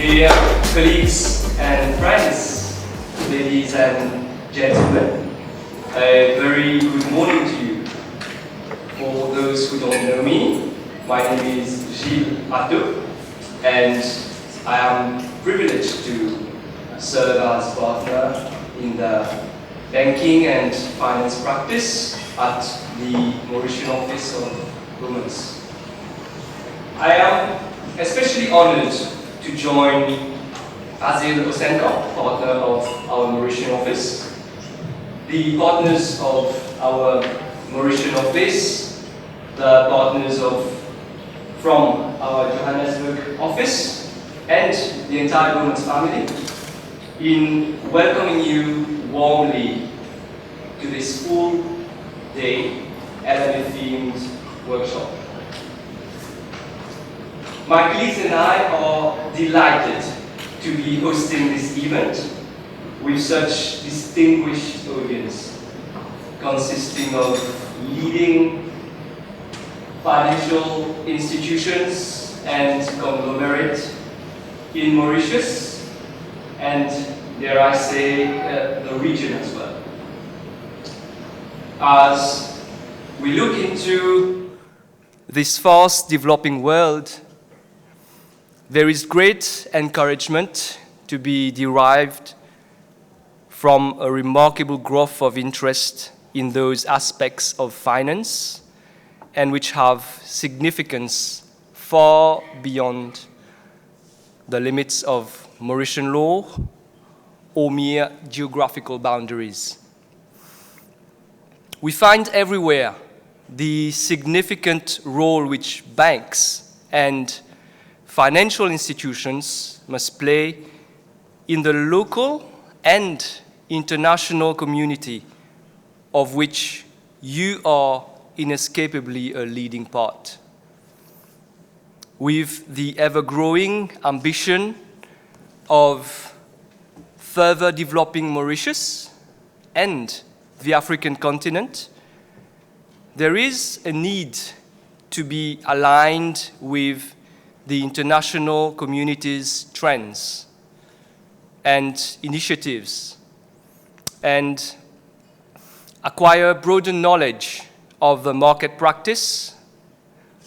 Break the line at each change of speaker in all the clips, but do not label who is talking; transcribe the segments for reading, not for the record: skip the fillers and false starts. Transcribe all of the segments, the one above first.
Dear colleagues and friends, ladies and gentlemen, a very good morning to you. For those who don't know me, my name is Gilles Athaw, and I am privileged to serve as partner in the banking and finance practice at the Mauritian office of Wilkinson. I am especially honored to join Athaw, partner of our Mauritian office, the partners of our Mauritian office, the partners from our Johannesburg office, and the entire Wilkinson family in welcoming you warmly to this full-day LMA-themed workshop. My colleagues and I are delighted to be hosting this event with such distinguished audience, consisting of leading financial institutions and conglomerates in Mauritius, and dare I say, the region as well. As we look into this fast developing world, there is great encouragement to be derived from a remarkable growth of interest in those aspects of finance and which have significance far beyond the limits of Mauritian law or mere geographical boundaries. We find everywhere the significant role which banks and financial institutions must play in the local and international community of which you are inescapably a leading part. With the ever-growing ambition of further developing Mauritius and the African continent, there is a need to be aligned with the international community's trends and initiatives and acquire broader knowledge of the market practice,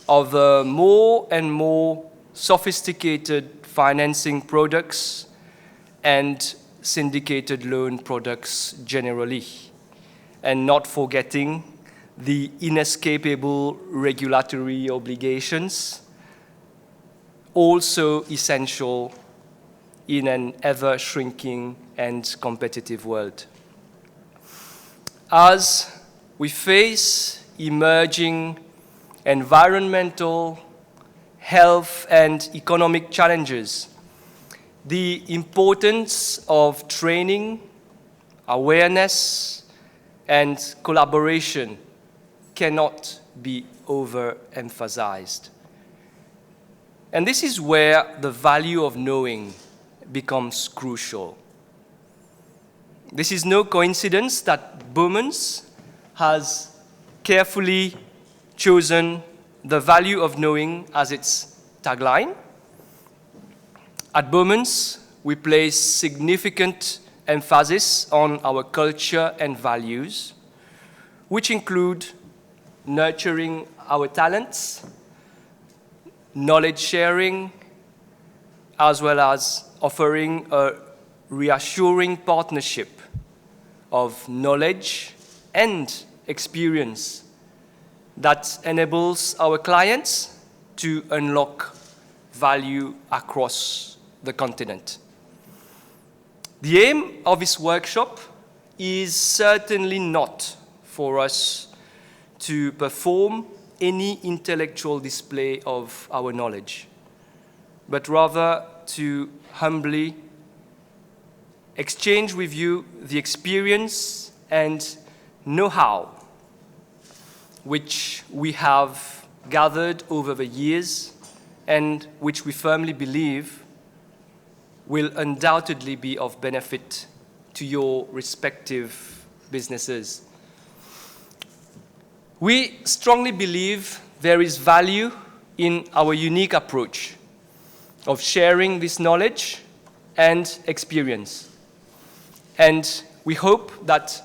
of the more and more sophisticated financing products and syndicated loan products generally, and not forgetting the inescapable regulatory obligations, also essential in an ever-shrinking and competitive world. As we face emerging environmental, health, and economic challenges, the importance of training, awareness, and collaboration cannot be overemphasized. And this is where the value of knowing becomes crucial. This is no coincidence that Bowman's has carefully chosen the value of knowing as its tagline. At Bowman's, we place significant emphasis on our culture and values, which include nurturing our talents, knowledge sharing, as well as offering a reassuring partnership of knowledge and experience that enables our clients to unlock value across the continent. The aim of this workshop is certainly not for us to perform any intellectual display of our knowledge, but rather to humbly exchange with you the experience and know-how which we have gathered over the years and which we firmly believe will undoubtedly be of benefit to your respective businesses. We strongly believe there is value in our unique approach of sharing this knowledge and experience. And we hope that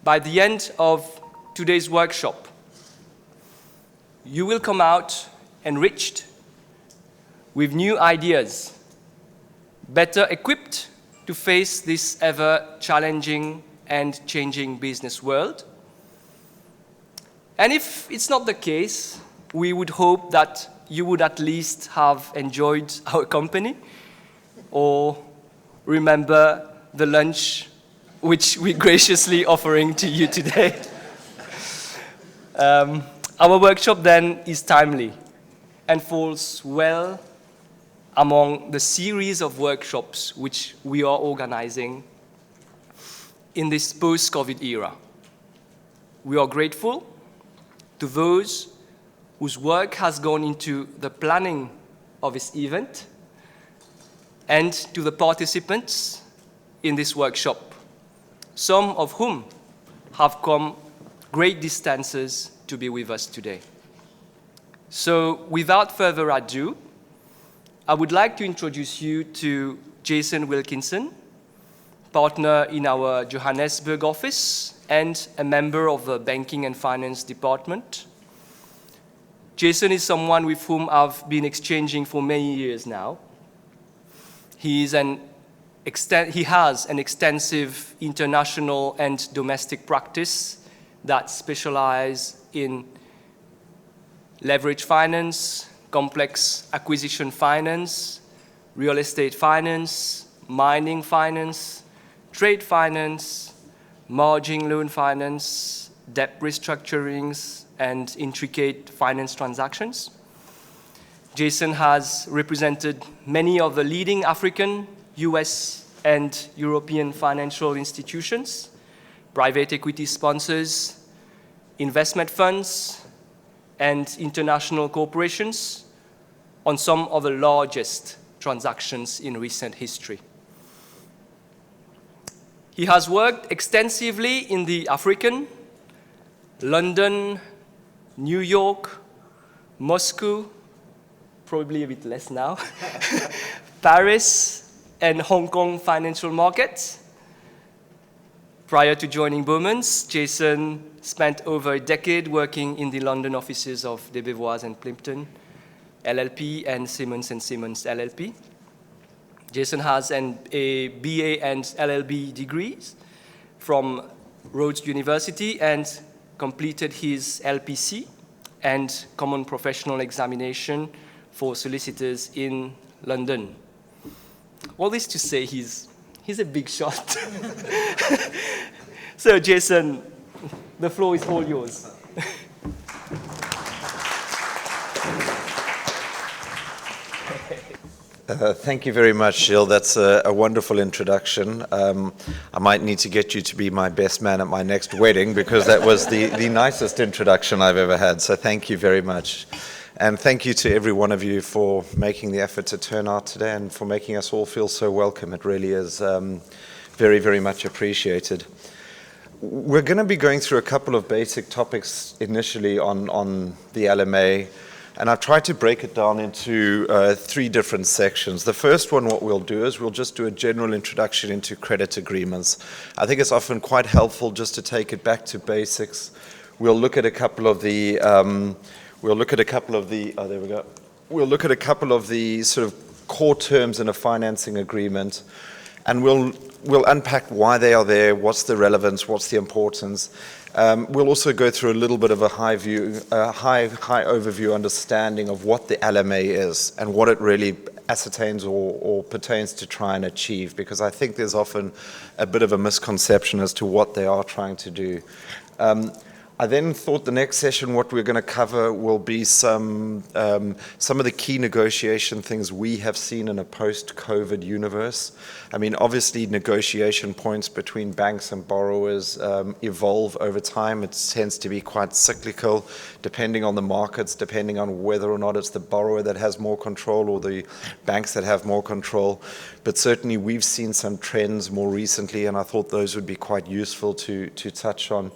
by the end of today's workshop, you will come out enriched with new ideas, better equipped to face this ever-challenging and changing business world. And if it's not the case, we would hope that you would at least have enjoyed our company or remember the lunch which we're graciously offering to you today. Our workshop then is timely and falls well among the series of workshops which we are organizing in this post-COVID era. We are grateful to those whose work has gone into the planning of this event and to the participants in this workshop, some of whom have come great distances to be with us today. So without further ado, I would like to introduce you to Jason Wilkinson, partner in our Johannesburg office and a member of the Banking and Finance Department. Jason is someone with whom I've been exchanging for many years now. He has an extensive international and domestic practice that specializes in leverage finance, complex acquisition finance, real estate finance, mining finance, trade finance, margin loan finance, debt restructurings, and intricate finance transactions. Jason has represented many of the leading African, US, and European financial institutions, private equity sponsors, investment funds, and international corporations on some of the largest transactions in recent history. He has worked extensively in the African, London, New York, Moscow, probably a bit less now, Paris, and Hong Kong financial markets. Prior to joining Bowman's, Jason spent over a decade working in the London offices of De Bevoise and Plimpton LLP and Simmons & Simmons LLP. Jason has a BA and LLB degrees from Rhodes University and completed his LPC and Common Professional Examination for solicitors in London. All this to say he's a big shot. So Jason, the floor is all yours.
Thank you very much, Gilles. That's a wonderful introduction. I might need to get you to be my best man at my next wedding because that was the nicest introduction I've ever had. So thank you very much. And thank you to every one of you for making the effort to turn out today and for making us all feel so welcome. It really is very, very much appreciated. We're going to be going through a couple of basic topics initially on the LMA. And I've tried to break it down into three different sections. The first one, what we'll do is we'll just do a general introduction into credit agreements. I think it's often quite helpful just to take it back to basics. We'll look at a couple of the, We'll look at a couple of the sort of core terms in a financing agreement, and we'll unpack why they are there, what's the relevance, what's the importance. We'll also go through a little bit of a high overview understanding of what the LMA is and what it really ascertains or pertains to try and achieve, because I think there's often a bit of a misconception as to what they are trying to do. I then thought the next session, what we're going to cover will be some of the key negotiation things we have seen in a post-COVID universe. I mean, obviously, negotiation points between banks and borrowers evolve over time. It tends to be quite cyclical, depending on the markets, depending on whether or not it's the borrower that has more control or the banks that have more control. But certainly, we've seen some trends more recently, and I thought those would be quite useful to touch on.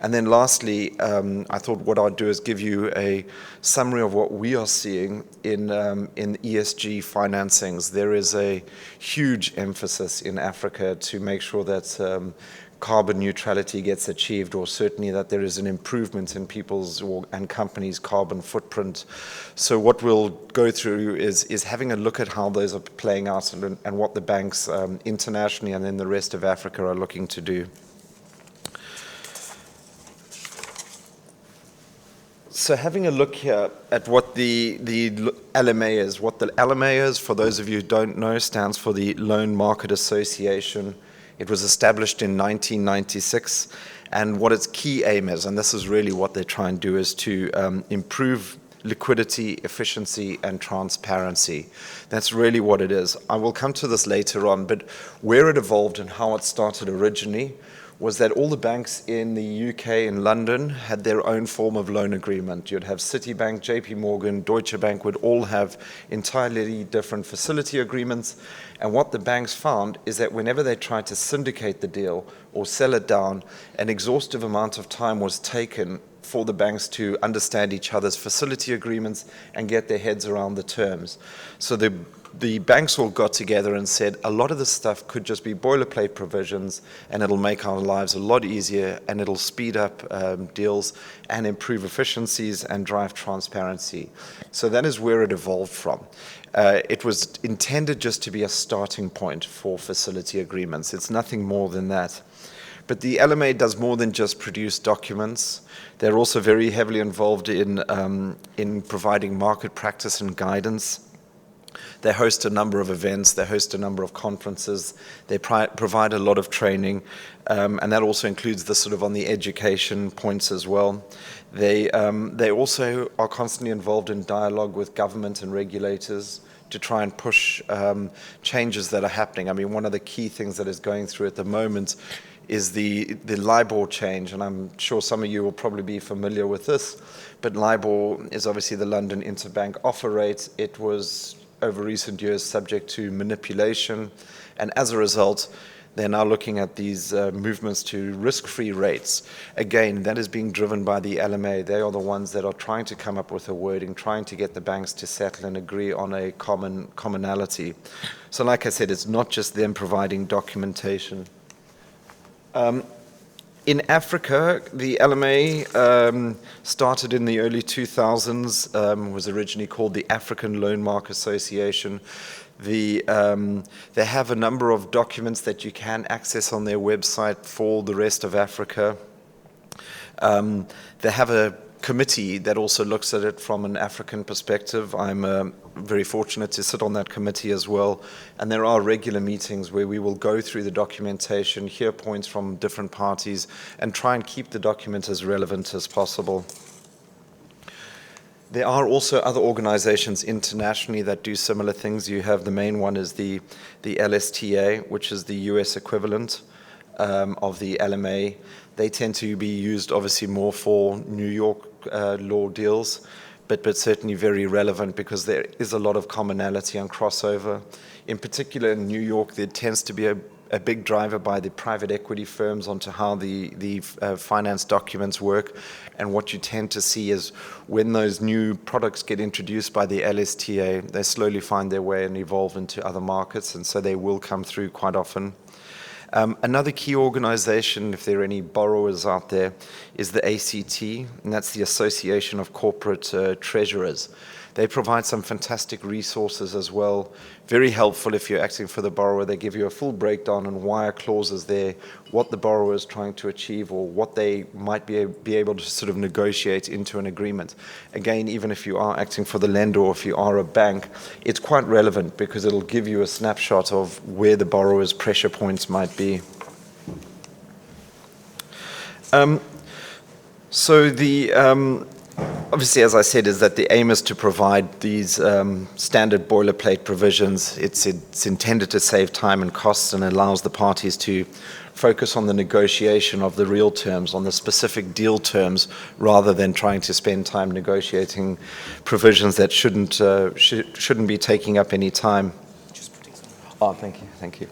And then lastly, I thought what I'd do is give you a summary of what we are seeing in ESG financings. There is a huge emphasis in Africa to make sure that carbon neutrality gets achieved, or certainly that there is an improvement in people's and companies' carbon footprint. So what we'll go through is having a look at how those are playing out and what the banks internationally and in the rest of Africa are looking to do. So having a look here at what the LMA is. What the LMA is, for those of you who don't know, stands for the Loan Market Association. It was established in 1996, and what its key aim is, and this is really what they try and do, is to improve liquidity, efficiency, and transparency. That's really what it is. I will come to this later on, but where it evolved and how it started originally was that all the banks in the UK and London had their own form of loan agreement. You'd have Citibank, JP Morgan, Deutsche Bank would all have entirely different facility agreements. And what the banks found is that whenever they tried to syndicate the deal or sell it down, an exhaustive amount of time was taken for the banks to understand each other's facility agreements and get their heads around the terms. So the banks all got together and said a lot of this stuff could just be boilerplate provisions, and it'll make our lives a lot easier, and it'll speed up deals and improve efficiencies and drive transparency. So that is where it evolved from. It was intended just to be a starting point for facility agreements. It's nothing more than that. But the LMA does more than just produce documents. They're also very heavily involved in providing market practice and guidance. They host a number of events, they host a number of conferences, they provide a lot of training, and that also includes the sort of on the education points as well. They also are constantly involved in dialogue with government and regulators to try and push changes that are happening. I mean, one of the key things that is going through at the moment is the LIBOR change, and I'm sure some of you will probably be familiar with this, but LIBOR is obviously the London Interbank Offer Rate. It was, over recent years, subject to manipulation, and as a result, they're now looking at these movements to risk-free rates. Again, that is being driven by the LMA. They are the ones that are trying to come up with a wording, trying to get the banks to settle and agree on a commonality. So like I said, it's not just them providing documentation. In Africa, the LMA started in the early 2000s, was originally called the African Loan Market Association. They have a number of documents that you can access on their website for the rest of Africa. They have a committee that also looks at it from an African perspective. I'm very fortunate to sit on that committee as well. And there are regular meetings where we will go through the documentation, hear points from different parties, and try and keep the document as relevant as possible. There are also other organizations internationally that do similar things. You have the main one is the LSTA, which is the US equivalent of the LMA. They tend to be used obviously more for New York law deals, but certainly very relevant because there is a lot of commonality and crossover. In particular in New York, there tends to be a big driver by the private equity firms onto how the finance documents work. And what you tend to see is when those new products get introduced by the LSTA, they slowly find their way and evolve into other markets, and so they will come through quite often. Another key organization, if there are any borrowers out there, is the ACT, and that's the Association of Corporate Treasurers. They provide some fantastic resources as well, very helpful if you're acting for the borrower. They give you a full breakdown on why a clause is there, what the borrower is trying to achieve, or what they might be able to sort of negotiate into an agreement. Again, even if you are acting for the lender or if you are a bank, it's quite relevant because it'll give you a snapshot of where the borrower's pressure points might be. Obviously, as I said, is that the aim is to provide these standard boilerplate provisions. It's intended to save time and costs and allows the parties to focus on the negotiation of the real terms, on the specific deal terms, rather than trying to spend time negotiating provisions that shouldn't be taking up any time. Oh, thank you.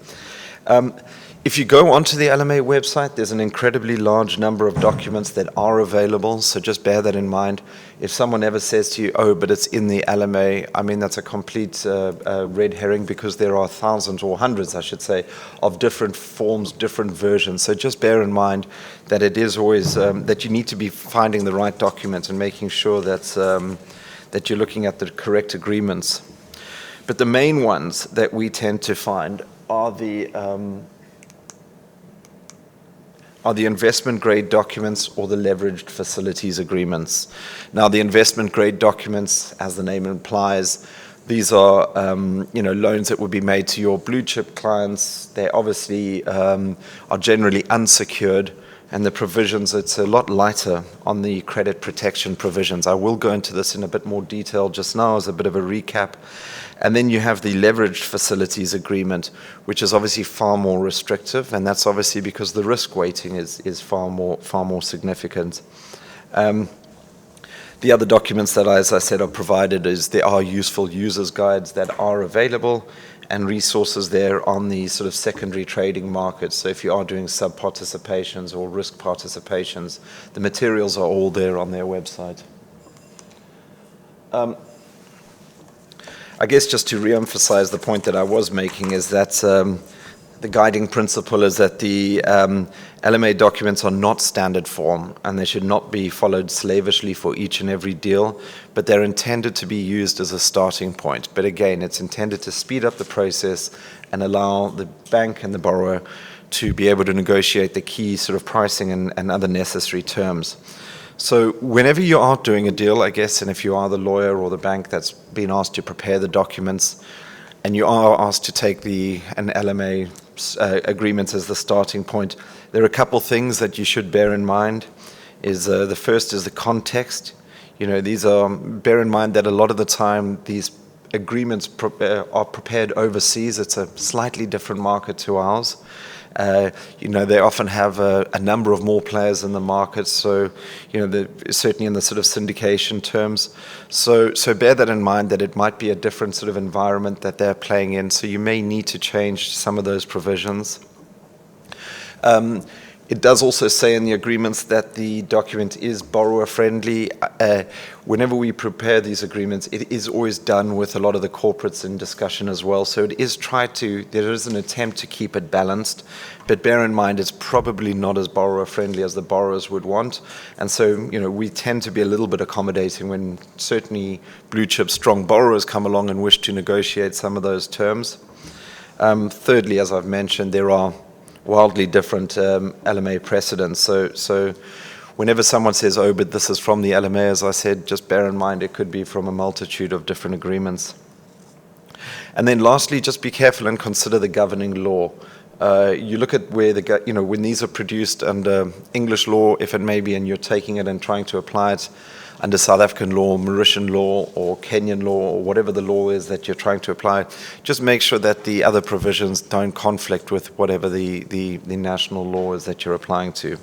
If you go onto the LMA website, there's an incredibly large number of documents that are available, so just bear that in mind. If someone ever says to you, oh, but it's in the LMA, I mean, that's a complete red herring, because there are thousands, or hundreds, I should say, of different forms, different versions. So just bear in mind that it is always, that you need to be finding the right document and making sure that, that you're looking at the correct agreements. But the main ones that we tend to find are the investment grade documents or the leveraged facilities agreements. Now, the investment grade documents, as the name implies, these are loans that would be made to your blue chip clients. They obviously are generally unsecured, and the provisions, it's a lot lighter on the credit protection provisions. I will go into this in a bit more detail just now as a bit of a recap. And then you have the leveraged facilities agreement, which is obviously far more restrictive, and that's obviously because the risk weighting is far more significant. The other documents that, as I said, are provided there are useful users guides that are available, and resources there on the sort of secondary trading markets. So if you are doing sub-participations or risk participations, the materials are all there on their website. I guess just to re-emphasize the point that I was making is that the guiding principle is that the LMA documents are not standard form, and they should not be followed slavishly for each and every deal, but they're intended to be used as a starting point. But again, it's intended to speed up the process and allow the bank and the borrower to be able to negotiate the key sort of pricing and other necessary terms. So whenever you are doing a deal, I guess, and if you are the lawyer or the bank that's been asked to prepare the documents, and you are asked to take an LMA agreement as the starting point, there are a couple things that you should bear in mind. The first is the context. Bear in mind that a lot of the time these agreements are prepared overseas. It's a slightly different market to ours. They often have a number of more players in the market, so certainly in the sort of syndication terms. So bear that in mind, that it might be a different sort of environment that they're playing in, so you may need to change some of those provisions. It does also say in the agreements that the document is borrower-friendly. Whenever we prepare these agreements, it is always done with a lot of the corporates in discussion as well. So there is an attempt to keep it balanced, but bear in mind it's probably not as borrower-friendly as the borrowers would want. And so, we tend to be a little bit accommodating when certainly blue-chip strong borrowers come along and wish to negotiate some of those terms. Thirdly, as I've mentioned, there are wildly different LMA precedents. So whenever someone says, oh, but this is from the LMA, as I said, just bear in mind it could be from a multitude of different agreements. And then lastly, just be careful and consider the governing law. You look at where when these are produced under English law, if it may be, and you're taking it and trying to apply it under South African law, Mauritian law, or Kenyan law, or whatever the law is that you're trying to apply, just make sure that the other provisions don't conflict with whatever the national law is that you're applying to.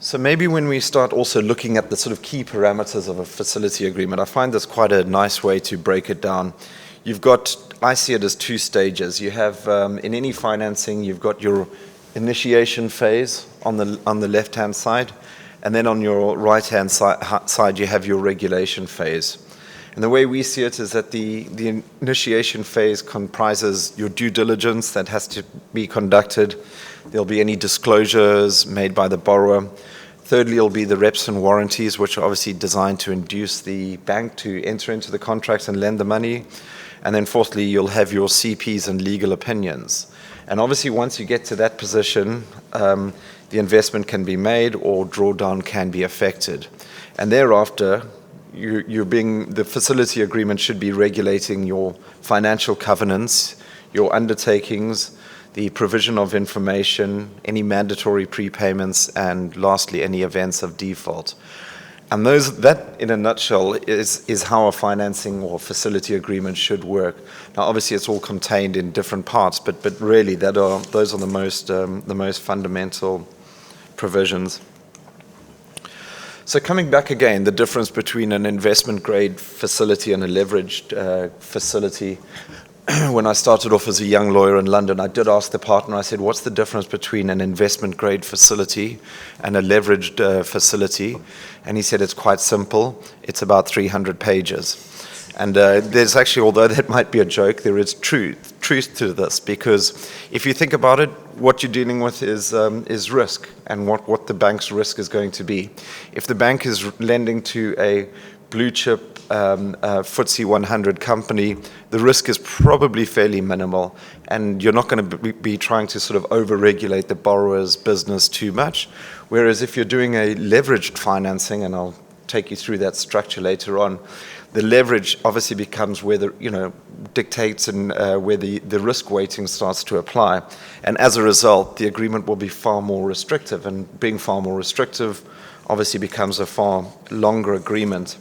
So maybe when we start also looking at the sort of key parameters of a facility agreement, I find this quite a nice way to break it down. I see it as two stages. You have, in any financing, you've got your initiation phase on the left-hand side, and then on your right-hand side you have your regulation phase. And the way we see it is that the initiation phase comprises your due diligence that has to be conducted. There'll be any disclosures made by the borrower. Thirdly, it'll be the reps and warranties, which are obviously designed to induce the bank to enter into the contract and lend the money. And then fourthly, you'll have your CPs and legal opinions. And obviously, once you get to that position, the investment can be made or drawdown can be effected. And thereafter, the facility agreement should be regulating your financial covenants, your undertakings, the provision of information, any mandatory prepayments, and lastly, any events of default. And that, in a nutshell, is how a financing or facility agreement should work. Now, obviously, it's all contained in different parts, but really, those are the most fundamental provisions. So coming back again, the difference between an investment-grade facility and a leveraged facility. when I started off as a young lawyer in London, I did ask the partner, I said, what's the difference between an investment grade facility and a leveraged facility? And he said, it's quite simple. It's about 300 pages. And there's actually, although that might be a joke, there is truth to this, because if you think about it, what you're dealing with is risk, and what the bank's risk is going to be. If the bank is lending to a blue chip FTSE 100 company, the risk is probably fairly minimal, and you're not going to be trying to sort of over-regulate the borrower's business too much. Whereas if you're doing a leveraged financing, and I'll take you through that structure later on, the leverage obviously becomes where dictates and where the risk weighting starts to apply. And as a result, the agreement will be far more restrictive, and being far more restrictive obviously becomes a far longer agreement.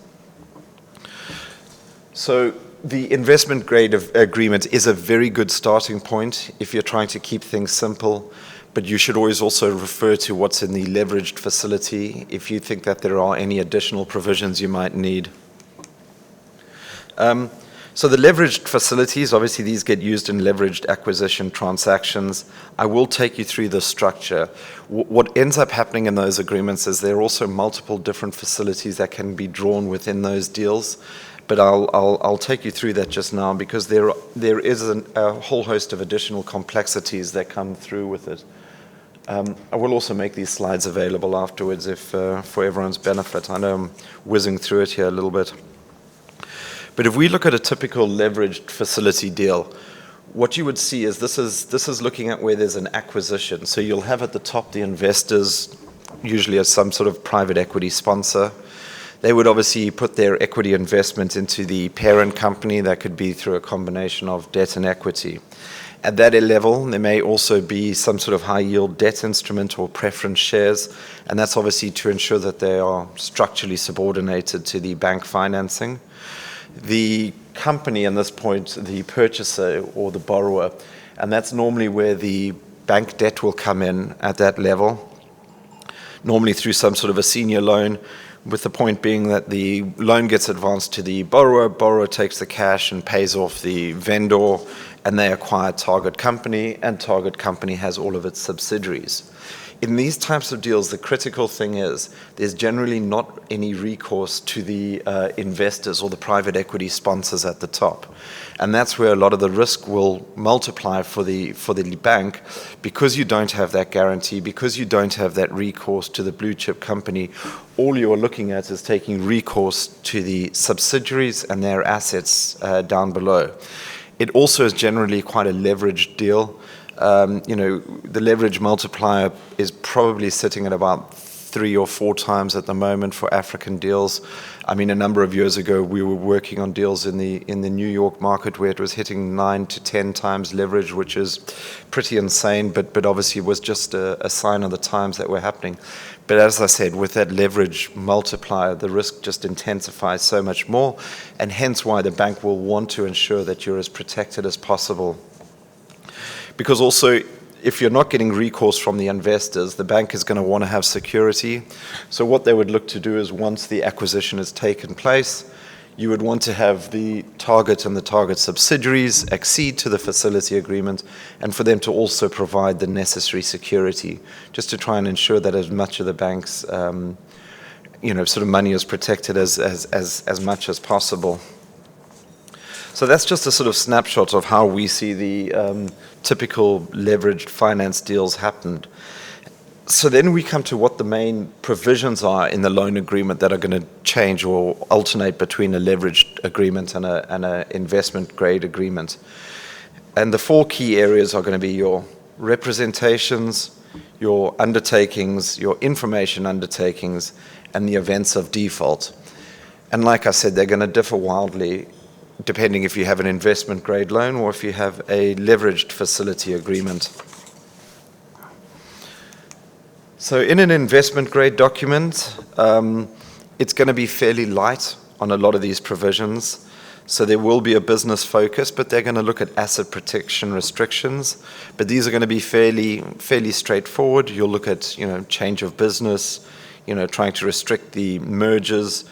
So the investment grade agreement is a very good starting point if you're trying to keep things simple, but you should always also refer to what's in the leveraged facility if you think that there are any additional provisions you might need. So the leveraged facilities, obviously these get used in leveraged acquisition transactions. I will take you through the structure. What ends up happening in those agreements is there are also multiple different facilities that can be drawn within those deals. But I'll take you through that just now, because there is a whole host of additional complexities that come through with it. I will also make these slides available afterwards for everyone's benefit. I know I'm whizzing through it here a little bit. But if we look at a typical leveraged facility deal, what you would see is this is looking at where there's an acquisition. So you'll have at the top the investors, usually as some sort of private equity sponsor. They would obviously put their equity investment into the parent company. That could be through a combination of debt and equity. At that level, there may also be some sort of high-yield debt instrument or preference shares, and that's obviously to ensure that they are structurally subordinated to the bank financing. The company, at this point, the purchaser or the borrower, and that's normally where the bank debt will come in at that level, normally through some sort of a senior loan, with the point being that the loan gets advanced to the borrower takes the cash and pays off the vendor, and they acquire target company, and target company has all of its subsidiaries. In these types of deals, the critical thing is there's generally not any recourse to the investors or the private equity sponsors at the top. And that's where a lot of the risk will multiply for the bank, because you don't have that guarantee, because you don't have that recourse to the blue chip company. All you're looking at is taking recourse to the subsidiaries and their assets down below. It also is generally quite a leveraged deal. The leverage multiplier is probably sitting at about 3 or 4 times at the moment for African deals. I mean, a number of years ago, we were working on deals in the New York market where it was hitting 9 to 10 times leverage, which is pretty insane, but obviously was just a sign of the times that were happening. But as I said, with that leverage multiplier, the risk just intensifies so much more, and hence why the bank will want to ensure that you're as protected as possible. Because also, if you're not getting recourse from the investors, the bank is going to want to have security. So what they would look to do is, once the acquisition has taken place, you would want to have the target and the target subsidiaries accede to the facility agreement, and for them to also provide the necessary security, just to try and ensure that as much of the bank's sort of money is protected as much as possible. So that's just a sort of snapshot of how we see the typical leveraged finance deals happen. So then we come to what the main provisions are in the loan agreement that are going to change or alternate between a leveraged agreement and an investment grade agreement. And the 4 key areas are going to be your representations, your undertakings, your information undertakings, and the events of default. And like I said, they're going to differ wildly depending if you have an investment grade loan or if you have a leveraged facility agreement. So in an investment grade document, it's going to be fairly light on a lot of these provisions. So there will be a business focus, but they're going to look at asset protection restrictions. But these are going to be fairly straightforward. You'll look at, change of business, trying to restrict the mergers.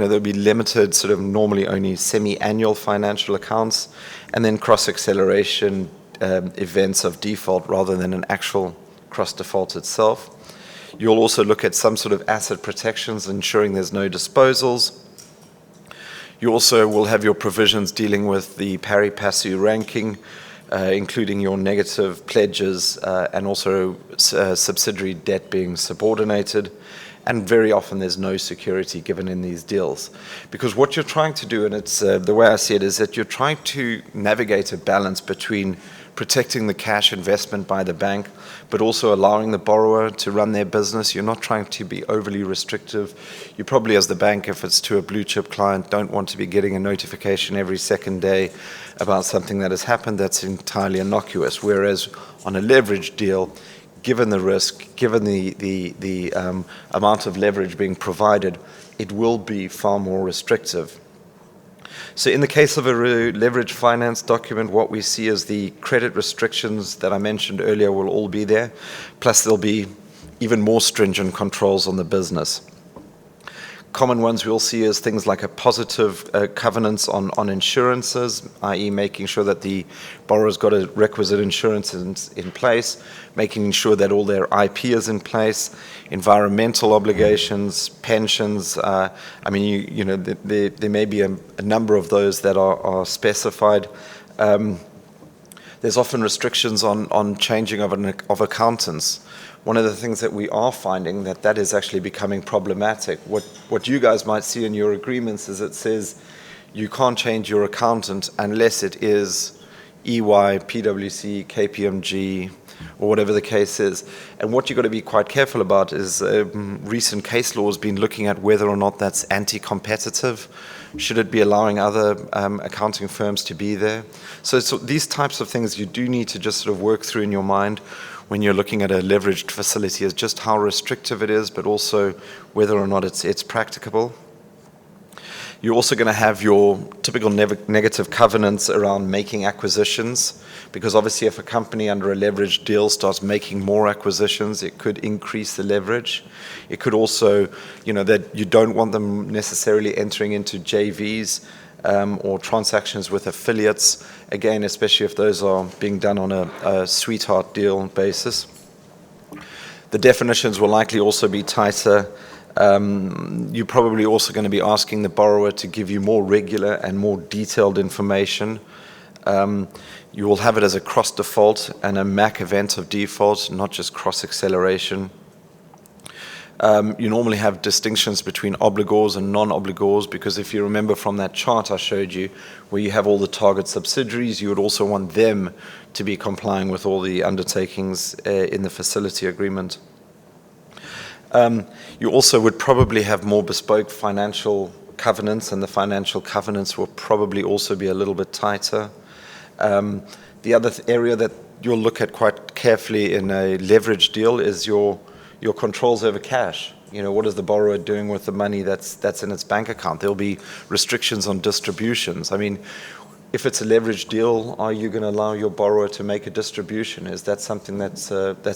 there'll be limited, sort of normally only semi-annual financial accounts, and then cross-acceleration events of default rather than an actual cross-default itself. You'll also look at some sort of asset protections, ensuring there's no disposals. You also will have your provisions dealing with the pari passu ranking, including your negative pledges and also subsidiary debt being subordinated. And very often there's no security given in these deals. Because what you're trying to do, and it's the way I see it, is that you're trying to navigate a balance between protecting the cash investment by the bank, but also allowing the borrower to run their business. You're not trying to be overly restrictive. You probably, as the bank, if it's to a blue chip client, don't want to be getting a notification every second day about something that has happened that's entirely innocuous. Whereas on a leveraged deal, given the risk, given the amount of leverage being provided, it will be far more restrictive. So in the case of a leveraged finance document, what we see is the credit restrictions that I mentioned earlier will all be there, plus there'll be even more stringent controls on the business. Common ones we'll see is things like a positive covenants on insurances, i.e. making sure that the borrower's got a requisite insurance in place, making sure that all their IP is in place, environmental obligations, pensions. There may be a number of those that are specified. There's often restrictions on changing of accountants. One of the things that we are finding that is actually becoming problematic. What you guys might see in your agreements is it says you can't change your accountant unless it is EY, PwC, KPMG, or whatever the case is. And what you've got to be quite careful about is recent case law has been looking at whether or not that's anti-competitive. Should it be allowing other accounting firms to be there? So these types of things you do need to just sort of work through in your mind when you're looking at a leveraged facility, is just how restrictive it is, but also whether or not it's practicable. You're also going to have your typical negative covenants around making acquisitions, because obviously if a company under a leveraged deal starts making more acquisitions, it could increase the leverage. It could also, that you don't want them necessarily entering into JVs or transactions with affiliates, again, especially if those are being done on a sweetheart deal basis. The definitions will likely also be tighter. You're probably also going to be asking the borrower to give you more regular and more detailed information. You will have it as a cross default and a MAC event of default, not just cross acceleration. You normally have distinctions between obligors and non-obligors, because if you remember from that chart I showed you, where you have all the target subsidiaries, you would also want them to be complying with all the undertakings in the facility agreement. You also would probably have more bespoke financial covenants, and the financial covenants will probably also be a little bit tighter. The other area that you'll look at quite carefully in a leverage deal is your controls over cash. What is the borrower doing with the money that's in its bank account? There'll be restrictions on distributions. If it's a leveraged deal, are you going to allow your borrower to make a distribution? Is that something that's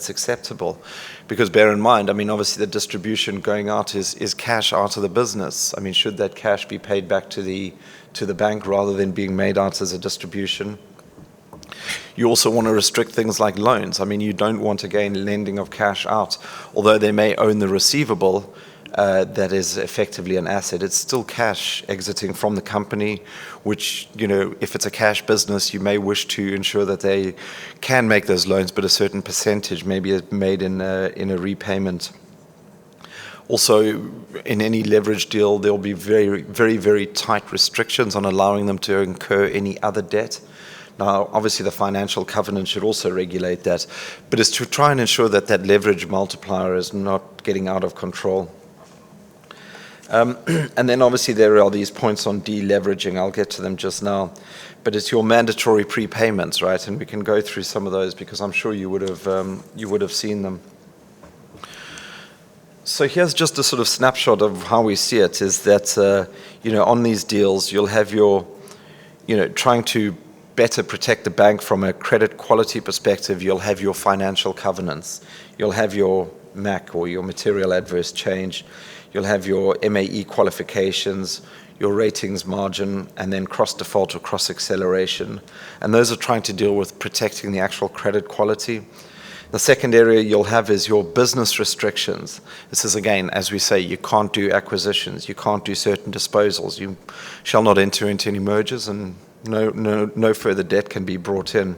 acceptable? Because bear in mind, obviously the distribution going out is cash out of the business. Should that cash be paid back to the bank rather than being made out as a distribution? You also want to restrict things like loans. You don't want, again, lending of cash out. Although they may own the receivable, that is effectively an asset. It's still cash exiting from the company, which, if it's a cash business, you may wish to ensure that they can make those loans, but a certain percentage maybe is made in a repayment. Also, in any leverage deal, there will be very, very, very tight restrictions on allowing them to incur any other debt. Now, obviously, the financial covenant should also regulate that, but it's to try and ensure that leverage multiplier is not getting out of control. And then obviously there are these points on deleveraging. I'll get to them just now. But it's your mandatory prepayments, right? And we can go through some of those because I'm sure you would have seen them. So here's just a sort of snapshot of how we see it, is that, on these deals, you'll have your, trying to better protect the bank from a credit quality perspective, you'll have your financial covenants. You'll have your MAC, or your material adverse change. you'll have your MAE qualifications, your ratings margin, and then cross-default or cross-acceleration. And those are trying to deal with protecting the actual credit quality. The second area you'll have is your business restrictions. This is, again, as we say, you can't do acquisitions, you can't do certain disposals, you shall not enter into any mergers, and no further debt can be brought in.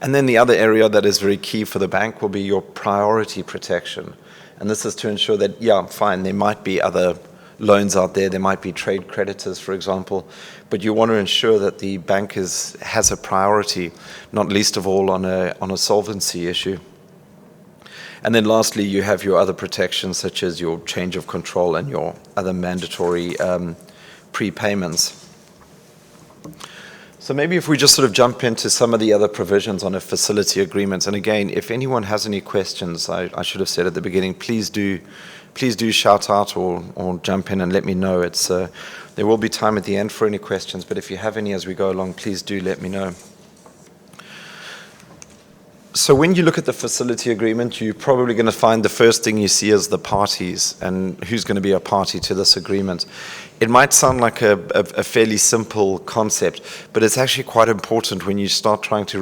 And then the other area that is very key for the bank will be your priority protection. And this is to ensure that, yeah, fine, there might be other loans out there might be trade creditors, for example, but you want to ensure that the bank has a priority, not least of all on a solvency issue. And then lastly, you have your other protections, such as your change of control and your other mandatory prepayments. So maybe if we just sort of jump into some of the other provisions on a facility agreement. And again, if anyone has any questions, I should have said at the beginning, please do shout out or jump in and let me know. There will be time at the end for any questions, but if you have any as we go along, please do let me know. So when you look at the facility agreement, you're probably going to find the first thing you see is the parties and who's going to be a party to this agreement. It might sound like a fairly simple concept, but it's actually quite important when you start trying to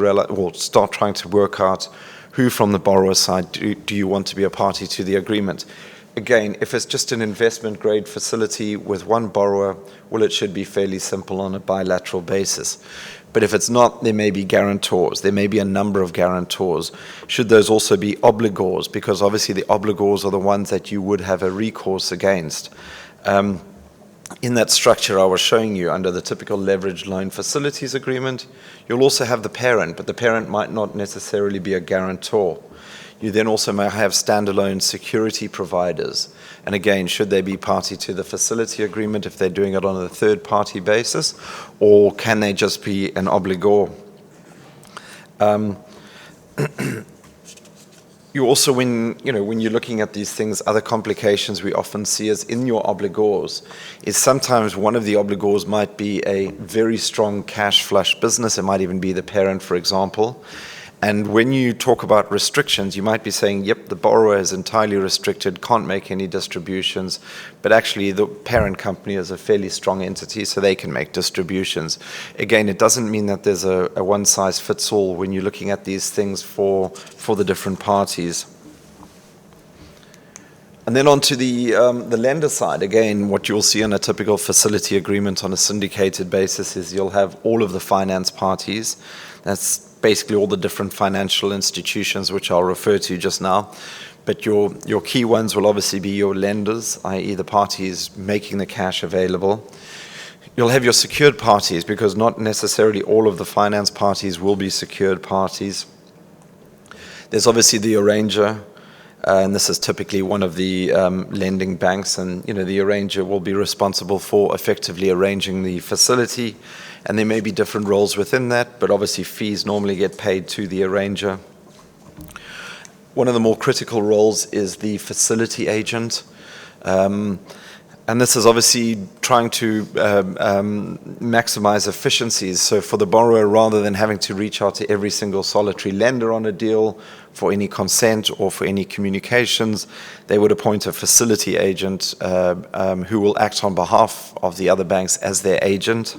work out who from the borrower side do you want to be a party to the agreement. Again, if it's just an investment grade facility with one borrower, well, it should be fairly simple on a bilateral basis. But if it's not, there may be guarantors. There may be a number of guarantors. Should those also be obligors? Because obviously the obligors are the ones that you would have a recourse against. In that structure I was showing you under the typical leveraged loan facilities agreement, you'll also have the parent, but the parent might not necessarily be a guarantor. You then also may have standalone security providers. And again, should they be party to the facility agreement if they're doing it on a third-party basis, or can they just be an obligor? You also, when you're looking at these things, other complications we often see is in your obligors, is sometimes one of the obligors might be a very strong cash flush business. It might even be the parent, for example. And when you talk about restrictions, you might be saying, yep, the borrower is entirely restricted, can't make any distributions, but actually the parent company is a fairly strong entity, so they can make distributions. Again, it doesn't mean that there's a one-size-fits-all when you're looking at these things for the different parties. And then on to the lender side, again, what you'll see on a typical facility agreement on a syndicated basis is you'll have all of the finance parties. That's basically all the different financial institutions, which I'll refer to just now. But your key ones will obviously be your lenders, i.e. the parties making the cash available. You'll have your secured parties, because not necessarily all of the finance parties will be secured parties. There's obviously the arranger, and this is typically one of the lending banks, and the arranger will be responsible for effectively arranging the facility. And there may be different roles within that, but obviously fees normally get paid to the arranger. One of the more critical roles is the facility agent. And this is obviously trying to maximize efficiencies. So for the borrower, rather than having to reach out to every single solitary lender on a deal for any consent or for any communications, they would appoint a facility agent who will act on behalf of the other banks as their agent.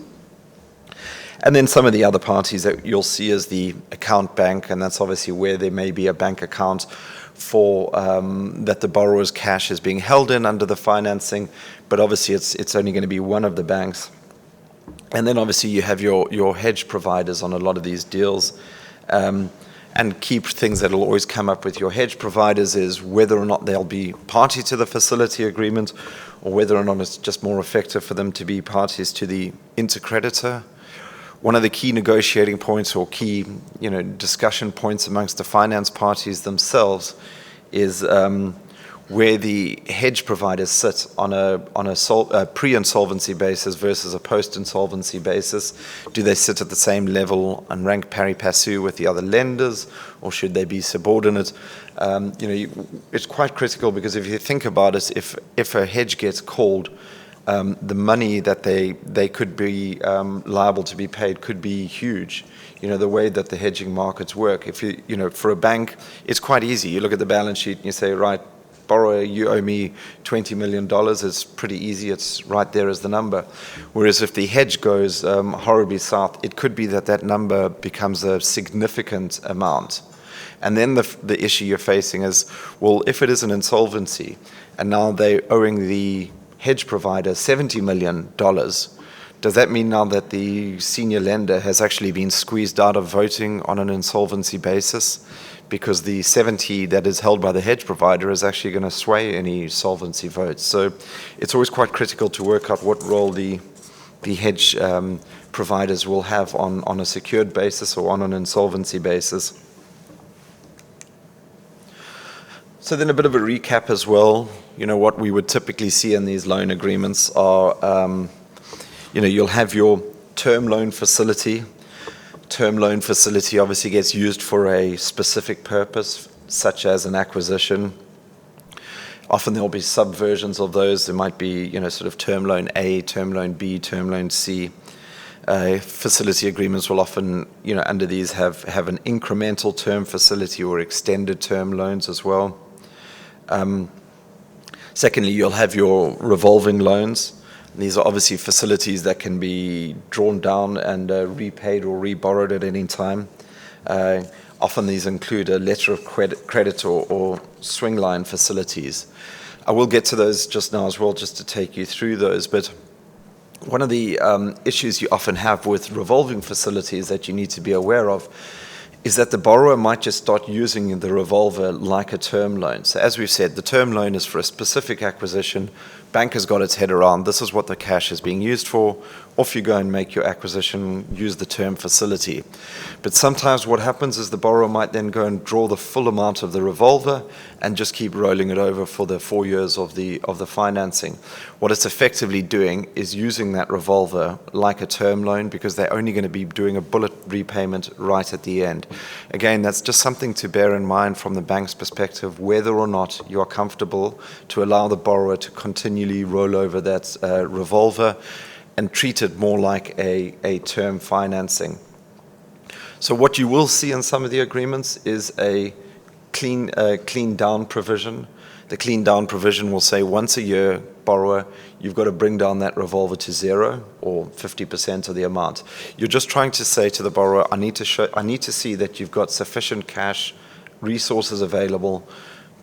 And then some of the other parties that you'll see is the account bank, and that's obviously where there may be a bank account for that the borrower's cash is being held in under the financing, but obviously it's only going to be one of the banks. And then obviously you have your hedge providers on a lot of these deals. And key things that will always come up with your hedge providers is whether or not they'll be party to the facility agreement, or whether or not it's just more effective for them to be parties to the intercreditor. One of the key negotiating points or key, discussion points amongst the finance parties themselves is where the hedge providers sit on a pre-insolvency basis versus a post-insolvency basis. Do they sit at the same level and rank pari passu with the other lenders, or should they be subordinate? It's quite critical, because if you think about it, if a hedge gets called, the money that they could be liable to be paid could be huge. The way that the hedging markets work. If for a bank, it's quite easy. You look at the balance sheet and you say, right, borrower, you owe me $20 million, it's pretty easy, it's right there as the number. Whereas if the hedge goes horribly south, it could be that that number becomes a significant amount. And then the issue you're facing is, well, if it is an insolvency, and now they're owing the hedge provider $70 million, does that mean now that the senior lender has actually been squeezed out of voting on an insolvency basis? Because the 70 that is held by the hedge provider is actually going to sway any solvency votes. So it's always quite critical to work out what role the hedge providers will have on a secured basis or on an insolvency basis. So then a bit of a recap as well. You know, what we would typically see in these loan agreements are, you'll have your term loan facility. Term loan facility obviously gets used for a specific purpose, such as an acquisition. Often there'll be subversions of those. There might be, sort of term loan A, term loan B, term loan C. Facility agreements will often, under these have an incremental term facility or extended term loans as well. Secondly, you'll have your revolving loans. These are obviously facilities that can be drawn down and repaid or reborrowed at any time. Often these include a letter of credit or swing line facilities. I will get to those just now as well, just to take you through those. But one of the issues you often have with revolving facilities that you need to be aware of is that the borrower might just start using the revolver like a term loan. So as we've said, the term loan is for a specific acquisition. Bank has got its head around, this is what the cash is being used for. Off you go and make your acquisition, use the term facility. But sometimes what happens is the borrower might then go and draw the full amount of the revolver and just keep rolling it over for the 4 years of the financing. What it's effectively doing is using that revolver like a term loan, because they're only going to be doing a bullet repayment right at the end. Again, that's just something to bear in mind from the bank's perspective, whether or not you are comfortable to allow the borrower to continually roll over that revolver and treat it more like a term financing. So what you will see in some of the agreements is a clean down provision. The clean down provision will say once a year, borrower, you've got to bring down that revolver to 0 or 50% of the amount. You're just trying to say to the borrower, I need to see that you've got sufficient cash resources available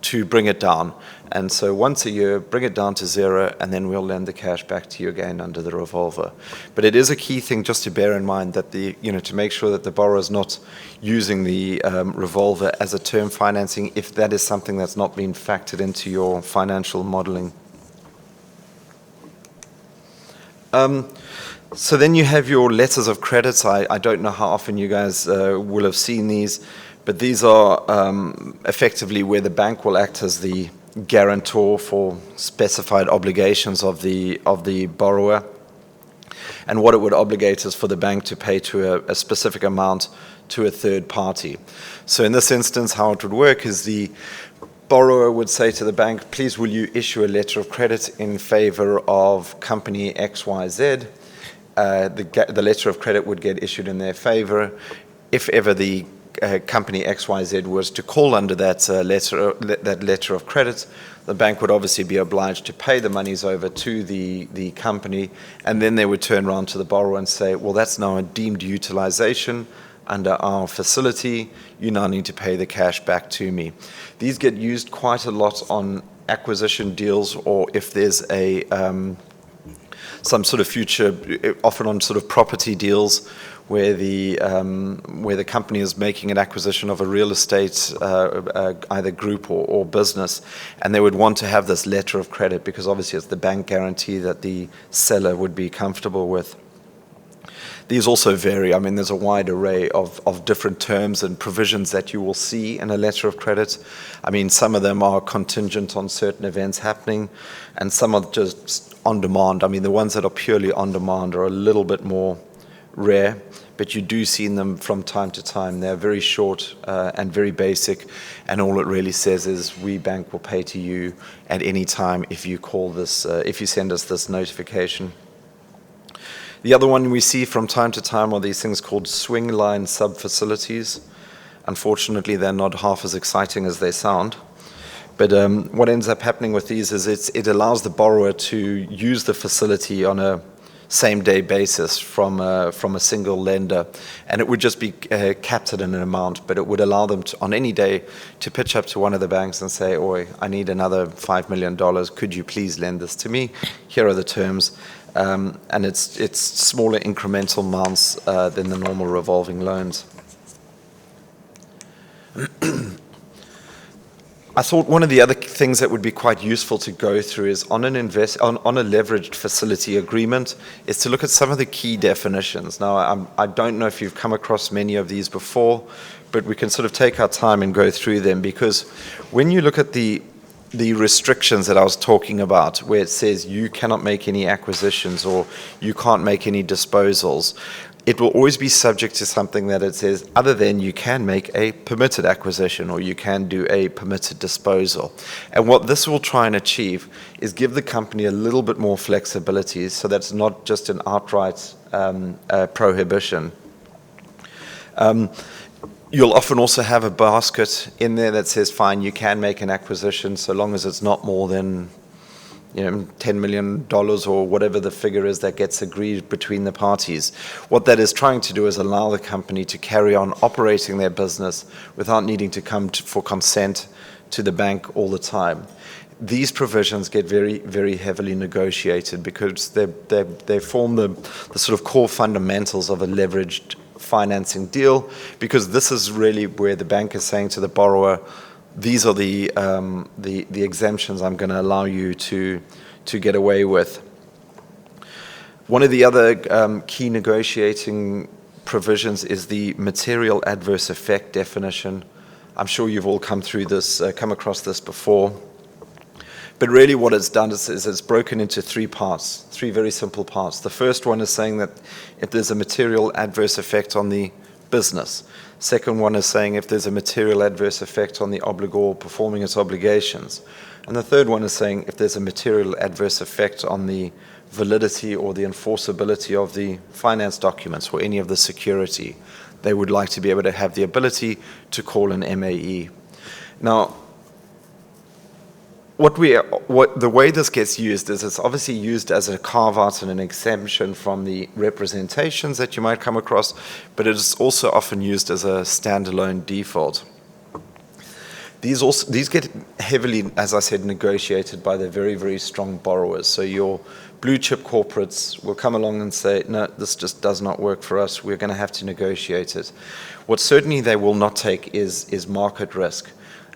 to bring it down. And so once a year, bring it down to 0, and then we'll lend the cash back to you again under the revolver. But it is a key thing just to bear in mind that to make sure that the borrower is not using the revolver as a term financing, if that is something that's not been factored into your financial modeling. So then you have your letters of credit. I don't know how often you guys will have seen these, but these are effectively where the bank will act as the guarantor for specified obligations of the borrower. And what it would obligate is for the bank to pay to a specific amount to a third party. So in this instance, how it would work is the borrower would say to the bank, please will you issue a letter of credit in favor of company XYZ. The letter of credit would get issued in their favor. If ever the company XYZ was to call under that letter of credit, the bank would obviously be obliged to pay the monies over to the company, and then they would turn around to the borrower and say, well, that's now a deemed utilization under our facility, you now need to pay the cash back to me. These get used quite a lot on acquisition deals, or if there's some sort of future, often on sort of property deals, where the company is making an acquisition of a real estate, either group or business, and they would want to have this letter of credit because obviously it's the bank guarantee that the seller would be comfortable with. These also vary. I mean, there's a wide array of different terms and provisions that you will see in a letter of credit. I mean, some of them are contingent on certain events happening, and some are just on demand. I mean, the ones that are purely on demand are a little bit more rare, but you do see them from time to time. They're very short and very basic, and all it really says is we bank will pay to you at any time if you call this, if you send us this notification. The other one we see from time to time are these things called swing line sub-facilities. Unfortunately, they're not half as exciting as they sound. But what ends up happening with these is it allows the borrower to use the facility on a same-day basis from a single lender, and it would just be capped at an amount, but it would allow them to, on any day, to pitch up to one of the banks and say, "Oi, I need another $5 million. Could you please lend this to me? Here are the terms." And it's smaller incremental amounts than the normal revolving loans. I thought one of the other things that would be quite useful to go through is on a leveraged facility agreement is to look at some of the key definitions. Now, I don't know if you've come across many of these before, but we can sort of take our time and go through them, because when you look at the restrictions that I was talking about, where it says you cannot make any acquisitions or you can't make any disposals, it will always be subject to something that it says, other than you can make a permitted acquisition or you can do a permitted disposal. And what this will try and achieve is give the company a little bit more flexibility, so that's not just an outright prohibition. You'll often also have a basket in there that says, fine, you can make an acquisition so long as it's not more than $10 million or whatever the figure is that gets agreed between the parties. What that is trying to do is allow the company to carry on operating their business without needing to come for consent to the bank all the time. These provisions get very, very heavily negotiated because they form the sort of core fundamentals of a leveraged financing deal, because this is really where the bank is saying to the borrower, these are the exemptions I'm going to allow you to get away with. One of the other key negotiating provisions is the material adverse effect definition. I'm sure you've all come across this before. But really what it's done is it's broken into three parts, three very simple parts. The first one is saying that if there's a material adverse effect on the business. Second one is saying if there's a material adverse effect on the obligor performing its obligations. And the third one is saying if there's a material adverse effect on the validity or the enforceability of the finance documents or any of the security, they would like to be able to have the ability to call an MAE. Now, the way this gets used is it's obviously used as a carve-out and an exemption from the representations that you might come across, but it is also often used as a standalone default. These get heavily, as I said, negotiated by the very, very strong borrowers. So your blue chip corporates will come along and say, no, this just does not work for us. We're going to have to negotiate it. What certainly they will not take is market risk.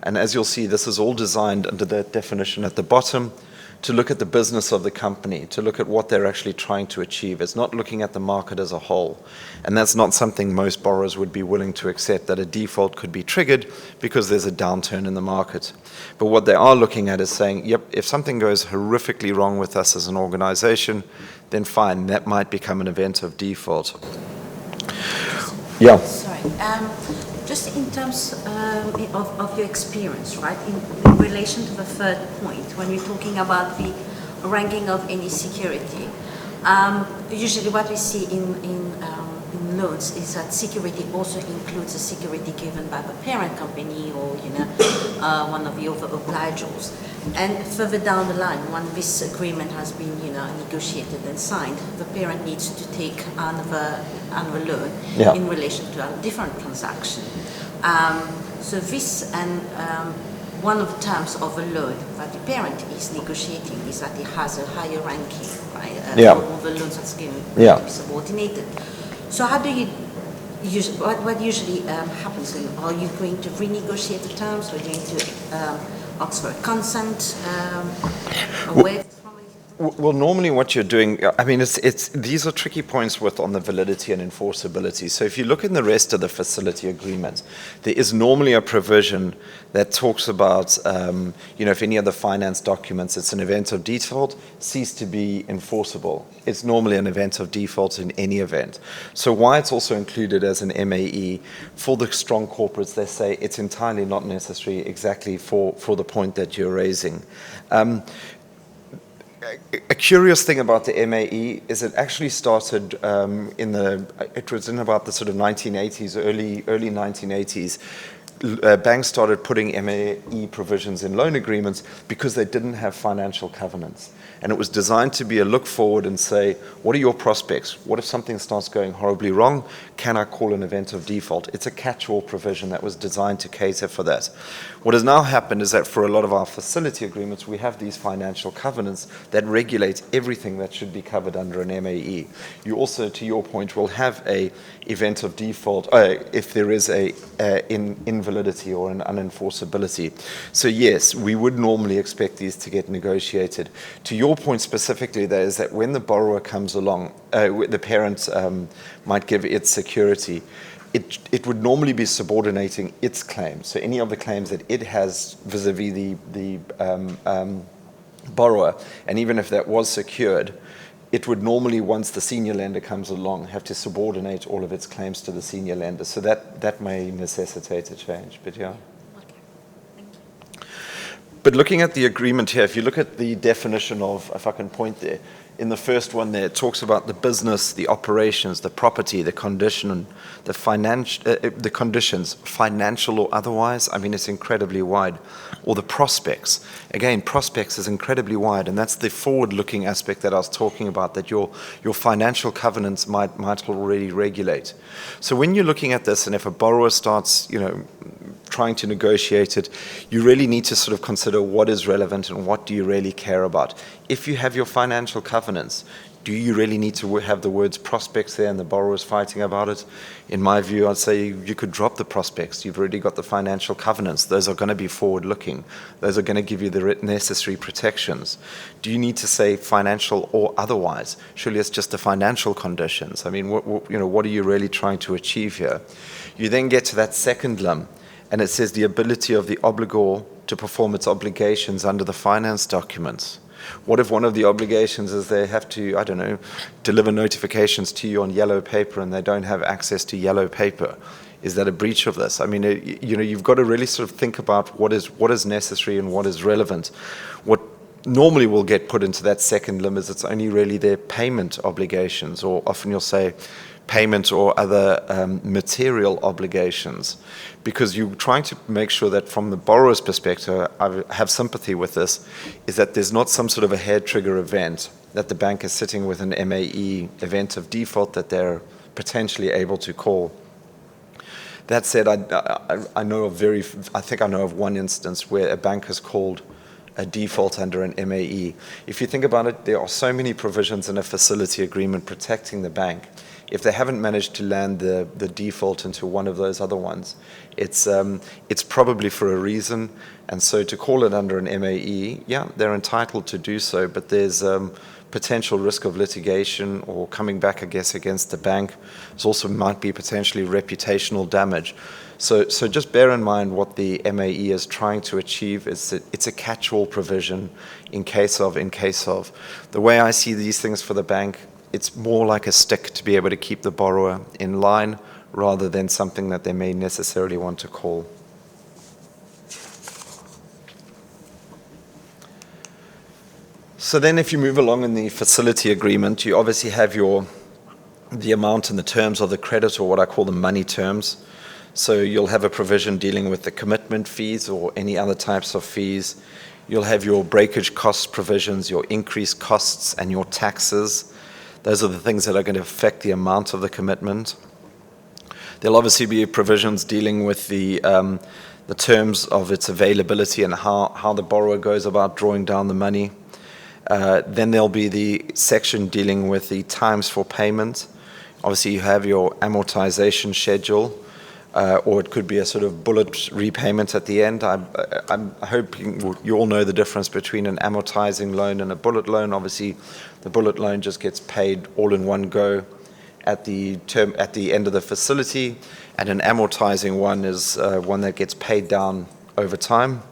And as you'll see, this is all designed under the definition at the bottom to look at the business of the company, to look at what they're actually trying to achieve. It's not looking at the market as a whole. And that's not something most borrowers would be willing to accept, that a default could be triggered because there's a downturn in the market. But what they are looking at is saying, yep, if something goes horrifically wrong with us as an organization, then fine, that might become an event of default. Yeah.
Sorry. Just in terms of your experience, right, in relation to the third point, when you're talking about the ranking of any security, usually what we see in loans is that security also includes the security given by the parent company or one of the other obligors. And further down the line, when this agreement has been negotiated and signed, the parent needs to take another loan in relation to a different transaction. So this and one of the terms of a loan that the parent is negotiating is that it has a higher ranking, right? All the loans that's given to be subordinated. So how do you use what usually happens? Are you going to renegotiate the terms? Or are you going to ask for a consent away from it?
Well, normally what you're doing, I mean, these are tricky points on the validity and enforceability. So if you look in the rest of the facility agreement, there is normally a provision that talks about, if any of the finance documents, it's an event of default, cease to be enforceable. It's normally an event of default in any event. So why it's also included as an MAE, for the strong corporates, they say it's entirely not necessary exactly for the point that you're raising. A curious thing about the MAE is it actually started it was in about the sort of 1980s, early 1980s. banks started putting MAE provisions in loan agreements because they didn't have financial covenants. And it was designed to be a look forward and say, what are your prospects? What if something starts going horribly wrong? Can I call an event of default? It's a catch-all provision that was designed to cater for that. What has now happened is that for a lot of our facility agreements, we have these financial covenants that regulate everything that should be covered under an MAE. You also, to your point, will have a event of default if there is a invalidity or an unenforceability. So yes, we would normally expect these to get negotiated. To your point specifically, there is that when the borrower comes along, the parent might give its security, it would normally be subordinating its claims. So any of the claims that it has vis-a-vis the borrower, and even if that was secured, it would normally, once the senior lender comes along, have to subordinate all of its claims to the senior lender. So that may necessitate a change, but yeah.
Okay, thank you.
But looking at the agreement here, if you look at the definition of, if I can point there, in the first one there, it talks about the business, the operations, the property, the condition, the conditions, financial or otherwise. I mean, it's incredibly wide. Or the prospects. Again, prospects is incredibly wide, and that's the forward-looking aspect that I was talking about, that your financial covenants might already regulate. So when you're looking at this, and if a borrower starts, trying to negotiate it, you really need to sort of consider what is relevant and what do you really care about. If you have your financial covenants, do you really need to have the words prospects there and the borrower is fighting about it? In my view, I'd say you could drop the prospects. You've already got the financial covenants. Those are going to be forward-looking. Those are going to give you the necessary protections. Do you need to say financial or otherwise? Surely it's just the financial conditions. I mean, what are you really trying to achieve here? You then get to that second limb, and it says the ability of the obligor to perform its obligations under the finance documents. What if one of the obligations is they have to, I don't know, deliver notifications to you on yellow paper and they don't have access to yellow paper? Is that a breach of this? I mean, you've got to really sort of think about what is necessary and what is relevant. What normally will get put into that second limb is it's only really their payment obligations, or often you'll say payment or other material obligations, because you're trying to make sure that from the borrower's perspective, I have sympathy with this, is that there's not some sort of a hair trigger event, that the bank is sitting with an MAE event of default that they're potentially able to call. That said, I think I know of one instance where a bank has called a default under an MAE. If you think about it, there are so many provisions in a facility agreement protecting the bank. If they haven't managed to land the default into one of those other ones, it's probably for a reason. And so to call it under an MAE, yeah, they're entitled to do so, but there's potential risk of litigation or coming back, I guess, against the bank. There also might be potentially reputational damage. So just bear in mind what the MAE is trying to achieve is that it's a catch-all provision in case of. The way I see these things for the bank, it's more like a stick to be able to keep the borrower in line rather than something that they may necessarily want to call. So then if you move along in the facility agreement, you obviously have the amount and the terms of the credit, or what I call the money terms. So you'll have a provision dealing with the commitment fees or any other types of fees. You'll have your breakage costs provisions, your increased costs, and your taxes. Those are the things that are going to affect the amount of the commitment. There'll obviously be provisions dealing with the terms of its availability and how the borrower goes about drawing down the money. Then there'll be the section dealing with the times for payment. Obviously, you have your amortization schedule, or it could be a sort of bullet repayment at the end. I hope you all know the difference between an amortizing loan and a bullet loan. Obviously, the bullet loan just gets paid all in one go at the end of the facility, and an amortizing one is one that gets paid down over time.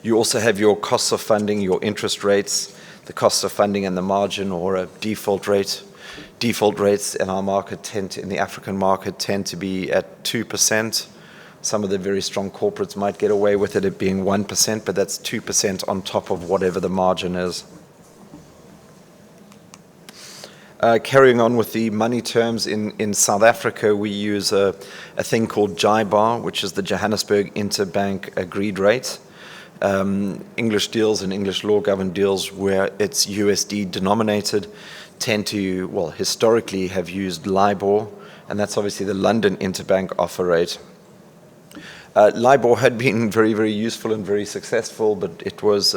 You also have your costs of funding, your interest rates, the cost of funding and the margin, or a default rate. Default rates in our market in the African market tend to be at 2%. Some of the very strong corporates might get away with it being 1%, but that's 2% on top of whatever the margin is. Carrying on with the money terms, in South Africa, we use a thing called JIBAR, which is the Johannesburg Interbank Agreed Rate. English deals and English law governed deals where it's USD denominated tend to, well, historically have used LIBOR, and that's obviously the London Interbank Offer Rate. LIBOR had been very, very useful and very successful, but it was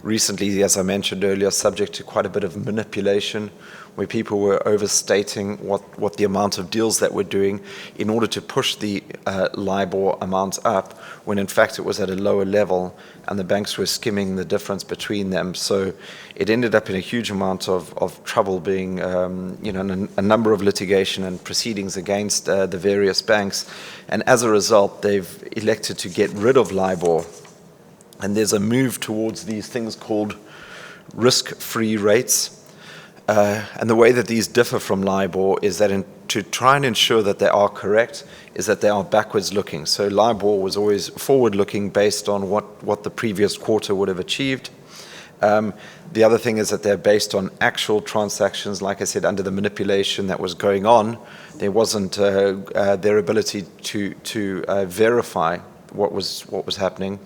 recently, as I mentioned earlier, subject to quite a bit of manipulation, where people were overstating what the amount of deals that we're doing in order to push the LIBOR amount up, when in fact it was at a lower level, and the banks were skimming the difference between them. So it ended up in a huge amount of trouble, being a number of litigation and proceedings against the various banks. And as a result, they've elected to get rid of LIBOR. And there's a move towards these things called risk-free rates. And the way that these differ from LIBOR is that to try and ensure that they are correct is that they are backwards looking. So LIBOR was always forward looking based on what the previous quarter would have achieved. The other thing is that they're based on actual transactions. Like I said, under the manipulation that was going on, there wasn't their ability to verify what was happening.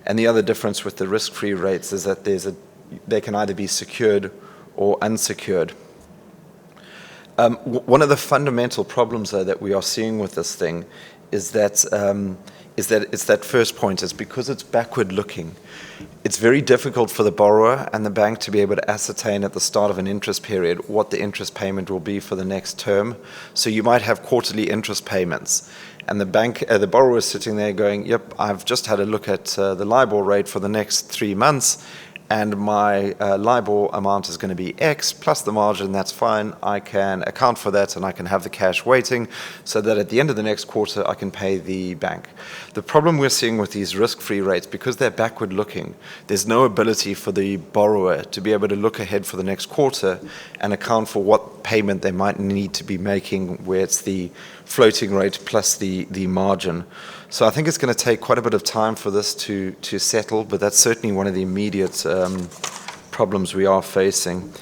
And the other difference with the risk-free rates is that they can either be secured or unsecured. One of the fundamental problems, though, that we are seeing with this thing is that it's that first point, is because it's backward-looking. It's very difficult for the borrower and the bank to be able to ascertain at the start of an interest period what the interest payment will be for the next term. So you might have quarterly interest payments, and the borrower is sitting there going, "Yep, I've just had a look at the LIBOR rate for the next 3 months, and my LIBOR amount is going to be X plus the margin. That's fine. I can account for that, and I can have the cash waiting so that at the end of the next quarter I can pay the bank." The problem we're seeing with these risk-free rates, because they're backward-looking, there's no ability for the borrower to be able to look ahead for the next quarter and account for what payment they might need to be making, where it's the floating rate plus the margin. So I think it's going to take quite a bit of time for this to settle, but that's certainly one of the immediate problems we are facing.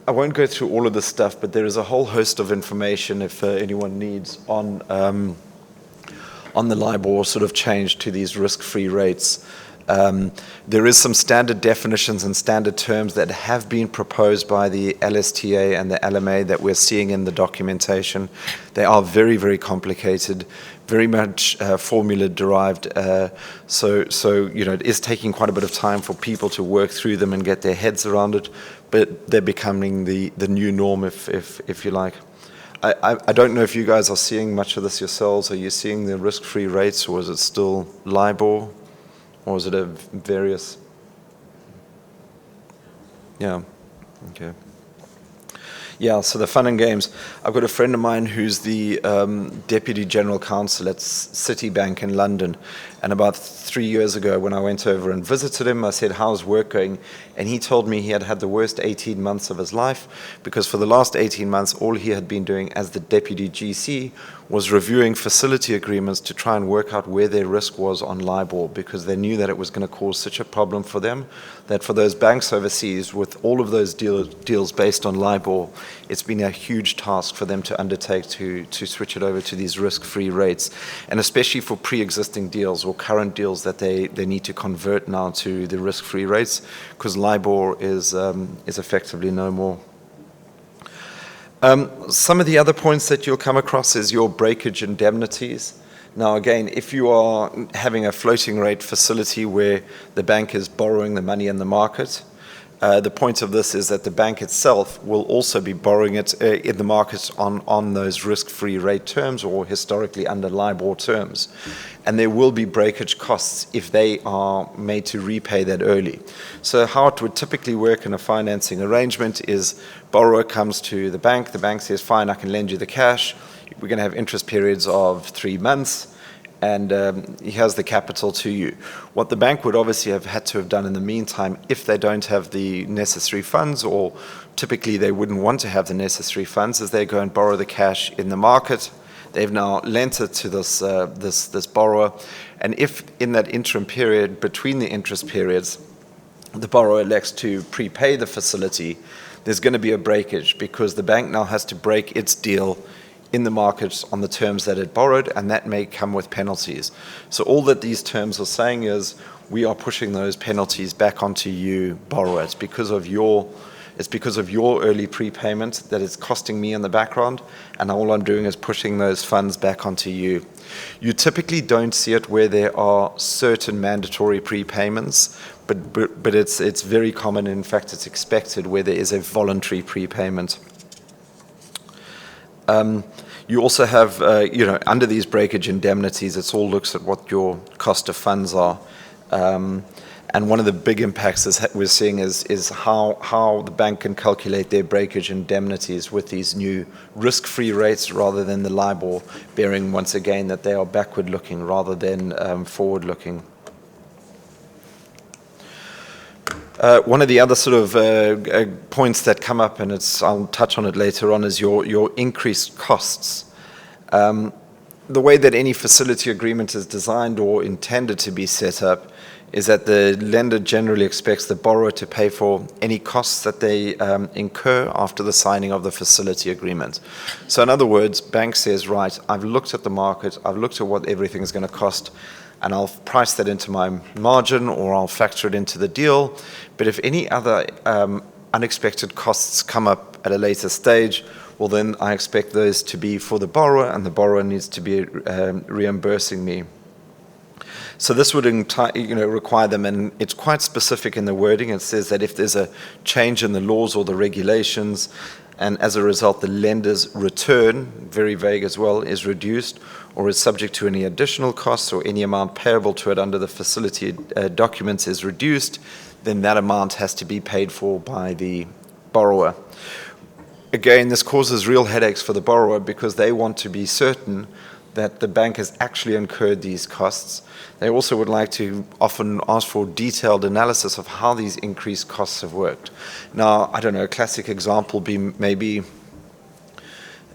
I won't go through all of this stuff, but there is a whole host of information, if anyone needs, on the LIBOR sort of change to these risk-free rates. There is some standard definitions and standard terms that have been proposed by the LSTA and the LMA that we're seeing in the documentation. They are very, very complicated, very much formula derived. So it is taking quite a bit of time for people to work through them and get their heads around it, but they're becoming the new norm, if you like. I don't know if you guys are seeing much of this yourselves. Are you seeing the risk-free rates, or is it still LIBOR? Or is it a various? Yeah, okay. Yeah, so the fun and games. I've got a friend of mine who's the Deputy General Counsel at Citibank in London. And about 3 years ago, when I went over and visited him, I said, "How's work going?" And he told me he had had the worst 18 months of his life, because for the last 18 months, all he had been doing as the Deputy GC was reviewing facility agreements to try and work out where their risk was on LIBOR, because they knew that it was going to cause such a problem for them, that for those banks overseas, with all of those deals based on LIBOR, it's been a huge task for them to undertake to switch it over to these risk-free rates, and especially for pre-existing deals or current deals that they need to convert now to the risk-free rates, because LIBOR is effectively no more. Some of the other points that you'll come across is your breakage indemnities. Now, again, if you are having a floating rate facility where the bank is borrowing the money in the market, the point of this is that the bank itself will also be borrowing it in the market on those risk-free rate terms, or historically under LIBOR terms. And there will be breakage costs if they are made to repay that early. So how it would typically work in a financing arrangement is borrower comes to the bank says, "Fine, I can lend you the cash. We're going to have interest periods of 3 months, and he has the capital to you." What the bank would obviously have had to have done in the meantime, if they don't have the necessary funds, or typically they wouldn't want to have the necessary funds, is they go and borrow the cash in the market. They've now lent it to this borrower, and if in that interim period between the interest periods, the borrower elects to prepay the facility, there's going to be a breakage because the bank now has to break its deal in the market on the terms that it borrowed, and that may come with penalties. So all that these terms are saying is we are pushing those penalties back onto you, borrower. It's because of your early prepayment that is costing me in the background, and all I'm doing is pushing those funds back onto you. You typically don't see it where there are certain mandatory prepayments, but it's very common. In fact, it's expected where there is a voluntary prepayment. You also have, under these breakage indemnities, it all looks at what your cost of funds are. And one of the big impacts we're seeing is how the bank can calculate their breakage indemnities with these new risk-free rates rather than the LIBOR, bearing once again that they are backward-looking rather than forward-looking. One of the other sort of points that come up, and I'll touch on it later on, is your increased costs. The way that any facility agreement is designed or intended to be set up is that the lender generally expects the borrower to pay for any costs that they incur after the signing of the facility agreement. So in other words, bank says, right, I've looked at the market, I've looked at what everything is going to cost, and I'll price that into my margin or I'll factor it into the deal. But if any other unexpected costs come up at a later stage, well, then I expect those to be for the borrower, and the borrower needs to be reimbursing me. So this would require them, and it's quite specific in the wording. It says that if there's a change in the laws or the regulations, and as a result the lender's return, very vague as well, is reduced or is subject to any additional costs or any amount payable to it under the facility documents is reduced, then that amount has to be paid for by the borrower. Again, this causes real headaches for the borrower because they want to be certain that the bank has actually incurred these costs. They also would like to often ask for detailed analysis of how these increased costs have worked. Now, I don't know, a classic example be maybe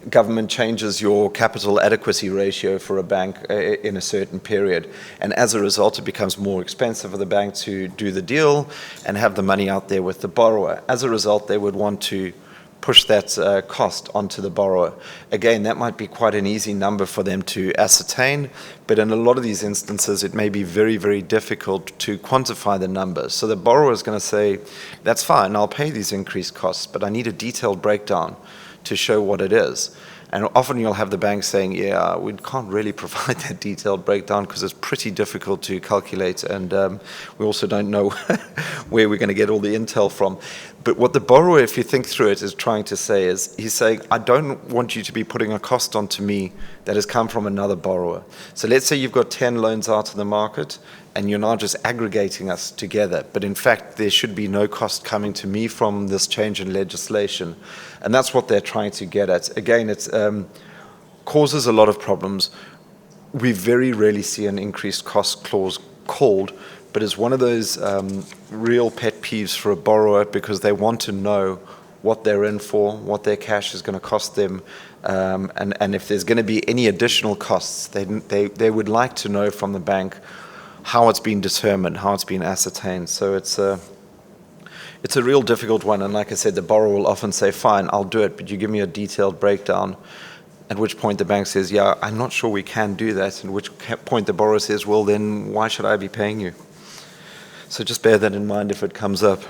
government changes your capital adequacy ratio for a bank in a certain period, and as a result it becomes more expensive for the bank to do the deal and have the money out there with the borrower. As a result, they would want to push that cost onto the borrower. Again, that might be quite an easy number for them to ascertain, but in a lot of these instances it may be very, very difficult to quantify the numbers. So the borrower is going to say, that's fine, I'll pay these increased costs, but I need a detailed breakdown to show what it is. And often you'll have the bank saying, yeah, we can't really provide that detailed breakdown because it's pretty difficult to calculate, and we also don't know where we're going to get all the intel from. But what the borrower, if you think through it, is trying to say is, he's saying, I don't want you to be putting a cost onto me that has come from another borrower. So let's say you've got 10 loans out in the market, and you're now just aggregating us together. But in fact, there should be no cost coming to me from this change in legislation. And that's what they're trying to get at. Again, it causes a lot of problems. We very rarely see an increased cost clause called, but it's one of those real pet peeves for a borrower because they want to know what they're in for, what their cash is going to cost them, and if there's going to be any additional costs, they would like to know from the bank how it's been determined, how it's been ascertained. So it's a real difficult one, and like I said, the borrower will often say, fine, I'll do it, but you give me a detailed breakdown, at which point the bank says, yeah, I'm not sure we can do that, at which point the borrower says, well, then why should I be paying you? So just bear that in mind if it comes up.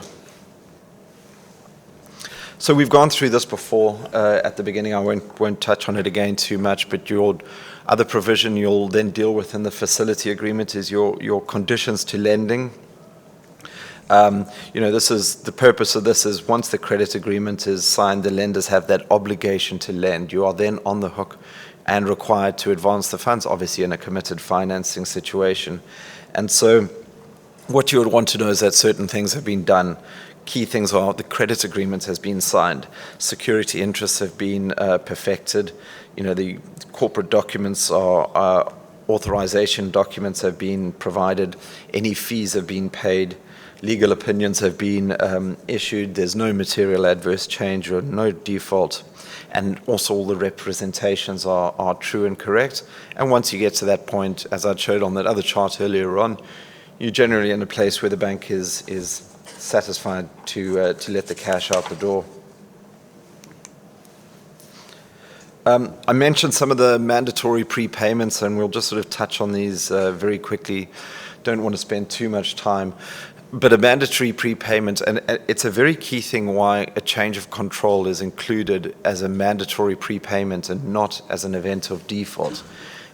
So we've gone through this before at the beginning. I won't touch on it again too much, but your other provision you'll then deal with in the facility agreement is your conditions to lending. This is the purpose of this is once the credit agreement is signed, the lenders have that obligation to lend. You are then on the hook and required to advance the funds, obviously in a committed financing situation. And so what you would want to know is that certain things have been done. Key things are the credit agreement has been signed, security interests have been perfected, the corporate documents are authorization documents have been provided, any fees have been paid, legal opinions have been issued, there's no material adverse change or no default, and also all the representations are true and correct. And once you get to that point, as I showed on that other chart earlier on, you're generally in a place where the bank is satisfied to let the cash out the door. I mentioned some of the mandatory prepayments, and we'll just sort of touch on these very quickly. Don't want to spend too much time. But a mandatory prepayment, and it's a very key thing why a change of control is included as a mandatory prepayment and not as an event of default.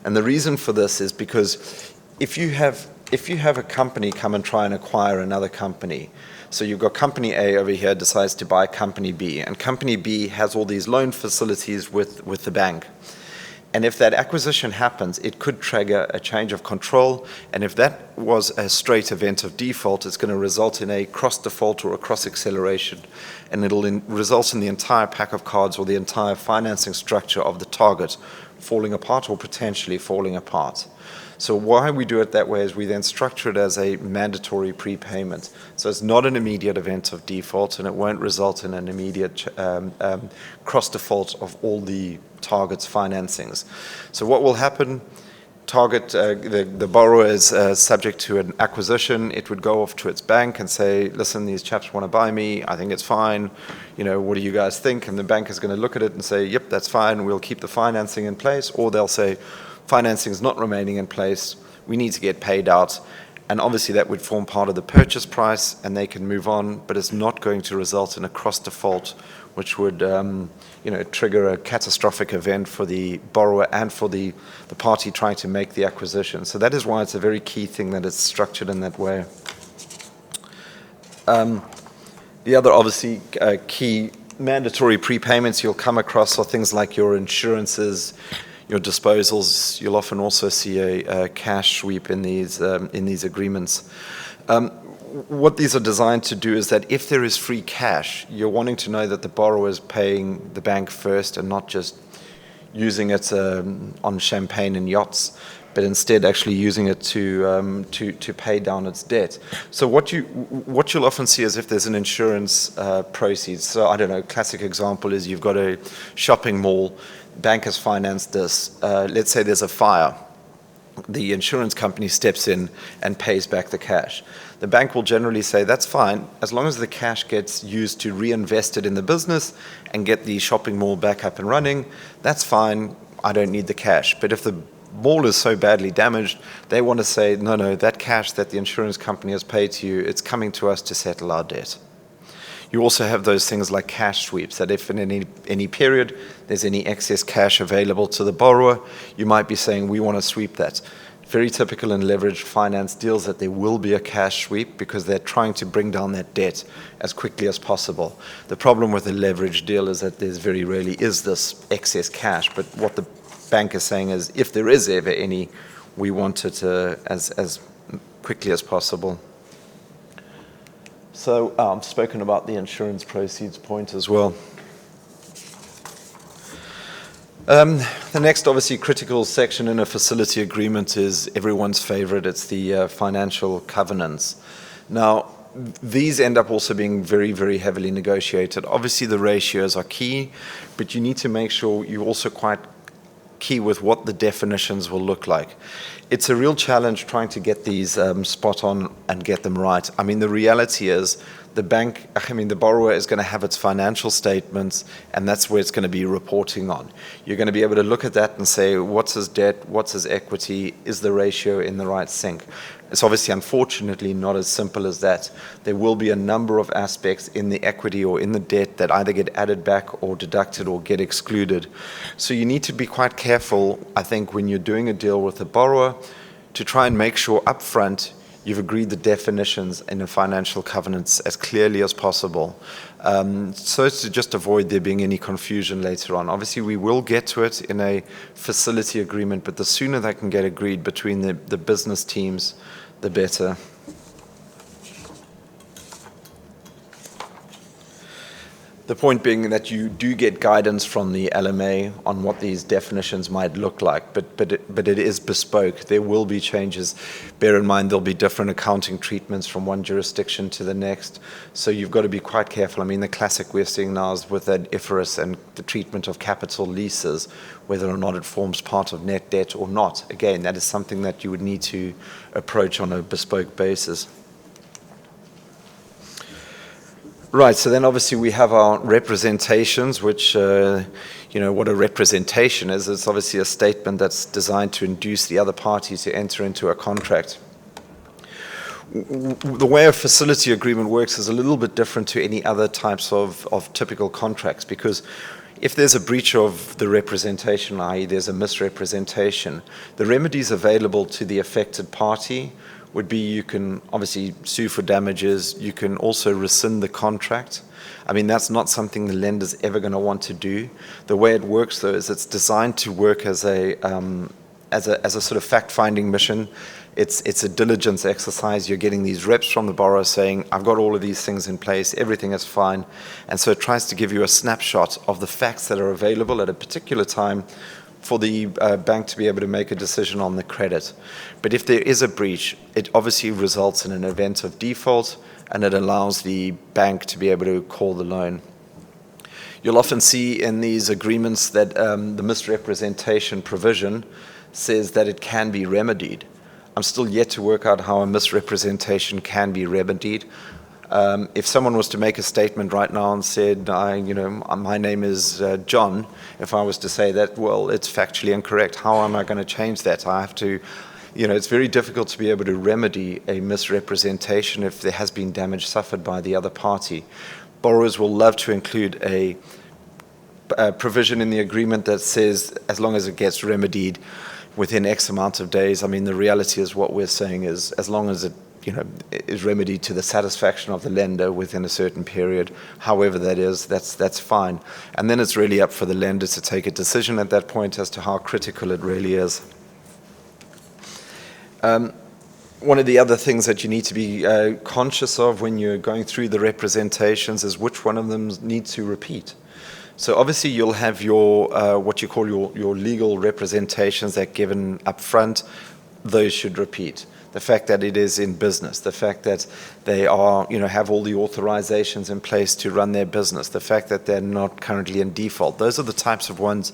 And the reason for this is because if you have a company come and try and acquire another company, so you've got company A over here decides to buy company B, and company B has all these loan facilities with the bank. And if that acquisition happens, it could trigger a change of control. And if that was a straight event of default, it's going to result in a cross default or a cross acceleration. And it'll result in the entire pack of cards or the entire financing structure of the target falling apart or potentially falling apart. So why we do it that way is we then structure it as a mandatory prepayment. So it's not an immediate event of default, and it won't result in an immediate cross default of all the target's financings. So what will happen? Target, the borrower is subject to an acquisition. It would go off to its bank and say, listen, these chaps want to buy me. I think it's fine. What do you guys think? And the bank is going to look at it and say, yep, that's fine. We'll keep the financing in place. Or they'll say, financing is not remaining in place. We need to get paid out. And obviously that would form part of the purchase price and they can move on, but it's not going to result in a cross default, which would trigger a catastrophic event for the borrower and for the party trying to make the acquisition. So that is why it's a very key thing that it's structured in that way. The other obviously key mandatory prepayments you'll come across are things like your insurances, your disposals. You'll often also see a cash sweep in these agreements. What these are designed to do is that if there is free cash, you're wanting to know that the borrower is paying the bank first and not just using it on champagne and yachts, but instead actually using it to pay down its debt. So what you'll often see is if there's an insurance proceeds. So I don't know, classic example is you've got a shopping mall, bank has financed this. Let's say there's a fire. The insurance company steps in and pays back the cash. The bank will generally say, that's fine, as long as the cash gets used to reinvest it in the business and get the shopping mall back up and running, that's fine, I don't need the cash. But if the mall is so badly damaged, they want to say, no, that cash that the insurance company has paid to you, it's coming to us to settle our debt. You also have those things like cash sweeps, that if in any period there's any excess cash available to the borrower, you might be saying, we want to sweep that. Very typical in leveraged finance deals that there will be a cash sweep because they're trying to bring down that debt as quickly as possible. The problem with a leveraged deal is that there's very rarely is this excess cash, but what the bank is saying is if there is ever any, we want it as quickly as possible. So I've spoken about the insurance proceeds point as well. The next obviously critical section in a facility agreement is everyone's favorite. It's the financial covenants. Now, these end up also being very, very heavily negotiated. Obviously the ratios are key, but you need to make sure you're also quite key with what the definitions will look like. It's a real challenge trying to get these spot on and get them right. I mean, the reality is the borrower is going to have its financial statements, and that's where it's going to be reporting on. You're going to be able to look at that and say, what's his debt, what's his equity, is the ratio in the right sync? It's obviously, unfortunately, not as simple as that. There will be a number of aspects in the equity or in the debt that either get added back or deducted or get excluded. So you need to be quite careful, I think, when you're doing a deal with a borrower to try and make sure up front you've agreed the definitions in the financial covenants as clearly as possible, so as to just avoid there being any confusion later on. Obviously, we will get to it in a facility agreement, but the sooner that can get agreed between the business teams, the better. The point being that you do get guidance from the LMA on what these definitions might look like, but it is bespoke. There will be changes. Bear in mind there'll be different accounting treatments from one jurisdiction to the next, so you've got to be quite careful. I mean, the classic we're seeing now is with that IFRS and the treatment of capital leases, whether or not it forms part of net debt or not. Again, that is something that you would need to approach on a bespoke basis. Right, so then obviously we have our representations, which what a representation is. It's obviously a statement that's designed to induce the other party to enter into a contract. The way a facility agreement works is a little bit different to any other types of typical contracts, because if there's a breach of the representation, i.e. there's a misrepresentation, the remedies available to the affected party would be you can obviously sue for damages, you can also rescind the contract. I mean, that's not something the lender's ever going to want to do. The way it works, though, is it's designed to work as a sort of fact-finding mission. It's a diligence exercise. You're getting these reps from the borrower saying, I've got all of these things in place, everything is fine. And so it tries to give you a snapshot of the facts that are available at a particular time for the bank to be able to make a decision on the credit. But if there is a breach, it obviously results in an event of default, and it allows the bank to be able to call the loan. You'll often see in these agreements that the misrepresentation provision says that it can be remedied. I'm still yet to work out how a misrepresentation can be remedied. If someone was to make a statement right now and said, my name is John, if I was to say that, well, it's factually incorrect, how am I going to change that? I have to, it's very difficult to be able to remedy a misrepresentation if there has been damage suffered by the other party. Borrowers will love to include a provision in the agreement that says as long as it gets remedied within X amount of days. I mean, the reality is what we're saying is as long as it is remedied to the satisfaction of the lender within a certain period, however that is, that's fine. And then it's really up for the lender to take a decision at that point as to how critical it really is. One of the other things that you need to be conscious of when you're going through the representations is which one of them needs to repeat. So obviously you'll have your what you call your legal representations that are given up front. Those should repeat. The fact that it is in business, the fact that they are, have all the authorizations in place to run their business, the fact that they're not currently in default. Those are the types of ones,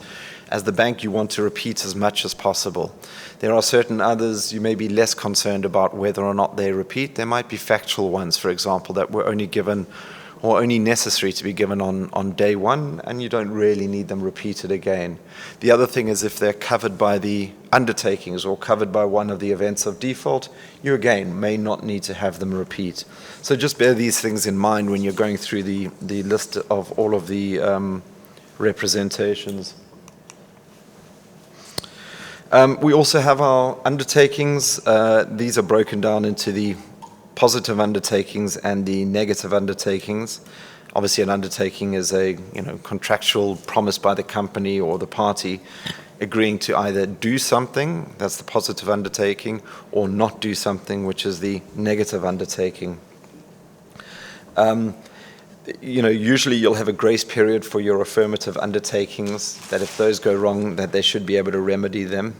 as the bank, you want to repeat as much as possible. There are certain others you may be less concerned about whether or not they repeat. There might be factual ones, for example, that were only given or only necessary to be given on day one, and you don't really need them repeated again. The other thing is if they're covered by the undertakings or covered by one of the events of default, you again may not need to have them repeat. So just bear these things in mind when you're going through the list of all of the representations. We also have our undertakings. These are broken down into the positive undertakings and the negative undertakings. Obviously, an undertaking is a contractual promise by the company or the party agreeing to either do something, that's the positive undertaking, or not do something, which is the negative undertaking. Usually you'll have a grace period for your affirmative undertakings, that if those go wrong, that they should be able to remedy them.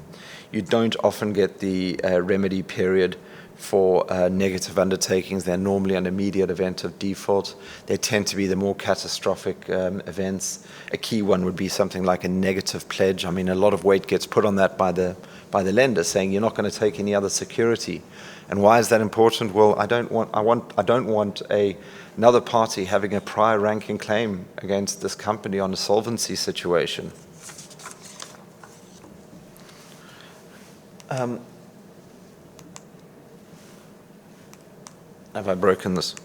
You don't often get the remedy period for negative undertakings. They're normally an immediate event of default. They tend to be the more catastrophic events. A key one would be something like a negative pledge. I mean, a lot of weight gets put on that by the lender, saying you're not going to take any other security. And why is that important? Well, I don't want another party having a prior ranking claim against this company on a solvency situation. Have I broken this?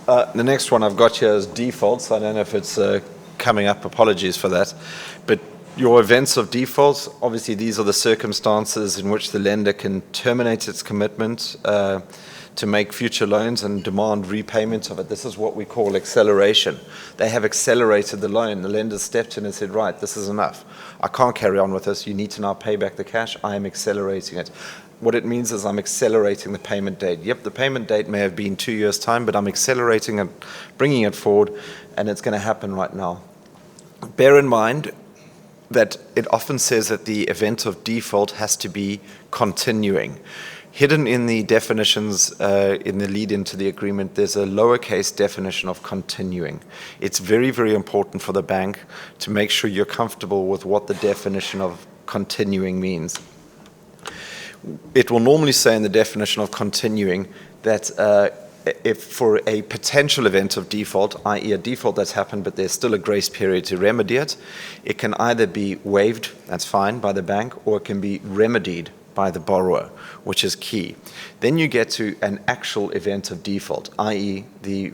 The next one I've got here is defaults. I don't know if it's coming up. Apologies for that. But your events of defaults, obviously these are the circumstances in which the lender can terminate its commitment to make future loans and demand repayment of it. This is what we call acceleration. They have accelerated the loan. The lender stepped in and said, right, this is enough. I can't carry on with this. You need to now pay back the cash. I am accelerating it. What it means is I'm accelerating the payment date. Yep, the payment date may have been 2 years' time, but I'm accelerating it, bringing it forward, and it's going to happen right now. Bear in mind that it often says that the event of default has to be continuing. Hidden in the definitions in the lead into the agreement, there's a lowercase definition of continuing. It's very, very important for the bank to make sure you're comfortable with what the definition of continuing means. It will normally say in the definition of continuing that if for a potential event of default, i.e. a default that's happened but there's still a grace period to remedy it, it can either be waived, that's fine, by the bank, or it can be remedied by the borrower, which is key. Then you get to an actual event of default, i.e. the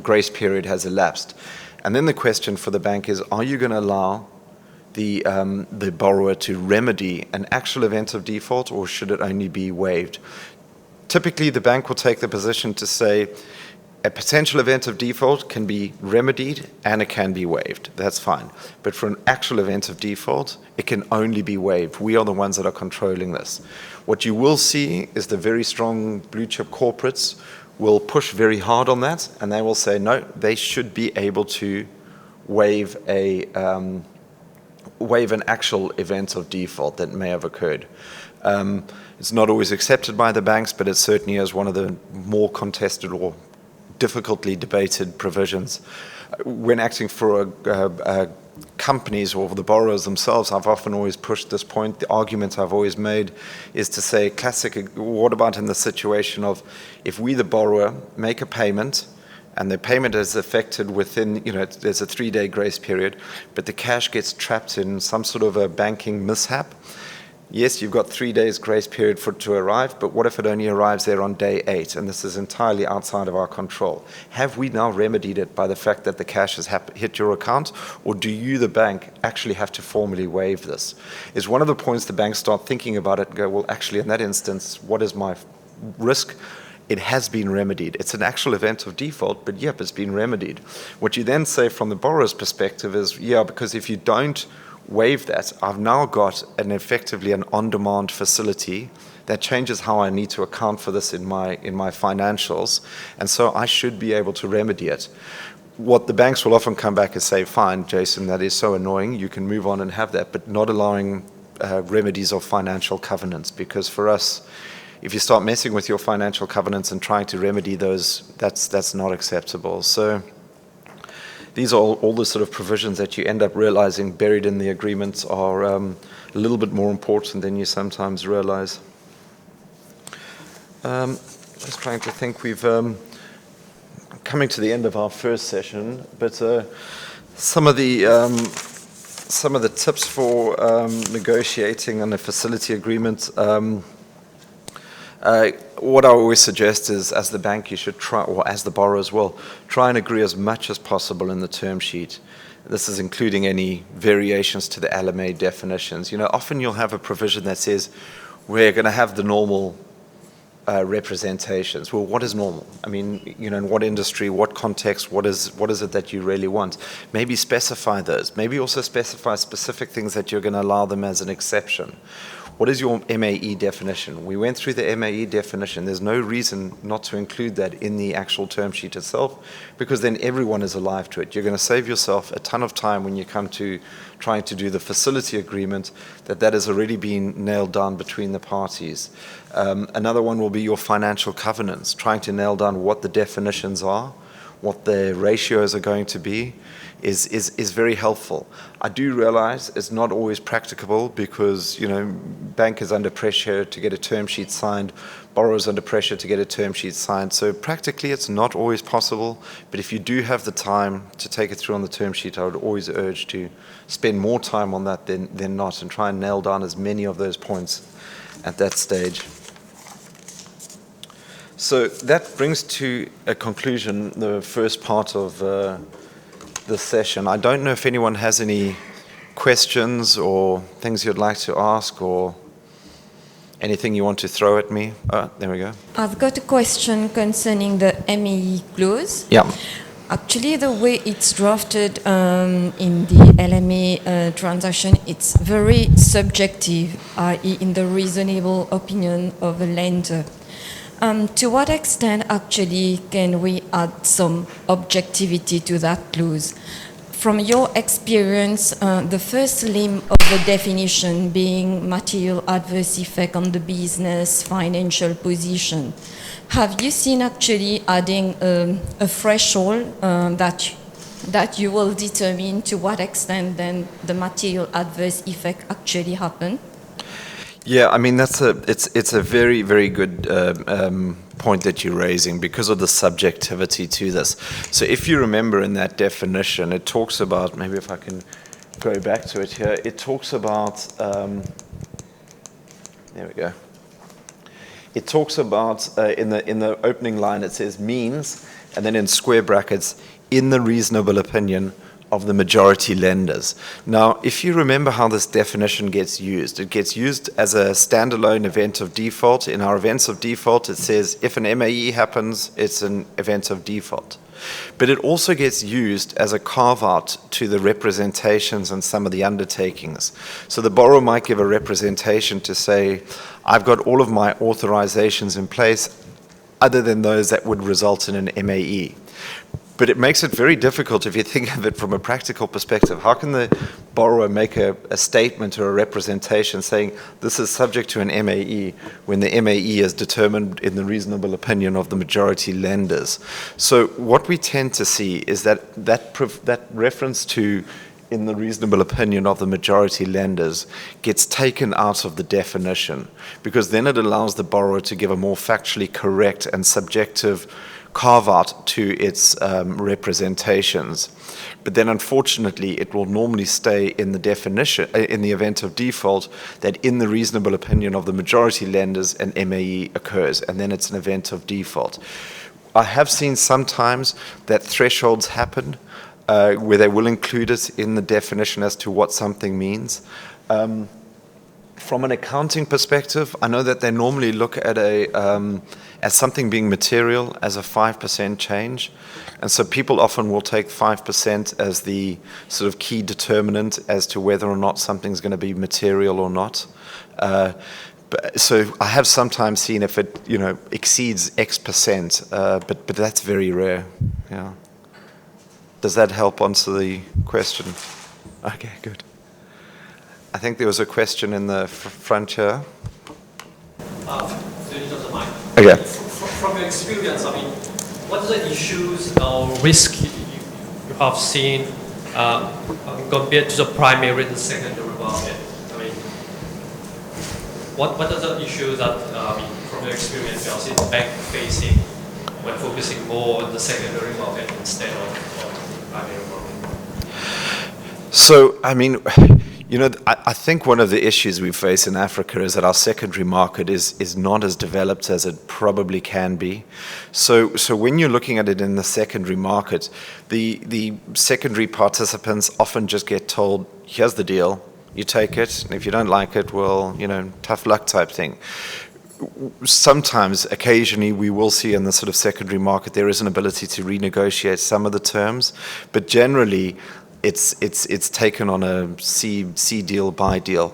grace period has elapsed. And then the question for the bank is, are you going to allow the borrower to remedy an actual event of default, or should it only be waived? Typically, the bank will take the position to say a potential event of default can be remedied and it can be waived. That's fine. But for an actual event of default, it can only be waived. We are the ones that are controlling this. What you will see is the very strong blue chip corporates will push very hard on that, and they will say, no, they should be able to waive an actual event of default that may have occurred. It's not always accepted by the banks, but it certainly is one of the more contested or difficultly debated provisions. When acting for companies or the borrowers themselves, I've often always pushed this point. The argument I've always made is to say, what about in the situation of if we, the borrower, make a payment and the payment is affected within, there's a 3-day grace period, but the cash gets trapped in some sort of a banking mishap. Yes, you've got 3 days grace period for it to arrive, but what if it only arrives there on day 8, and this is entirely outside of our control? Have we now remedied it by the fact that the cash has hit your account, or do you, the bank, actually have to formally waive this? Is one of the points the banks start thinking about it and go, well, actually, in that instance, what is my risk? It has been remedied. It's an actual event of default, but yep, it's been remedied. What you then say from the borrower's perspective is, yeah, because if you don't waive that, I've now got effectively an on-demand facility that changes how I need to account for this in my financials, and so I should be able to remedy it. What the banks will often come back and say, fine, Jason, that is so annoying, you can move on and have that, but not allowing remedies of financial covenants, because for us, if you start messing with your financial covenants and trying to remedy those, that's not acceptable. So these are all the sort of provisions that you end up realizing buried in the agreements are a little bit more important than you sometimes realize. Just trying to think, we've coming to the end of our first session, but some of the tips for negotiating on a facility agreement. What I always suggest is, as the bank, you should try, or as the borrower as well, try and agree as much as possible in the term sheet. This is including any variations to the LMA definitions. Often you'll have a provision that says, we're going to have the normal representations. Well, what is normal? I mean, in what industry, what context, what is it that you really want? Maybe specify those. Maybe also specify specific things that you're going to allow them as an exception. What is your MAE definition? We went through the MAE definition. There's no reason not to include that in the actual term sheet itself, because then everyone is alive to it. You're going to save yourself a ton of time when you come to trying to do the facility agreement, that has already been nailed down between the parties. Another one will be your financial covenants, trying to nail down what the definitions are, what the ratios are going to be, is very helpful. I do realize it's not always practicable because, bank is under pressure to get a term sheet signed, borrowers under pressure to get a term sheet signed. So practically it's not always possible, but if you do have the time to take it through on the term sheet, I would always urge to spend more time on that than not, and try and nail down as many of those points at that stage. So that brings to a conclusion the first part of this session. I don't know if anyone has any questions or things you'd like to ask, or anything you want to throw at me. There we go.
I've got a question concerning the MAE clause.
Yeah.
Actually, the way it's drafted in the LMA transaction, it's very subjective, i.e. in the reasonable opinion of a lender. To what extent actually can we add some objectivity to that clause? From your experience, the first limb of the definition being material adverse effect on the business financial position, have you seen actually adding a threshold that you will determine to what extent then the material adverse effect actually happen?
Yeah, I mean it's a very, very good point that you're raising because of the subjectivity to this. So if you remember in that definition, it talks about, maybe if I can go back to it here, it talks about, there we go. It talks about, in the opening line, it says means, and then in square brackets, in the reasonable opinion of the majority lenders. Now, if you remember how this definition gets used, it gets used as a standalone event of default. In our events of default, it says if an MAE happens, it's an event of default. But it also gets used as a carve-out to the representations and some of the undertakings. So the borrower might give a representation to say, I've got all of my authorizations in place other than those that would result in an MAE. But it makes it very difficult if you think of it from a practical perspective. How can the borrower make a statement or a representation saying this is subject to an MAE when the MAE is determined in the reasonable opinion of the majority lenders? So what we tend to see is that reference to in the reasonable opinion of the majority lenders gets taken out of the definition, because then it allows the borrower to give a more factually correct and subjective carve-out to its representations. But then unfortunately it will normally stay in the definition, in the event of default, that in the reasonable opinion of the majority lenders an MAE occurs, and then it's an event of default. I have seen sometimes that thresholds happen where they will include it in the definition as to what something means. From an accounting perspective, I know that they normally look at as something being material as a 5% change. And so people often will take 5% as the sort of key determinant as to whether or not something's going to be material or not. So I have sometimes seen if it exceeds X%, but that's very rare. Yeah. Does that help answer the question? Okay, good. I think there was a question in the front here. Okay.
From your experience, I mean, what are the issues or risk you have seen compared to the primary and secondary market? I mean, what are the issues that, from your experience, you have seen bank facing when focusing more on the secondary market instead of primary market?
So, I mean, I think one of the issues we face in Africa is that our secondary market is not as developed as it probably can be. So when you're looking at it in the secondary market, the secondary participants often just get told, here's the deal, you take it, and if you don't like it, well, tough luck type thing. Sometimes, occasionally, we will see in the sort of secondary market there is an ability to renegotiate some of the terms, but generally, it's taken on a see deal by deal.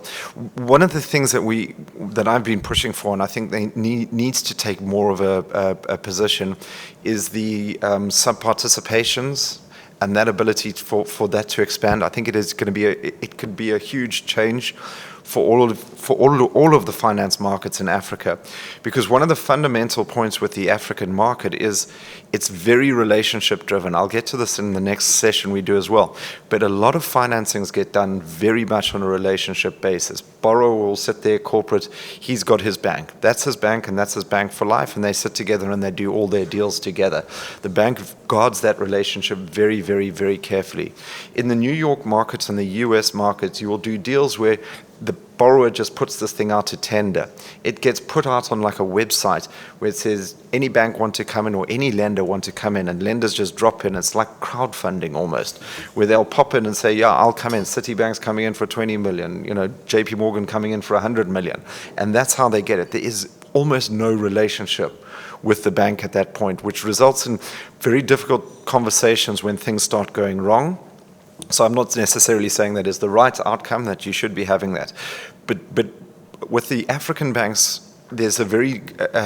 One of the things that I've been pushing for, and I think they needs to take more of a position, is the sub-participations and that ability for that to expand. I think it could be a huge change for all of the finance markets in Africa, because one of the fundamental points with the African market is it's very relationship driven. I'll get to this in the next session we do as well, but a lot of financings get done very much on a relationship basis. Borrower will sit there, corporate, he's got his bank, that's his bank, and that's his bank for life, and they sit together and they do all their deals together. The bank guards that relationship very, very, very carefully. In the New York markets and the US markets, you will do deals where the borrower just puts this thing out to tender. It gets put out on like a website where it says any bank want to come in or any lender want to come in, and lenders just drop in. It's like crowdfunding almost, where they'll pop in and say, yeah, I'll come in. Citibank's coming in for 20 million, JP Morgan coming in for 100 million. And that's how they get it. There is almost no relationship with the bank at that point, which results in very difficult conversations when things start going wrong. So I'm not necessarily saying that is the right outcome, that you should be having that. But with the African banks, there's a very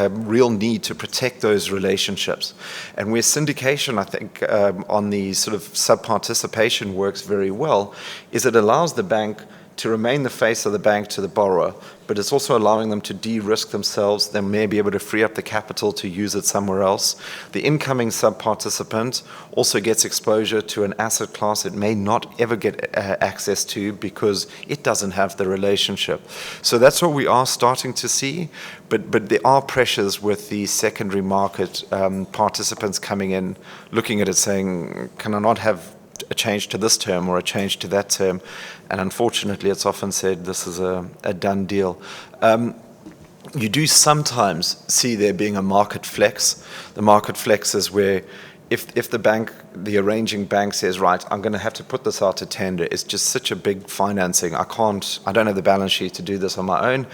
real need to protect those relationships. And where syndication, I think, on the sort of sub-participation works very well, is it allows the bank to remain the face of the bank to the borrower, but it's also allowing them to de-risk themselves. They may be able to free up the capital to use it somewhere else. The incoming sub-participant also gets exposure to an asset class it may not ever get access to because it doesn't have the relationship. So that's what we are starting to see, but there are pressures with the secondary market participants coming in, looking at it saying, can I not have a change to this term or a change to that term? And unfortunately, it's often said this is a done deal. You do sometimes see there being a market flex. The market flex is where if the bank, the arranging bank says, right, I'm going to have to put this out to tender, it's just such a big financing. I don't have the balance sheet to do this on my own,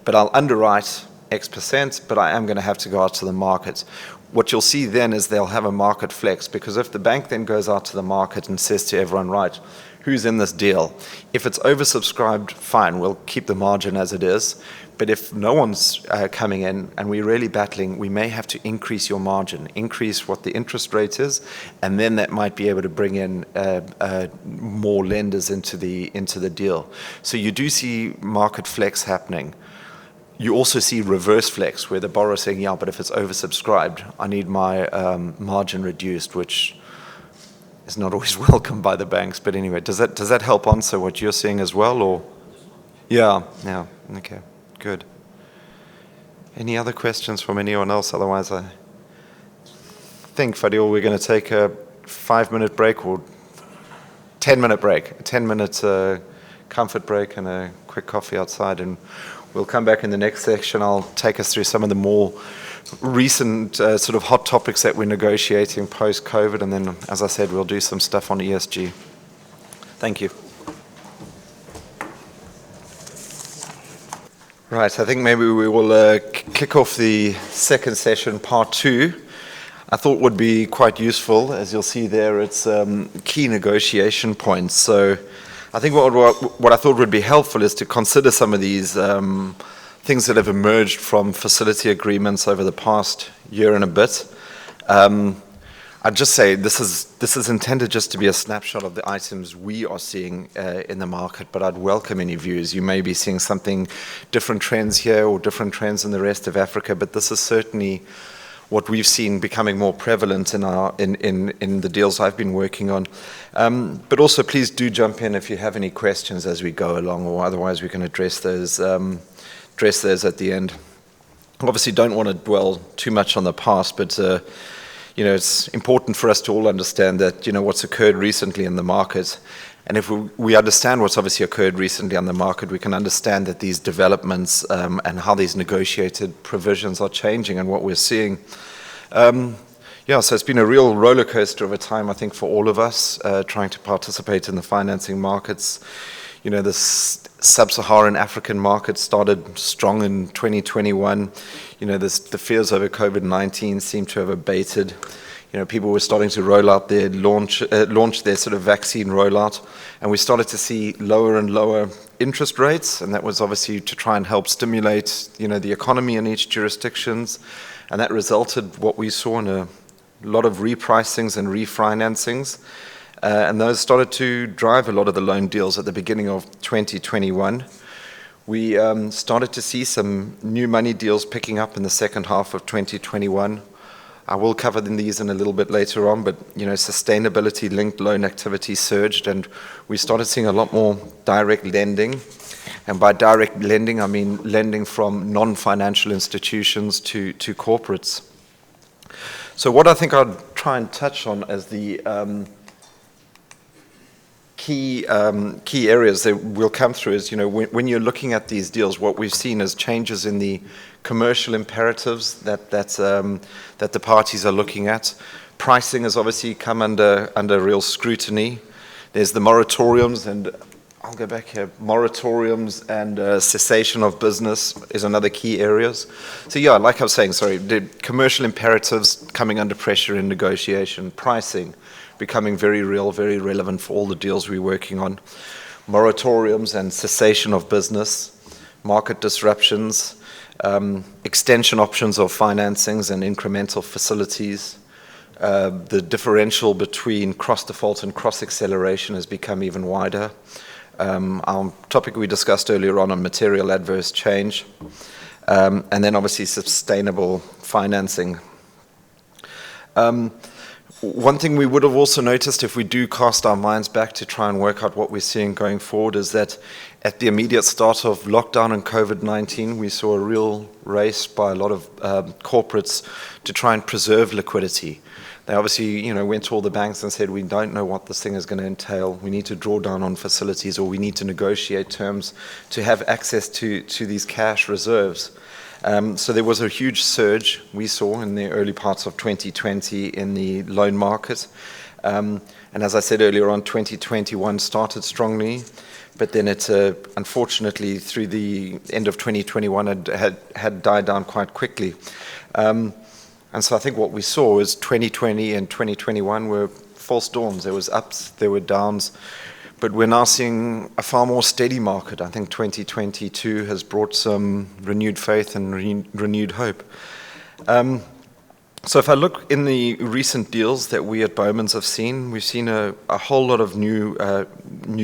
but I'll underwrite X%, but I am going to have to go out to the market. What you'll see then is they'll have a market flex, because if the bank then goes out to the market and says to everyone, right, who's in this deal? If it's oversubscribed, fine, we'll keep the margin as it is. But if no one's coming in and we're really battling, we may have to increase your margin, increase what the interest rate is, and then that might be able to bring in more lenders into the deal. So you do see market flex happening. You also see reverse flex, where the borrower is saying, yeah, but if it's oversubscribed, I need my margin reduced, which is not always welcomed by the banks. But anyway, does that help answer what you're seeing as well? Or yeah, okay, good. Any other questions from anyone else? Otherwise, I think, Fadil, we're going to take a 5-minute break or 10-minute break, a 10-minute comfort break and a quick coffee outside, and we'll come back in the next section. I'll take us through some of the more recent sort of hot topics that we're negotiating post-COVID, and then, as I said, we'll do some stuff on ESG. Thank you. Right, I think maybe we will kick off the second session, part 2. I thought would be quite useful. As you'll see there, it's key negotiation points. So I think what I thought would be helpful is to consider some of these things that have emerged from facility agreements over the past year and a bit. I'd just say this is intended just to be a snapshot of the items we are seeing in the market, but I'd welcome any views. You may be seeing something, different trends here or different trends in the rest of Africa, but this is certainly what we've seen becoming more prevalent in the deals I've been working on. But also, please do jump in if you have any questions as we go along, or otherwise we can address those at the end. Obviously, don't want to dwell too much on the past, but it's important for us to all understand that what's occurred recently in the market. And if we understand what's obviously occurred recently on the market, we can understand that these developments and how these negotiated provisions are changing and what we're seeing. So it's been a real roller coaster of a time, I think, for all of us trying to participate in the financing markets. This sub-Saharan African market started strong in 2021. The fears over COVID-19 seem to have abated. People were starting to roll out their launch their sort of vaccine rollout, and we started to see lower and lower interest rates, and that was obviously to try and help stimulate the economy in each jurisdictions, and that resulted what we saw in a lot of repricings and refinancings, and those started to drive a lot of the loan deals at the beginning of 2021. We started to see some new money deals picking up in the second half of 2021. I will cover these in a little bit later on, but sustainability-linked loan activity surged, and we started seeing a lot more direct lending. And by direct lending, I mean lending from non-financial institutions to corporates. So what I think I'd try and touch on as the key areas that we'll come through is, when you're looking at these deals, what we've seen is changes in the commercial imperatives that the parties are looking at. Pricing has obviously come under real scrutiny. There's the moratoriums, and I'll go back here. Moratoriums and cessation of business is another key areas. So like I was saying, the commercial imperatives coming under pressure in negotiation. Pricing becoming very real, very relevant for all the deals we're working on. Moratoriums and cessation of business, market disruptions, extension options of financings and incremental facilities. The differential between cross-default and cross-acceleration has become even wider. our topic we discussed earlier on material adverse change, and then obviously sustainable financing. One thing we would have also noticed if we do cast our minds back to try and work out what we're seeing going forward is that at the immediate start of lockdown and COVID-19, we saw a real race by a lot of corporates to try and preserve liquidity. They obviously, went to all the banks and said, we don't know what this thing is going to entail. We need to draw down on facilities, or we need to negotiate terms to have access to these cash reserves. So there was a huge surge we saw in the early parts of 2020 in the loan market. And as I said earlier on, 2021 started strongly, but then it unfortunately through the end of 2021 had died down quite quickly. And so I think what we saw is 2020 and 2021 were false dawns. There was ups, there were downs. But we're now seeing a far more steady market. I think 2022 has brought some renewed faith and renewed hope. So if I look in the recent deals that we at Bowmans have seen, we've seen a whole lot of new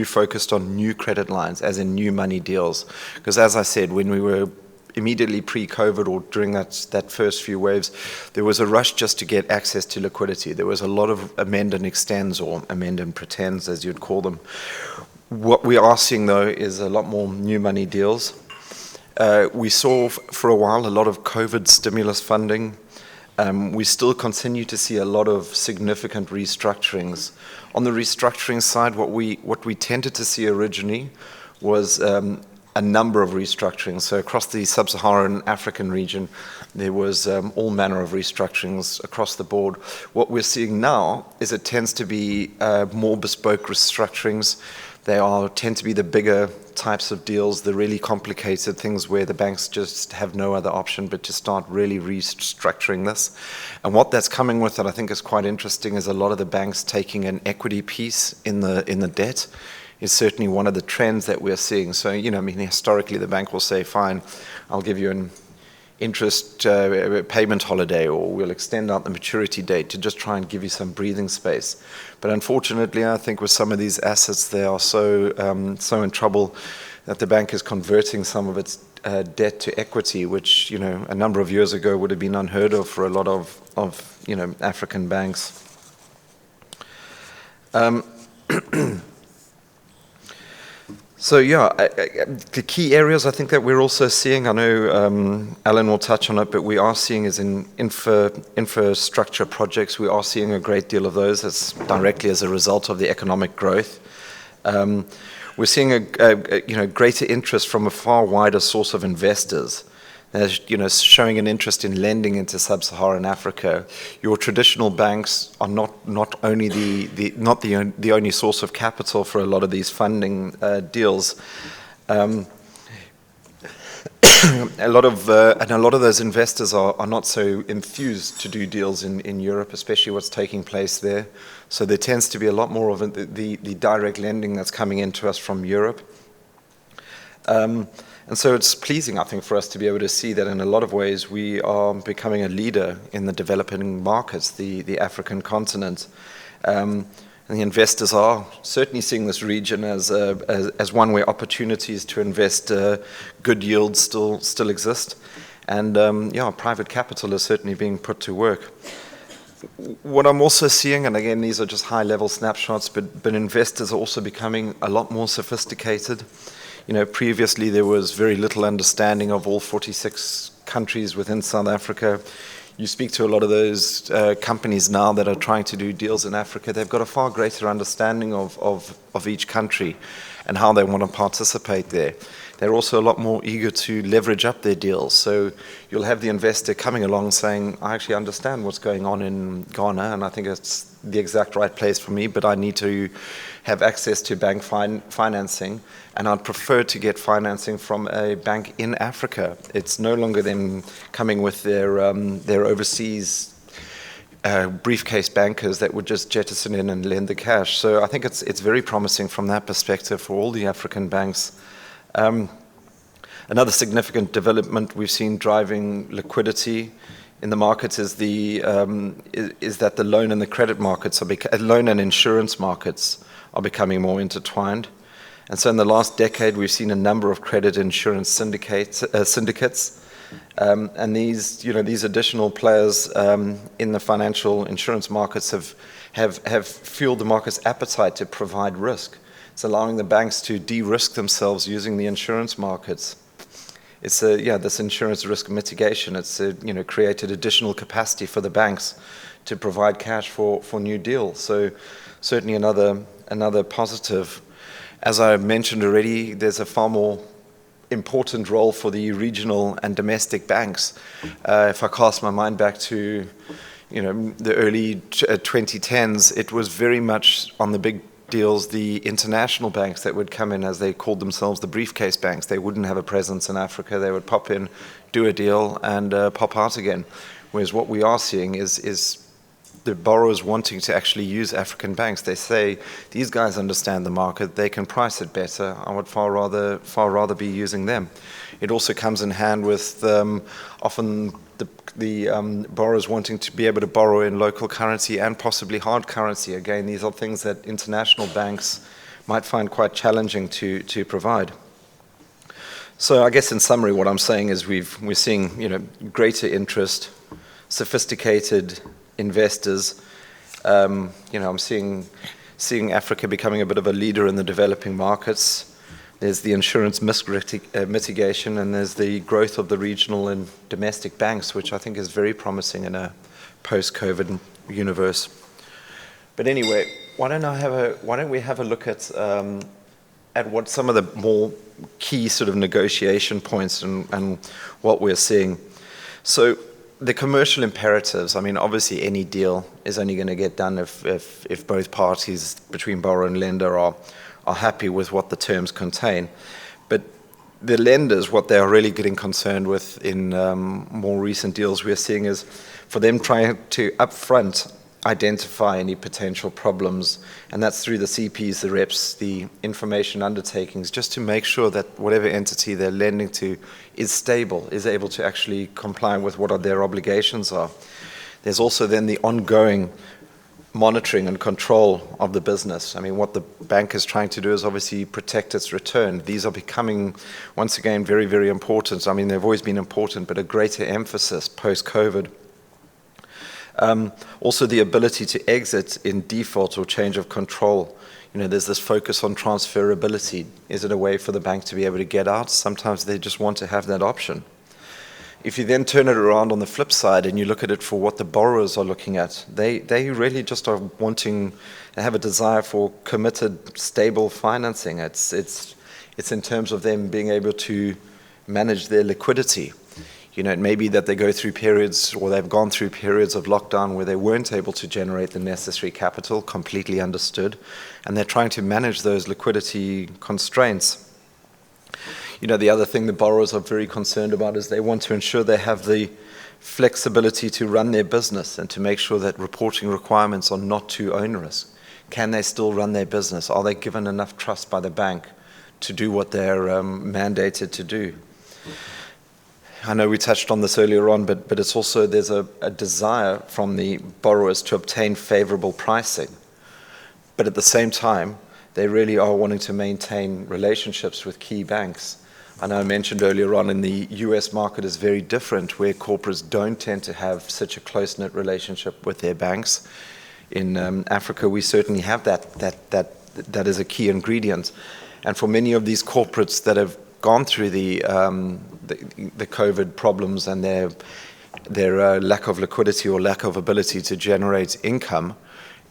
focused on new credit lines, as in new money deals. Because as I said, when we were immediately pre-COVID or during that first few waves, there was a rush just to get access to liquidity. There was a lot of amend and extends, or amend and pretends, as you'd call them. What we are seeing, though, is a lot more new money deals. We saw for a while a lot of COVID stimulus funding. We still continue to see a lot of significant restructurings. On the restructuring side, what we tended to see originally was a number of restructurings. So across the sub-Saharan African region, there was all manner of restructurings across the board. What we're seeing now is it tends to be more bespoke restructurings. They tend to be the bigger types of deals, the really complicated things where the banks just have no other option but to start really restructuring this. And what that's coming with that I think is quite interesting is a lot of the banks taking an equity piece in the debt is certainly one of the trends that we're seeing. So, historically the bank will say, fine, I'll give you an interest payment holiday, or we'll extend out the maturity date to just try and give you some breathing space. But unfortunately, I think with some of these assets, they are so in trouble that the bank is converting some of its debt to equity, which, a number of years ago would have been unheard of for a lot of African banks. So the key areas I think that we're also seeing, I know Alan will touch on it, but we are seeing is in infrastructure projects, we are seeing a great deal of those directly as a result of the economic growth. We're seeing a greater interest from a far wider source of investors. Showing an interest in lending into sub-Saharan Africa. Your traditional banks are not only the only source of capital for a lot of these funding deals. A lot of those investors are not so enthused to do deals in Europe, especially what's taking place there. So there tends to be a lot more of the direct lending that's coming into us from Europe. And so it's pleasing, I think, for us to be able to see that in a lot of ways we are becoming a leader in the developing markets, the African continent. And the investors are certainly seeing this region as one where opportunities to invest good yields still exist. And private capital is certainly being put to work. What I'm also seeing, and again, these are just high-level snapshots, but investors are also becoming a lot more sophisticated. Previously there was very little understanding of all 46 countries within South Africa. You speak to a lot of those companies now that are trying to do deals in Africa, they've got a far greater understanding of each country and how they want to participate there. They're also a lot more eager to leverage up their deals. So you'll have the investor coming along saying, I actually understand what's going on in Ghana, and I think it's the exact right place for me, but I need to have access to bank financing, and I'd prefer to get financing from a bank in Africa. It's no longer them coming with their overseas briefcase bankers that would just jettison in and lend the cash. So I think it's very promising from that perspective for all the African banks. Another significant development we've seen driving liquidity in the markets is that the loan and the credit markets loan and insurance markets are becoming more intertwined. And so in the last decade, we've seen a number of credit insurance syndicates, and these additional players in the financial insurance markets have fueled the market's appetite to provide risk. It's allowing the banks to de-risk themselves using the insurance markets. It's this insurance risk mitigation. It's created additional capacity for the banks to provide cash for new deals. So certainly another positive. As I mentioned already, there's a far more important role for the regional and domestic banks. If I cast my mind back to the early 2010s, it was very much on the big deals, the international banks that would come in, as they called themselves, the briefcase banks. They wouldn't have a presence in Africa. They would pop in, do a deal, and pop out again. Whereas what we are seeing is the borrowers wanting to actually use African banks. They say, these guys understand the market, they can price it better, I would far rather be using them. It also comes in hand with often the borrowers wanting to be able to borrow in local currency and possibly hard currency. Again, these are things that international banks might find quite challenging to provide. So I guess in summary, what I'm saying is we're seeing greater interest, sophisticated investors. I'm seeing Africa becoming a bit of a leader in the developing markets. There's the insurance risk mitigation, and there's the growth of the regional and domestic banks, which I think is very promising in a post-COVID universe. But anyway, why don't we have a look at what some of the more key sort of negotiation points and what we're seeing. So the commercial imperatives, I mean, obviously any deal is only going to get done if both parties between borrower and lender are happy with what the terms contain. But the lenders, what they are really getting concerned with in more recent deals we're seeing is for them trying to upfront identify any potential problems, and that's through the CPs, the reps, the information undertakings, just to make sure that whatever entity they're lending to is stable, is able to actually comply with what their obligations are. There's also then the ongoing monitoring and control of the business. I mean, what the bank is trying to do is obviously protect its return. These are becoming, once again, very, very important. I mean, they've always been important, but a greater emphasis post-COVID. Also the ability to exit in default or change of control. There's this focus on transferability. Is it a way for the bank to be able to get out? Sometimes they just want to have that option. If you then turn it around on the flip side and you look at it for what the borrowers are looking at, they really just are wanting, they have a desire for committed, stable financing. It's in terms of them being able to manage their liquidity. It may be that they go through periods, or they've gone through periods of lockdown where they weren't able to generate the necessary capital, completely understood, and they're trying to manage those liquidity constraints. The other thing the borrowers are very concerned about is they want to ensure they have the flexibility to run their business and to make sure that reporting requirements are not too onerous. Can they still run their business? Are they given enough trust by the bank to do what they're mandated to do? I know we touched on this earlier on, but it's also, there's a desire from the borrowers to obtain favorable pricing. But at the same time, they really are wanting to maintain relationships with key banks. I know I mentioned earlier on in the US market is very different, where corporates don't tend to have such a close-knit relationship with their banks. In Africa, we certainly have that is a key ingredient. And for many of these corporates that have gone through the COVID problems and their lack of liquidity or lack of ability to generate income,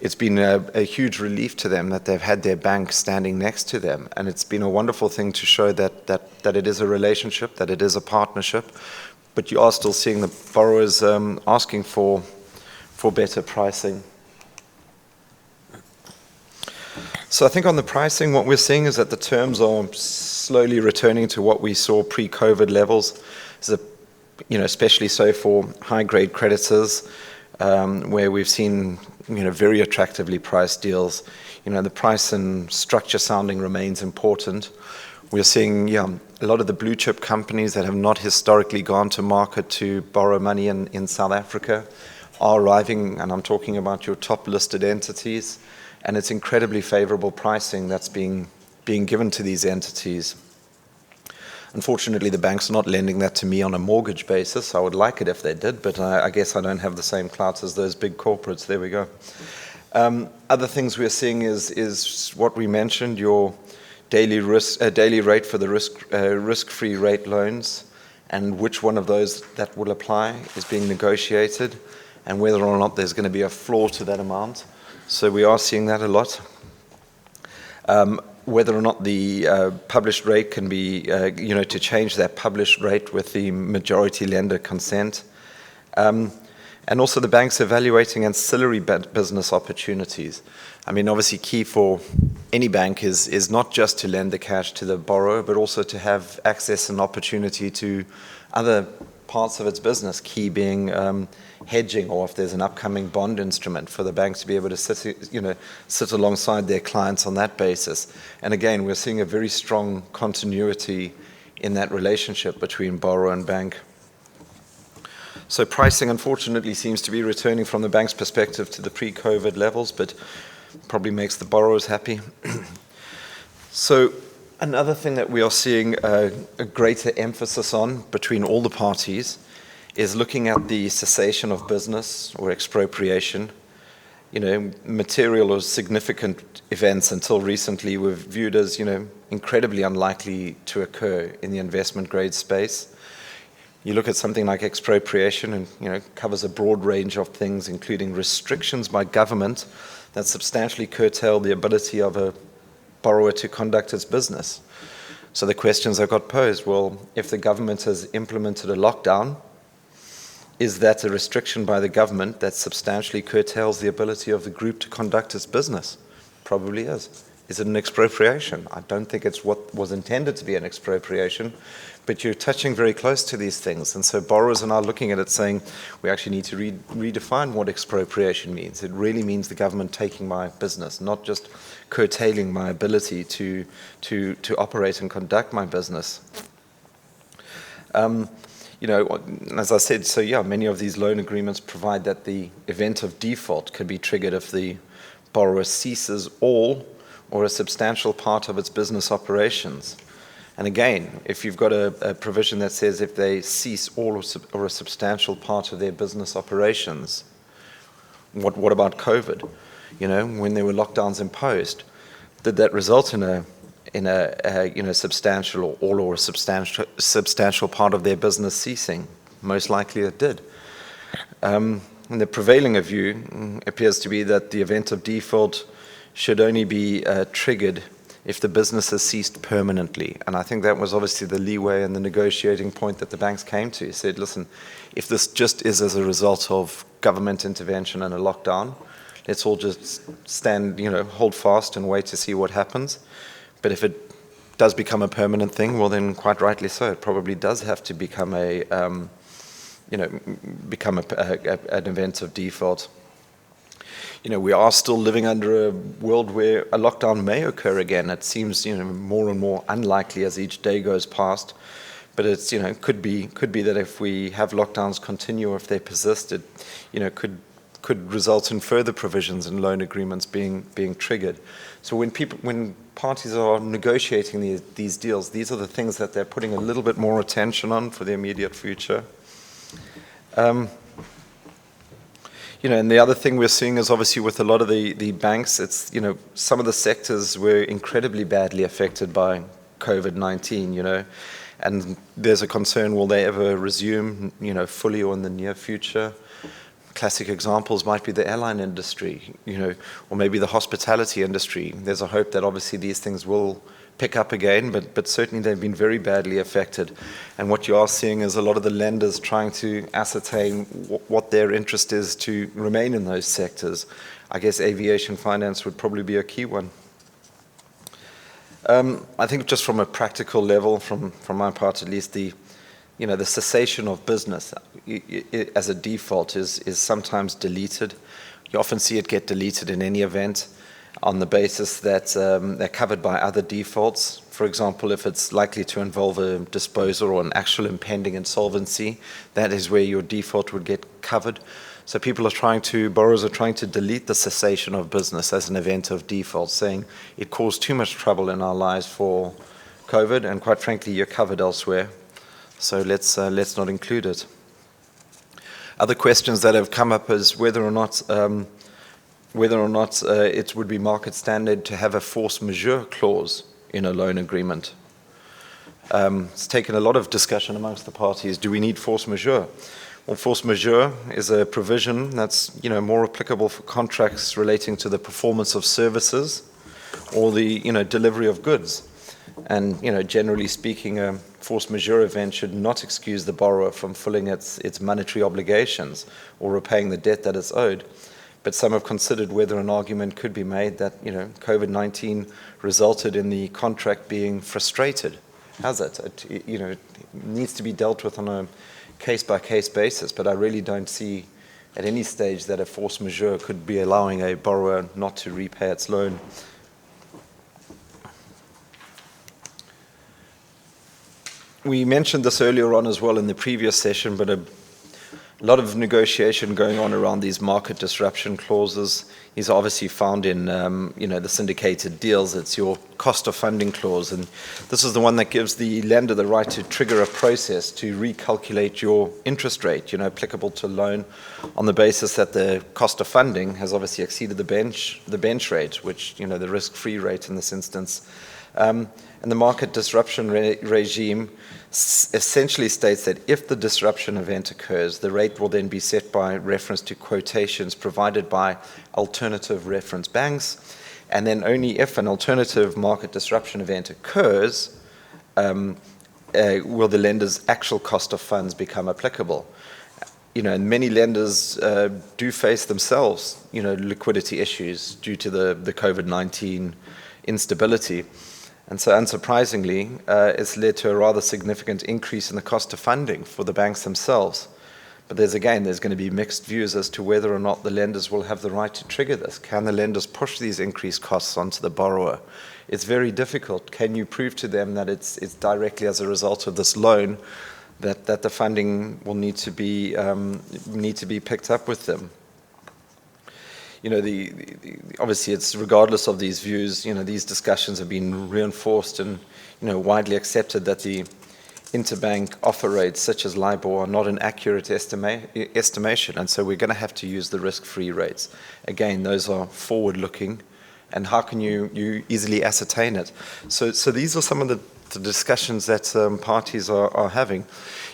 it's been a huge relief to them that they've had their bank standing next to them. And it's been a wonderful thing to show that it is a relationship, that it is a partnership, but you are still seeing the borrowers asking for better pricing. So I think on the pricing, what we're seeing is that the terms are slowly returning to what we saw pre-COVID levels, especially so for high-grade creditors, where we've seen very attractively priced deals. The price and structure sounding remains important. We're seeing a lot of the blue chip companies that have not historically gone to market to borrow money in South Africa are arriving, and I'm talking about your top listed entities, and it's incredibly favorable pricing that's being being given to these entities. Unfortunately, the banks are not lending that to me on a mortgage basis. I would like it if they did, but I guess I don't have the same clout as those big corporates. There we go. Other things we're seeing is what we mentioned, your daily rate for the risk-free rate loans, and which one of those that will apply is being negotiated, and whether or not there's going to be a floor to that amount. So we are seeing that a lot. Whether or not the published rate can be, to change that published rate with the majority lender consent. And also the banks evaluating ancillary business opportunities. I mean, obviously key for any bank is not just to lend the cash to the borrower, but also to have access and opportunity to other parts of its business, key being hedging, or if there's an upcoming bond instrument, for the banks to be able to sit alongside their clients on that basis. And again, we're seeing a very strong continuity in that relationship between borrower and bank. So pricing, unfortunately, seems to be returning from the bank's perspective to the pre-COVID levels, but probably makes the borrowers happy. So another thing that we are seeing a greater emphasis on between all the parties is looking at the cessation of business or expropriation. Material or significant events until recently were viewed as, incredibly unlikely to occur in the investment grade space. You look at something like expropriation and, covers a broad range of things, including restrictions by government that substantially curtail the ability of a borrower to conduct its business. So the questions that got posed, well, if the government has implemented a lockdown, is that a restriction by the government that substantially curtails the ability of the group to conduct its business? Probably is. Is it an expropriation? I don't think it's what was intended to be an expropriation, but you're touching very close to these things. And so borrowers are now looking at it saying, we actually need to redefine what expropriation means. It really means the government taking my business, not just curtailing my ability to operate and conduct my business. As I said, so yeah, many of these loan agreements provide that the event of default could be triggered if the borrower ceases all or a substantial part of its business operations. And again, if you've got a provision that says if they cease all or a substantial part of their business operations, what about COVID? When there were lockdowns imposed, did that result in a substantial or all or a substantial part of their business ceasing? Most likely it did. And the prevailing view appears to be that the event of default should only be triggered if the business has ceased permanently. And I think that was obviously the leeway and the negotiating point that the banks came to. He said, listen, if this just is as a result of government intervention and a lockdown, let's all just hold fast and wait to see what happens. But if it does become a permanent thing, well then quite rightly so, it probably does have to become an event of default. We are still living under a world where a lockdown may occur again. It seems, more and more unlikely as each day goes past. But it's, could be that if we have lockdowns continue or if they persist, it, could result in further provisions in loan agreements being triggered. So when parties are negotiating these deals, these are the things that they're putting a little bit more attention on for the immediate future. And the other thing we're seeing is obviously with a lot of the banks, it's, some of the sectors were incredibly badly affected by COVID-19, and there's a concern, will they ever resume, fully or in the near future? Classic examples might be the airline industry, or maybe the hospitality industry. There's a hope that obviously these things will pick up again, but certainly they've been very badly affected. And what you are seeing is a lot of the lenders trying to ascertain what their interest is to remain in those sectors. I guess aviation finance would probably be a key one. I think just from a practical level, from my part at least, the cessation of business as a default is sometimes deleted. You often see it get deleted in any event on the basis that they're covered by other defaults. For example, if it's likely to involve a disposal or an actual impending insolvency, that is where your default would get covered. So borrowers are trying to delete the cessation of business as an event of default, saying it caused too much trouble in our lives for COVID, and quite frankly, you're covered elsewhere. So let's not include it. Other questions that have come up is whether or not it would be market standard to have a force majeure clause in a loan agreement. It's taken a lot of discussion amongst the parties. Do we need force majeure? Well, force majeure is a provision that's more applicable for contracts relating to the performance of services or the delivery of goods. And generally speaking, a force majeure event should not excuse the borrower from fulfilling its monetary obligations or repaying the debt that is owed. But some have considered whether an argument could be made that COVID-19 resulted in the contract being frustrated. How's that? It needs to be dealt with on a case-by-case basis, but I really don't see at any stage that a force majeure could be allowing a borrower not to repay its loan. We mentioned this earlier on as well in the previous session, but a lot of negotiation going on around these market disruption clauses. These are obviously found in the syndicated deals. It's your cost of funding clause, and this is the one that gives the lender the right to trigger a process to recalculate your interest rate, applicable to a loan, on the basis that the cost of funding has obviously exceeded the bench rate, which the risk-free rate in this instance. And the market disruption regime essentially states that if the disruption event occurs, the rate will then be set by reference to quotations provided by alternative reference banks, and then only if an alternative market disruption event occurs will the lender's actual cost of funds become applicable. And many lenders do face themselves, liquidity issues due to the COVID-19 instability. And so unsurprisingly, it's led to a rather significant increase in the cost of funding for the banks themselves. But there's going to be mixed views as to whether or not the lenders will have the right to trigger this. Can the lenders push these increased costs onto the borrower? It's very difficult. Can you prove to them that it's directly as a result of this loan that the funding will need to be picked up with them? Obviously it's regardless of these views, these discussions have been reinforced and, widely accepted that the interbank offer rates such as LIBOR are not an accurate estimation. And so we're going to have to use the risk-free rates. Again, those are forward-looking, and how can you easily ascertain it? So these are some of the discussions that parties are having.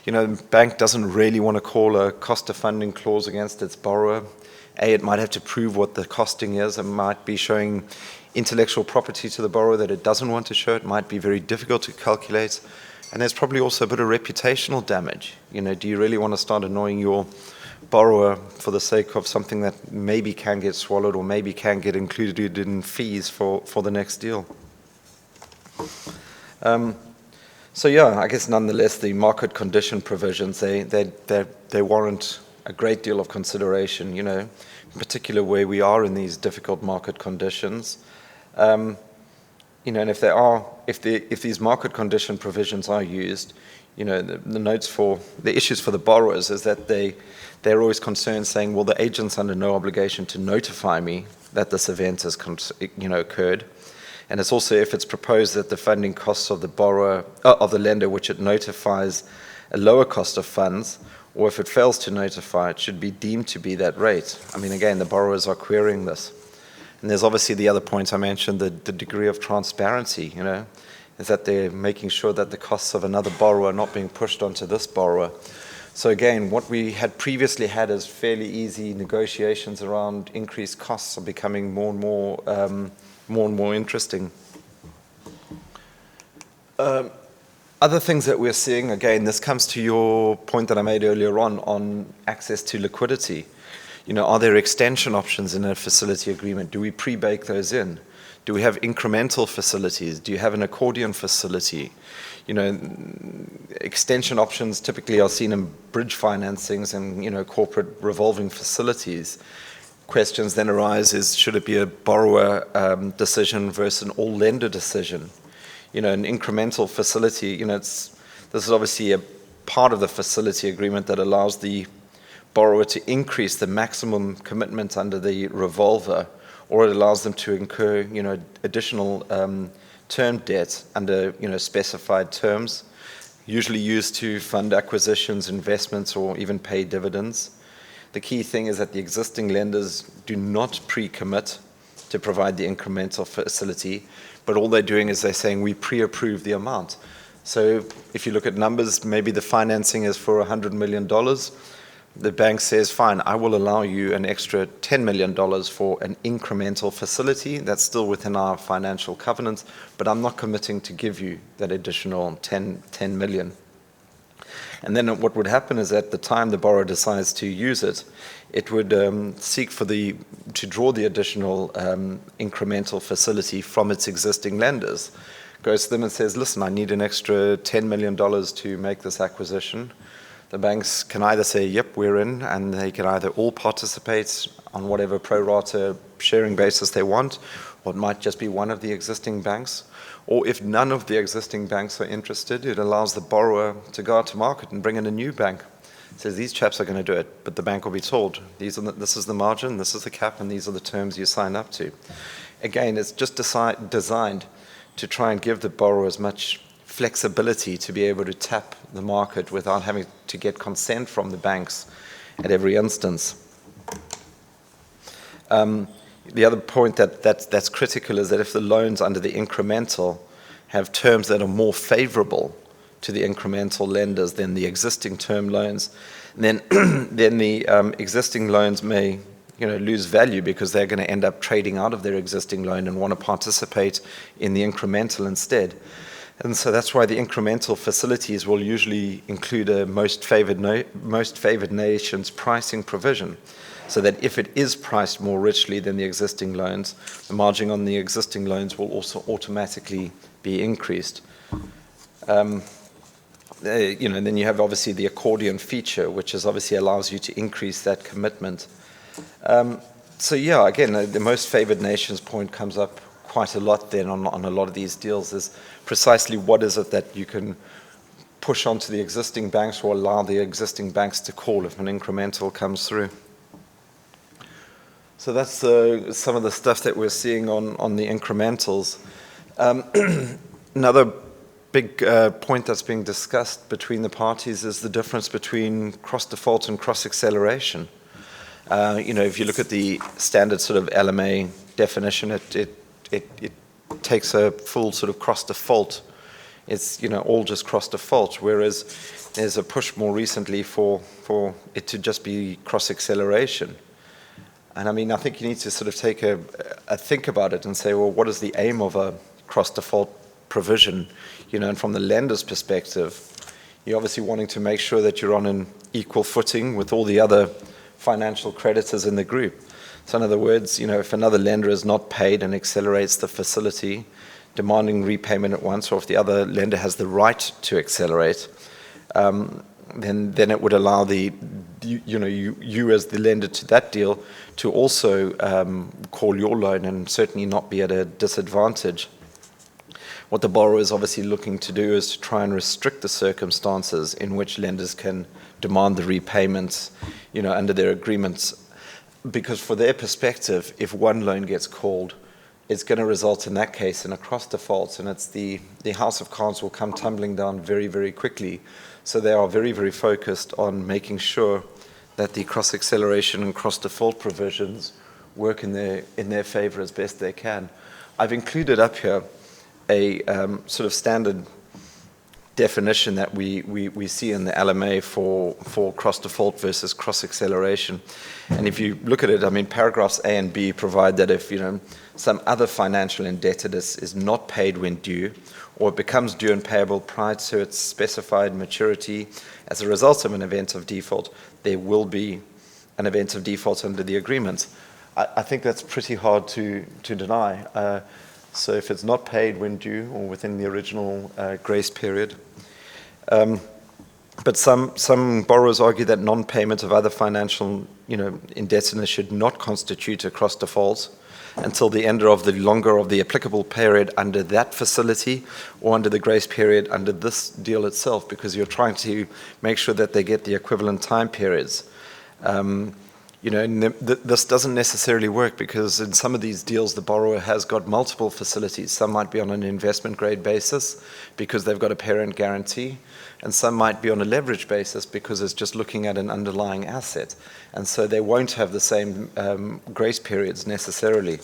The bank doesn't really want to call a cost of funding clause against its borrower. It might have to prove what the costing is. It might be showing intellectual property to the borrower that it doesn't want to show. It might be very difficult to calculate. And there's probably also a bit of reputational damage. Do you really want to start annoying your borrower for the sake of something that maybe can get swallowed or maybe can get included in fees for the next deal? I guess nonetheless, the market condition provisions, they warrant a great deal of consideration, in particular where we are in these difficult market conditions. And if these market condition provisions are used, the issues for the borrowers is that they're always concerned, saying, well, the agent's under no obligation to notify me that this event has occurred. And it's also if it's proposed that the funding costs of the lender, which it notifies a lower cost of funds, or if it fails to notify, it should be deemed to be that rate. Again, the borrowers are querying this. And there's obviously the other point I mentioned, the degree of transparency, is that they're making sure that the costs of another borrower are not being pushed onto this borrower. So again, what we had previously had as fairly easy negotiations around increased costs are becoming more and more interesting. Other things that we're seeing, again, this comes to your point that I made earlier on access to liquidity. Are there extension options in a facility agreement? Do we pre-bake those in? Do we have incremental facilities? Do you have an accordion facility? Extension options typically are seen in bridge financings and, corporate revolving facilities. Questions then arise is, should it be a borrower decision versus an all-lender decision? An incremental facility, this is obviously a part of the facility agreement that allows the borrower to increase the maximum commitment under the revolver, or it allows them to incur, additional term debt under, specified terms, usually used to fund acquisitions, investments, or even pay dividends. The key thing is that the existing lenders do not pre-commit to provide the incremental facility, but all they're doing is they're saying we pre-approve the amount. So if you look at numbers, maybe the financing is for $100 million. The bank says, fine, I will allow you an extra $10 million for an incremental facility. That's still within our financial covenants, but I'm not committing to give you that additional 10 million. And then what would happen is at the time the borrower decides to use it, it would seek to draw the additional incremental facility from its existing lenders. Goes to them and says, listen, I need an extra $10 million to make this acquisition. The banks can either say, yep, we're in, and they can either all participate on whatever pro rata sharing basis they want, or it might just be one of the existing banks. Or if none of the existing banks are interested, it allows the borrower to go out to market and bring in a new bank. It says, these chaps are going to do it, but the bank will be told, this is the margin, this is the cap, and these are the terms you sign up to. Again, it's just designed to try and give the borrower as much flexibility to be able to tap the market without having to get consent from the banks at every instance. The other point that's critical is that if the loans under the incremental have terms that are more favorable to the incremental lenders than the existing term loans, then the existing loans may lose value because they're going to end up trading out of their existing loan and want to participate in the incremental instead. And so that's why the incremental facilities will usually include a most favored nations pricing provision, so that if it is priced more richly than the existing loans, the margin on the existing loans will also automatically be increased. And then you have obviously the accordion feature, which is obviously allows you to increase that commitment. So yeah, again, the most favored nations point comes up quite a lot then on a lot of these deals, is precisely what is it that you can push onto the existing banks or allow the existing banks to call if an incremental comes through. So that's some of the stuff that we're seeing on the incrementals. Another big point that's being discussed between the parties is the difference between cross-default and cross-acceleration. If you look at the standard sort of LMA definition, it takes a full sort of cross-default. It's all just cross-default, whereas there's a push more recently for it to just be cross-acceleration. And I mean, I think you need to sort of take a think about it and say, well, what is the aim of a cross-default provision? And from the lender's perspective, you're obviously wanting to make sure that you're on an equal footing with all the other financial creditors in the group. So in other words, if another lender is not paid and accelerates the facility, demanding repayment at once, or if the other lender has the right to accelerate, then it would allow you as the lender to that deal to also call your loan and certainly not be at a disadvantage. What the borrower is obviously looking to do is to try and restrict the circumstances in which lenders can demand the repayments, under their agreements. Because for their perspective, if one loan gets called, it's going to result in that case in a cross-default, and it's the house of cards will come tumbling down very, very quickly. So they are very, very focused on making sure that the cross-acceleration and cross-default provisions work in their favor as best they can. I've included up here a sort of standard definition that we see in the LMA for cross-default versus cross-acceleration. And if you look at it, I mean, paragraphs A and B provide that if, some other financial indebtedness is not paid when due, or it becomes due and payable prior to its specified maturity as a result of an event of default, there will be an event of default under the agreement. I think that's pretty hard to deny. So if it's not paid when due or within the original grace period. But some borrowers argue that non-payment of other financial indebtedness should not constitute a cross-default until the end of the longer of the applicable period under that facility or under the grace period under this deal itself, because you're trying to make sure that they get the equivalent time periods. This doesn't necessarily work because in some of these deals, the borrower has got multiple facilities. Some might be on an investment grade basis because they've got a parent guarantee, and some might be on a leverage basis because it's just looking at an underlying asset. And so they won't have the same grace periods necessarily.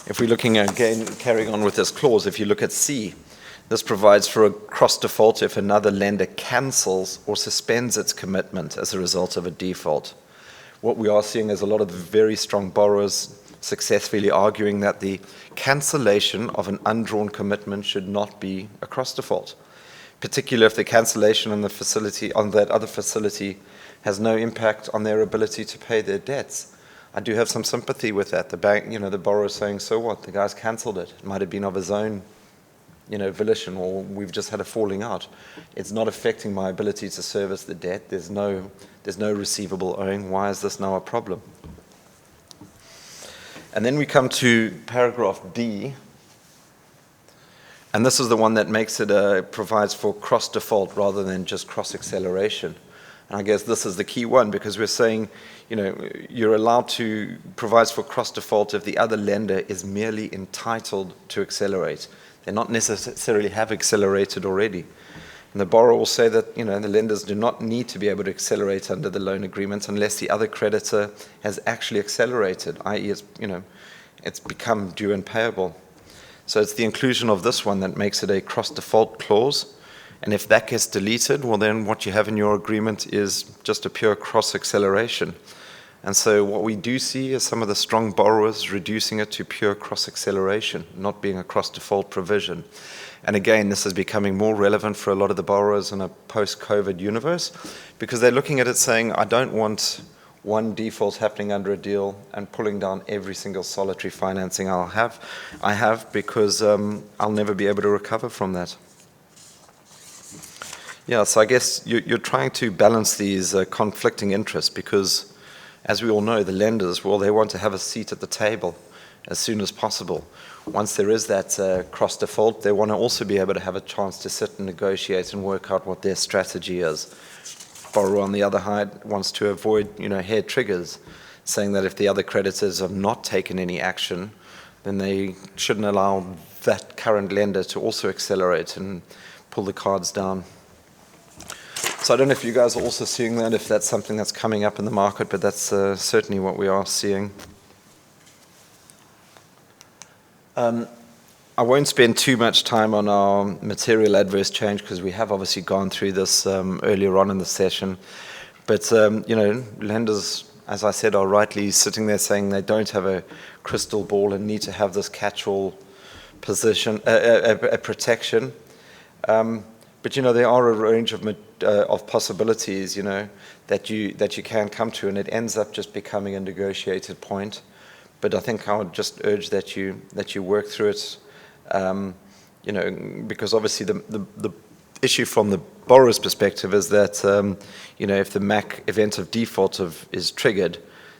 If we're looking again, carrying on with this clause, if you look at C, this provides for a cross default if another lender cancels or suspends its commitment as a result of a default. What we are seeing is a lot of very strong borrowers successfully arguing that the cancellation of an undrawn commitment should not be a cross default, particularly if the cancellation on the facility, on that other facility, has no impact on their ability to pay their debts. I do have some sympathy with that. The bank, the borrower is saying, so what? The guy's cancelled it. It might have been of his own volition, or we've just had a falling out. It's not affecting my ability to service the debt. There's no receivable owing. Why is this now a problem? And then we come to paragraph D, and this is the one that makes it provides for cross default rather than just cross acceleration. And I guess this is the key one because we're saying, you're allowed to provide for cross default if the other lender is merely entitled to accelerate. They not necessarily have accelerated already. And the borrower will say that the lenders do not need to be able to accelerate under the loan agreement unless the other creditor has actually accelerated, i.e. it's become due and payable. So it's the inclusion of this one that makes it a cross-default clause. And if that gets deleted, well then what you have in your agreement is just a pure cross-acceleration. And so what we do see is some of the strong borrowers reducing it to pure cross-acceleration, not being a cross-default provision. And again, this is becoming more relevant for a lot of the borrowers in a post-COVID universe because they're looking at it saying, I don't want one default happening under a deal and pulling down every single solitary financing I have because I'll never be able to recover from that. Yeah, so I guess you're trying to balance these conflicting interests because as we all know, the lenders, well, they want to have a seat at the table as soon as possible. Once there is that cross default, they want to also be able to have a chance to sit and negotiate and work out what their strategy is. Borrower, on the other hand, wants to avoid, hair triggers, saying that if the other creditors have not taken any action, then they shouldn't allow that current lender to also accelerate and pull the cards down. So I don't know if you guys are also seeing that, if that's something that's coming up in the market, but that's certainly what we are seeing. I won't spend too much time on our material adverse change because we have obviously gone through this earlier on in the session. But, lenders, as I said, are rightly sitting there saying they don't have a crystal ball and need to have this catch-all position, a protection. But there are a range of possibilities, that you can come to, and it ends up just becoming a negotiated point. But I think I would just urge that you work through it, because obviously the issue from the borrower's perspective is that if the MAC event of default is triggered,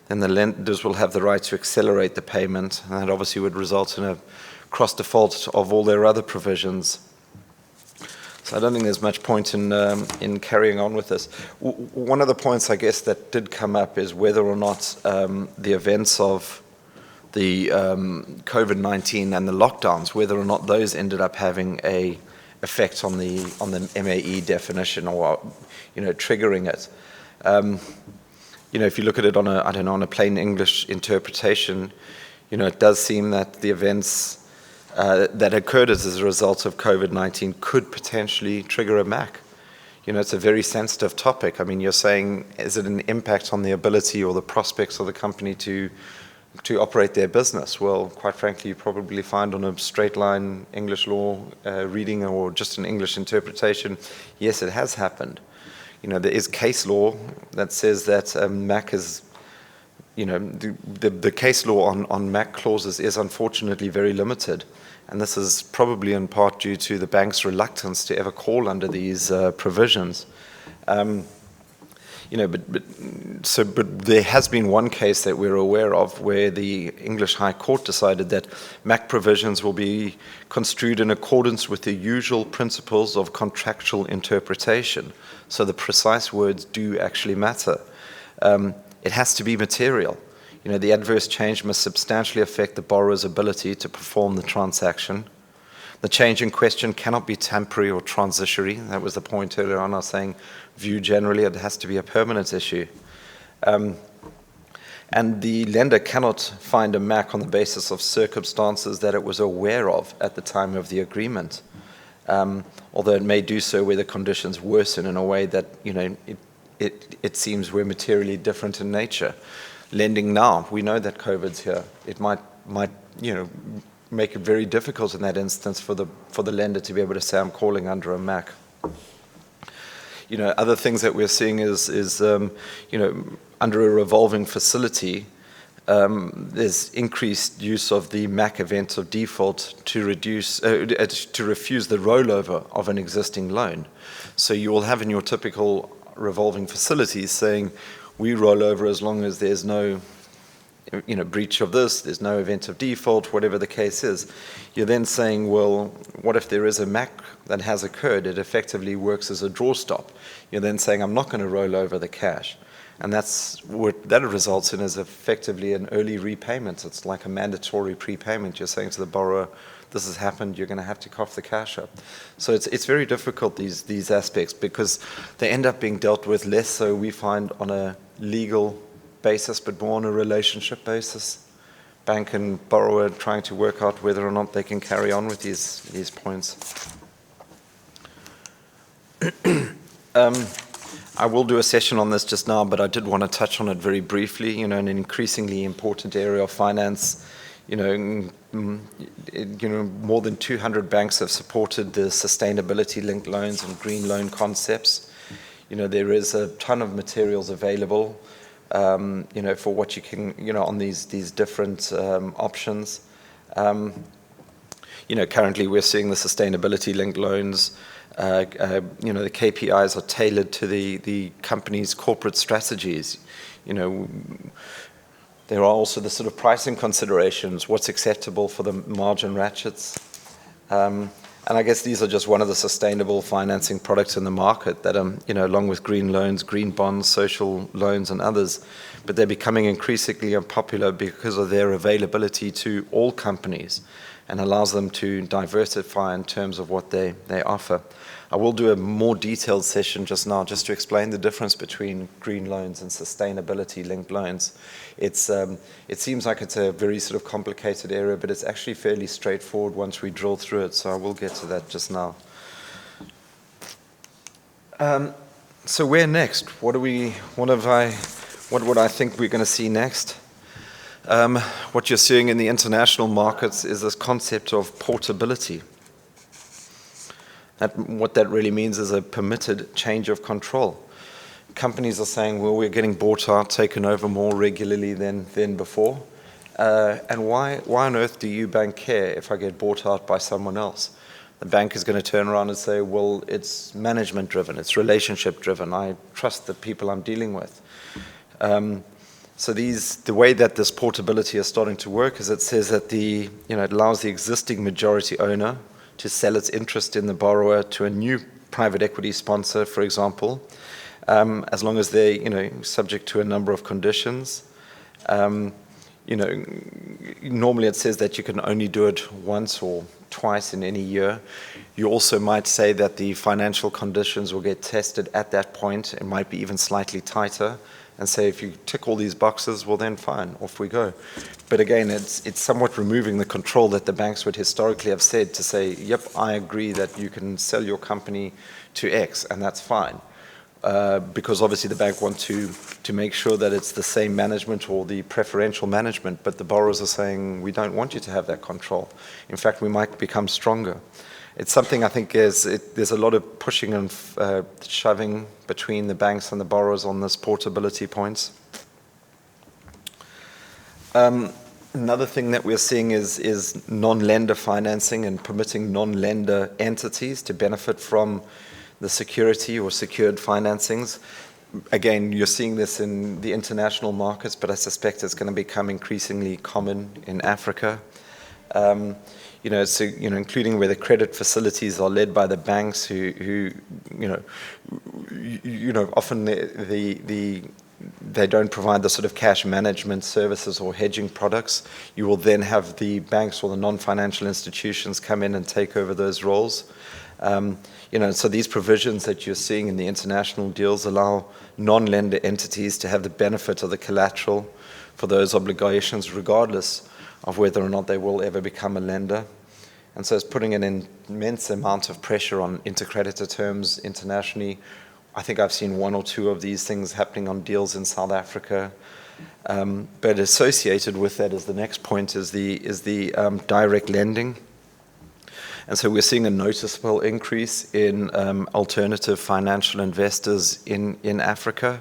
then the lenders will have the right to accelerate the payment, and that obviously would result in a cross default of all their other provisions. So I don't think there's much point in carrying on with this. One of the points, I guess, that did come up is whether or not the events of the COVID-19 and the lockdowns, whether or not those ended up having a effect on the MAE definition or triggering it. If you look at it on a plain English interpretation, it does seem that the events that occurred as a result of COVID-19 could potentially trigger a MAC. It's a very sensitive topic. I mean, you're saying, is it an impact on the ability or the prospects of the company to operate their business? Well, quite frankly, you probably find on a straight line English law reading or just an English interpretation, yes, it has happened. There is case law that says that MAC is, the case law on MAC clauses is unfortunately very limited. And this is probably in part due to the bank's reluctance to ever call under these provisions. but there has been one case that we're aware of where the English High Court decided that MAC provisions will be construed in accordance with the usual principles of contractual interpretation. So the precise words do actually matter. It has to be material. The adverse change must substantially affect the borrower's ability to perform the transaction. The change in question cannot be temporary or transitory. That was the point earlier on. I was saying, view generally, it has to be a permanent issue. And the lender cannot find a MAC on the basis of circumstances that it was aware of at the time of the agreement, although it may do so where the conditions worsen in a way that it seems we're materially different in nature. Lending now, we know that COVID's here. It might make it very difficult in that instance for the lender to be able to say, I'm calling under a MAC. Other things that we're seeing is under a revolving facility, there's increased use of the MAC event of default to refuse the rollover of an existing loan. So you will have in your typical revolving facilities saying, we roll over as long as there's no breach of this, there's no event of default, whatever the case is. You're then saying, well, what if there is a MAC that has occurred? It effectively works as a draw stop. You're then saying, I'm not going to roll over the cash. And that's what that results in is effectively an early repayment. It's like a mandatory prepayment. You're saying to the borrower, this has happened, you're going to have to cough the cash up. So it's very difficult, these aspects, because they end up being dealt with less so, we find, on a legal basis, but more on a relationship basis. Bank and borrower trying to work out whether or not they can carry on with these points. I will do a session on this just now, but I did want to touch on it very briefly. An increasingly important area of finance. More than 200 banks have supported the sustainability-linked loans and green loan concepts. There is a ton of materials available, for what you can, on these different options. Currently we're seeing the sustainability-linked loans. The KPIs are tailored to the company's corporate strategies. There are also the sort of pricing considerations, what's acceptable for the margin ratchets. And I guess these are just one of the sustainable financing products in the market that along with green loans, green bonds, social loans and others, but they're becoming increasingly unpopular because of their availability to all companies and allows them to diversify in terms of what they offer. I will do a more detailed session just now just to explain the difference between green loans and sustainability-linked loans. It seems like it's a very sort of complicated area, but it's actually fairly straightforward once we drill through it, so I will get to that just now. So where next? What would I think we're going to see next? What you're seeing in the international markets is this concept of portability. What that really means is a permitted change of control. Companies are saying, well, we're getting bought out, taken over more regularly than before. And why on earth do you bank care if I get bought out by someone else? The bank is going to turn around and say, well, it's management driven, it's relationship driven. I trust the people I'm dealing with. So the way that this portability is starting to work is it says that it allows the existing majority owner to sell its interest in the borrower to a new private equity sponsor, for example, as long as they're subject to a number of conditions. Normally it says that you can only do it once or twice in any year. You also might say that the financial conditions will get tested at that point. It might be even slightly tighter, and say if you tick all these boxes, well then fine, off we go. But again, it's somewhat removing the control that the banks would historically have said to say, yep, I agree that you can sell your company to X, and that's fine. Because obviously the bank wants to make sure that it's the same management or the preferential management, but the borrowers are saying, we don't want you to have that control. In fact, we might become stronger. It's something I think there's a lot of pushing and shoving between the banks and the borrowers on this portability points. Another thing that we're seeing is non-lender financing and permitting non-lender entities to benefit from the security or secured financings. again, you're seeing this in the international markets, but I suspect it's going to become increasingly common in Africa. So, including where the credit facilities are led by the banks who often they don't provide the sort of cash management services or hedging products. You will then have the banks or the non-financial institutions come in and take over those roles. So these provisions that you're seeing in the international deals allow non-lender entities to have the benefit of the collateral for those obligations, regardless of whether or not they will ever become a lender. And so it's putting an immense amount of pressure on intercreditor terms internationally. I think I've seen one or two of these things happening on deals in South Africa. But associated with that is the next point is the direct lending. And so we're seeing a noticeable increase in alternative financial investors in Africa.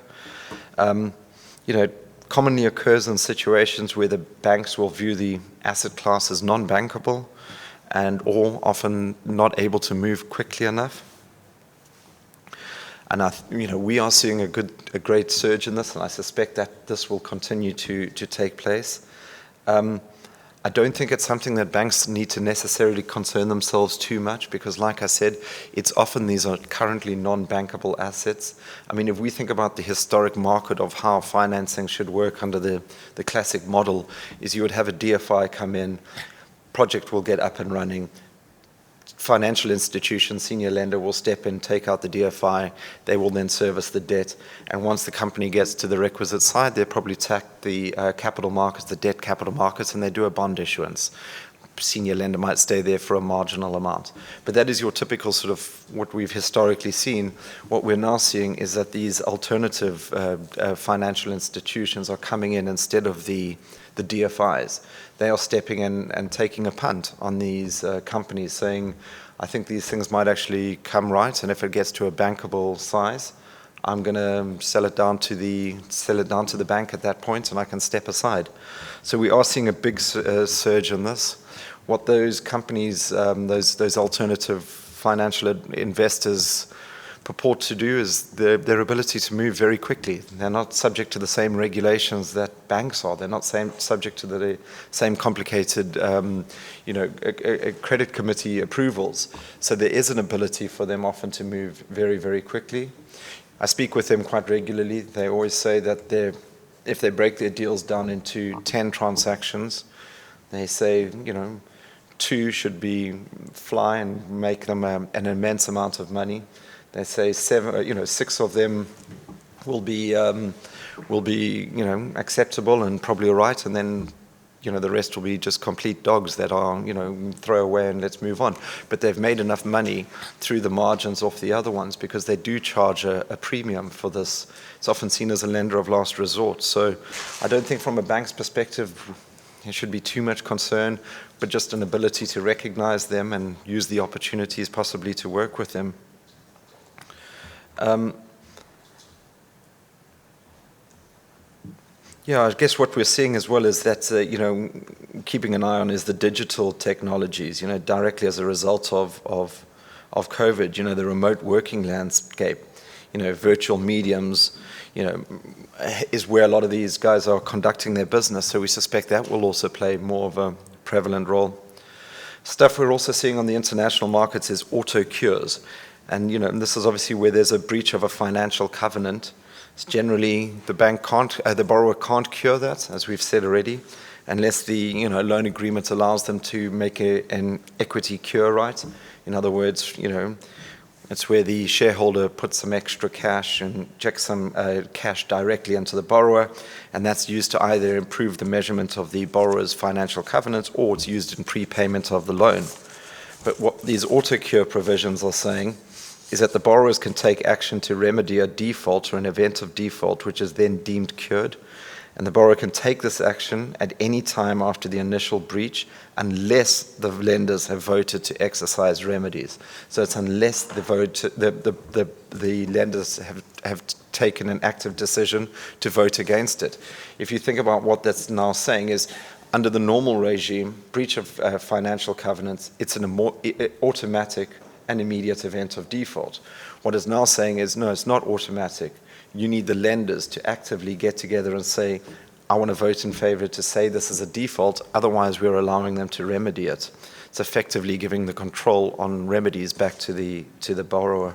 Commonly occurs in situations where the banks will view the asset class as non-bankable and or often not able to move quickly enough. And we are seeing a great surge in this, and I suspect that this will continue to take place. I don't think it's something that banks need to necessarily concern themselves too much because, like I said, it's often these are currently non-bankable assets. I mean, if we think about the historic market of how financing should work under the classic model, is you would have a DFI come in, project will get up and running, financial institution, senior lender will step in, take out the DFI, they will then service the debt, and once the company gets to the requisite side, they'll probably tack the capital markets, the debt capital markets, and they do a bond issuance. Senior lender might stay there for a marginal amount. But that is your typical sort of what we've historically seen. What we're now seeing is that these alternative financial institutions are coming in instead of the DFIs. They are stepping in and taking a punt on these companies, saying, I think these things might actually come right, and if it gets to a bankable size, I'm going to sell it down to the bank at that point, and I can step aside. So we are seeing a big surge in this. What those companies, those alternative financial investors purport to do is their ability to move very quickly. They're not subject to the same regulations that banks are. They're not subject to the same complicated, credit committee approvals. So there is an ability for them often to move very, very quickly. I speak with them quite regularly. They always say that if they break their deals down into 10 transactions, they say, 2 should be fly and make them an immense amount of money. They say 6 of them will be acceptable and probably all right, and then the rest will be just complete dogs that are throw away and let's move on. But they've made enough money through the margins off the other ones because they do charge a premium for this. It's often seen as a lender of last resort. So I don't think from a bank's perspective there should be too much concern, but just an ability to recognize them and use the opportunities possibly to work with them. I guess what we're seeing as well is that, keeping an eye on is the digital technologies, directly as a result of COVID, the remote working landscape, virtual mediums, is where a lot of these guys are conducting their business. So we suspect that will also play more of a prevalent role. Stuff we're also seeing on the international markets is auto cures. And this is obviously where there's a breach of a financial covenant. It's generally the borrower can't cure that, as we've said already, unless the loan agreement allows them to make an equity cure right. In other words, it's where the shareholder puts some extra cash and injects some cash directly into the borrower, and that's used to either improve the measurement of the borrower's financial covenant or it's used in prepayment of the loan. But what these auto cure provisions are saying is that the borrowers can take action to remedy a default or an event of default, which is then deemed cured. And the borrower can take this action at any time after the initial breach, unless the lenders have voted to exercise remedies. So it's unless the lenders have taken an active decision to vote against it. If you think about what that's now saying is, under the normal regime, breach of financial covenants, it's an automatic and immediate event of default. What it's now saying is, no, it's not automatic. you need the lenders to actively get together and say, I want to vote in favor to say this is a default, otherwise we're allowing them to remedy it. It's effectively giving the control on remedies back to the borrower.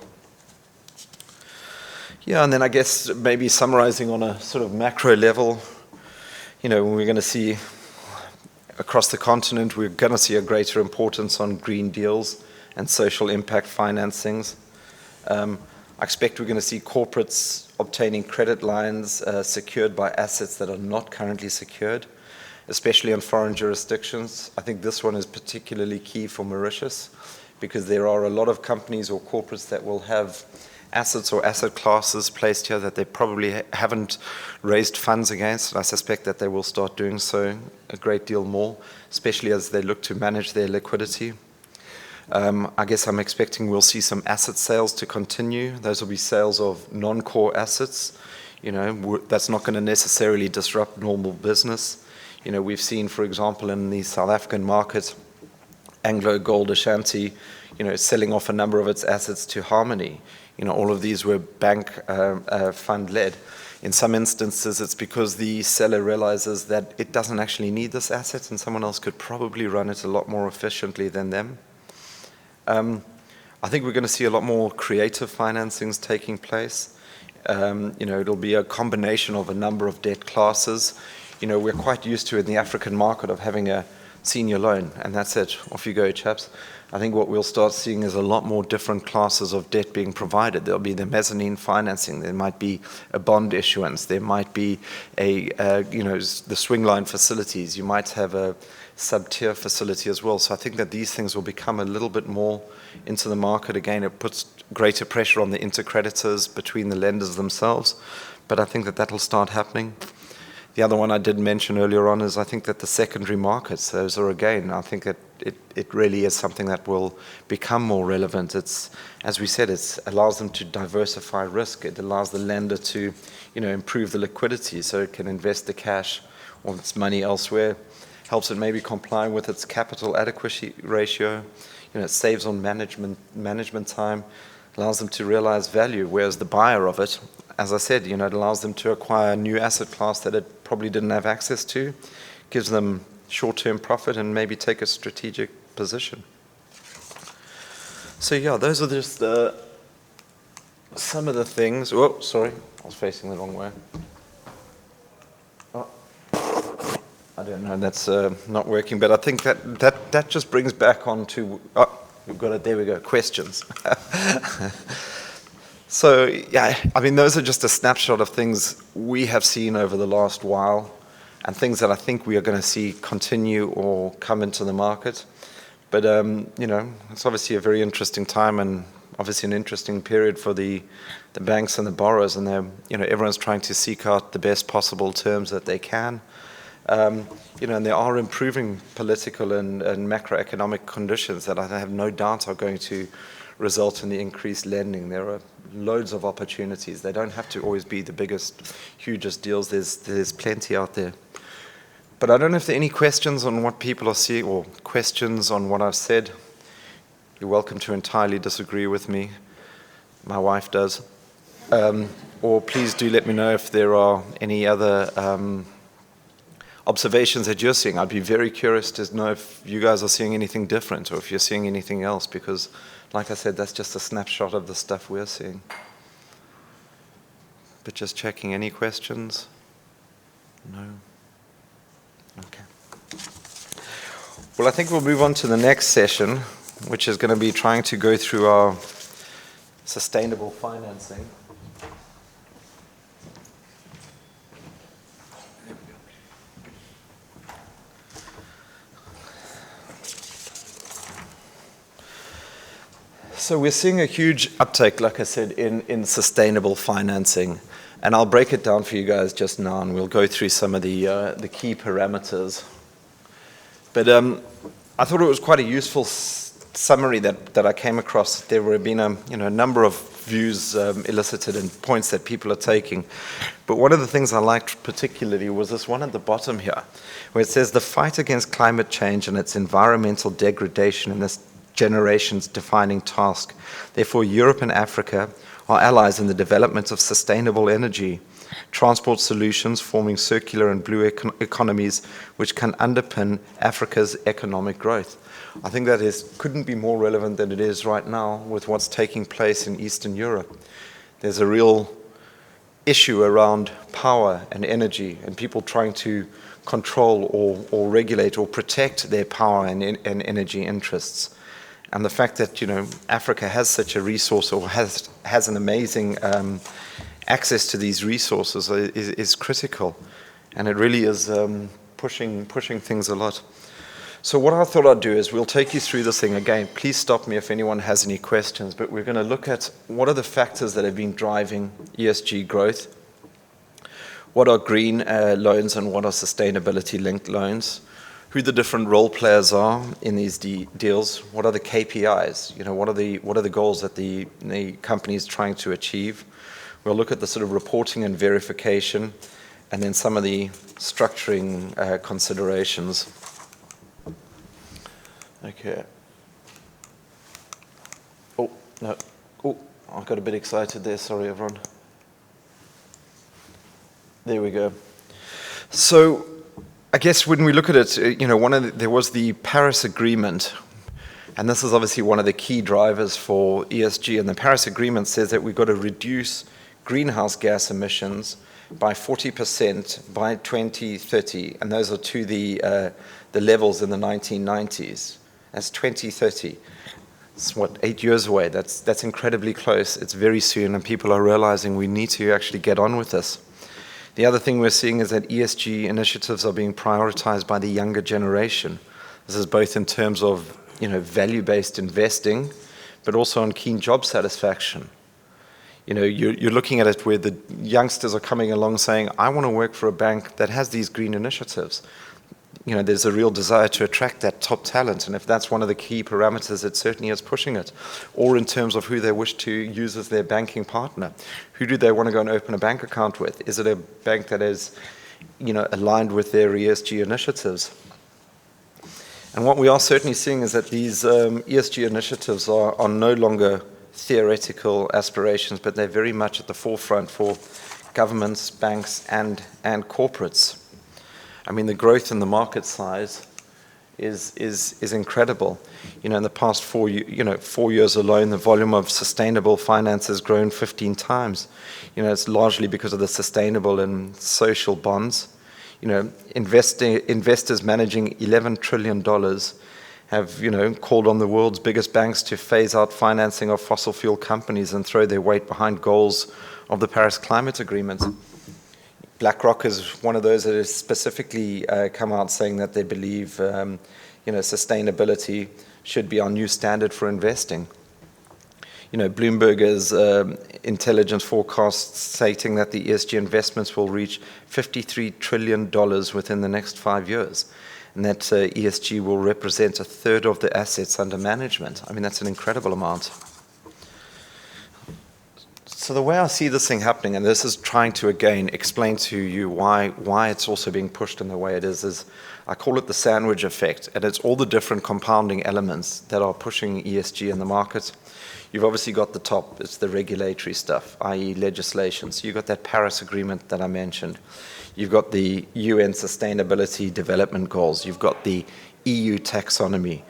Yeah, and then I guess maybe summarizing on a sort of macro level, you know, we're going to see across the continent, we're going to see a greater importance on green deals and social impact financings. I expect we're going to see corporates obtaining credit lines secured by assets that are not currently secured, especially in foreign jurisdictions. I think this one is particularly key for Mauritius because there are a lot of companies or corporates that will have assets or asset classes placed here that they probably haven't raised funds against. And I suspect that they will start doing so a great deal more, especially as they look to manage their liquidity. I guess I'm expecting we'll see some asset sales to continue. Those will be sales of non-core assets. You know, that's not going to necessarily disrupt normal business. You know, we've seen, for example, in the South African market, Anglo Gold Ashanti, you know, selling off a number of its assets to Harmony. You know, all of these were bank fund-led. In some instances, it's because the seller realizes that it doesn't actually need this asset and someone else could probably run it a lot more efficiently than them. I think we're going to see a lot more creative financings taking place. You know, it'll be a combination of a number of debt classes. You know, we're quite used to in the African market of having a senior loan, and that's it. Off you go, chaps. I think what we'll start seeing is a lot more different classes of debt being provided. There'll be the mezzanine financing. There might be a bond issuance. There might be you know, the swing line facilities. You might have a sub-tier facility as well. So I think that these things will become a little bit more into the market. Again, it puts greater pressure on the intercreditors between the lenders themselves, but I think that that'll start happening. The other one I did mention earlier on is I think that the secondary markets, those are again, I think that it really is something that will become more relevant. It's, as we said, it allows them to diversify risk. It allows the lender to, you know, improve the liquidity so it can invest the cash or its money elsewhere. Helps it maybe comply with its capital adequacy ratio. You know, it saves on management time, allows them to realize value, whereas the buyer of it, as I said, you know, it allows them to acquire a new asset class that it probably didn't have access to, gives them short-term profit and maybe take a strategic position. So yeah, those are just some of the things. Oh, sorry, I was facing the wrong way. I don't know, that's not working, but I think that just brings back on to, we've got it, there we go, questions. So, yeah, I mean, those are just a snapshot of things we have seen over the last while and things that I think we are going to see continue or come into the market. But, you know, it's obviously a very interesting time and obviously an interesting period for the banks and the borrowers, and they're, you know, everyone's trying to seek out the best possible terms that they can. You know, and there are improving political and macroeconomic conditions that I have no doubt are going to result in the increased lending. There are loads of opportunities. They don't have to always be the biggest, hugest deals. There's plenty out there. But I don't know if there are any questions on what people are seeing or questions on what I've said. You're welcome to entirely disagree with me. My wife does. Or please do let me know if there are any other observations that you're seeing. I'd be very curious to know if you guys are seeing anything different or if you're seeing anything else, because like I said, that's just a snapshot of the stuff we're seeing. But just checking, any questions? No? Okay. Well, I think we'll move on to the next session, which is going to be trying to go through our sustainable financing. So we're seeing a huge uptake, like I said, in sustainable financing. And I'll break it down for you guys just now, and we'll go through some of the key parameters. But I thought it was quite a useful summary that I came across. There have been a number of views elicited and points that people are taking. But one of the things I liked particularly was this one at the bottom here, where it says the fight against climate change and its environmental degradation in this generation's defining task. Therefore, Europe and Africa are allies in the development of sustainable energy, transport solutions forming circular and blue economies which can underpin Africa's economic growth. I think that couldn't be more relevant than it is right now with what's taking place in Eastern Europe. There's a real issue around power and energy and people trying to control or regulate or protect their power and energy interests. And the fact that, Africa has such a resource or has an amazing access to these resources is critical. And it really is pushing things a lot. So what I thought I'd do is we'll take you through this thing again. Please stop me if anyone has any questions, but we're going to look at what are the factors that have been driving ESG growth, what are green loans and what are sustainability-linked loans, who the different role players are in these deals, what are the KPIs, what are the goals that the company is trying to achieve. We'll look at the sort of reporting and verification, and then some of the structuring considerations. Okay. Oh, no. Oh, I got a bit excited there. Sorry, everyone. There we go. So, I guess when we look at it, there was the Paris Agreement, and this is obviously one of the key drivers for ESG. And the Paris Agreement says that we've got to reduce greenhouse gas emissions by 40% by 2030, and those are to the levels in the 1990s. That's 2030. It's 8 years away. That's incredibly close. It's very soon, and people are realizing we need to actually get on with this. The other thing we're seeing is that ESG initiatives are being prioritized by the younger generation. This is both in terms of value-based investing, but also on keen job satisfaction. You're looking at it where the youngsters are coming along saying, I want to work for a bank that has these green initiatives. There's a real desire to attract that top talent, and if that's one of the key parameters, it certainly is pushing it. Or in terms of who they wish to use as their banking partner. Who do they want to go and open a bank account with? Is it a bank that is, aligned with their ESG initiatives? And what we are certainly seeing is that these ESG initiatives are no longer theoretical aspirations, but they're very much at the forefront for governments, banks, and corporates. I mean, the growth in the market size is incredible. In the past 4 years alone, the volume of sustainable finance has grown 15 times. It's largely because of the sustainable and social bonds. Investors managing $11 trillion have, called on the world's biggest banks to phase out financing of fossil fuel companies and throw their weight behind goals of the Paris Climate Agreement. BlackRock is one of those that has specifically come out saying that they believe, sustainability should be our new standard for investing. Bloomberg's intelligence forecasts stating that the ESG investments will reach $53 trillion within the next 5 years, and that ESG will represent 1/3 of the assets under management. I mean, that's an incredible amount. So the way I see this thing happening, and this is trying to, again, explain to you why it's also being pushed in the way it is I call it the sandwich effect, and it's all the different compounding elements that are pushing ESG in the market. You've obviously got the top, it's the regulatory stuff, i.e. legislation. So you've got that Paris Agreement that I mentioned. You've got the UN Sustainability Development Goals. You've got the EU taxonomy.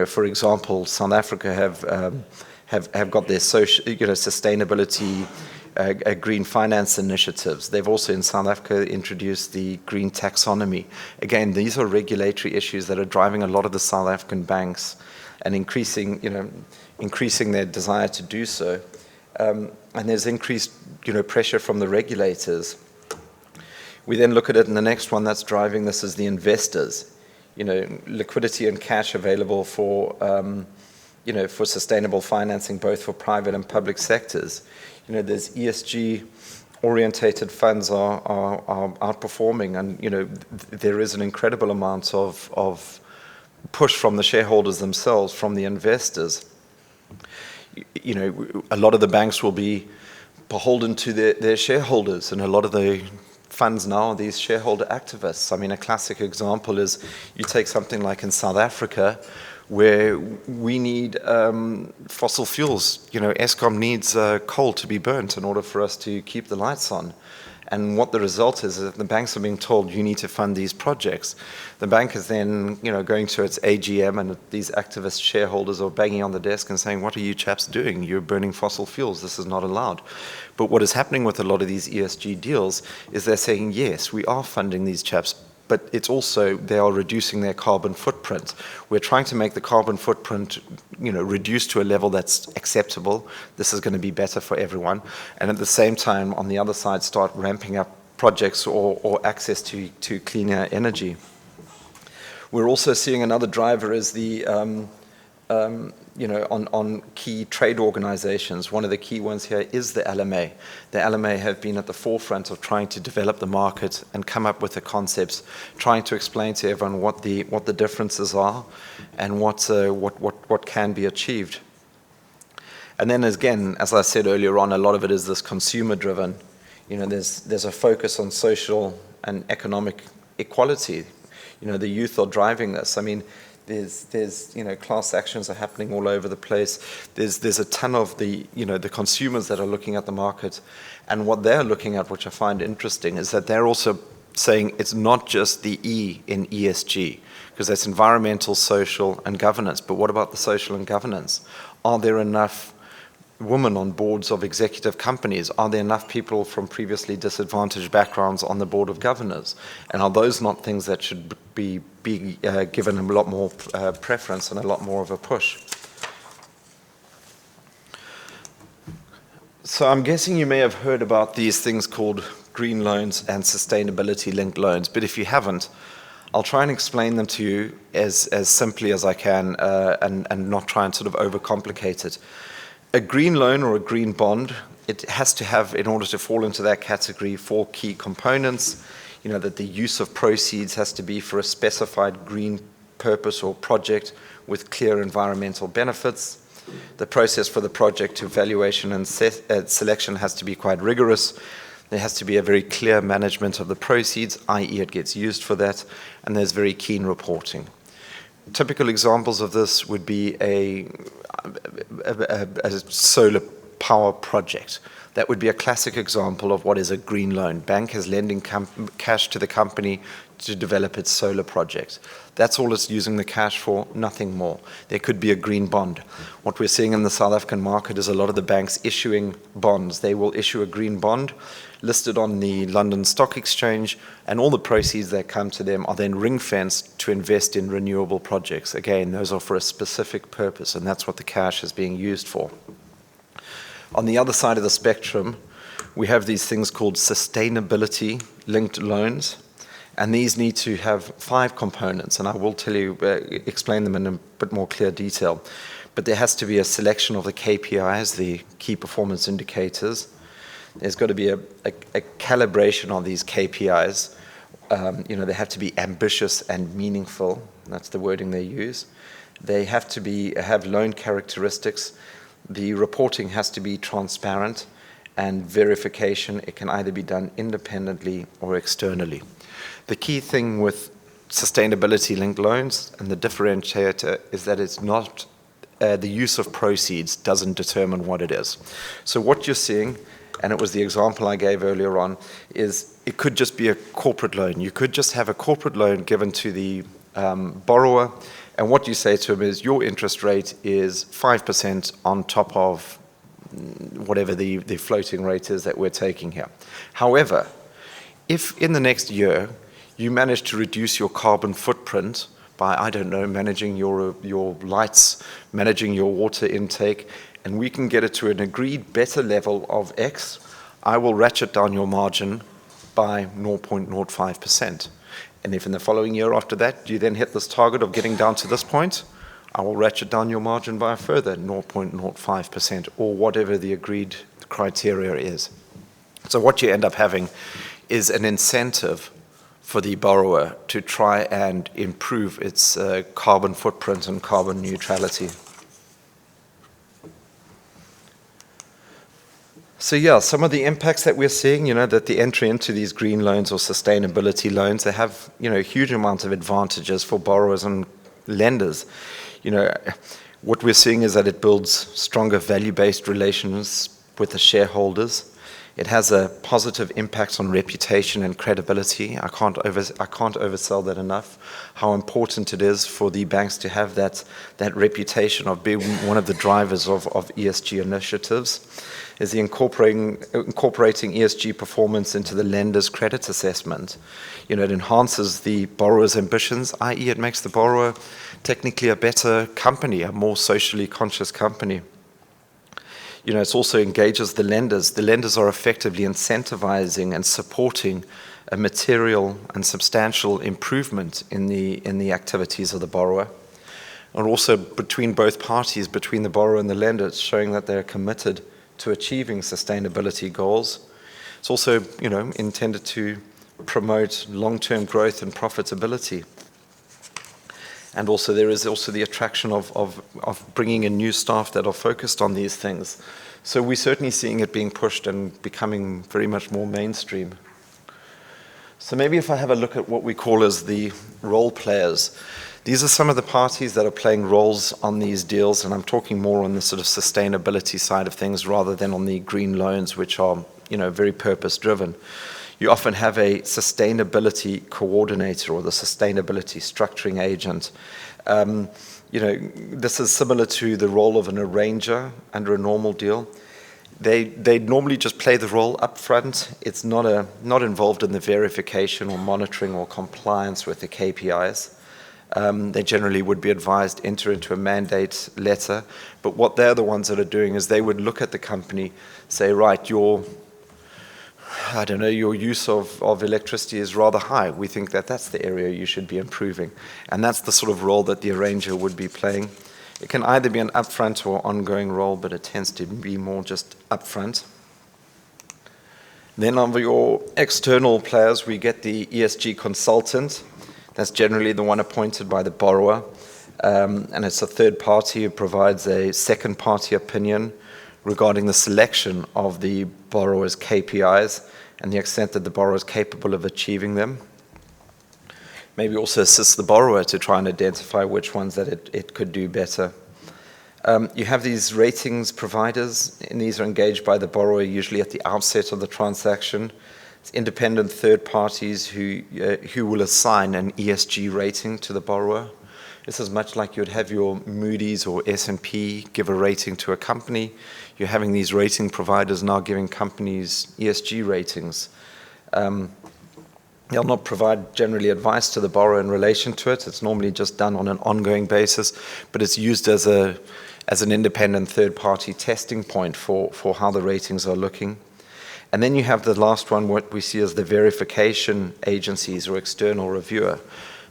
For example, South Africa have got their social, sustainability, green finance initiatives. They've also in South Africa introduced the green taxonomy. Again, these are regulatory issues that are driving a lot of the South African banks and increasing their desire to do so. And there's increased, pressure from the regulators. We then look at it, and the next one that's driving this is the investors. Liquidity and cash available for for sustainable financing, both for private and public sectors. There's ESG-orientated funds are outperforming, and there is an incredible amount of push from the shareholders themselves, from the investors. A lot of the banks will be beholden to their shareholders, and a lot of the funds now are these shareholder activists. I mean, a classic example is you take something like in South Africa, where we need fossil fuels. You know, Eskom needs coal to be burnt in order for us to keep the lights on. And what the result is that the banks are being told you need to fund these projects. The bank is then, you know, going to its AGM, and these activist shareholders are banging on the desk and saying, what are you chaps doing? You're burning fossil fuels. This is not allowed. But what is happening with a lot of these ESG deals is they're saying, yes, we are funding these chaps, but it's also they are reducing their carbon footprint. We're trying to make the carbon footprint, you know, reduced to a level that's acceptable. This is going to be better for everyone. And at the same time, on the other side, start ramping up projects or access to cleaner energy. We're also seeing another driver is the you know, on key trade organizations. One of the key ones here is the LMA. The LMA have been at the forefront of trying to develop the market and come up with the concepts, trying to explain to everyone what the differences are and what can be achieved. And then again, as I said earlier on, a lot of it is this consumer driven. You know, there's a focus on social and economic equality. You know, the youth are driving this. I mean, there's you know, class actions are happening all over the place. There's a ton of the, you know, the consumers that are looking at the market, and what they're looking at, which I find interesting, is that they're also saying it's not just the E in ESG, because that's environmental, social, and governance. But what about the social and governance? Are there enough women on boards of executive companies? Are there enough people from previously disadvantaged backgrounds on the board of governors? And are those not things that should be given a lot more preference and a lot more of a push? So I'm guessing you may have heard about these things called green loans and sustainability-linked loans, but if you haven't, I'll try and explain them to you as simply as I can and not try and sort of overcomplicate it. A green loan or a green bond, it has to have, in order to fall into that category, 4 key components. You know, that the use of proceeds has to be for a specified green purpose or project with clear environmental benefits. The process for the project to valuation and selection has to be quite rigorous. There has to be a very clear management of the proceeds, i.e. it gets used for that, and there's very keen reporting. Typical examples of this would be a solar power project. That would be a classic example of what is a green loan. Bank is lending cash to the company to develop its solar project. That's all it's using the cash for, nothing more. There could be a green bond. What we're seeing in the South African market is a lot of the banks issuing bonds. They will issue a green bond listed on the London Stock Exchange, and all the proceeds that come to them are then ring-fenced to invest in renewable projects. Again, those are for a specific purpose, and that's what the cash is being used for. On the other side of the spectrum, we have these things called sustainability-linked loans, and these need to have 5 components, and I will tell you, explain them in a bit more clear detail. But there has to be a selection of the KPIs, the key performance indicators. There's got to be a calibration of these KPIs. You know, they have to be ambitious and meaningful. That's the wording they use. They have to have loan characteristics. The reporting has to be transparent, and verification, it can either be done independently or externally. The key thing with sustainability-linked loans and the differentiator is that it's not the use of proceeds doesn't determine what it is. So what you're seeing, and it was the example I gave earlier on, is it could just be a corporate loan. You could just have a corporate loan given to the borrower, and what you say to him is your interest rate is 5% on top of whatever the floating rate is that we're taking here. However, if in the next year you manage to reduce your carbon footprint by, I don't know, managing your lights, managing your water intake, and we can get it to an agreed better level of X, I will ratchet down your margin by 0.05%. And if in the following year after that, you then hit this target of getting down to this point, I will ratchet down your margin by a further 0.05% or whatever the agreed criteria is. So what you end up having is an incentive for the borrower to try and improve its carbon footprint and carbon neutrality. So yeah, some of the impacts that we're seeing, you know, that the entry into these green loans or sustainability loans, they have, you know, a huge amount of advantages for borrowers and lenders. what we're seeing is that it builds stronger value-based relations with the shareholders. It has a positive impact on reputation and credibility. I can't oversell that enough, how important it is for the banks to have that reputation of being one of the drivers of ESG initiatives. Is the incorporating ESG performance into the lender's credit assessment. It enhances the borrower's ambitions, i.e. it makes the borrower technically a better company, a more socially conscious company. It also engages the lenders. The lenders are effectively incentivizing and supporting a material and substantial improvement in the activities of the borrower. And also between both parties, between the borrower and the lender, it's showing that they're committed to achieving sustainability goals. It's also, intended to promote long-term growth and profitability. And also there is also the attraction of bringing in new staff that are focused on these things. So we're certainly seeing it being pushed and becoming very much more mainstream. So maybe if I have a look at what we call as the role players. These are some of the parties that are playing roles on these deals, and I'm talking more on the sort of sustainability side of things rather than on the green loans, which are, very purpose-driven. You often have a sustainability coordinator or the sustainability structuring agent. This is similar to the role of an arranger under a normal deal. They normally just play the role up front. It's not involved in the verification or monitoring or compliance with the KPIs. They generally would be advised enter into a mandate letter, but what they're the ones that are doing is they would look at the company, say, right, your use of electricity is rather high. We think that that's the area you should be improving. And that's the sort of role that the arranger would be playing. It can either be an upfront or ongoing role, but it tends to be more just upfront. Then over your external players, we get the ESG consultant. That's generally the one appointed by the borrower. And it's a third party who provides a second party opinion regarding the selection of the borrower's KPIs and the extent that the borrower is capable of achieving them. Maybe also assist the borrower to try and identify which ones that it could do better. You have these ratings providers, and these are engaged by the borrower usually at the outset of the transaction. It's independent third parties who will assign an ESG rating to the borrower. This is much like you'd have your Moody's or S&P give a rating to a company. You're having these rating providers now giving companies ESG ratings. They'll not provide generally advice to the borrower in relation to it. It's normally just done on an ongoing basis, but it's used as an independent third-party testing point for how the ratings are looking. And then you have the last one, what we see as the verification agencies or external reviewer.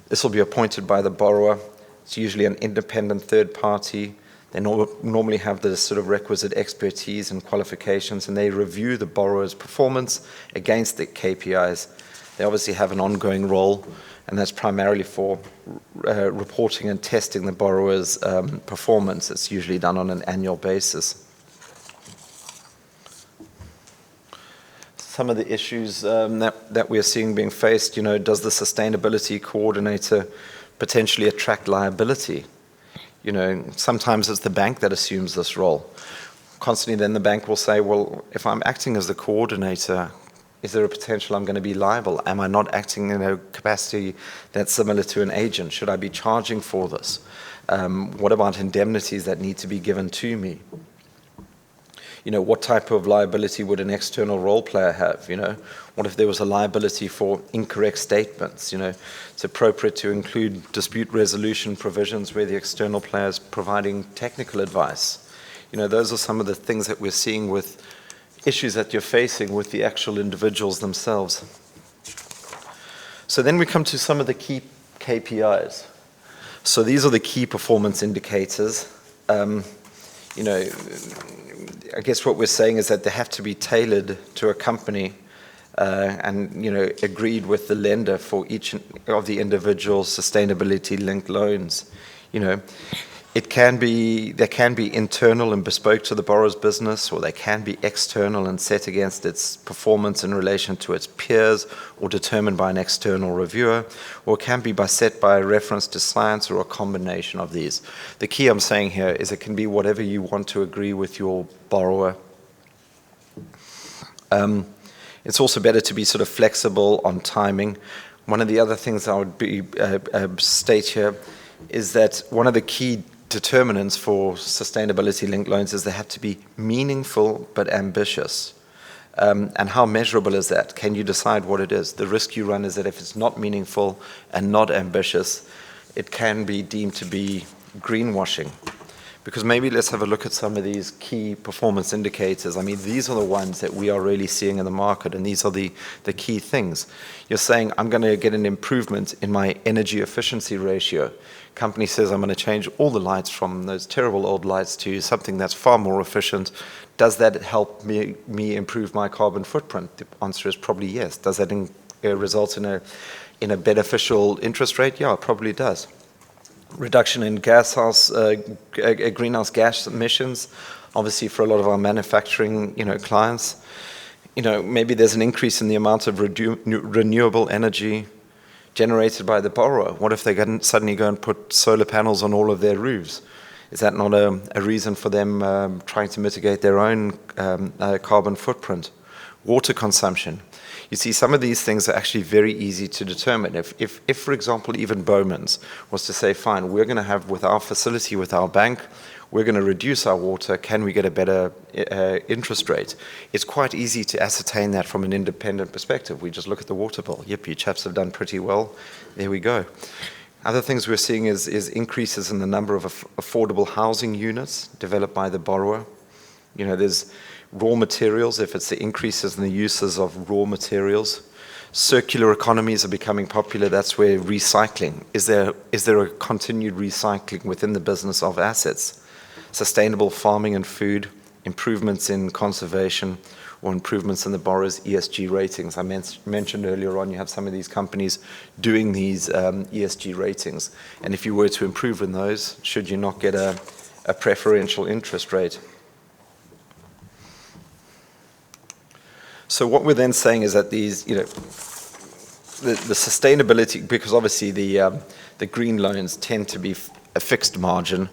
This will be appointed by the borrower. It's usually an independent third party. They normally have the sort of requisite expertise and qualifications, and they review the borrower's performance against the KPIs. They obviously have an ongoing role, and that's primarily for reporting and testing the borrower's performance. It's usually done on an annual basis. Some of the issues that we're seeing being faced, does the sustainability coordinator potentially attract liability? Sometimes it's the bank that assumes this role. Constantly then the bank will say, well, if I'm acting as the coordinator, is there a potential I'm going to be liable? Am I not acting in a capacity that's similar to an agent? Should I be charging for this? What about indemnities that need to be given to me? What type of liability would an external role player have? What if there was a liability for incorrect statements? It's appropriate to include dispute resolution provisions where the external player is providing technical advice. Those are some of the things that we're seeing with issues that you're facing with the actual individuals themselves. So then we come to some of the key KPIs. So these are the key performance indicators. I guess what we're saying is that they have to be tailored to a company and agreed with the lender for each of the individual sustainability-linked loans. They can be internal and bespoke to the borrower's business, or they can be external and set against its performance in relation to its peers, or determined by an external reviewer, or it can be set by reference to science, or a combination of these. The key I'm saying here is it can be whatever you want to agree with your borrower. It's also better to be sort of flexible on timing. One of the other things I would state here is that one of the key determinants for sustainability-linked loans is they have to be meaningful but ambitious. And how measurable is that? Can you decide what it is? The risk you run is that if it's not meaningful and not ambitious, it can be deemed to be greenwashing. Because maybe let's have a look at some of these key performance indicators. I mean, these are the ones that we are really seeing in the market, and these are the key things. You're saying, I'm going to get an improvement in my energy efficiency ratio. Company says, I'm going to change all the lights from those terrible old lights to something that's far more efficient. Does that help me improve my carbon footprint? The answer is probably yes. Does that result in a beneficial interest rate? Yeah, it probably does. Reduction in greenhouse gas emissions, obviously for a lot of our manufacturing, clients. Maybe there's an increase in the amount of renewable energy generated by the borrower. What if they suddenly go and put solar panels on all of their roofs? Is that not a reason for them trying to mitigate their own carbon footprint? Water consumption. You see, some of these things are actually very easy to determine. If for example, even Bowman's was to say, fine, we're going to have with our facility, with our bank, we're going to reduce our water, can we get a better interest rate? It's quite easy to ascertain that from an independent perspective. We just look at the water bill. Yep, you chaps have done pretty well. There we go. Other things we're seeing is increases in the number of affordable housing units developed by the borrower. There's raw materials, if it's the increases in the uses of raw materials. Circular economies are becoming popular. That's where recycling. Is there a continued recycling within the business of assets? Sustainable farming and food, improvements in conservation, or improvements in the borrower's ESG ratings. I mentioned earlier on, you have some of these companies doing these ESG ratings. And if you were to improve in those, should you not get a preferential interest rate? So what we're then saying is that these, the sustainability, because obviously the green loans tend to be a fixed margin,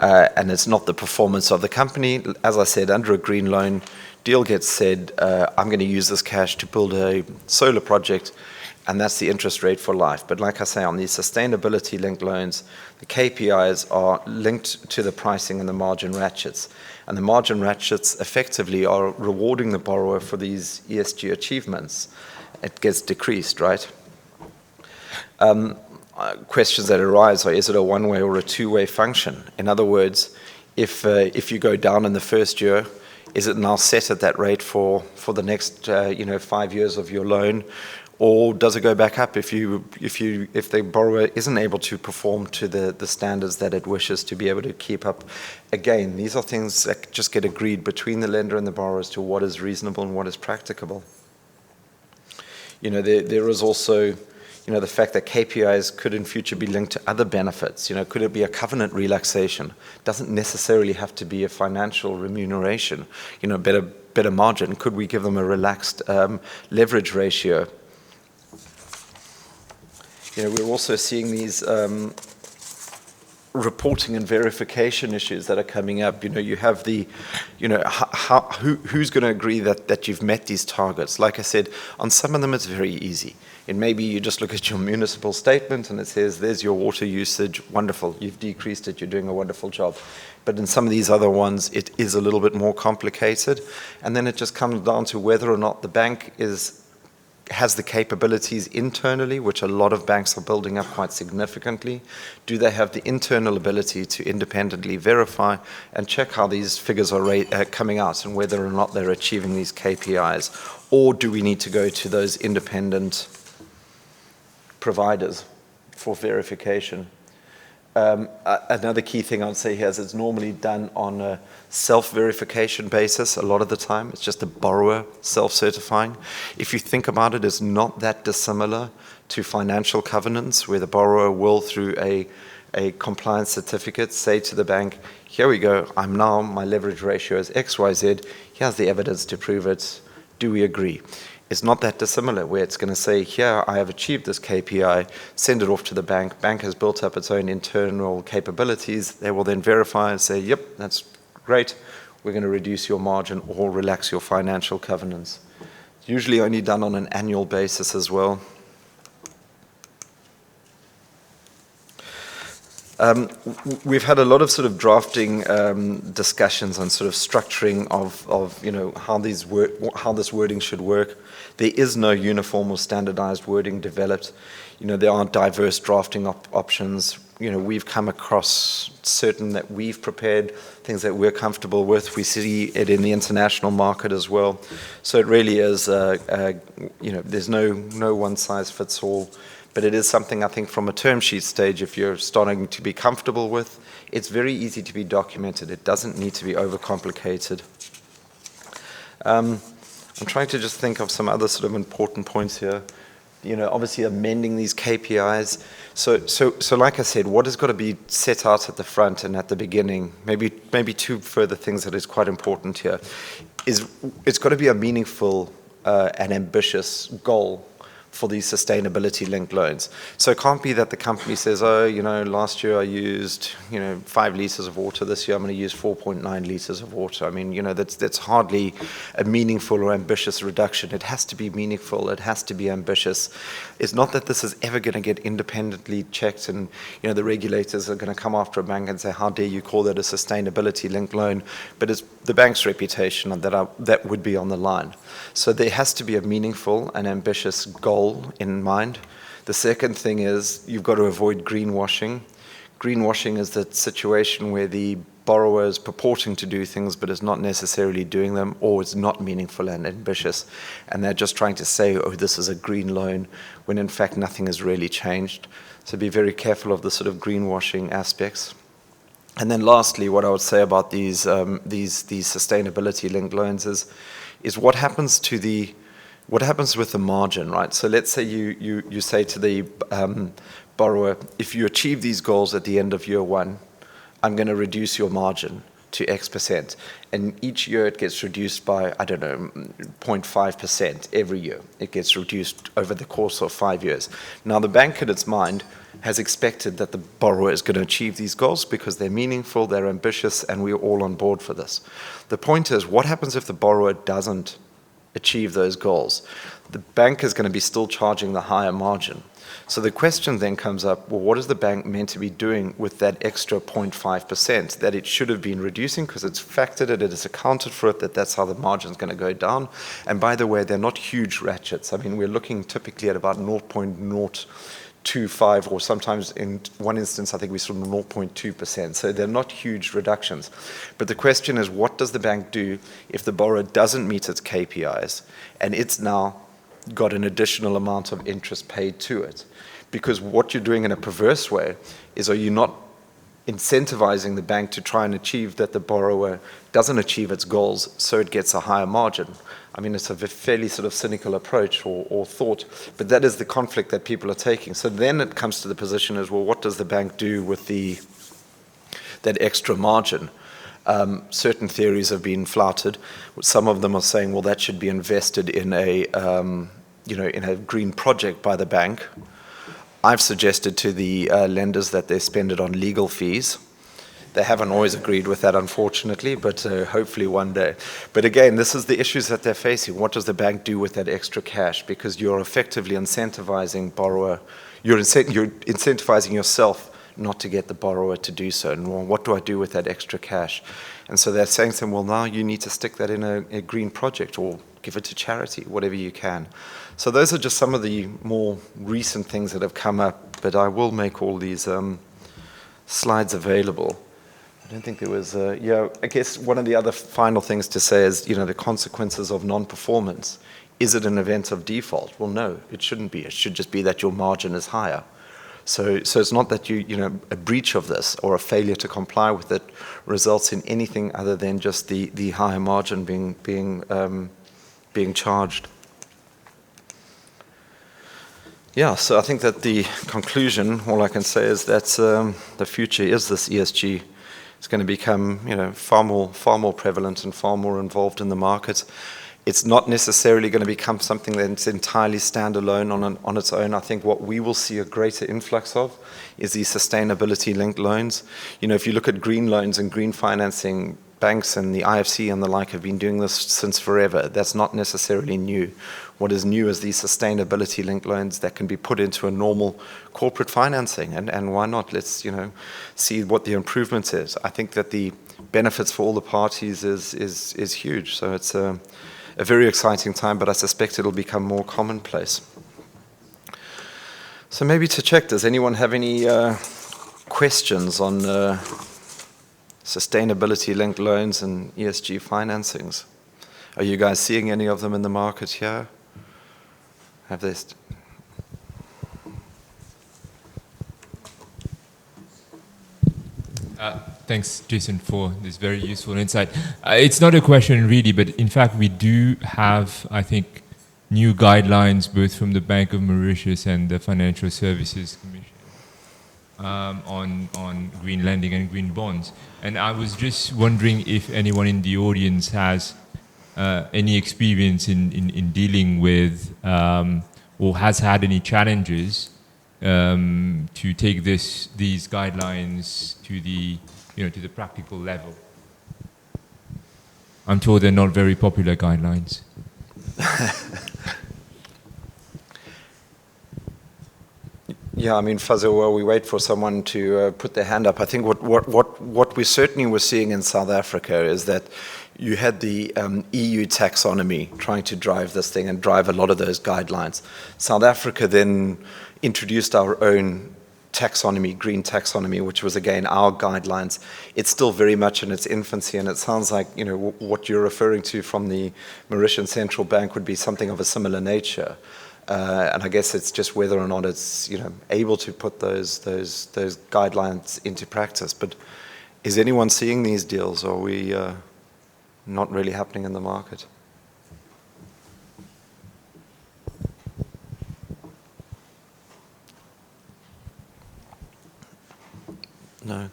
and it's not the performance of the company. As I said, under a green loan, deal gets said, I'm going to use this cash to build a solar project, and that's the interest rate for life. But like I say, on these sustainability-linked loans, the KPIs are linked to the pricing and the margin ratchets. And the margin ratchets effectively are rewarding the borrower for these ESG achievements. It gets decreased, right? Questions that arise are, is it a one-way or a two-way function? In other words, if you go down in the first year, is it now set at that rate for the next 5 years of your loan? Or does it go back up if the borrower isn't able to perform to the standards that it wishes to be able to keep up? Again, these are things that just get agreed between the lender and the borrower as to what is reasonable and what is practicable. There is also, the fact that KPIs could in future be linked to other benefits. Could it be a covenant relaxation? Doesn't necessarily have to be a financial remuneration. Better margin. Could we give them a relaxed leverage ratio? We're also seeing these reporting and verification issues that are coming up. You have the, who's going to agree that you've met these targets? Like I said, on some of them it's very easy. And maybe you just look at your municipal statement and it says, there's your water usage, wonderful, you've decreased it, you're doing a wonderful job. But in some of these other ones, it is a little bit more complicated. And then it just comes down to whether or not the bank has the capabilities internally, which a lot of banks are building up quite significantly. Do they have the internal ability to independently verify and check how these figures are coming out and whether or not they're achieving these KPIs? Or do we need to go to those independent providers for verification? Another key thing I'd say here is it's normally done on a self-verification basis a lot of the time. It's just the borrower self-certifying. If you think about it, it's not that dissimilar to financial covenants where the borrower will, through a a compliance certificate, say to the bank, here we go, my leverage ratio is XYZ, here's the evidence to prove it, do we agree? It's not that dissimilar, where it's going to say, here, I have achieved this KPI, send it off to the bank. Bank has built up its own internal capabilities. They will then verify and say, yep, that's great. We're going to reduce your margin or relax your financial covenants. It's usually only done on an annual basis as well. We've had a lot of sort of drafting discussions on sort of structuring of how this wording should work. There is no uniform or standardized wording developed. There aren't diverse drafting options. We've come across certain that we've prepared, things that we're comfortable with. We see it in the international market as well. So it really is, there's no one size fits all. But it is something, I think, from a term sheet stage, if you're starting to be comfortable with, it's very easy to be documented. It doesn't need to be overcomplicated. I'm trying to just think of some other sort of important points here. Obviously amending these KPIs. So like I said, what has got to be set out at the front and at the beginning, maybe two further things that is quite important here, is it's got to be a meaningful and ambitious goal for these sustainability-linked loans. So it can't be that the company says, last year I used, 5 liters of water. This year I'm going to use 4.9 liters of water. I mean, that's hardly a meaningful or ambitious reduction. It has to be meaningful. It has to be ambitious. It's not that this is ever going to get independently checked and, the regulators are going to come after a bank and say, how dare you call that a sustainability-linked loan? But it's the bank's reputation that would be on the line. So there has to be a meaningful and ambitious goal in mind. The second thing is you've got to avoid greenwashing. Greenwashing is that situation where the borrower is purporting to do things but is not necessarily doing them, or it's not meaningful and ambitious, and they're just trying to say, this is a green loan, when in fact nothing has really changed. So be very careful of the sort of greenwashing aspects. And then lastly, what I would say about these sustainability-linked loans is what happens with the margin, right? So let's say you say to the borrower, if you achieve these goals at the end of year 1, I'm going to reduce your margin to X%. And each year it gets reduced by, 0.5% every year. It gets reduced over the course of 5 years. Now the bank in its mind has expected that the borrower is going to achieve these goals because they're meaningful, they're ambitious, and we're all on board for this. The point is, what happens if the borrower doesn't achieve those goals? The bank is going to be still charging the higher margin. So the question then comes up, well, what is the bank meant to be doing with that extra 0.5% that it should have been reducing because it's factored it is accounted for it, that's how the margin is going to go down. And by the way, they're not huge ratchets. I mean, we're looking typically at about 0.025, or sometimes in one instance, I think we saw 0.2%. So they're not huge reductions. But the question is, what does the bank do if the borrower doesn't meet its KPIs and it's now got an additional amount of interest paid to it? Because what you're doing in a perverse way is, are you not incentivizing the bank to try and achieve that the borrower doesn't achieve its goals so it gets a higher margin? I mean, it's a fairly sort of cynical approach or thought, but that is the conflict that people are taking. So then it comes to the position as, well, what does the bank do with that extra margin? Certain theories have been flouted. Some of them are saying, well, that should be invested in a green project by the bank. I've suggested to the lenders that they spend it on legal fees. They haven't always agreed with that, unfortunately, but hopefully one day. But again, this is the issues that they're facing. What does the bank do with that extra cash? Because you're effectively incentivizing you're incentivizing yourself not to get the borrower to do so. And well, what do I do with that extra cash? And so they're saying to them, well, now you need to stick that in a green project or give it to charity, whatever you can. So those are just some of the more recent things that have come up, but I will make all these slides available. I don't think there was, I guess one of the other final things to say is, the consequences of non-performance. Is it an event of default? Well, no, it shouldn't be. It should just be that your margin is higher. So it's not that a breach of this or a failure to comply with it results in anything other than just the higher margin being charged. Yeah, so I think that the conclusion, all I can say is that the future is this ESG. It's going to become, far more prevalent and far more involved in the market. It's not necessarily going to become something that's entirely standalone on its own. I think what we will see a greater influx of is these sustainability-linked loans. If you look at green loans and green financing, banks and the IFC and the like have been doing this since forever. That's not necessarily new. What is new is these sustainability-linked loans that can be put into a normal corporate financing. And why not? Let's, see what the improvement is. I think that the benefits for all the parties is huge. So it's a very exciting time, but I suspect it'll become more commonplace. So maybe to check, does anyone have any questions on sustainability-linked loans and ESG financings? Are you guys seeing any of them in the market here? Have they?
Thanks, Jason, for this very useful insight. It's not a question really, but in fact we do have, I think, new guidelines both from the Bank of Mauritius and the Financial Services Commission on green lending and green bonds. And I was just wondering if anyone in the audience has any experience in dealing with or has had any challenges to take these guidelines to the practical level. I'm told they're not very popular guidelines.
Yeah, I mean, Fazil, while we wait for someone to put their hand up, I think what we certainly were seeing in South Africa is that you had the EU taxonomy trying to drive this thing and drive a lot of those guidelines. South Africa then introduced our own taxonomy, green taxonomy, which was again our guidelines. It's still very much in its infancy, and it sounds like what you're referring to from the Mauritian Central Bank would be something of a similar nature. And I guess it's just whether or not it's able to put those guidelines into practice. But is anyone seeing these deals, or are we not really happening in the market? No.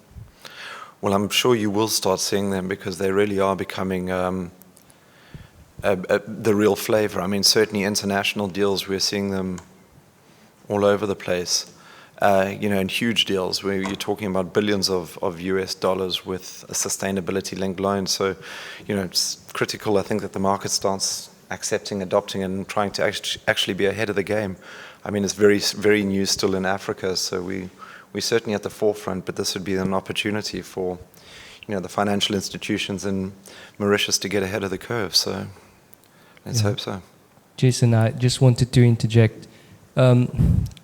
Well, I'm sure you will start seeing them because they really are becoming the real flavor. I mean, certainly international deals, we're seeing them all over the place. In huge deals where you're talking about billions of US dollars with a sustainability-linked loan. So, it's critical, I think, that the market starts accepting, adopting, and trying to actually be ahead of the game. I mean, it's very, very new still in Africa, so we're certainly at the forefront, but this would be an opportunity for, the financial institutions in Mauritius to get ahead of the curve. So let's hope so.
Jason, I just wanted to interject.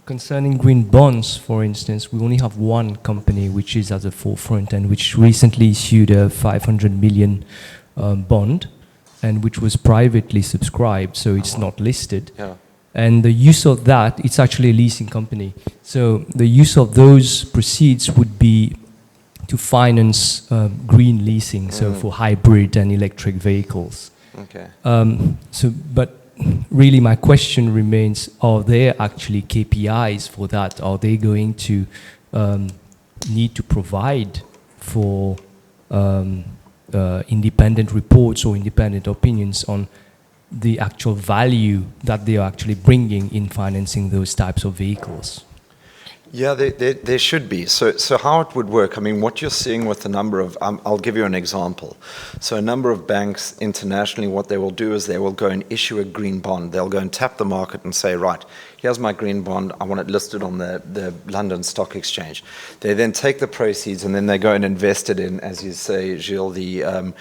Concerning green bonds, for instance, we only have one company which is at the forefront and which recently issued a 500 million bond, and which was privately subscribed, so it's not listed.
Yeah.
And the use of that, it's actually a leasing company. So the use of those proceeds would be to finance green leasing, so for hybrid and electric vehicles.
Okay.
But really my question remains, are there actually KPIs for that? Are they going to need to provide for independent reports or independent opinions on the actual value that they are actually bringing in financing those types of vehicles?
Yeah, there should be. So how it would work, I mean, what you're seeing with the number of, I'll give you an example. So a number of banks internationally, what they will do is they will go and issue a green bond. They'll go and tap the market and say, right, here's my green bond, I want it listed on the London Stock Exchange. They then take the proceeds and then they go and invest it in, as you say, Gilles,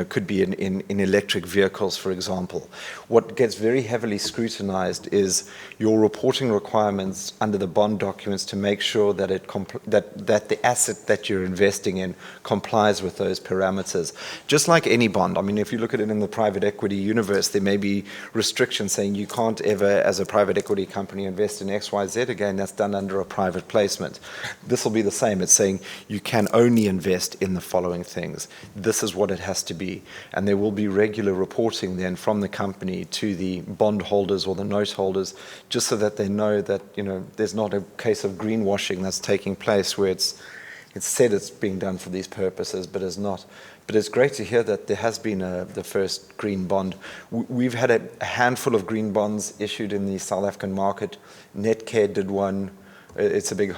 could be in electric vehicles, for example. What gets very heavily scrutinized is your reporting requirements under the bond documents to make sure that that the asset that you're investing in complies with those parameters. Just like any bond, I mean, if you look at it in the private equity universe, there may be restrictions saying you can't ever, as a private equity company, company invest in XYZ, again, that's done under a private placement. This will be the same. It's saying you can only invest in the following things. This is what it has to be. And there will be regular reporting then from the company to the bond holders or the note holders, just so that they know that, there's not a case of greenwashing that's taking place where it's said it's being done for these purposes, but it's not. But it's great to hear that there has been the first green bond. We've had a handful of green bonds issued in the South African market. Netcare did one. It's a big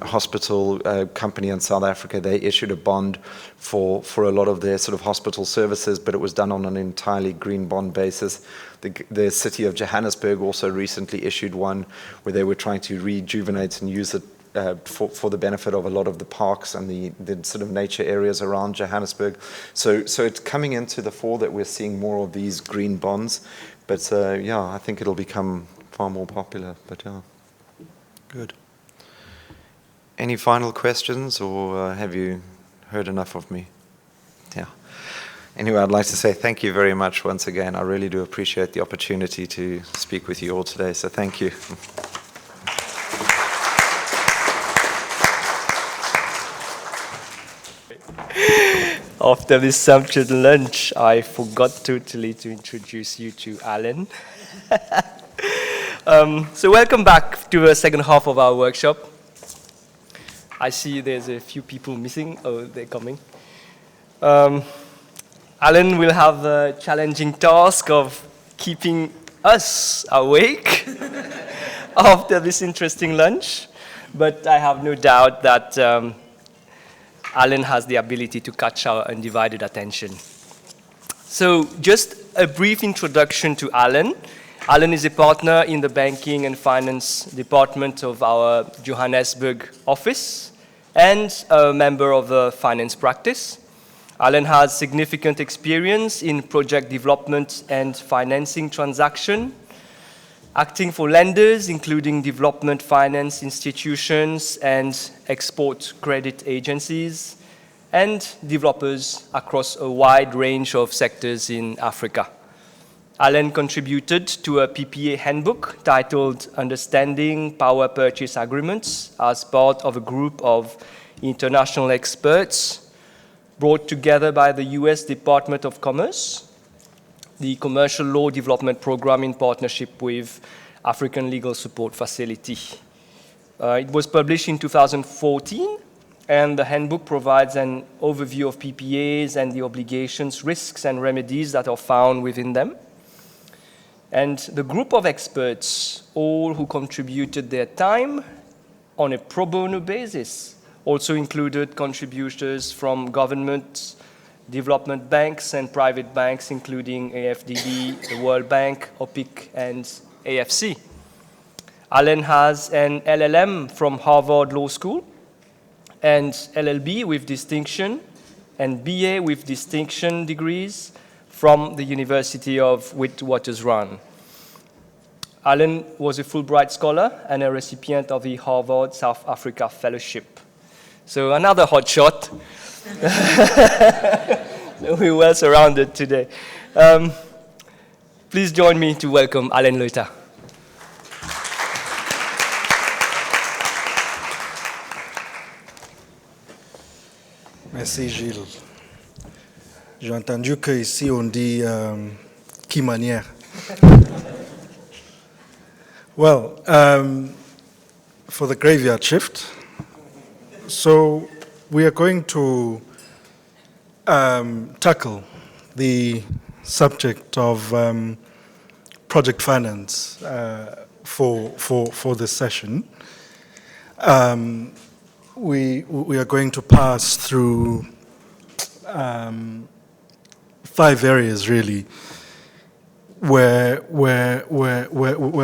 hospital company in South Africa. They issued a bond for a lot of their sort of hospital services, but it was done on an entirely green bond basis. The city of Johannesburg also recently issued one where they were trying to rejuvenate and use it for the benefit of a lot of the parks and the sort of nature areas around Johannesburg. So it's coming into the fore that we're seeing more of these green bonds. But I think it'll become far more popular. But good. Any final questions, or have you heard enough of me? Yeah. Anyway, I'd like to say thank you very much once again. I really do appreciate the opportunity to speak with you all today. So thank you.
After this sumptuous lunch, I forgot totally to introduce you to Alan. So welcome back to the second half of our workshop. I see there's a few people missing. Oh, they're coming. Alan will have the challenging task of keeping us awake after this interesting lunch, but I have no doubt that Alan has the ability to catch our undivided attention. So just a brief introduction to Alan. Alan is a partner in the banking and finance department of our Johannesburg office and a member of the finance practice. Alan has significant experience in project development and financing transaction, acting for lenders, including development finance institutions and export credit agencies, and developers across a wide range of sectors in Africa. Alan contributed to a PPA handbook titled Understanding Power Purchase Agreements as part of a group of international experts brought together by the US Department of Commerce, the Commercial Law Development Program in partnership with African Legal Support Facility. It was published in 2014, and the handbook provides an overview of PPAs and the obligations, risks, and remedies that are found within them. And the group of experts, all who contributed their time on a pro bono basis, also included contributors from governments, development banks and private banks, including AFDB, the World Bank, OPIC, and AFC. Alan has an LLM from Harvard Law School, and LLB with distinction, and BA with distinction degrees from the University of Witwatersrand. Alan was a Fulbright scholar and a recipient of the Harvard South Africa Fellowship. So another hot shot. We're well surrounded today. Please join me to welcome Alan Leuta.
Merci Gilles. J'ai entendu qu'ici on dit qui manière. Well, for the graveyard shift, so we are going to tackle the subject of project finance for this session. We are going to pass through 5 areas really where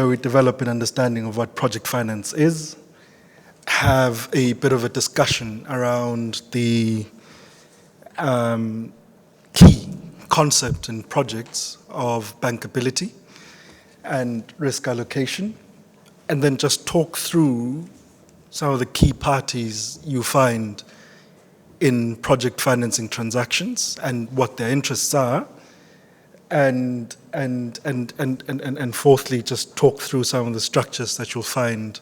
we develop an understanding of what project finance is, have a bit of a discussion around the key concept in projects of bankability and risk allocation, and then just talk through some of the key parties you find in project financing transactions and what their interests are, and fourthly, just talk through some of the structures that you'll find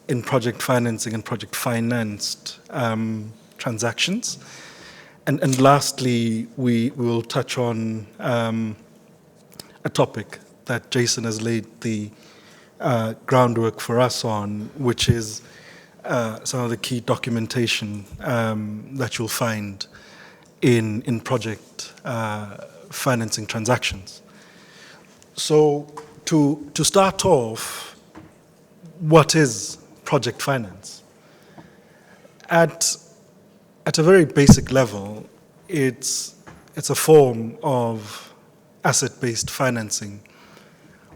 in project financing and project financed transactions. And lastly, we will touch on a topic that Jason has laid the groundwork for us on, which is some of the key documentation that you'll find in project financing transactions. So to start off, what is project finance? At a very basic level, it's a form of asset-based financing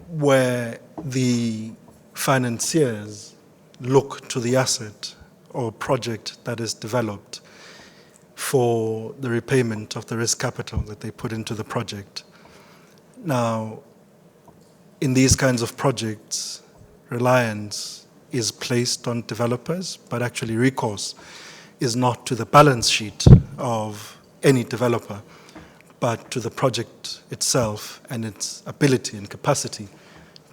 where the financiers look to the asset or project that is developed for the repayment of the risk capital that they put into the project. Now, in these kinds of projects, reliance is placed on developers, but actually recourse is not to the balance sheet of any developer, but to the project itself and its ability and capacity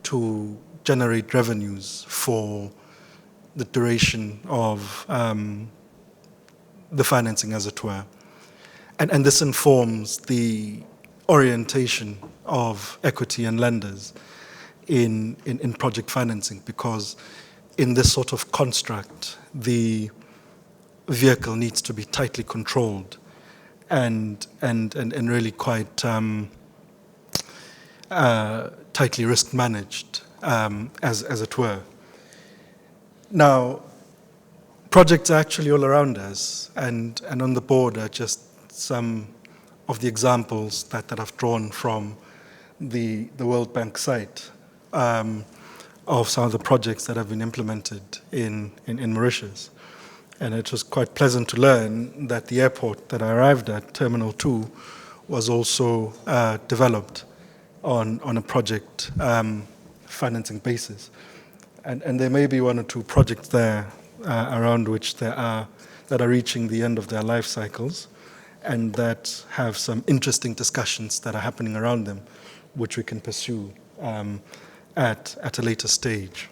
to generate revenues for the duration of the financing, as it were. And this informs the orientation of equity and lenders in project financing, because in this sort of construct, the vehicle needs to be tightly controlled and really quite tightly risk managed, as it were. Now, projects are actually all around us, and on the board are just some of the examples that I've drawn from the World Bank site of some of the projects that have been implemented in Mauritius. And it was quite pleasant to learn that the airport that I arrived at, Terminal 2, was also developed on a project financing basis. And there may be one or two projects there around which that are reaching the end of their life cycles, and that have some interesting discussions that are happening around them, which we can pursue at a later stage.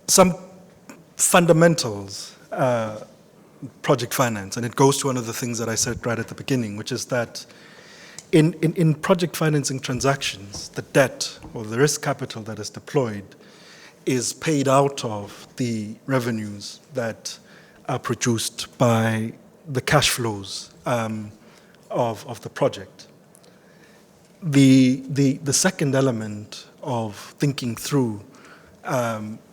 Some fundamentals, project finance, and it goes to one of the things that I said right at the beginning, which is that in project financing transactions, the debt or the risk capital that is deployed is paid out of the revenues that are produced by the cash flows of the project. The second element of thinking through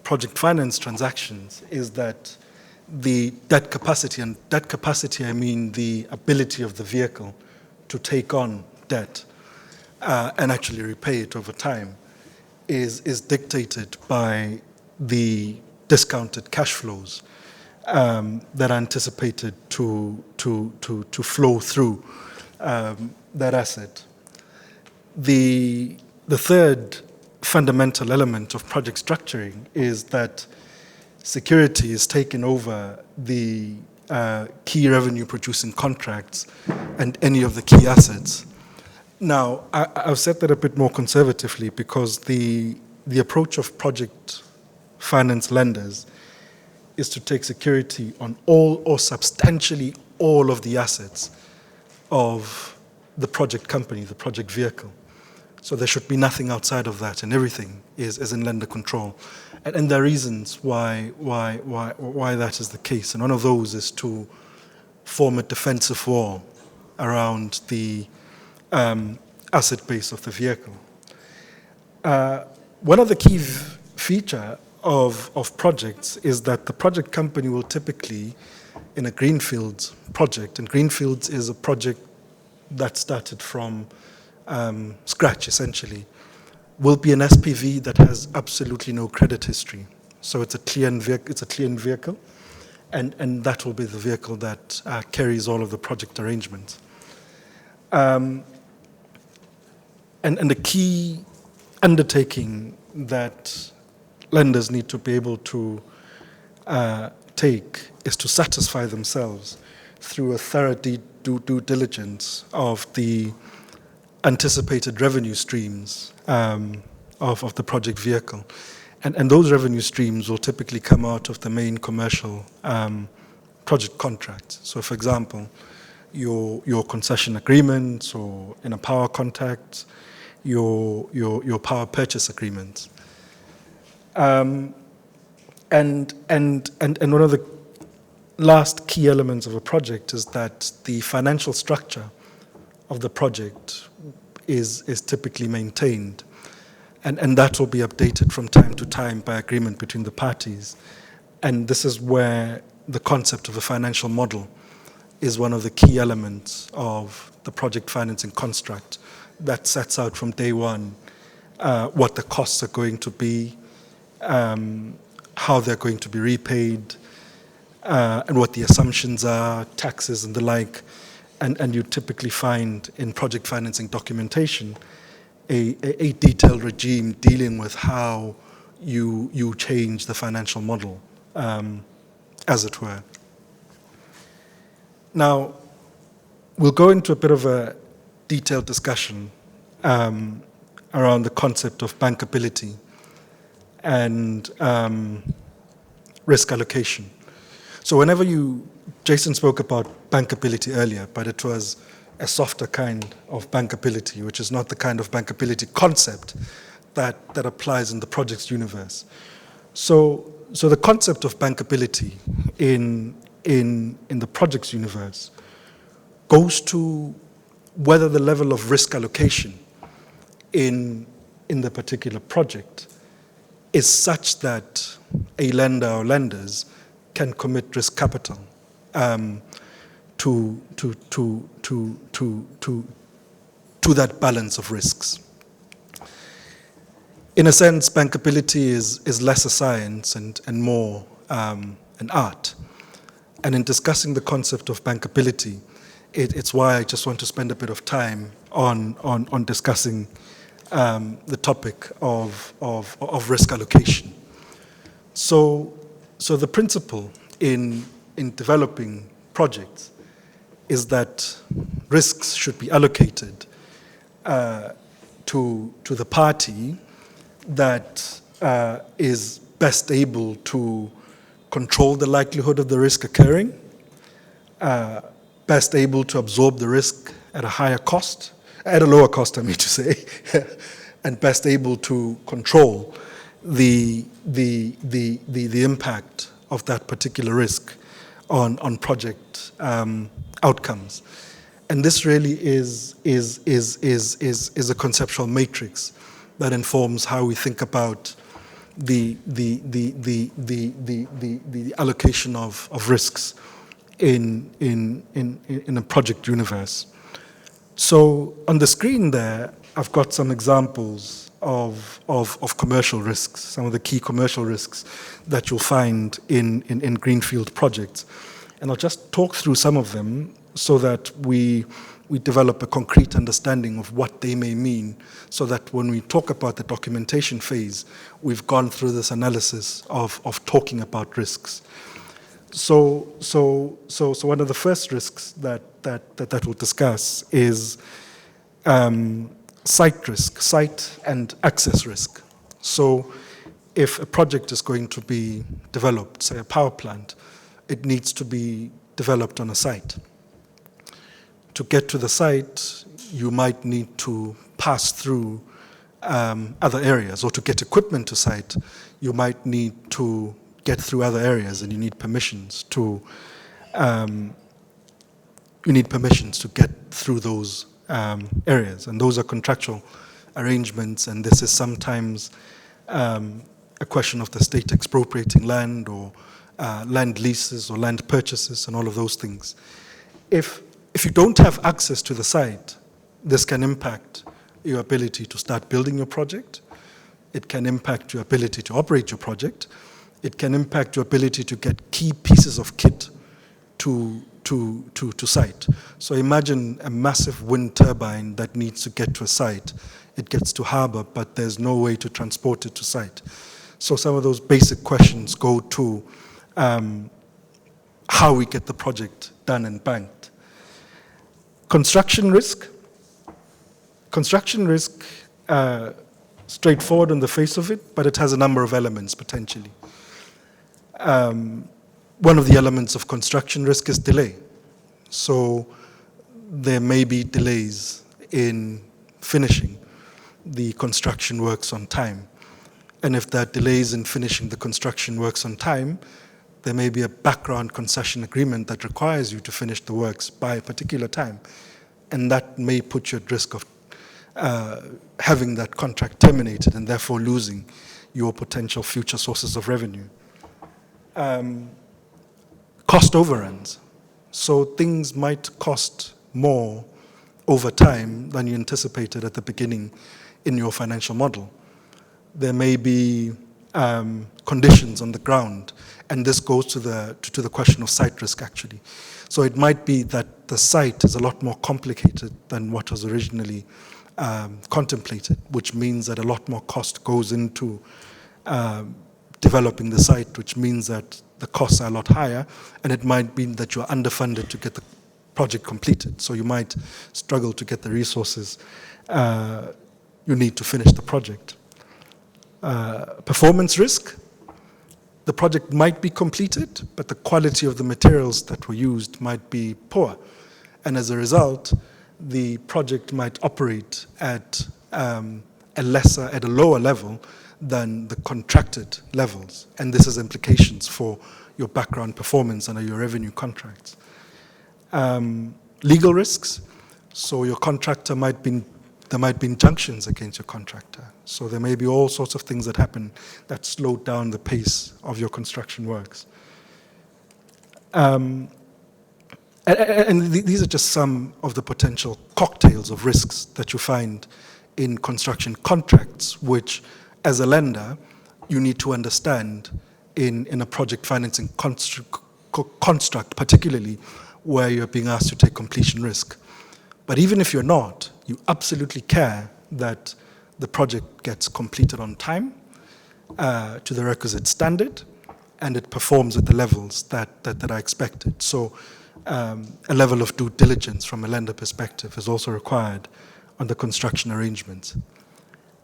project finance transactions is that the debt capacity, and debt capacity I mean the ability of the vehicle to take on debt and actually repay it over time, is dictated by the discounted cash flows that are anticipated to flow through that asset. The third fundamental element of project structuring is that security is taken over the key revenue producing contracts and any of the key assets. Now, I've said that a bit more conservatively because the approach of project finance lenders is to take security on all or substantially all of the assets of the project company, the project vehicle. So there should be nothing outside of that, and everything is in lender control. And there are reasons why that is the case. And one of those is to form a defensive wall around the asset base of the vehicle. One of the key feature of projects is that the project company will typically, in a greenfields project, and greenfields is a project that started from scratch essentially, will be an SPV that has absolutely no credit history. So it's a clean vehicle, and that will be the vehicle that carries all of the project arrangements. And the key undertaking that lenders need to be able to take is to satisfy themselves through a thorough due diligence of the anticipated revenue streams of the project vehicle. And those revenue streams will typically come out of the main commercial project contracts. So for example, your concession agreements, or in a power contract, your power purchase agreements. And one of the last key elements of a project is that the financial structure of the project is typically maintained. And that will be updated from time to time by agreement between the parties. And this is where the concept of a financial model is one of the key elements of the project financing construct that sets out from day one what the costs are going to be, how they're going to be repaid, and what the assumptions are, taxes and the like. And you typically find in project financing documentation a detailed regime dealing with how you change the financial model, as it were. Now, we'll go into a bit of a detailed discussion around the concept of bankability and risk allocation. So whenever Jason spoke about bankability earlier, but it was a softer kind of bankability, which is not the kind of bankability concept that applies in the project's universe. So the concept of bankability in the project's universe goes to whether the level of risk allocation in the particular project is such that a lender or lenders can commit risk capital to that balance of risks. In a sense, bankability is less a science and more an art. And in discussing the concept of bankability, it's why I just want to spend a bit of time on discussing the topic of risk allocation. So the principle in developing projects is that risks should be allocated to the party that is best able to control the likelihood of the risk occurring, best able to absorb the risk at a lower cost, I mean to say, and best able to control the impact of that particular risk on project outcomes. And this really is a conceptual matrix that informs how we think about the allocation of risks in a project universe. So on the screen there, I've got some examples of commercial risks, some of the key commercial risks that you'll find in greenfield projects. And I'll just talk through some of them so that we develop a concrete understanding of what they may mean, so that when we talk about the documentation phase, we've gone through this analysis of talking about risks. So one of the first risks that we'll discuss is site risk, site and access risk. So if a project is going to be developed, say a power plant, it needs to be developed on a site. To get to the site, you might need to pass through other areas, or to get equipment to site, you might need to get through other areas, and you need permissions to get through those areas, and those are contractual arrangements, and this is sometimes a question of the state expropriating land, or land leases or land purchases and all of those things. If you don't have access to the site, this can impact your ability to start building your project. It can impact your ability to operate your project. It can impact your ability to get key pieces of kit to site. So imagine a massive wind turbine that needs to get to a site. It gets to harbor, but there's no way to transport it to site. So some of those basic questions go to how we get the project done and banked. Construction risk. Construction risk, straightforward on the face of it, but it has a number of elements potentially. One of the elements of construction risk is delay. So there may be delays in finishing the construction works on time. And if there are delays in finishing the construction works on time, there may be a background concession agreement that requires you to finish the works by a particular time. And that may put you at risk of having that contract terminated and therefore losing your potential future sources of revenue. Cost overruns. So things might cost more over time than you anticipated at the beginning in your financial model. There may be conditions on the ground, and this goes to the question of site risk actually. So it might be that the site is a lot more complicated than what was originally contemplated, which means that a lot more cost goes into developing the site, which means that the costs are a lot higher, and it might mean that you're underfunded to get the project completed. So you might struggle to get the resources you need to finish the project. Performance risk. The project might be completed, but the quality of the materials that were used might be poor. And as a result, the project might operate at a lower level than the contracted levels. And this has implications for your background performance under your revenue contracts. Legal risks. So your contractor there might be injunctions against your contractor. So there may be all sorts of things that happen that slow down the pace of your construction works. And these are just some of the potential cocktails of risks that you find in construction contracts, which as a lender, you need to understand in a project financing construct, particularly where you're being asked to take completion risk. But even if you're not, you absolutely care that the project gets completed on time, to the requisite standard, and it performs at the levels that are expected. So a level of due diligence from a lender perspective is also required on the construction arrangements.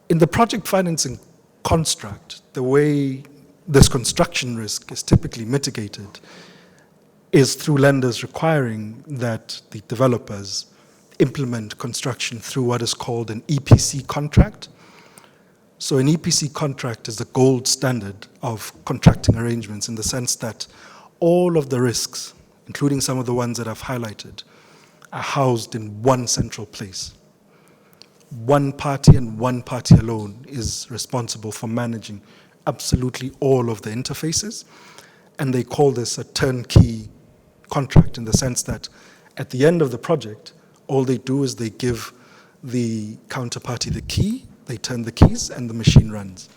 In the project financing construct, the way this construction risk is typically mitigated is through lenders requiring that the developers implement construction through what is called an EPC contract. So an EPC contract is the gold standard of contracting arrangements in the sense that all of the risks, including some of the ones that I've highlighted, are housed in one central place. One party and one party alone is responsible for managing absolutely all of the interfaces, and they call this a turnkey contract in the sense that at the end of the project, all they do is they give the counterparty the key, they turn the keys, and the machine runs.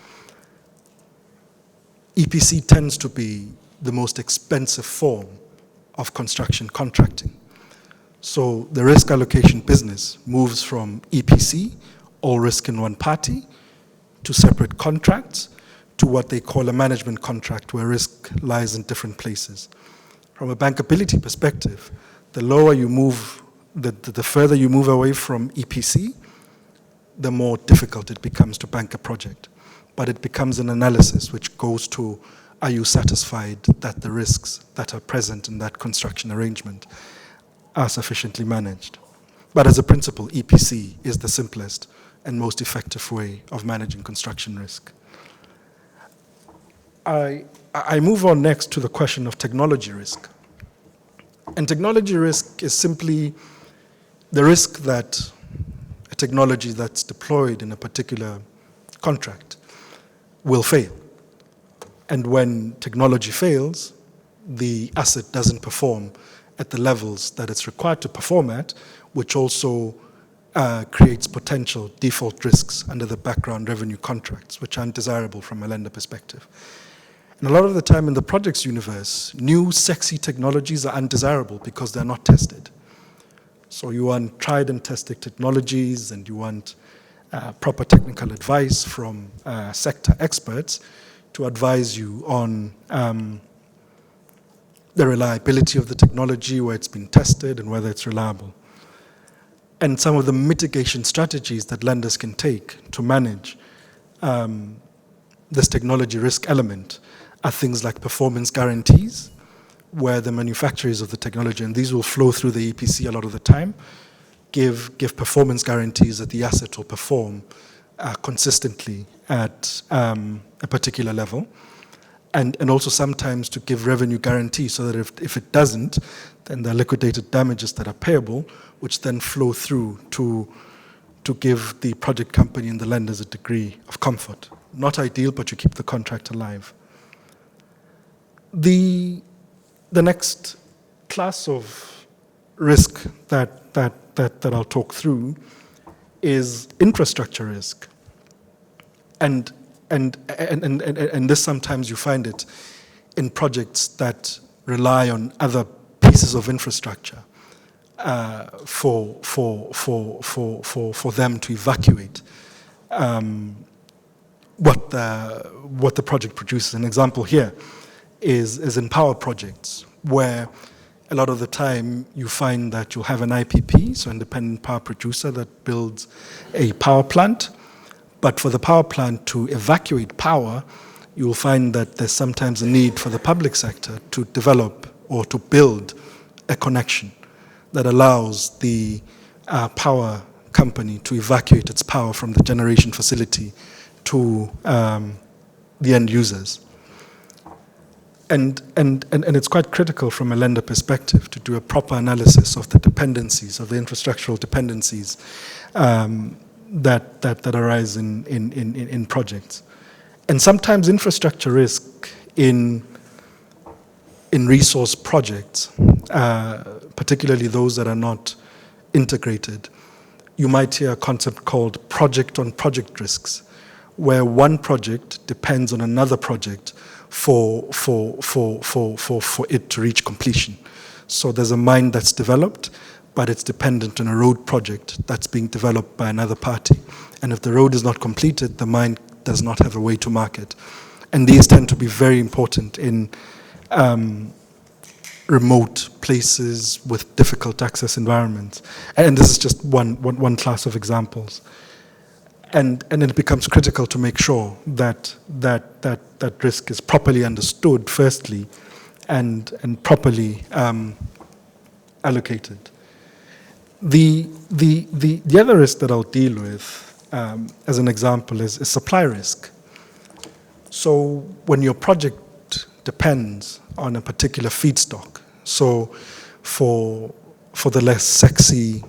EPC tends to be the most expensive form of construction contracting. So the risk allocation business moves from EPC, all risk in one party, to separate contracts, to what they call a management contract where risk lies in different places. From a bankability perspective, the lower you move, the further you move away from EPC, the more difficult it becomes to bank a project. But it becomes an analysis which goes to, are you satisfied that the risks that are present in that construction arrangement are sufficiently managed? But as a principle, EPC is the simplest and most effective way of managing construction risk. I move on next to the question of technology risk. And technology risk is simply the risk that a technology that's deployed in a particular contract will fail. And when technology fails, the asset doesn't perform at the levels that it's required to perform at, which also creates potential default risks under the background revenue contracts, which aren't desirable from a lender perspective. And a lot of the time in the projects universe, new sexy technologies are undesirable because they're not tested. So you want tried and tested technologies, and you want proper technical advice from sector experts to advise you on the reliability of the technology, where it's been tested and whether it's reliable. And some of the mitigation strategies that lenders can take to manage this technology risk element are things like performance guarantees, where the manufacturers of the technology, and these will flow through the EPC a lot of the time, give performance guarantees that the asset will perform consistently at a particular level. And also sometimes to give revenue guarantees so that if it doesn't, then there are liquidated damages that are payable, which then flow through to give the project company and the lenders a degree of comfort. Not ideal, but you keep the contract alive. The next class of risk that I'll talk through is infrastructure risk. And this sometimes you find it in projects that rely on other pieces of infrastructure for them to evacuate what the project produces. An example here is in power projects, where a lot of the time you find that you'll have an IPP, so independent power producer, that builds a power plant. But for the power plant to evacuate power, you will find that there's sometimes a need for the public sector to develop or to build a connection that allows the power company to evacuate its power from the generation facility to the end users. And it's quite critical from a lender perspective to do a proper analysis of the dependencies, of the infrastructural dependencies that arise in projects. And sometimes infrastructure risk in resource projects, particularly those that are not integrated, you might hear a concept called project-on-project risks, where one project depends on another project for it to reach completion. So there's a mine that's developed, but it's dependent on a road project that's being developed by another party. And if the road is not completed, the mine does not have a way to market. And these tend to be very important in remote places with difficult access environments. And this is just one class of examples. And it becomes critical to make sure that risk is properly understood, firstly, and properly allocated. The other risk that I'll deal with, as an example, is supply risk. So when your project depends on a particular feedstock, so for the less sexy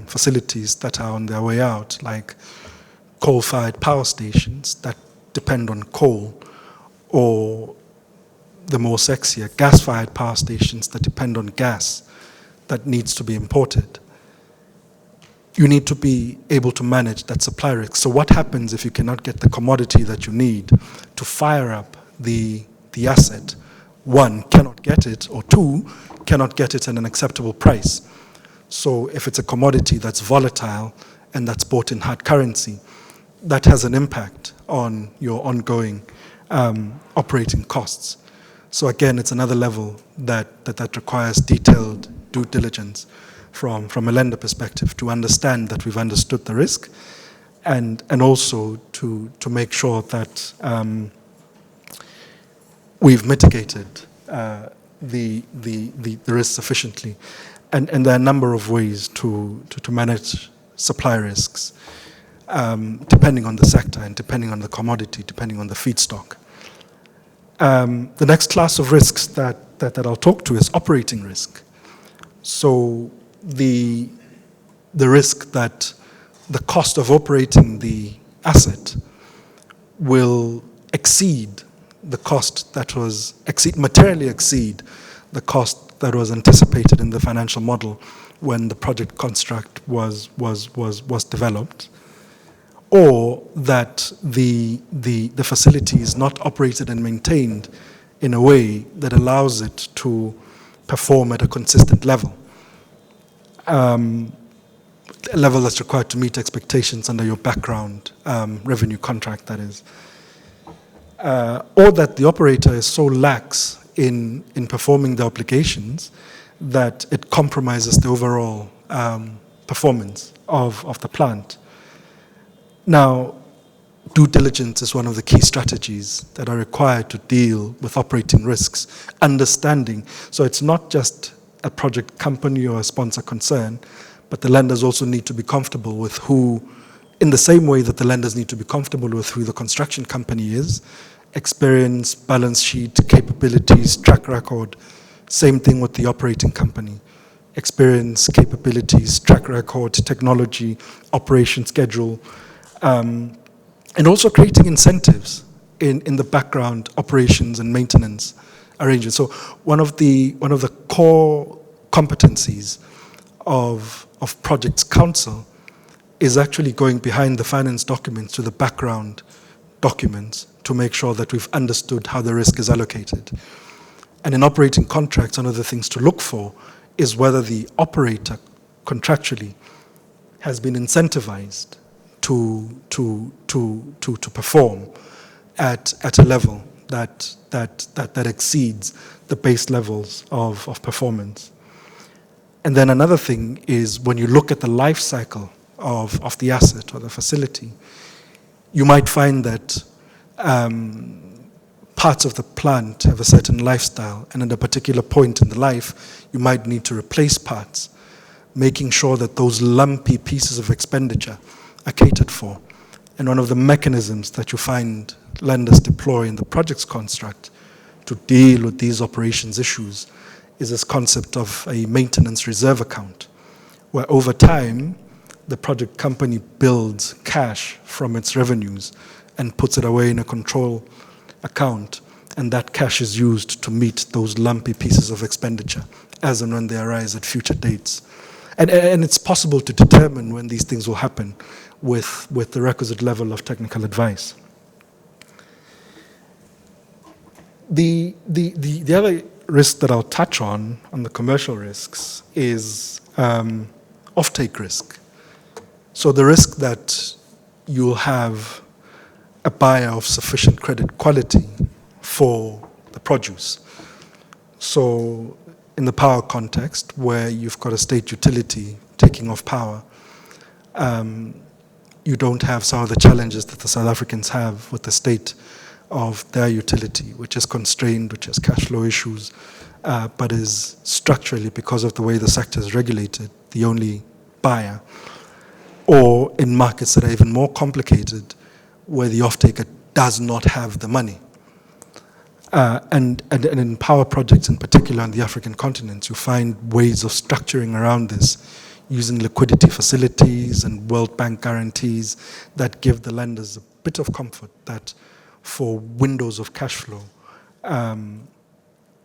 facilities that are on their way out, like coal-fired power stations that depend on coal, or the more sexier gas-fired power stations that depend on gas that needs to be imported, you need to be able to manage that supply risk. So what happens if you cannot get the commodity that you need to fire up the asset? One, cannot get it, or two, cannot get it at an acceptable price. So if it's a commodity that's volatile and that's bought in hard currency, that has an impact on your ongoing operating costs. So again, it's another level that requires detailed due diligence from a lender perspective to understand that we've understood the risk, and also to make sure that we've mitigated the risk sufficiently. And there are a number of ways to manage supply risks, depending on the sector and depending on the commodity, depending on the feedstock. The next class of risks that I'll talk to is operating risk. So the risk that the cost of operating the asset will materially exceed the cost that was anticipated in the financial model when the project construct was developed, or that the facility is not operated and maintained in a way that allows it to perform at a consistent level. A level that's required to meet expectations under your background revenue contract, that is. Or that the operator is so lax in performing the obligations that it compromises the overall performance of the plant. Now, due diligence is one of the key strategies that are required to deal with operating risks, understanding. So it's not just a project company or a sponsor concern, but the lenders also need to be comfortable with who, in the same way that the lenders need to be comfortable with who the construction company is, experience, balance sheet, capabilities, track record. Same thing with the operating company. Experience, capabilities, track record, technology, operation schedule, and also creating incentives in the background operations and maintenance arrangements. So one of the core competencies of projects council is actually going behind the finance documents to the background documents to make sure that we've understood how the risk is allocated. And in operating contracts, one of the things to look for is whether the operator contractually has been incentivized to perform at a level that exceeds the base levels of performance. And then another thing is when you look at the life cycle of the asset or the facility, you might find that parts of the plant have a certain lifestyle, and at a particular point in the life, you might need to replace parts, making sure that those lumpy pieces of expenditure are catered for. And one of the mechanisms that you find lenders deploy in the project's construct to deal with these operations issues is this concept of a maintenance reserve account, where over time, the project company builds cash from its revenues and puts it away in a control account, and that cash is used to meet those lumpy pieces of expenditure as and when they arise at future dates. And it's possible to determine when these things will happen with the requisite level of technical advice. The other risk that I'll touch on the commercial risks, is offtake risk. So the risk that you'll have a buyer of sufficient credit quality for the produce. So in the power context, where you've got a state utility taking off power, you don't have some of the challenges that the South Africans have with the state of their utility, which is constrained, which has cash flow issues, but is structurally, because of the way the sector is regulated, the only buyer. Or in markets that are even more complicated, where the off-taker does not have the money. And in power projects in particular on the African continent, you find ways of structuring around this, using liquidity facilities and World Bank guarantees that give the lenders a bit of comfort that for windows of cash flow,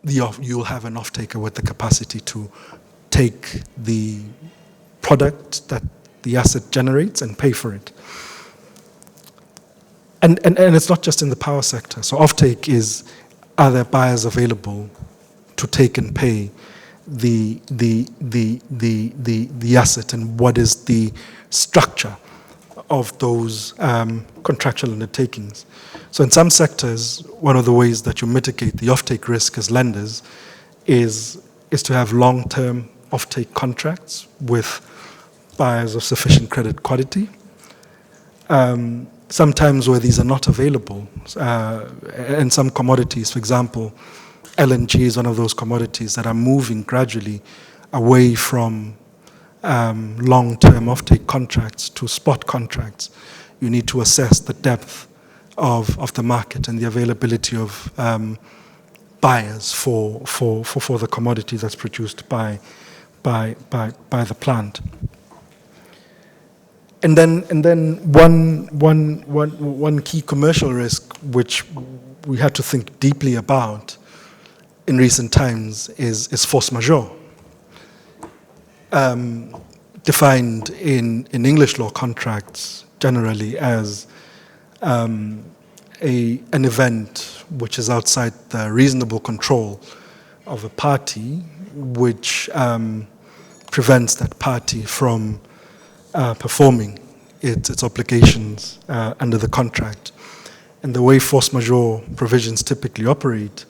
you'll have an off-taker with the capacity to take the product that the asset generates and pay for it. And it's not just in the power sector. So offtake is, are there buyers available to take and pay the asset, and what is the structure of those contractual undertakings? So in some sectors, one of the ways that you mitigate the offtake risk as lenders is to have long-term offtake contracts with buyers of sufficient credit quality. Sometimes where these are not available, and some commodities, for example, LNG is one of those commodities that are moving gradually away from long-term offtake contracts to spot contracts. You need to assess the depth of the market and the availability of buyers for the commodity that's produced by the plant. And then one key commercial risk which we had to think deeply about in recent times is force majeure, defined in English law contracts generally as an event which is outside the reasonable control of a party, which prevents that party from performing its obligations under the contract. And the way force majeure provisions typically operate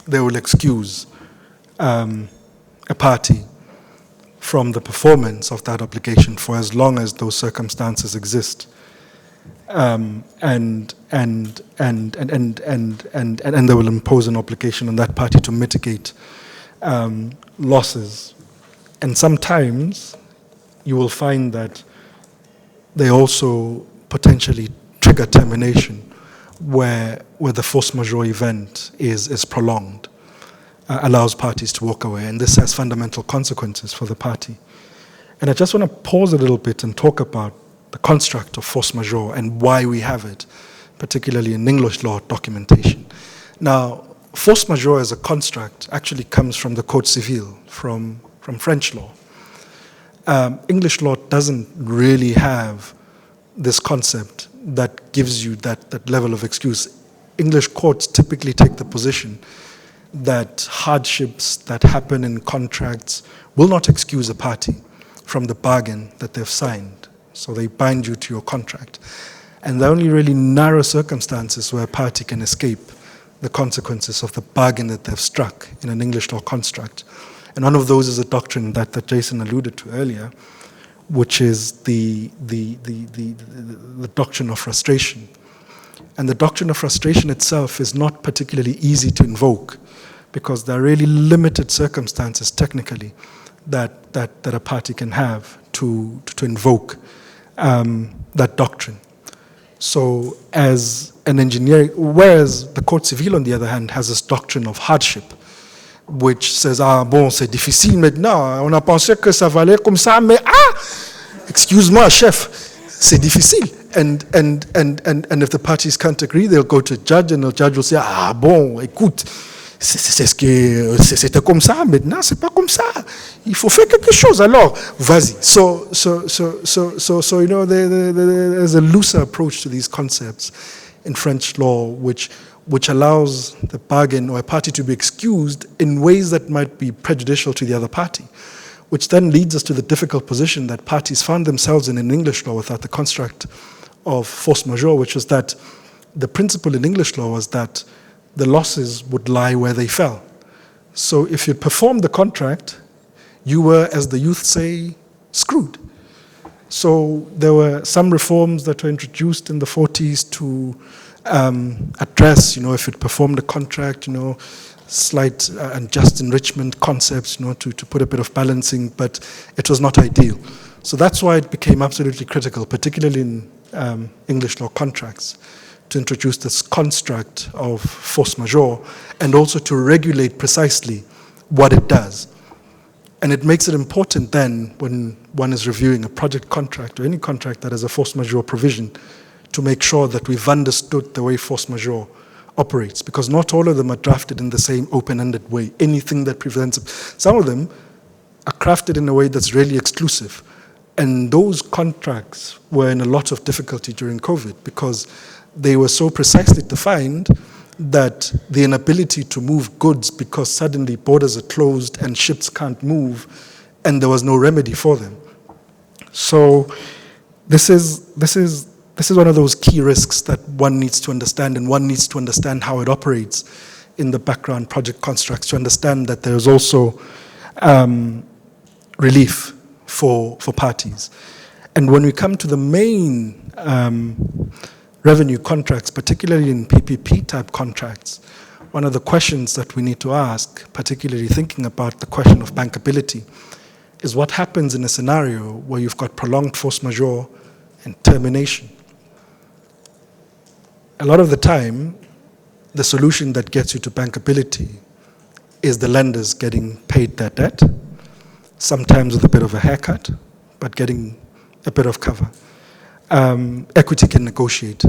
they will excuse a party from the performance of that obligation for as long as those circumstances exist, and they will impose an obligation on that party to mitigate losses. And sometimes you will find that they also potentially trigger termination where the force majeure event is prolonged, allows parties to walk away, and this has fundamental consequences for the party. And I just want to pause a little bit and talk about the construct of force majeure and why we have it, particularly in English law documentation. Now, force majeure as a construct actually comes from the Code Civil, from French law. English law doesn't really have this concept that gives you that level of excuse. English courts typically take the position that hardships that happen in contracts will not excuse a party from the bargain that they've signed. So they bind you to your contract. And there are only really narrow circumstances where a party can escape the consequences of the bargain that they've struck in an English law construct. And one of those is a doctrine that Jason alluded to earlier, which is the doctrine of frustration. And the doctrine of frustration itself is not particularly easy to invoke because there are really limited circumstances technically that a party can have to invoke that doctrine. So as an engineer, whereas the Code Civil on the other hand has this doctrine of hardship, which says, ah bon, c'est difficile maintenant, on a pensé que ça valait comme ça, mais excuse-moi, chef, c'est difficile. And if the parties can't agree, they'll go to a judge, and the judge will say, ah bon, écoute, c'était comme ça, maintenant c'est pas comme ça. Il faut faire quelque chose, alors, vas-y. So you know, there's a looser approach to these concepts in French law, which allows the bargain or a party to be excused in ways that might be prejudicial to the other party, which then leads us to the difficult position that parties found themselves in English law without the construct of force majeure, which was that the principle in English law was that the losses would lie where they fell. So if you performed the contract, you were, as the youth say, screwed. So there were some reforms that were introduced in the 40s to address, you know, if it performed a contract, you know, slight and just enrichment concepts, you know, to put a bit of balancing, but it was not ideal. So that's why it became absolutely critical, particularly in English law contracts, to introduce this construct of force majeure and also to regulate precisely what it does. And it makes it important then when one is reviewing a project contract or any contract that has a force majeure provision to make sure that we've understood the way force majeure operates, because not all of them are drafted in the same open-ended way. Anything that prevents it. Some of them are crafted in a way that's really exclusive. And those contracts were in a lot of difficulty during COVID because they were so precisely defined that the inability to move goods because suddenly borders are closed and ships can't move, and there was no remedy for them. So this is one of those key risks that one needs to understand, and one needs to understand how it operates in the background project constructs to understand that there's also relief for parties. And when we come to the main revenue contracts, particularly in PPP type contracts, one of the questions that we need to ask, particularly thinking about the question of bankability, is what happens in a scenario where you've got prolonged force majeure and termination. A lot of the time, the solution that gets you to bankability is the lenders getting paid their debt, sometimes with a bit of a haircut, but getting a bit of cover. Equity can negotiate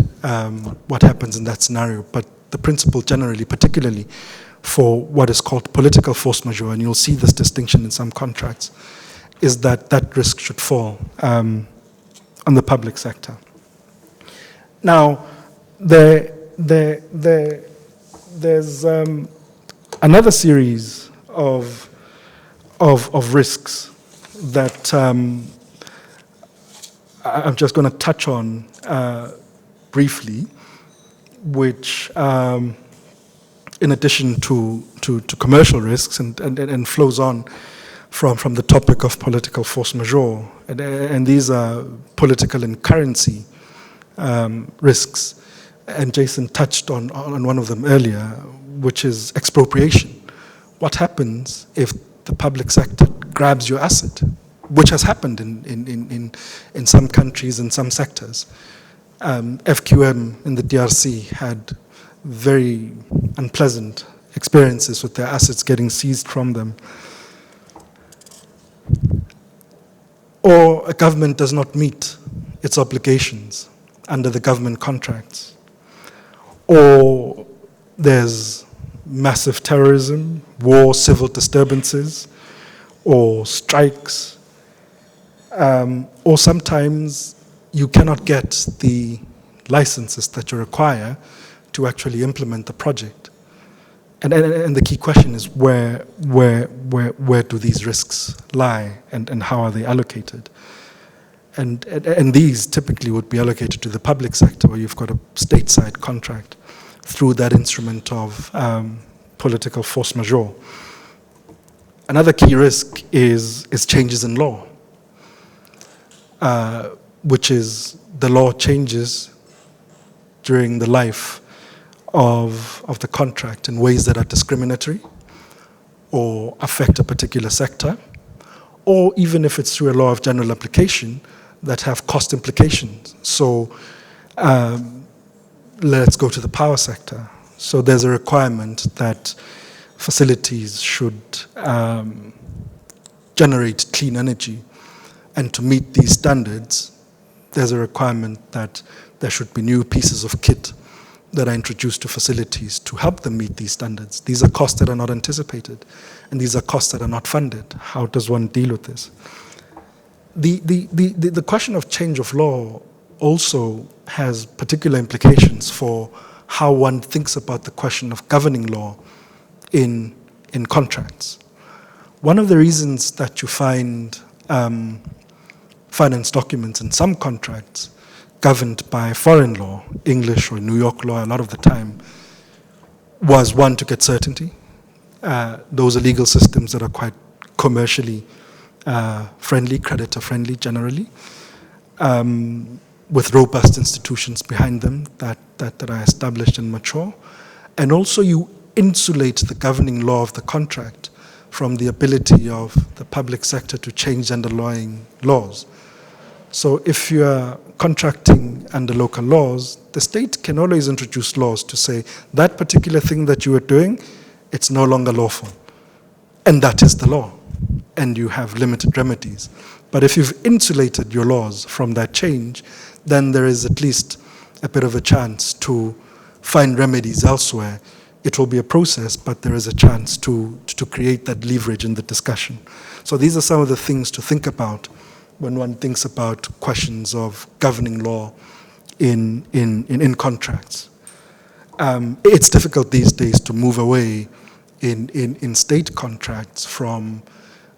what happens in that scenario, but the principle generally, particularly for what is called political force majeure, and you'll see this distinction in some contracts, is that that risk should fall on the public sector. Now, there's another series of risks that I'm just going to touch on briefly, which in addition to commercial risks and flows on from the topic of political force majeure, and these are political and currency risks, and Jason touched on one of them earlier, which is expropriation. What happens if the public sector grabs your asset, which has happened in some countries, in some sectors? FQM in the DRC had very unpleasant experiences with their assets getting seized from them. Or a government does not meet its obligations under the government contracts. Or there's massive terrorism, war, civil disturbances, or strikes. Or sometimes you cannot get the licenses that you require to actually implement the project. And the key question is where do these risks lie, and how are they allocated? And these typically would be allocated to the public sector, where you've got a stateside contract through that instrument of political force majeure. Another key risk is changes in law, which is the law changes during the life of the contract in ways that are discriminatory or affect a particular sector, or even if it's through a law of general application that have cost implications. So let's go to the power sector. So there's a requirement that facilities should generate clean energy, and to meet these standards, there's a requirement that there should be new pieces of kit that are introduced to facilities to help them meet these standards. These are costs that are not anticipated, and these are costs that are not funded. How does one deal with this? The question of change of law also has particular implications for how one thinks about the question of governing law in contracts. One of the reasons that you find finance documents in some contracts governed by foreign law, English or New York law a lot of the time, was one, to get certainty. Those are legal systems that are quite commercially friendly, creditor friendly generally, with robust institutions behind them that are established and mature. And also you insulate the governing law of the contract from the ability of the public sector to change underlying laws. So if you are contracting under local laws, the state can always introduce laws to say that particular thing that you are doing, it's no longer lawful. And that is the law. And you have limited remedies. But if you've insulated your laws from that change, then there is at least a bit of a chance to find remedies elsewhere. It will be a process, but there is a chance to create that leverage in the discussion. So these are some of the things to think about when one thinks about questions of governing law in contracts. It's difficult these days to move away in state contracts from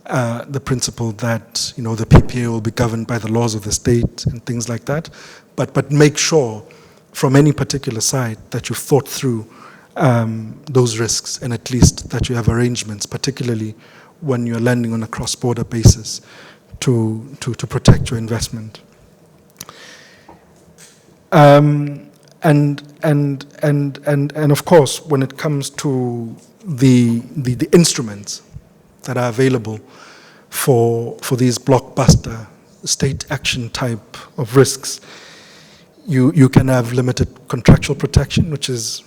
the principle that the PPA will be governed by the laws of the state and things like that, but make sure from any particular side that you've thought through those risks, and at least that you have arrangements, particularly when you're lending on a cross-border basis, to protect your investment. And of course, when it comes to the instruments that are available for these blockbuster state action type of risks, you can have limited contractual protection, which is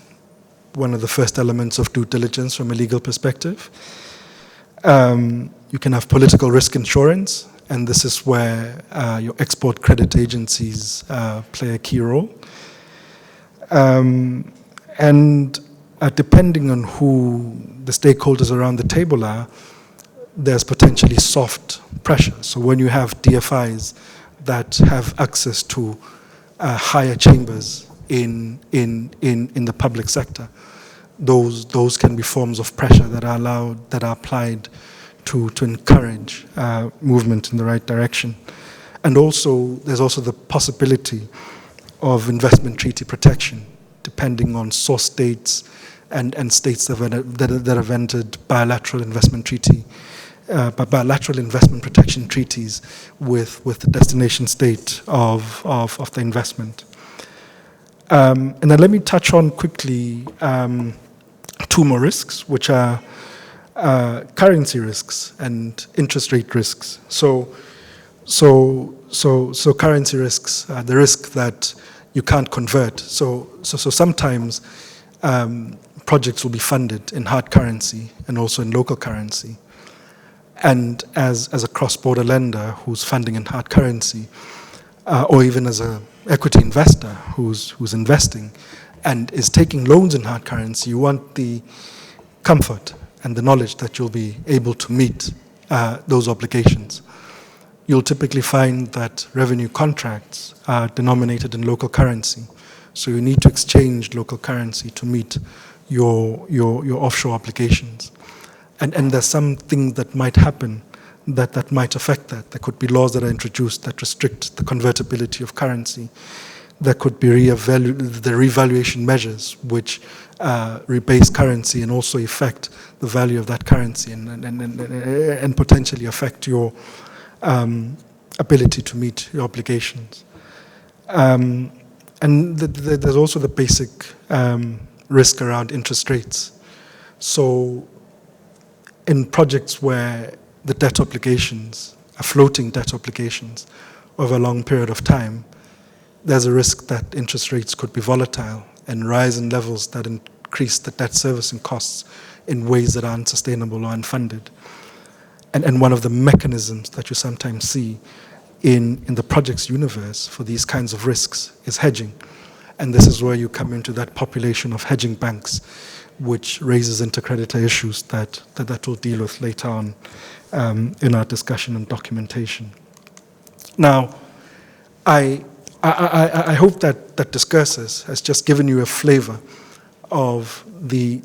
one of the first elements of due diligence from a legal perspective. You can have political risk insurance, and this is where your export credit agencies play a key role. And depending on who the stakeholders around the table are, there's potentially soft pressure. So when you have DFIs that have access to higher chambers in the public sector, those can be forms of pressure that are applied to encourage movement in the right direction. And also, there's also the possibility of investment treaty protection, depending on source states and states that have entered bilateral investment protection treaties with the destination state of the investment. And then let me touch on quickly two more risks, which are currency risks and interest rate risks. So currency risks, the risk that you can't convert. So sometimes projects will be funded in hard currency and also in local currency. And as a cross-border lender who's funding in hard currency, or even as an equity investor who's investing and is taking loans in hard currency, you want the comfort and the knowledge that you'll be able to meet those obligations. You'll typically find that revenue contracts are denominated in local currency. So you need to exchange local currency to meet your offshore obligations. And there's some things that might happen that might affect that. There could be laws that are introduced that restrict the convertibility of currency. There could be the revaluation measures which rebase currency and also affect the value of that currency and potentially affect your ability to meet your obligations. And there's also the basic risk around interest rates. So in projects where the debt obligations are floating debt obligations over a long period of time, there's a risk that interest rates could be volatile and rise in levels that increase the debt servicing costs in ways that are unsustainable or unfunded. And one of the mechanisms that you sometimes see in the project's universe for these kinds of risks is hedging. And this is where you come into that population of hedging banks, which raises intercreditor issues that we'll deal with later on in our discussion and documentation. Now, I hope that discursus has just given you a flavor of the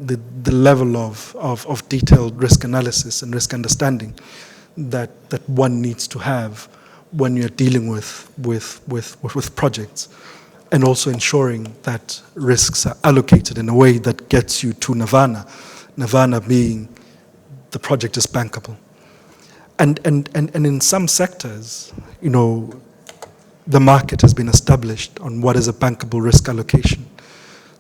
level of detailed risk analysis and risk understanding that one needs to have when you're dealing with projects, and also ensuring that risks are allocated in a way that gets you to nirvana being the project is bankable. And in some sectors, you know, the market has been established on what is a bankable risk allocation.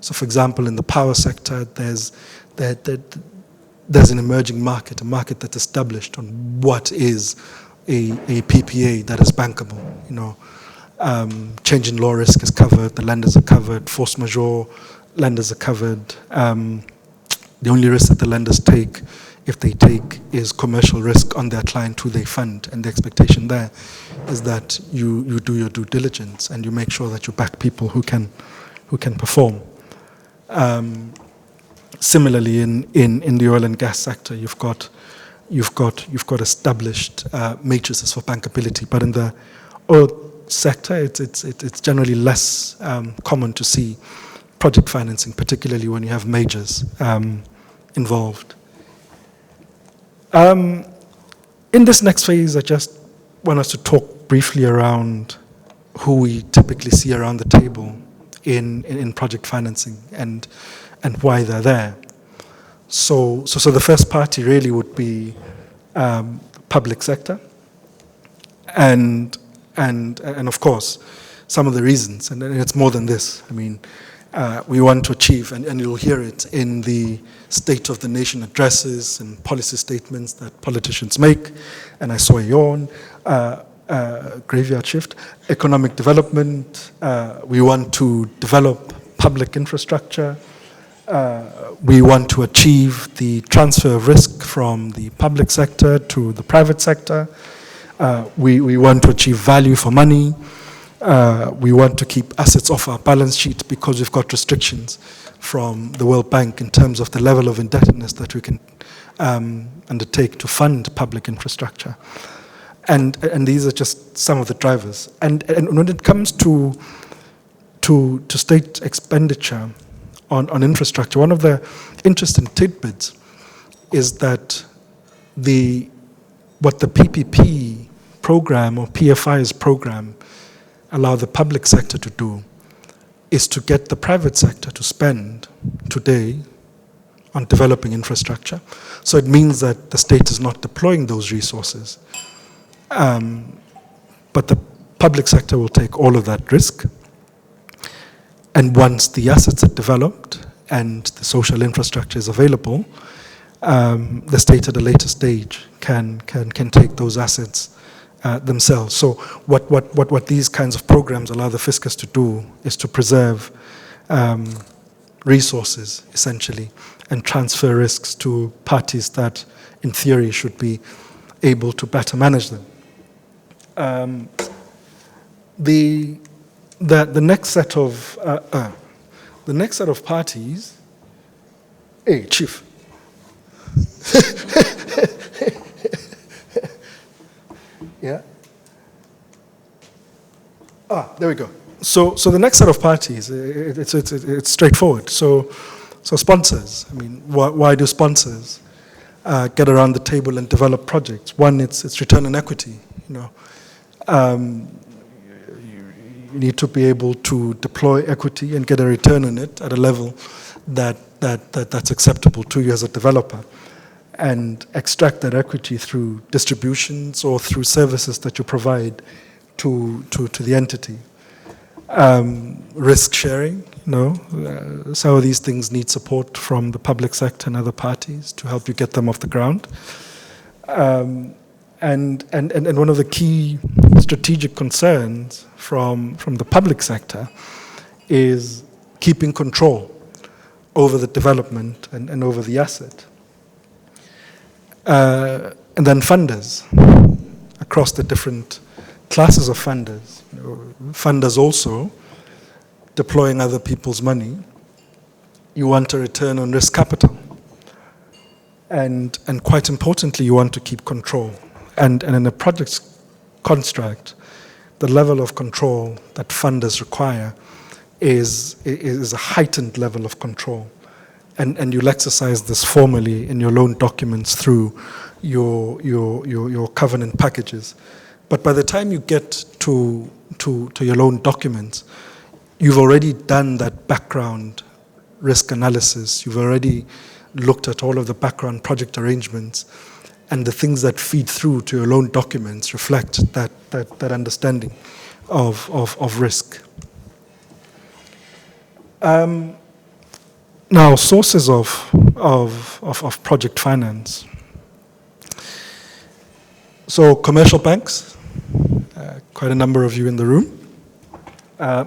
So for example, in the power sector, there's an emerging market, a market that's established on what is a PPA that is bankable. You know, change in law risk is covered, the lenders are covered, force majeure lenders are covered. The only risk that the lenders take, if they take, is commercial risk on their client who they fund. And the expectation there is that you do your due diligence and you make sure that you back people who can perform. Similarly, in the oil and gas sector, you've got established matrices for bankability, but in the oil sector, it's generally less common to see project financing, particularly when you have majors involved. In this next phase, I just want us to talk briefly around who we typically see around the table in project financing and why they're there. So the first party really would be public sector, and of course some of the reasons, and it's more than this. I mean, we want to achieve, and you'll hear it in the State of the Nation addresses and policy statements that politicians make, and I saw a yawn, graveyard shift, economic development, we want to develop public infrastructure, we want to achieve the transfer of risk from the public sector to the private sector, we want to achieve value for money, we want to keep assets off our balance sheet because we've got restrictions from the World Bank in terms of the level of indebtedness that we can undertake to fund public infrastructure. And these are just some of the drivers. And when it comes to state expenditure on infrastructure, one of the interesting tidbits is that what the PPP program or PFI's program allow the public sector to do is to get the private sector to spend today on developing infrastructure. So it means that the state is not deploying those resources. But the public sector will take all of that risk. And once the assets are developed and the social infrastructure is available, the state at a later stage can take those assets themselves. So what these kinds of programs allow the fiscus to do is to preserve resources, essentially, and transfer risks to parties that, in theory, should be able to better manage them. The next set of parties. Hey, Chief. Yeah. There we go. So the next set of parties, it's straightforward. So sponsors. I mean, why do sponsors get around the table and develop projects? One, it's return on equity. You need to be able to deploy equity and get a return on it at a level that's acceptable to you as a developer, and extract that equity through distributions or through services that you provide to the entity. Risk sharing, some of these things need support from the public sector and other parties to help you get them off the ground. And one of the key strategic concerns from the public sector is keeping control over the development and over the asset. And then funders, across the different classes of funders. Funders also deploying other people's money. You want a return on risk capital. And quite importantly, you want to keep control. And in a project construct, the level of control that funders require is a heightened level of control. And you'll exercise this formally in your loan documents through your covenant packages. But by the time you get to your loan documents, you've already done that background risk analysis. You've already looked at all of the background project arrangements, and the things that feed through to your loan documents reflect that understanding of risk. Now, sources of project finance. So commercial banks, quite a number of you in the room.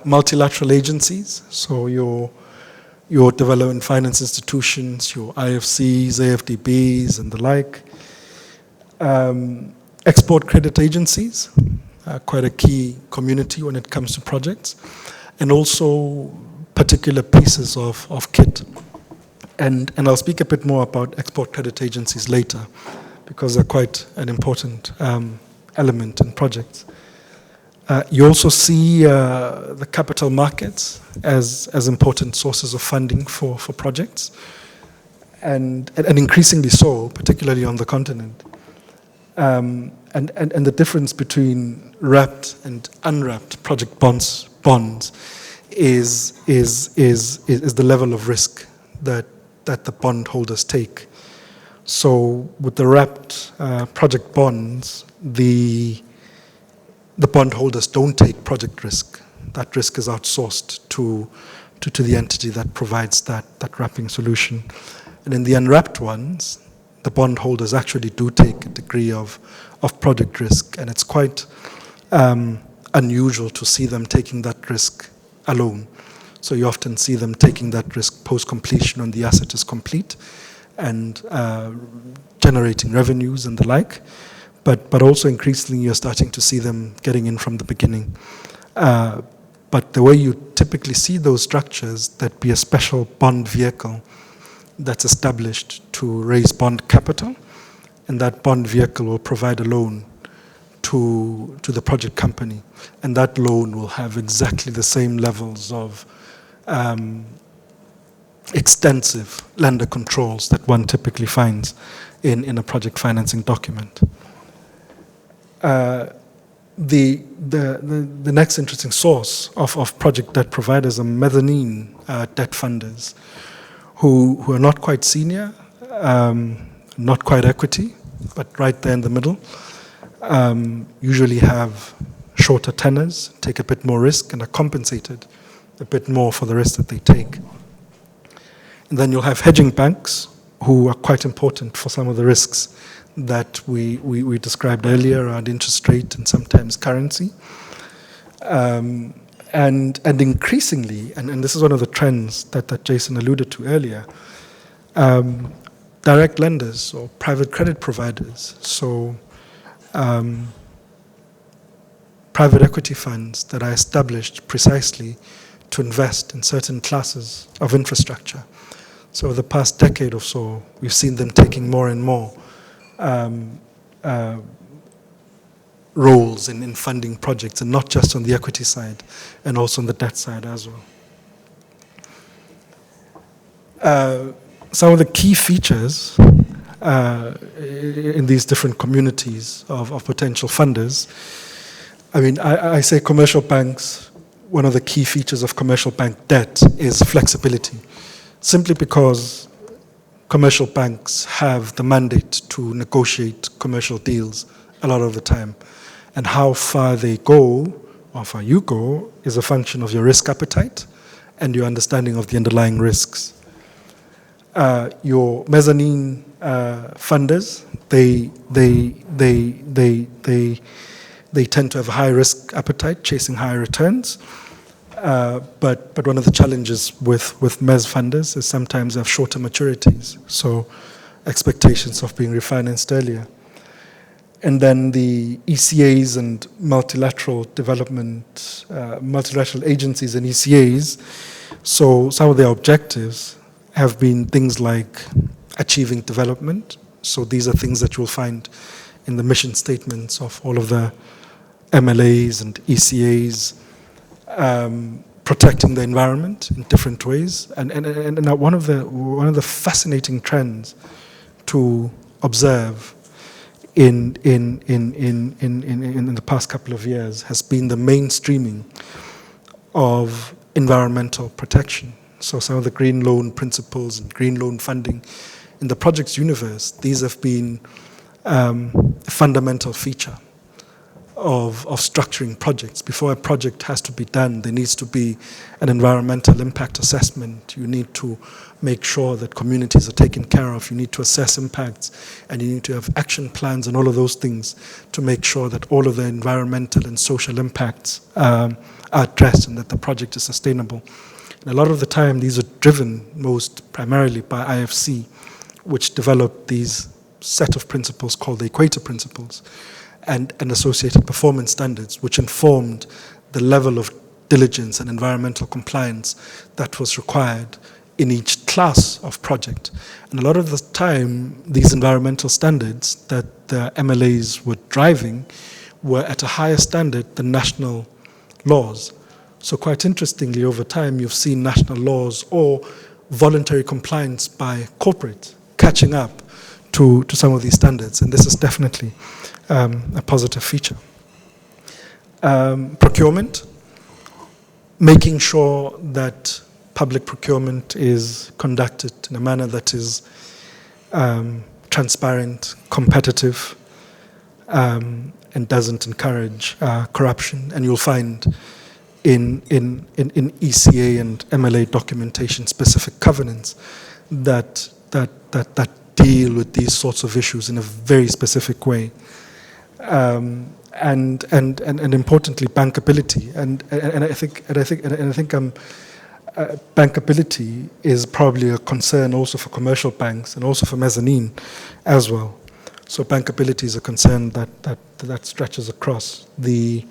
Multilateral agencies, so your development finance institutions, your IFCs, AFDBs, and the like. Export credit agencies, quite a key community when it comes to projects, and also particular pieces of kit. And I'll speak a bit more about export credit agencies later, because they're quite an important element in projects. You also see the capital markets as important sources of funding for projects, and increasingly so, particularly on the continent. And the difference between wrapped and unwrapped project bonds is the level of risk that the bondholders take. So with the wrapped project bonds, the bondholders don't take project risk. That risk is outsourced to the entity that provides that wrapping solution. And in the unwrapped ones, the bondholders actually do take a degree of project risk, and it's quite unusual to see them taking that risk alone. So you often see them taking that risk post-completion when the asset is complete and generating revenues and the like. But also increasingly you're starting to see them getting in from the beginning. But the way you typically see those structures, that be a special bond vehicle that's established to raise bond capital, and that bond vehicle will provide a loan to the project company. And that loan will have exactly the same levels of extensive lender controls that one typically finds in a project financing document. the next interesting source of project debt providers are mezzanine debt funders who are not quite senior, not quite equity, but right there in the middle. Usually have shorter tenors, take a bit more risk, and are compensated a bit more for the risk that they take. And then you'll have hedging banks who are quite important for some of the risks that we described earlier around interest rate and sometimes currency. And increasingly, and this is one of the trends that Jason alluded to earlier, direct lenders or private credit providers, so private equity funds that are established precisely to invest in certain classes of infrastructure. So over the past decade or so, we've seen them taking more and more roles in funding projects, and not just on the equity side, and also on the debt side as well. Some of the key features in these different communities of potential funders, I mean, I say commercial banks, one of the key features of commercial bank debt is flexibility, simply because commercial banks have the mandate to negotiate commercial deals a lot of the time. And how far they go, or how far you go, is a function of your risk appetite and your understanding of the underlying risks. Your mezzanine funders, they tend to have a high risk appetite, chasing high returns. But one of the challenges with mezz funders is sometimes they have shorter maturities, so expectations of being refinanced earlier. And then the ECAs and multilateral development, multilateral agencies and ECAs, so some of their objectives have been things like achieving development. So these are things that you'll find in the mission statements of all of the MLAs and ECAs, protecting the environment in different ways. And one of the fascinating trends to observe in the past couple of years has been the mainstreaming of environmental protection. So some of the green loan principles and green loan funding in the projects universe, these have been a fundamental feature of structuring projects. Before a project has to be done, there needs to be an environmental impact assessment. You need to make sure that communities are taken care of. You need to assess impacts, and you need to have action plans and all of those things to make sure that all of the environmental and social impacts are addressed and that the project is sustainable. And a lot of the time, these are driven most primarily by IFC, which developed these set of principles called the Equator Principles, and associated performance standards, which informed the level of diligence and environmental compliance that was required in each class of project. And a lot of the time, these environmental standards that the MLAs were driving were at a higher standard than national laws. So quite interestingly, over time, you've seen national laws or voluntary compliance by corporate catching up to some of these standards, and this is definitely a positive feature. Procurement, making sure that public procurement is conducted in a manner that is transparent, competitive, and doesn't encourage corruption. And you'll find in ECA and MLA documentation specific covenants that deal with these sorts of issues in a very specific way. And importantly, bankability. And I think bankability is probably a concern also for commercial banks and also for mezzanine as well. So bankability is a concern that stretches across the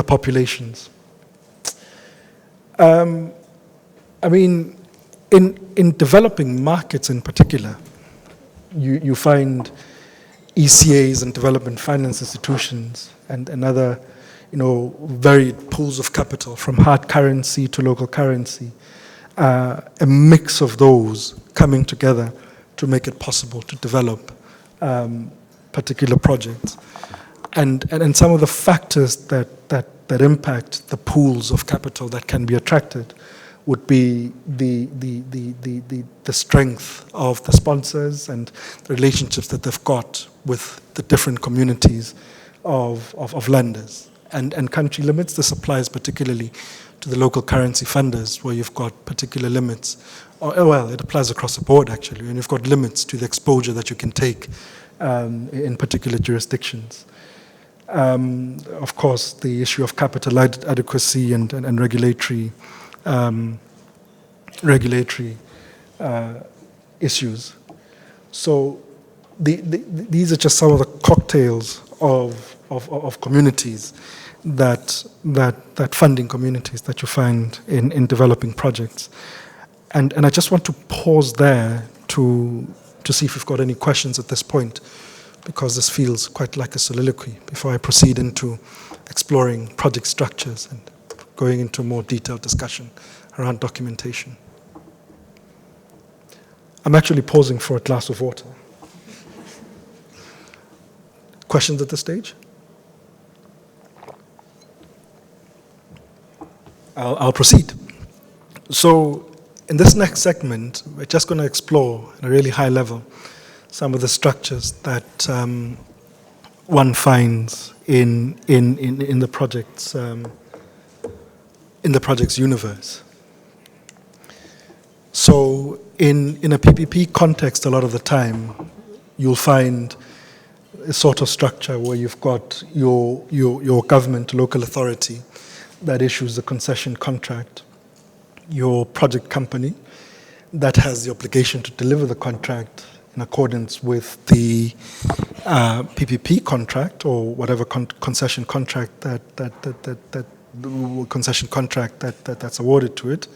populations. I mean, in developing markets in particular, you find ECAs and development finance institutions and other, varied pools of capital from hard currency to local currency, a mix of those coming together to make it possible to develop particular projects. And some of the factors that impact the pools of capital that can be attracted would be the strength of the sponsors and the relationships that they've got with the different communities of lenders. And country limits, this applies particularly to the local currency funders, where you've got particular limits. Well, it applies across the board, actually, and you've got limits to the exposure that you can take in particular jurisdictions. Of course, the issue of capital adequacy and regulatory issues. So these are just some of the cocktails of communities that funding communities that you find in developing projects. And I just want to pause there to see if we've got any questions at this point, because this feels quite like a soliloquy before I proceed into exploring project structures and going into a more detailed discussion around documentation. I'm actually pausing for a glass of water. Questions at this stage? I'll proceed. So in this next segment, we're just going to explore at a really high level some of the structures that one finds in the project's universe. So in a PPP context, a lot of the time, you'll find a sort of structure where you've got your government, local authority, that issues the concession contract, your project company that has the obligation to deliver the contract in accordance with the PPP contract or whatever concession contract that's awarded to it,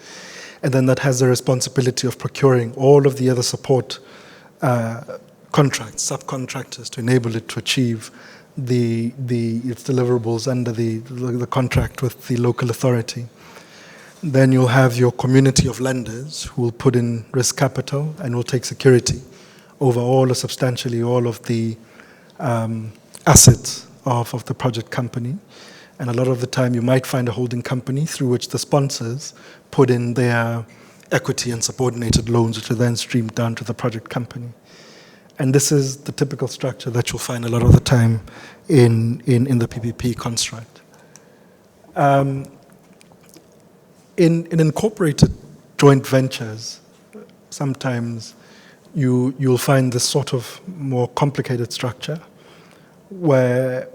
and then that has the responsibility of procuring all of the other support contracts, subcontractors, to enable it to achieve its deliverables under the contract with the local authority. Then you'll have your community of lenders who will put in risk capital and will take security over all or substantially all of the assets of the project company. And a lot of the time you might find a holding company through which the sponsors put in their equity and subordinated loans, which are then streamed down to the project company. And this is the typical structure that you'll find a lot of the time in the PPP construct. In incorporated joint ventures, sometimes you'll find this sort of more complicated structure where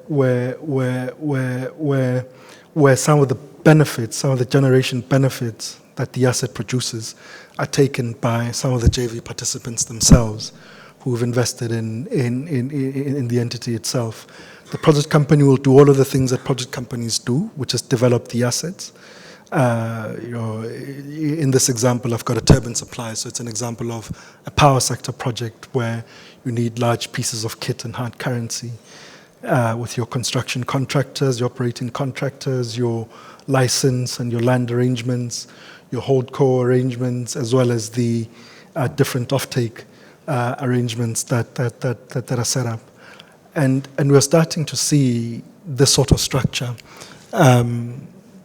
some of the benefits, some of the generation benefits that the asset produces are taken by some of the JV participants themselves who've invested in the entity itself. The project company will do all of the things that project companies do, which is develop the assets. In this example, I've got a turbine supply, so it's an example of a power sector project where you need large pieces of kit and hard currency with your construction contractors, your operating contractors, your license and your land arrangements, your holdco arrangements, as well as the different offtake arrangements that are set up. And we're starting to see this sort of structure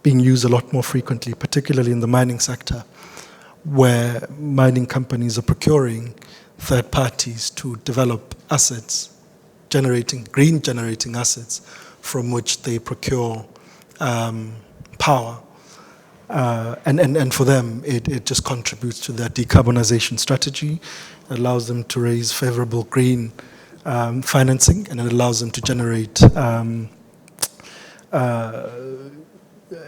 being used a lot more frequently, particularly in the mining sector, where mining companies are procuring third parties to develop assets, green generating assets, from which they procure power. And for them, it just contributes to their decarbonization strategy. It allows them to raise favorable green financing, and it allows them to generate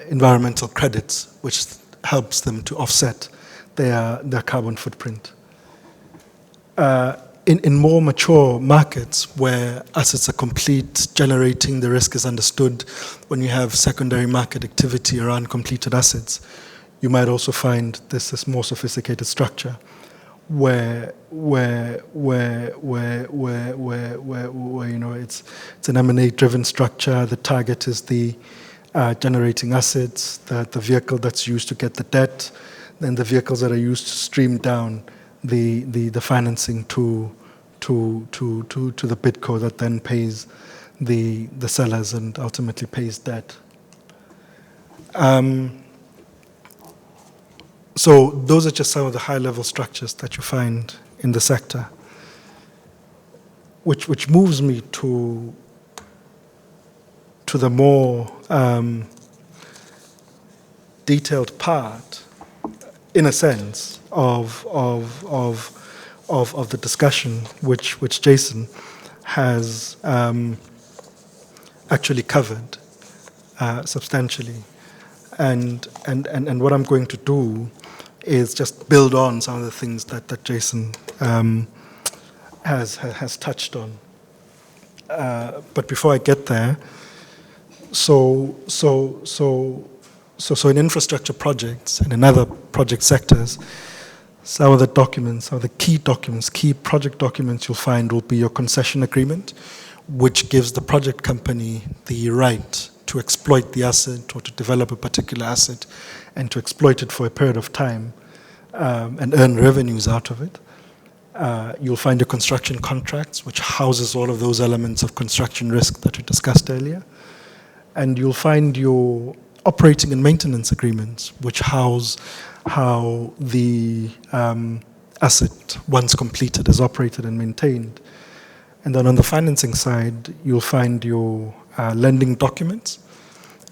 environmental credits, which helps them to offset their carbon footprint. In more mature markets where assets are complete, generating, the risk is understood, when you have secondary market activity around completed assets, you might also find this more sophisticated structure where it's an M&A driven structure. The target is the generating assets, the vehicle that's used to get the debt, then the vehicles that are used to stream down the financing to the bidco that then pays the sellers and ultimately pays debt. So those are just some of the high-level structures that you find in the sector, which moves me to the more detailed part, in a sense, of the discussion, which Jason has actually covered substantially, and what I'm going to do is just build on some of the things that Jason has touched on. But before I get there, so in infrastructure projects and in other project sectors, some of the documents, some of the key documents, key project documents you'll find will be your concession agreement, which gives the project company the right to exploit the asset or to develop a particular asset and to exploit it for a period of time and earn revenues out of it. You'll find your construction contracts, which houses all of those elements of construction risk that we discussed earlier. And you'll find your operating and maintenance agreements, which house how the asset, once completed, is operated and maintained. And then on the financing side, you'll find your lending documents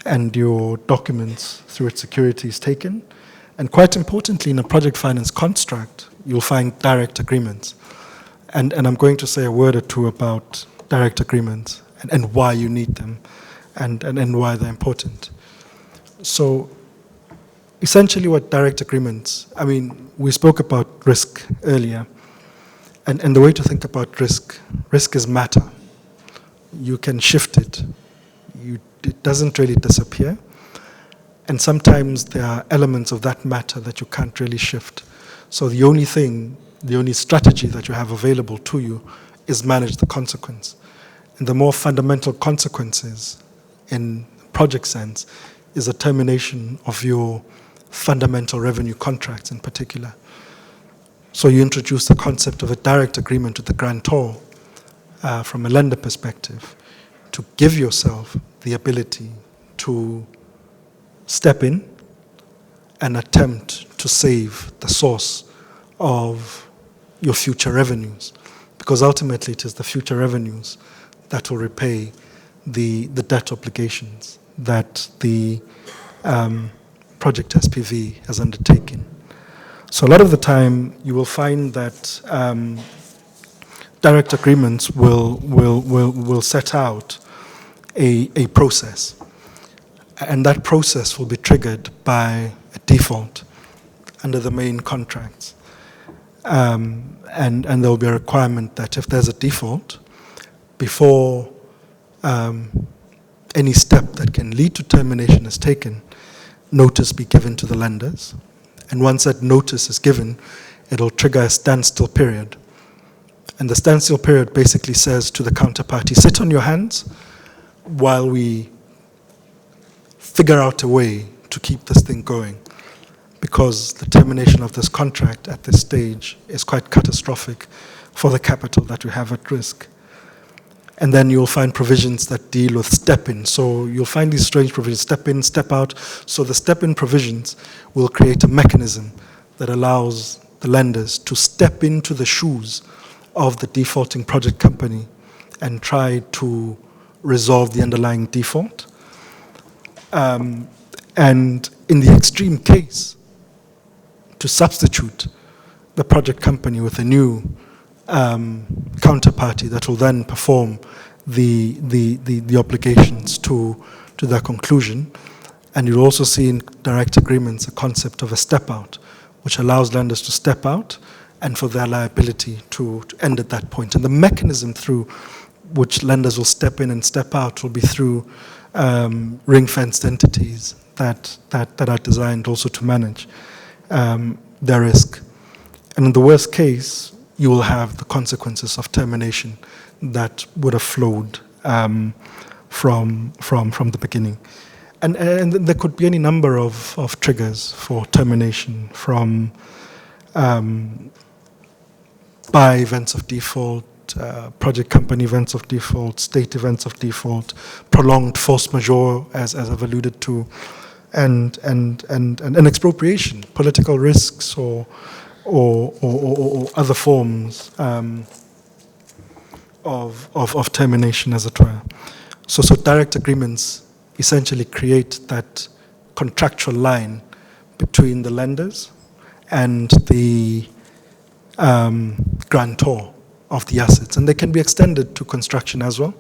and your documents through which security is taken. And quite importantly, in a project finance construct, you'll find direct agreements. And I'm going to say a word or two about direct agreements and why you need them and why they're important. So essentially what direct agreements, I mean, we spoke about risk earlier. And the way to think about risk is matter. You can shift it. It doesn't really disappear. And sometimes there are elements of that matter that you can't really shift. So the only strategy that you have available to you is manage the consequence. And the more fundamental consequences in project sense is a termination of your fundamental revenue contracts in particular. So you introduce the concept of a direct agreement with the grantor from a lender perspective to give yourself the ability to step in and attempt to save the source of your future revenues, because ultimately it is the future revenues that will repay the debt obligations that the project SPV has undertaken. So a lot of the time you will find that direct agreements will set out a process. And that process will be triggered by a default under the main contracts. And there will be a requirement that if there's a default, before any step that can lead to termination is taken, notice be given to the lenders. And once that notice is given, it'll trigger a standstill period. And the standstill period basically says to the counterparty, sit on your hands while we figure out a way to keep this thing going, because the termination of this contract at this stage is quite catastrophic for the capital that we have at risk. And then you'll find provisions that deal with step-in. So you'll find these strange provisions, step in, step out. So the step-in provisions will create a mechanism that allows the lenders to step into the shoes of the defaulting project company and try to resolve the underlying default. And in the extreme case, to substitute the project company with a new counterparty that will then perform the obligations to their conclusion. And you'll also see in direct agreements a concept of a step out, which allows lenders to step out and for their liability to end at that point. And the mechanism through which lenders will step in and step out will be through ring-fenced entities that are designed also to manage their risk. And in the worst case, you will have the consequences of termination that would have flowed from the beginning. And there could be any number of triggers for termination, from by events of default, project company events of default, state events of default, prolonged force majeure, as I've alluded to, and expropriation, political risks, or other forms of termination, as it were. So direct agreements essentially create that contractual line between the lenders and the grantor of the assets. And they can be extended to construction as well.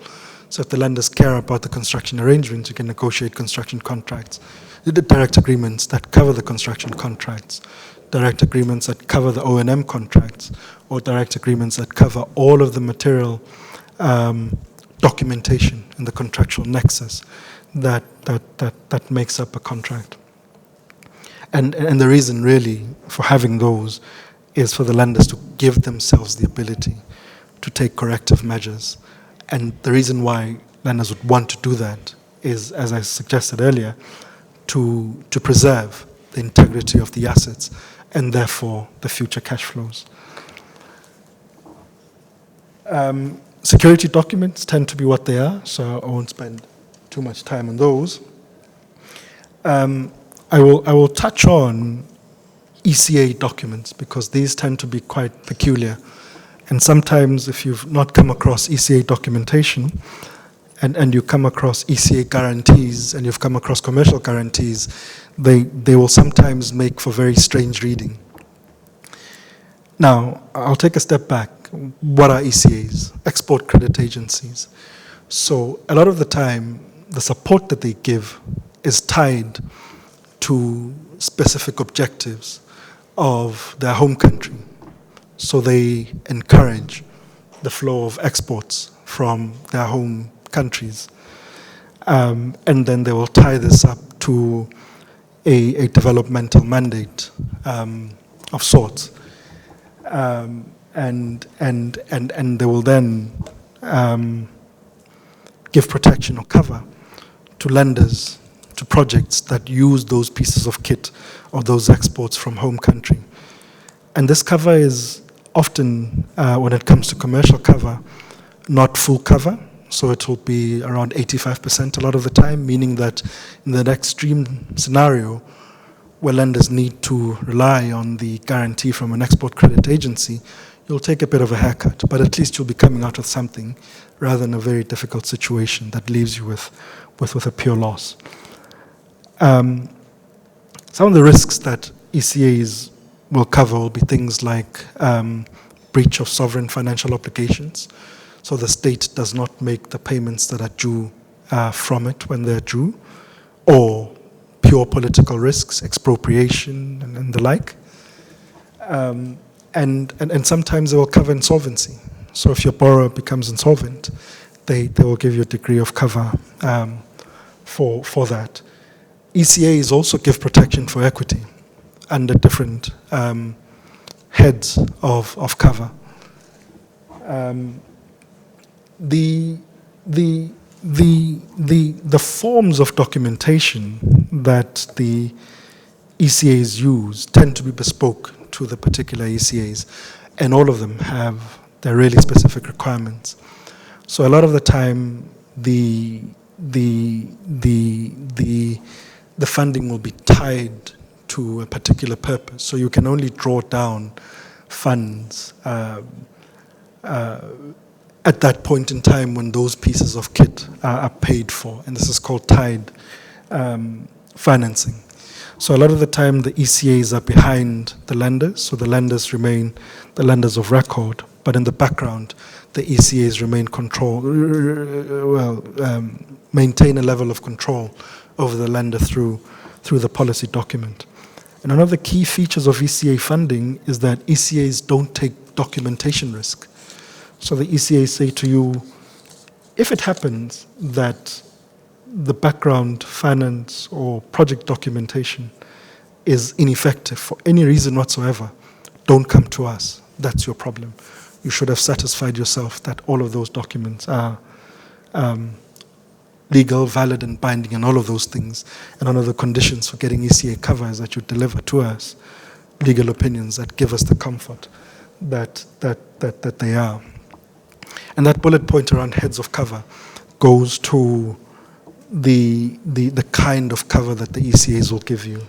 So if the lenders care about the construction arrangements, you can negotiate construction contracts. The direct agreements that cover the construction contracts, direct agreements that cover the O&M contracts, or direct agreements that cover all of the material documentation in the contractual nexus that makes up a contract. And the reason really for having those is for the lenders to give themselves the ability to take corrective measures. And the reason why lenders would want to do that is, as I suggested earlier, to preserve the integrity of the assets and therefore the future cash flows. Security documents tend to be what they are, so I won't spend too much time on those. I will touch on ECA documents because these tend to be quite peculiar. And sometimes if you've not come across ECA documentation and you come across ECA guarantees and you've come across commercial guarantees, they will sometimes make for very strange reading. Now, I'll take a step back. What are ECAs? Export credit agencies. So a lot of the time, the support that they give is tied to specific objectives of their home country. So they encourage the flow of exports from their home countries. And then they will tie this up to a developmental mandate of sorts. And they will then give protection or cover to lenders, to projects that use those pieces of kit or those exports from home country. And this cover is often, when it comes to commercial cover, not full cover. So it will be around 85% a lot of the time, meaning that in the extreme scenario where lenders need to rely on the guarantee from an export credit agency, you'll take a bit of a haircut, but at least you'll be coming out with something rather than a very difficult situation that leaves you with a pure loss. Some of the risks that ECAs will cover will be things like breach of sovereign financial obligations. So the state does not make the payments that are due from it when they're due, or pure political risks, expropriation, and the like. And sometimes they will cover insolvency. So if your borrower becomes insolvent, they will give you a degree of cover for that. ECAs also give protection for equity under different heads of cover. The forms of documentation that the ECAs use tend to be bespoke to the particular ECAs, and all of them have their really specific requirements. So a lot of the time, the funding will be tied to a particular purpose. So you can only draw down funds at that point in time when those pieces of kit are paid for, and this is called tied financing. So a lot of the time the ECAs are behind the lenders, so the lenders remain the lenders of record, but in the background the ECAs maintain a level of control over the lender through the policy document. And one of the key features of ECA funding is that ECAs don't take documentation risk. So the ECAs say to you, if it happens that the background finance or project documentation is ineffective for any reason whatsoever, don't come to us. That's your problem. You should have satisfied yourself that all of those documents are legal, valid, and binding, and all of those things. And one of the conditions for getting ECA cover is that you deliver to us legal opinions that give us the comfort that they are. And that bullet point around heads of cover goes to the kind of cover that the ECAs will give you.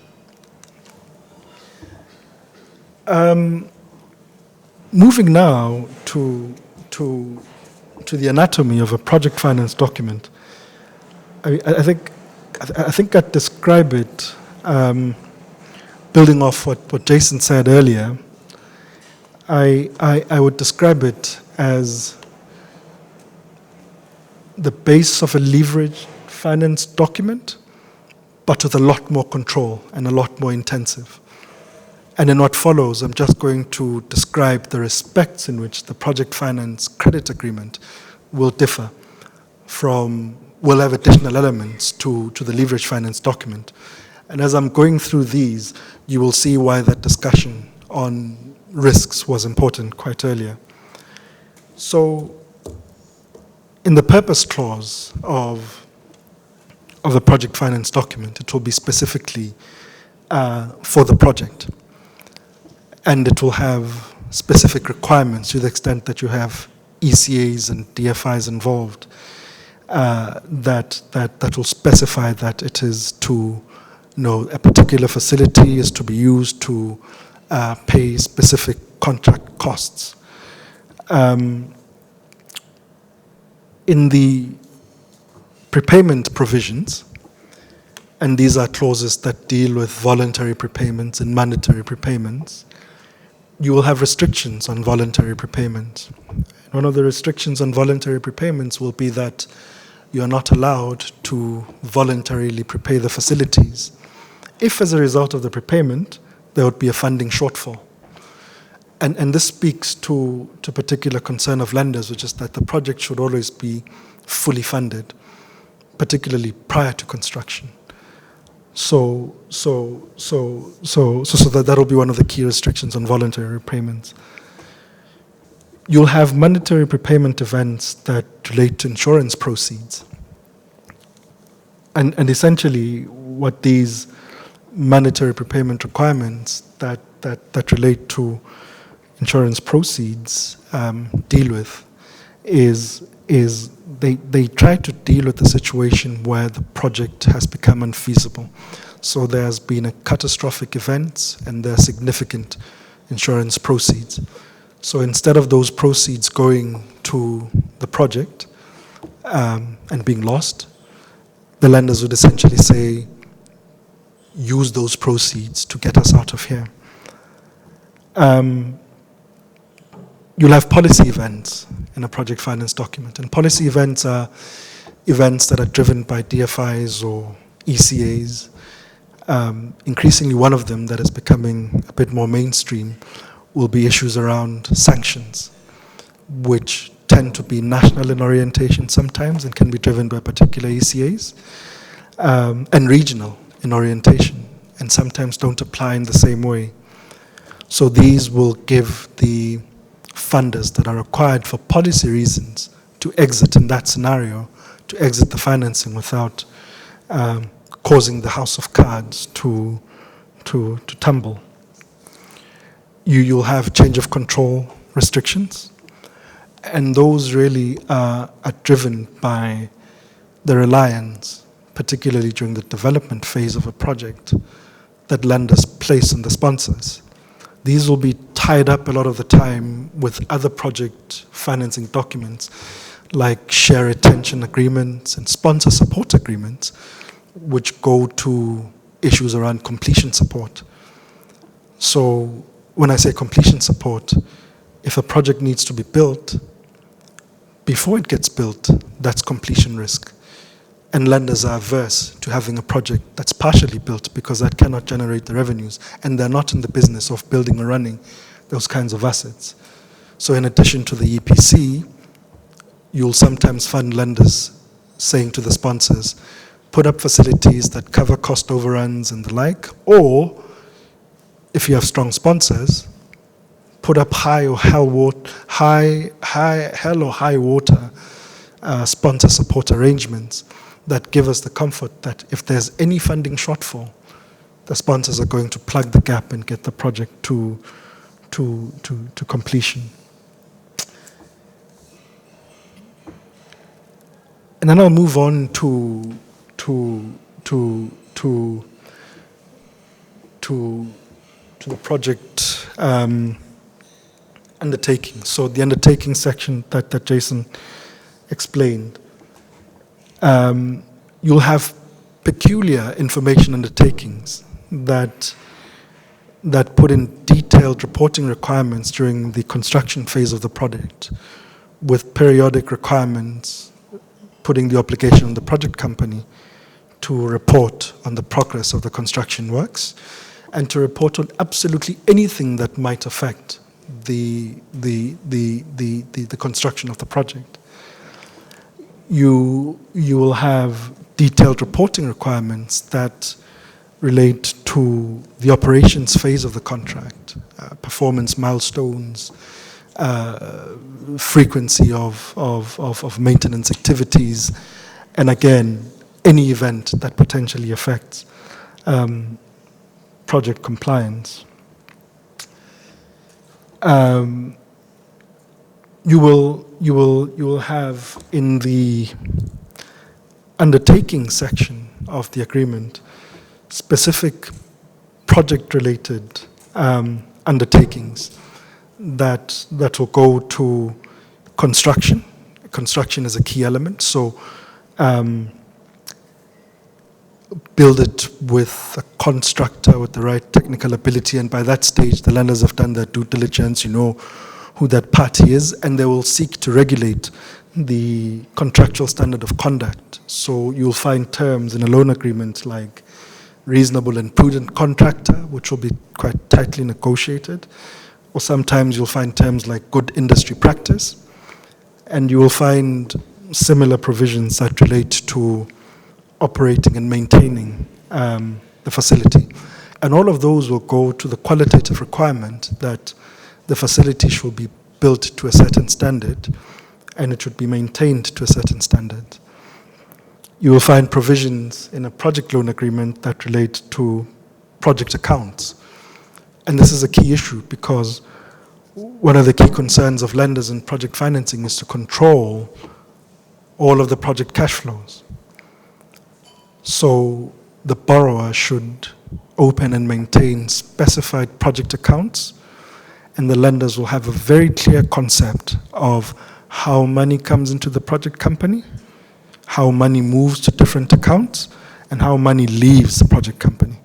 Moving now to the anatomy of a project finance document, I think I'd describe it, building off what Jason said earlier, I would describe it as the base of a leveraged finance document, but with a lot more control and a lot more intensive. And in what follows, I'm just going to describe the respects in which the project finance credit agreement will differ will have additional elements to the leverage finance document. And as I'm going through these, you will see why that discussion on risks was important quite earlier. So in the purpose clause of the project finance document, it will be specifically for the project. And it will have specific requirements to the extent that you have ECAs and DFIs involved that will specify that it is to, a particular facility is to be used to pay specific contract costs. In the prepayment provisions, and these are clauses that deal with voluntary prepayments and mandatory prepayments, you will have restrictions on voluntary prepayment. One of the restrictions on voluntary prepayments will be that you are not allowed to voluntarily prepay the facilities if, as a result of the prepayment, there would be a funding shortfall. And this speaks to particular concern of lenders, which is that the project should always be fully funded, particularly prior to construction. So that'll be one of the key restrictions on voluntary repayments. You'll have mandatory prepayment events that relate to insurance proceeds. And essentially what these mandatory prepayment requirements that relate to insurance proceeds deal with is they try to deal with the situation where the project has become unfeasible. So there's been a catastrophic event and there are significant insurance proceeds. So instead of those proceeds going to the project and being lost, the lenders would essentially say, use those proceeds to get us out of here. You'll have policy events in a project finance document. And policy events are events that are driven by DFIs or ECAs. Increasingly, one of them that is becoming a bit more mainstream will be issues around sanctions, which tend to be national in orientation sometimes and can be driven by particular ECAs, and regional in orientation, and sometimes don't apply in the same way. So these will give the funders that are required for policy reasons to exit in that scenario, to exit the financing without causing the house of cards to tumble. You'll have change of control restrictions, and those really are driven by the reliance, particularly during the development phase of a project, that lenders place on the sponsors. These will be tied up a lot of the time with other project financing documents like share retention agreements and sponsor support agreements, which go to issues around completion support. So when I say completion support, if a project needs to be built, before it gets built, that's completion risk. And lenders are averse to having a project that's partially built because that cannot generate the revenues, and they're not in the business of building or running those kinds of assets. So in addition to the EPC, you'll sometimes find lenders saying to the sponsors, put up facilities that cover cost overruns and the like, or if you have strong sponsors, put up high or high water sponsor support arrangements that give us the comfort that if there's any funding shortfall, the sponsors are going to plug the gap and get the project to completion. And then I'll move on to the project undertaking. So the undertaking section that Jason explained. You'll have peculiar information undertakings that put in detailed reporting requirements during the construction phase of the project, with periodic requirements putting the obligation on the project company to report on the progress of the construction works and to report on absolutely anything that might affect the construction of the project. You will have detailed reporting requirements that relate to the operations phase of the contract, performance milestones, frequency of maintenance activities, and again, any event that potentially affects project compliance. You will have in the undertaking section of the agreement specific project-related undertakings that will go to construction. Construction is a key element, so build it with a constructor with the right technical ability, and by that stage the lenders have done their due diligence, you know who that party is, and they will seek to regulate the contractual standard of conduct. So you'll find terms in a loan agreement like reasonable and prudent contractor, which will be quite tightly negotiated, or sometimes you'll find terms like good industry practice, and you will find similar provisions that relate to operating and maintaining the facility. And all of those will go to the qualitative requirement that the facility should be built to a certain standard and it should be maintained to a certain standard. You will find provisions in a project loan agreement that relate to project accounts. And this is a key issue because one of the key concerns of lenders in project financing is to control all of the project cash flows. So the borrower should open and maintain specified project accounts, and the lenders will have a very clear concept of how money comes into the project company, how money moves to different accounts, and how money leaves the project company.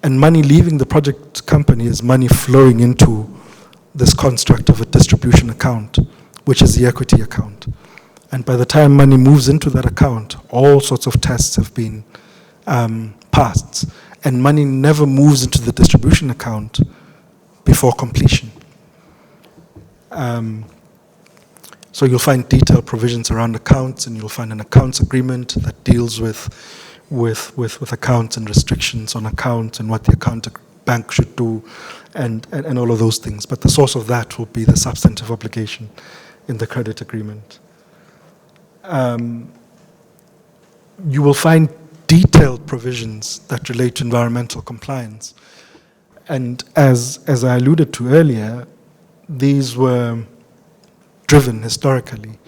And money leaving the project company is money flowing into this construct of a distribution account, which is the equity account. And by the time money moves into that account, all sorts of tests have been passed, and money never moves into the distribution account before completion. So you'll find detailed provisions around accounts, and you'll find an accounts agreement that deals with accounts and restrictions on accounts and what the account bank should do, and all of those things. But the source of that will be the substantive obligation in the credit agreement. You will find detailed provisions that relate to environmental compliance. And as I alluded to earlier, these were driven historically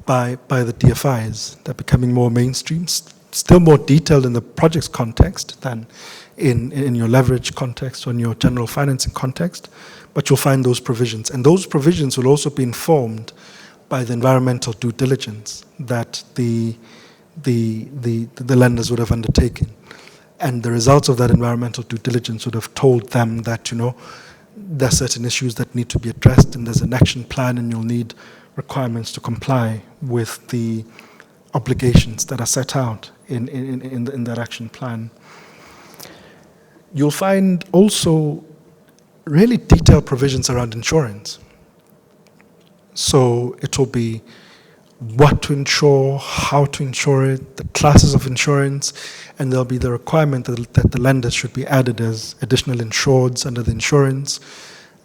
by the DFIs. They're becoming more mainstream, still more detailed in the project's context than in your leverage context or in your general financing context, but you'll find those provisions. And those provisions will also be informed by the environmental due diligence that the lenders would have undertaken. And the results of that environmental due diligence would have told them that, you know, there are certain issues that need to be addressed, and there's an action plan, and you'll need requirements to comply with the obligations that are set out in that action plan. You'll find also really detailed provisions around insurance. So it will be what to insure, how to insure it, the classes of insurance, and there'll be the requirement that the lenders should be added as additional insureds under the insurance,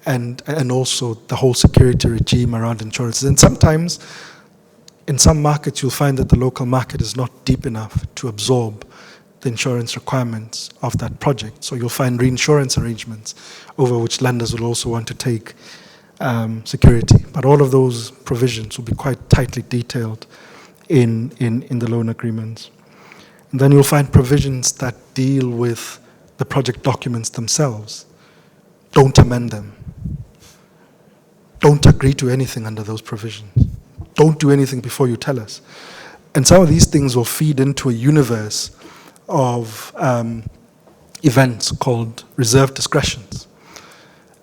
and also the whole security regime around insurances. And sometimes, in some markets, you'll find that the local market is not deep enough to absorb the insurance requirements of that project. So you'll find reinsurance arrangements over which lenders will also want to take security. But all of those provisions will be quite tightly detailed in the loan agreements. And then you'll find provisions that deal with the project documents themselves. Don't amend them. Don't agree to anything under those provisions. Don't do anything before you tell us. And some of these things will feed into a universe of events called reserved discretions.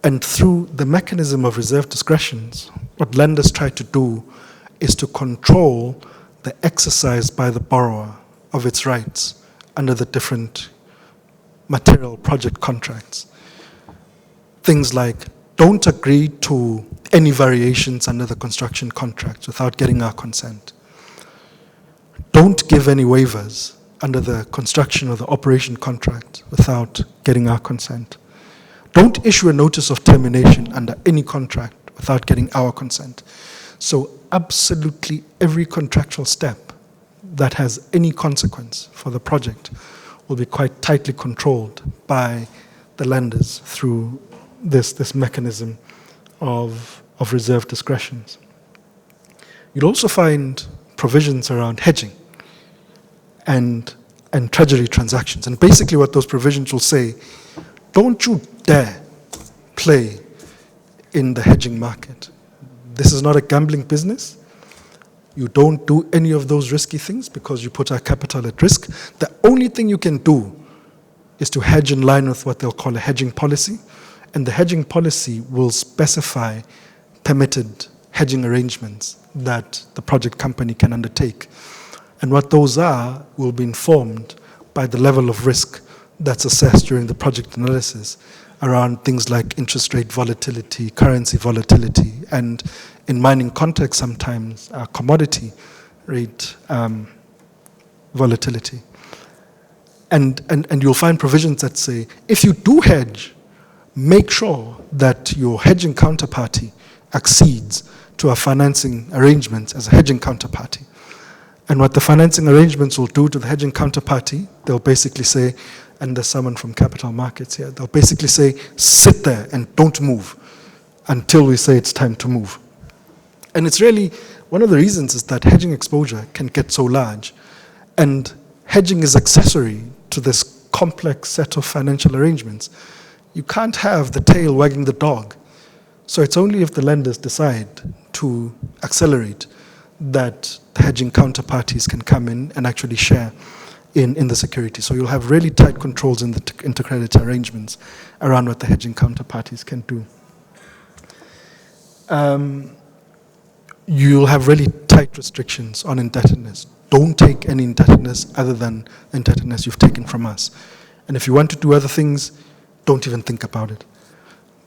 And through the mechanism of reserved discretions, what lenders try to do is to control the exercise by the borrower of its rights under the different material project contracts. Things like, don't agree to any variations under the construction contracts without getting our consent. Don't give any waivers under the construction or the operation contract without getting our consent. Don't issue a notice of termination under any contract without getting our consent. So absolutely every contractual step that has any consequence for the project will be quite tightly controlled by the lenders through this mechanism of reserved discretions. You'll also find provisions around hedging and treasury transactions. And basically what those provisions will say, don't you dare play in the hedging market. This is not a gambling business. You don't do any of those risky things because you put our capital at risk. The only thing you can do is to hedge in line with what they'll call a hedging policy. And the hedging policy will specify permitted hedging arrangements that the project company can undertake. And what those are will be informed by the level of risk that's assessed during the project analysis around things like interest rate volatility, currency volatility, and in mining context sometimes commodity rate volatility. And you'll find provisions that say, if you do hedge, make sure that your hedging counterparty accedes to our financing arrangements as a hedging counterparty. And what the financing arrangements will do to the hedging counterparty, they'll basically say, and there's someone from capital markets here, they'll basically say, sit there and don't move until we say it's time to move. And it's really, one of the reasons is that hedging exposure can get so large, and hedging is accessory to this complex set of financial arrangements. You can't have the tail wagging the dog. So it's only if the lenders decide to accelerate that the hedging counterparties can come in and actually share in the security. So you'll have really tight controls in the intercreditor arrangements around what the hedging counterparties can do. You'll have really tight restrictions on indebtedness. Don't take any indebtedness other than indebtedness you've taken from us. And if you want to do other things, don't even think about it.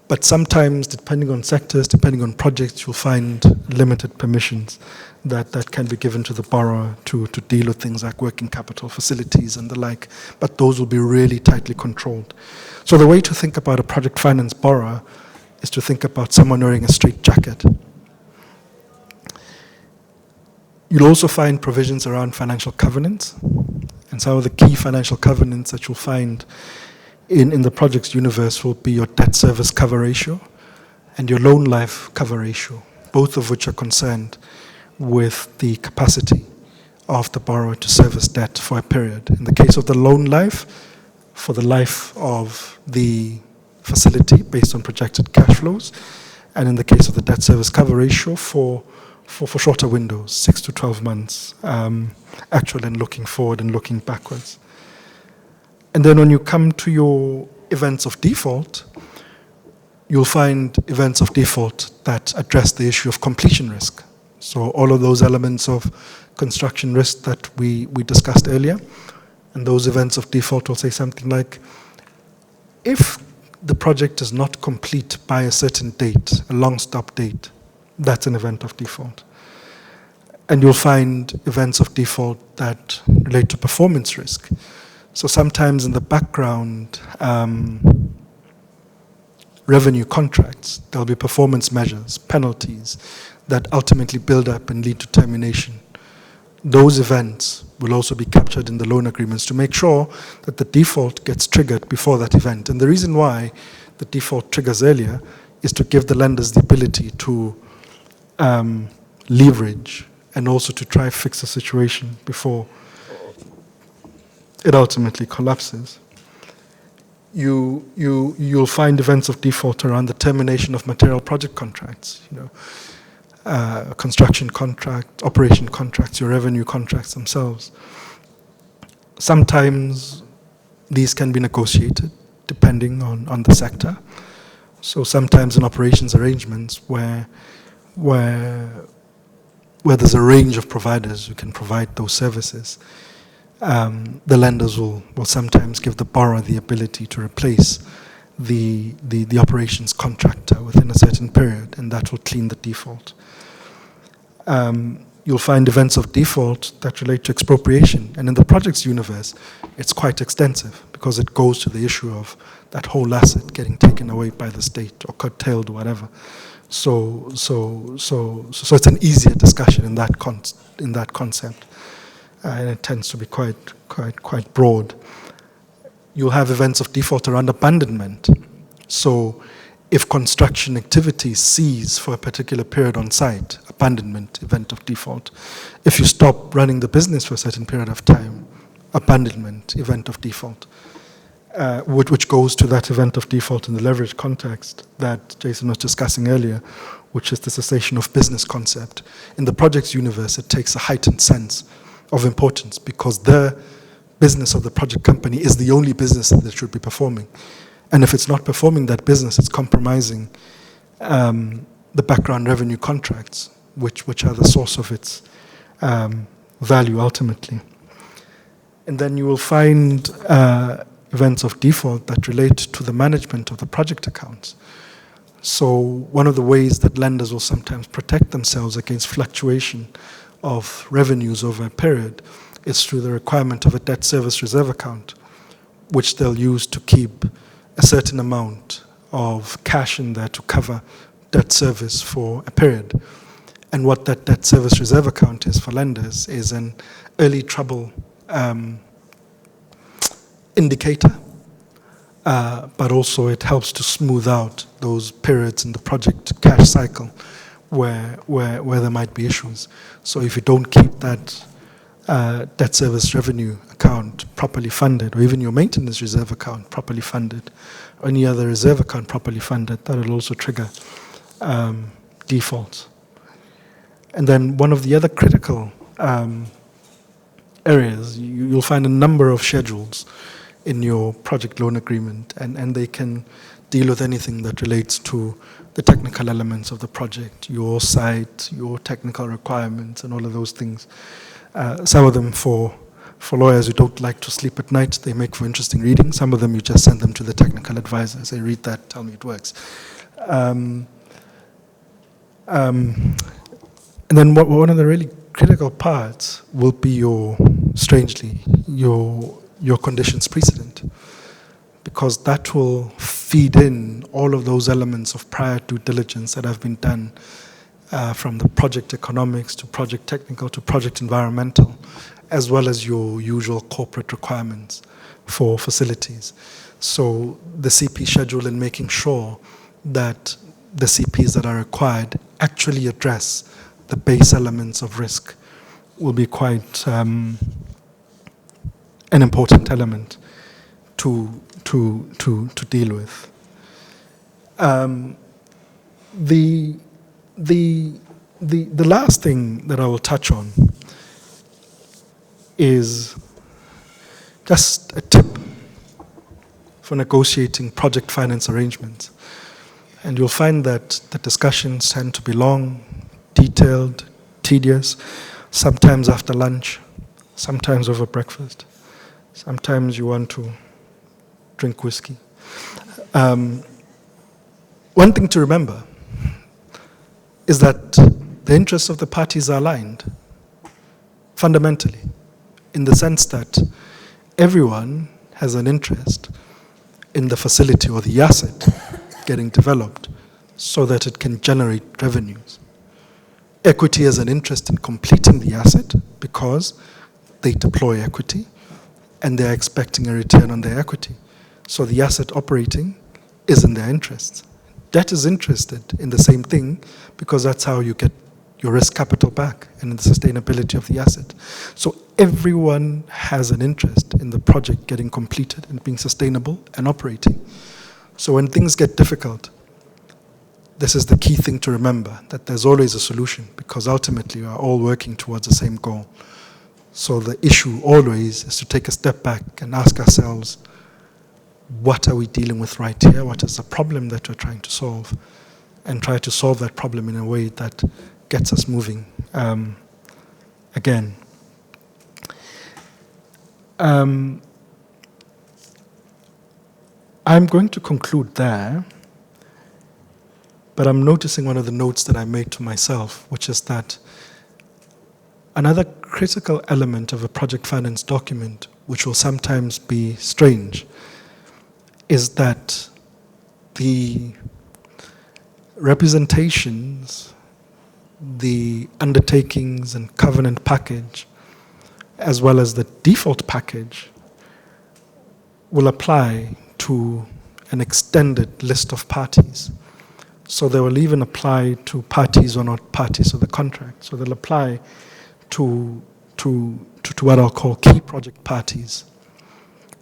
But sometimes, depending on sectors, depending on projects, you'll find limited permissions that can be given to the borrower to deal with things like working capital facilities and the like, but those will be really tightly controlled. So the way to think about a project finance borrower is to think about someone wearing a straitjacket. You'll also find provisions around financial covenants, and some of the key financial covenants that you'll find in the project's universe will be your debt service cover ratio and your loan life cover ratio, both of which are concerned with the capacity of the borrower to service debt for a period. In the case of the loan life, for the life of the facility based on projected cash flows, and in the case of the debt service cover ratio for shorter windows, 6 to 12 months, actual and looking forward and looking backwards. And then when you come to your events of default, you'll find events of default that address the issue of completion risk. So all of those elements of construction risk that we discussed earlier, and those events of default will say something like, if the project is not complete by a certain date, a long stop date, that's an event of default. And you'll find events of default that relate to performance risk. So sometimes in the background, revenue contracts, there'll be performance measures, penalties that ultimately build up and lead to termination. Those events will also be captured in the loan agreements to make sure that the default gets triggered before that event. And the reason why the default triggers earlier is to give the lenders the ability to leverage and also to try fix the situation before it ultimately collapses. You'll find events of default around the termination of material project contracts, construction contract, operation contracts, your revenue contracts themselves. Sometimes these can be negotiated depending on the sector. So sometimes in operations arrangements where there's a range of providers who can provide those services, the lenders will sometimes give the borrower the ability to replace the operations contractor within a certain period, and that will clean the default. You'll find events of default that relate to expropriation, and in the projects universe, it's quite extensive because it goes to the issue of that whole asset getting taken away by the state or curtailed or whatever. So it's an easier discussion in that concept, and it tends to be quite broad. You'll have events of default around abandonment. So if construction activities cease for a particular period on site, abandonment, event of default. If you stop running the business for a certain period of time, abandonment, event of default. Which goes to that event of default in the leverage context that Jason was discussing earlier, which is the cessation of business concept. In the projects universe, it takes a heightened sense of importance because the business of the project company is the only business that should be performing. And if it's not performing that business, it's compromising the background revenue contracts, which are the source of its value ultimately. And then you will find events of default that relate to the management of the project accounts. So one of the ways that lenders will sometimes protect themselves against fluctuation of revenues over a period is through the requirement of a debt service reserve account, which they'll use to keep a certain amount of cash in there to cover debt service for a period. And what that debt service reserve account is for lenders is an early trouble indicator, but also it helps to smooth out those periods in the project cash cycle where there might be issues. So if you don't keep that debt service revenue account properly funded, or even your maintenance reserve account properly funded, or any other reserve account properly funded, that will also trigger defaults. And then one of the other critical areas, you'll find a number of schedules in your project loan agreement, and they can deal with anything that relates to the technical elements of the project, your site, your technical requirements, and all of those things. Some of them for lawyers who don't like to sleep at night, they make for interesting reading. Some of them you just send them to the technical advisor, say, read that, tell me it works. And then one of the really critical parts will be strangely, your conditions precedent, because that will feed in all of those elements of prior due diligence that have been done from the project economics to project technical to project environmental, as well as your usual corporate requirements for facilities. So the CP schedule in making sure that the CPs that are required actually address the base elements of risk will be quite an important element to deal with. The last thing that I will touch on is just a tip for negotiating project finance arrangements. And you'll find that the discussions tend to be long, detailed, tedious, sometimes after lunch, sometimes over breakfast, sometimes you want to drink whiskey. One thing to remember is that the interests of the parties are aligned, fundamentally, in the sense that everyone has an interest in the facility or the asset getting developed so that it can generate revenues. Equity has an interest in completing the asset because they deploy equity and they're expecting a return on their equity. So the asset operating is in their interests. Debt is interested in the same thing because that's how you get your risk capital back and the sustainability of the asset. So everyone has an interest in the project getting completed and being sustainable and operating. So when things get difficult, this is the key thing to remember, that there's always a solution, because ultimately we are all working towards the same goal. So the issue always is to take a step back and ask ourselves, what are we dealing with right here? What is the problem that we're trying to solve? And try to solve that problem in a way that gets us moving again. I'm going to conclude there, but I'm noticing one of the notes that I made to myself, which is that another critical element of a project finance document, which will sometimes be strange, is that the representations, the undertakings and covenant package, as well as the default package, will apply to an extended list of parties. So they will even apply to parties who are not parties to the contract. So they'll apply to what I'll call key project parties.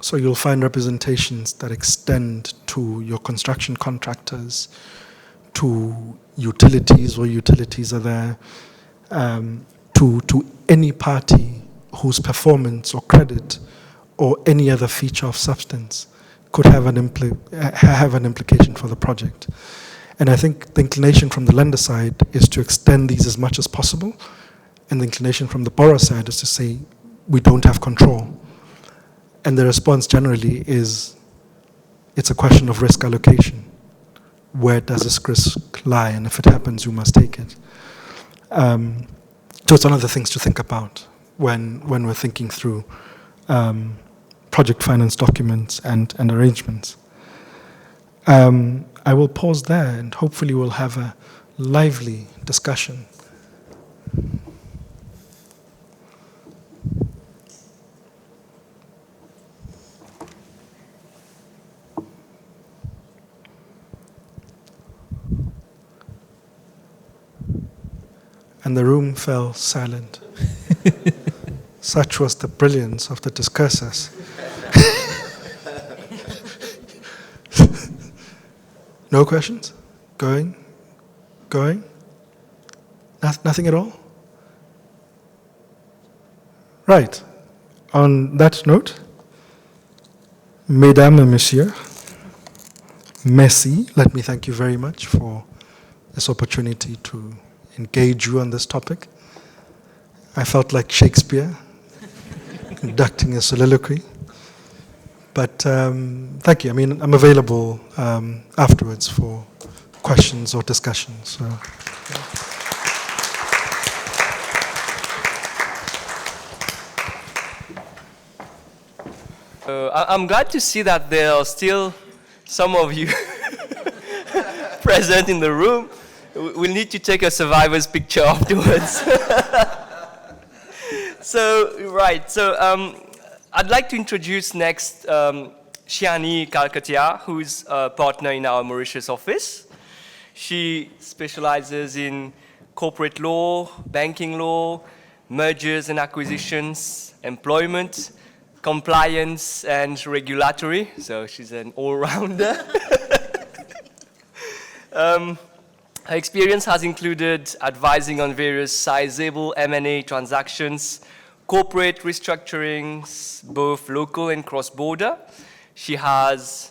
So you'll find representations that extend to your construction contractors, to utilities where utilities are there, to any party whose performance or credit or any other feature of substance could have an implication for the project. And I think the inclination from the lender side is to extend these as much as possible, and the inclination from the borrower side is to say, we don't have control. And the response generally is, it's a question of risk allocation. Where does this risk lie? And if it happens, you must take it. So it's one of the things to think about when we're thinking through project finance documents and arrangements. I will pause there, and hopefully we'll have a lively discussion. And the room fell silent. Such was the brilliance of the discursors. No questions? Going? Nothing at all? Right. On that note, Mesdames et Messieurs, merci. Let me thank you very much for this opportunity to engage you on this topic. I felt like Shakespeare conducting a soliloquy. But thank you. I mean, I'm available afterwards for questions or discussions. So,
I'm glad to see that there are still some of you present in the room. We'll need to take a survivor's picture afterwards. So I'd like to introduce next Shianee Calcutteea, who's a partner in our Mauritius office. She specializes in corporate law, banking law, mergers and acquisitions, employment, compliance, and regulatory. So she's an all-rounder. Her experience has included advising on various sizable M&A transactions, corporate restructurings, both local and cross-border. She has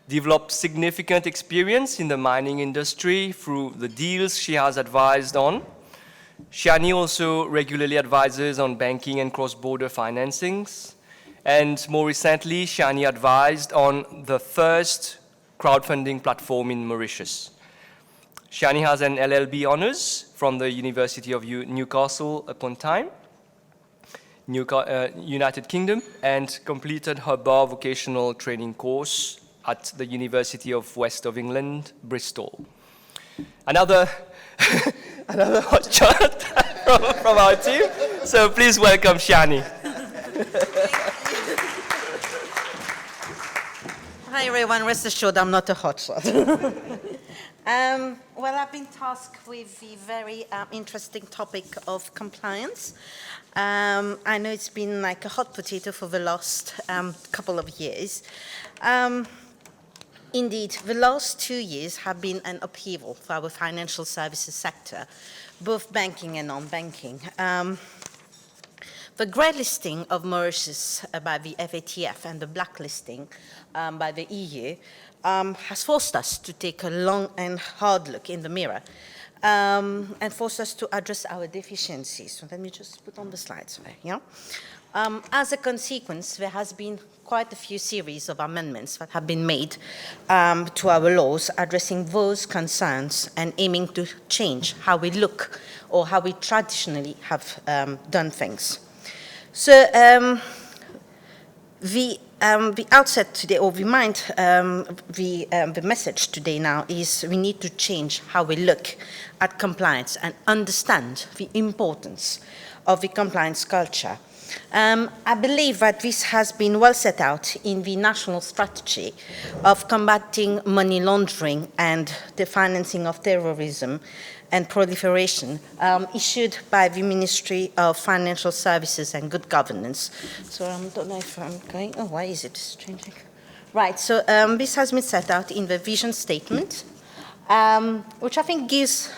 developed significant experience in the mining industry through the deals she has advised on. Shianee also regularly advises on banking and cross-border financings. And more recently, Shianee advised on the first crowdfunding platform in Mauritius. Shianee has an LLB honors from the University of Newcastle upon Tyne, United Kingdom, and completed her bar vocational training course at the University of West of England, Bristol. Another hot shot from our team. So please welcome Shianee.
Hi everyone, rest assured I'm not a hotshot.
Well, I've been tasked with the very interesting topic of compliance. I know it's been like a hot potato for the last couple of years. Indeed, the last 2 years have been an upheaval for our financial services sector, both banking and non-banking. The grey listing of Mauritius by the FATF and the blacklisting by the EU has forced us to take a long and hard look in the mirror and forced us to address our deficiencies. So let me just put on the slides there, yeah? As a consequence, there has been quite a few series of amendments that have been made to our laws addressing those concerns and aiming to change how we look or how we traditionally have done things. So the outset today, or the message today now is we need to change how we look at compliance and understand the importance of the compliance culture. I believe that this has been well set out in the national strategy of combating money laundering and the financing of terrorism and proliferation, issued by the Ministry of Financial Services and Good Governance. So I don't know if I'm going, oh, why is it changing? Right, so this has been set out in the vision statement, which I think gives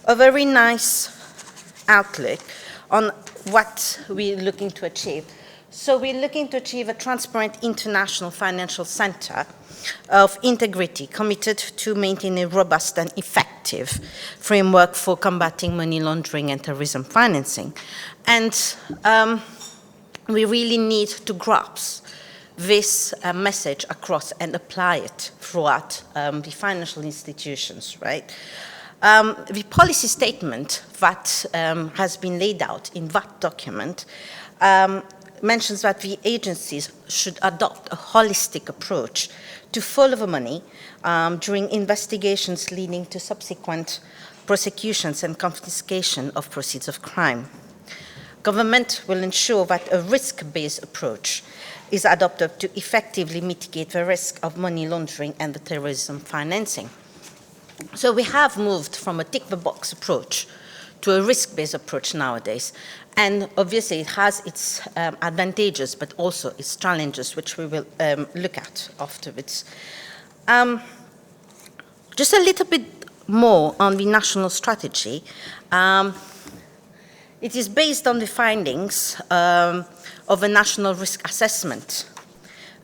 a very nice outlook on what we're looking to achieve. So we're looking to achieve a transparent international financial center of integrity committed to maintain a robust and effective framework for combating money laundering and terrorism financing. And we really need to grasp this message across and apply it throughout the financial institutions, right? The policy statement that has been laid out in that document mentions that the agencies should adopt a holistic approach to follow the money during investigations leading to subsequent prosecutions and confiscation of proceeds of crime. Government will ensure that a risk-based approach is adopted to effectively mitigate the risk of money laundering and the terrorism financing. So we have moved from a tick-the-box approach to a risk-based approach nowadays. And obviously it has its advantages, but also its challenges, which we will look at afterwards. Just a little bit more on the national strategy. It is based on the findings of a national risk assessment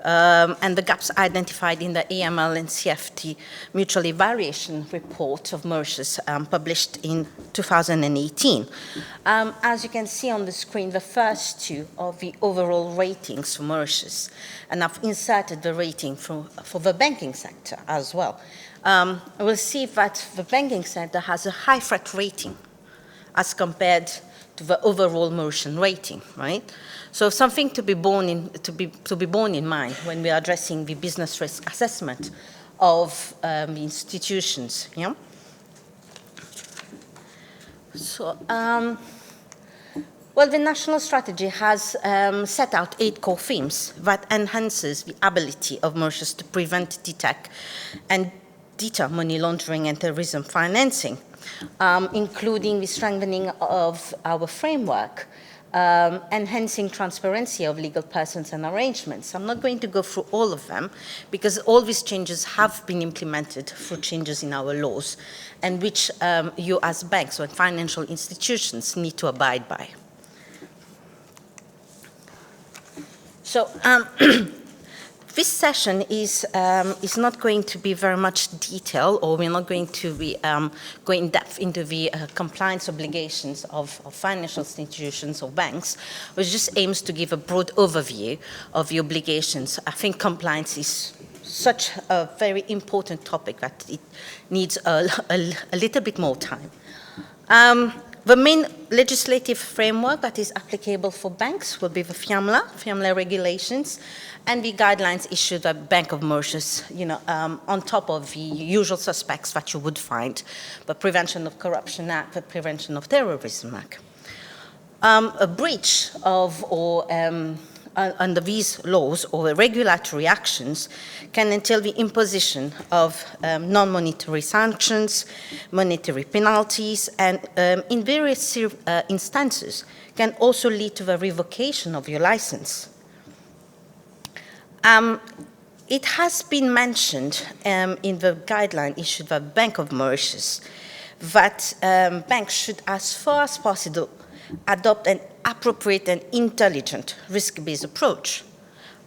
and the gaps identified in the AML and CFT mutual evaluation report of Mauritius published in 2018. As you can see on the screen, the first two are the overall ratings for Mauritius, and I've inserted the rating for the banking sector as well. We'll see that the banking sector has a high threat rating as compared to the overall Mauritian rating, right? So something to be borne in mind when we are addressing the business risk assessment of the institutions. Yeah. So, well, the national strategy has set out 8 core themes that enhances the ability of Mauritius to prevent, detect, and deter money laundering and terrorism financing, including the strengthening of our framework, enhancing transparency of legal persons and arrangements. I'm not going to go through all of them because all these changes have been implemented through changes in our laws and which you as banks or financial institutions need to abide by. So this session is not going to be very much detail, or we're not going to be going in depth into the compliance obligations of financial institutions or banks, which just aims to give a broad overview of the obligations. I think compliance is such a very important topic that it needs a little bit more time. The main legislative framework that is applicable for banks will be the FMLA regulations, and the guidelines issued by Bank of Mauritius, on top of the usual suspects that you would find, the Prevention of Corruption Act, the Prevention of Terrorism Act. A breach of or under these laws or regulatory actions can entail the imposition of non-monetary sanctions, monetary penalties, and in various instances can also lead to the revocation of your license. It has been mentioned in the guideline issued by the Bank of Mauritius that banks should, as far as possible, adopt an appropriate and intelligent risk-based approach,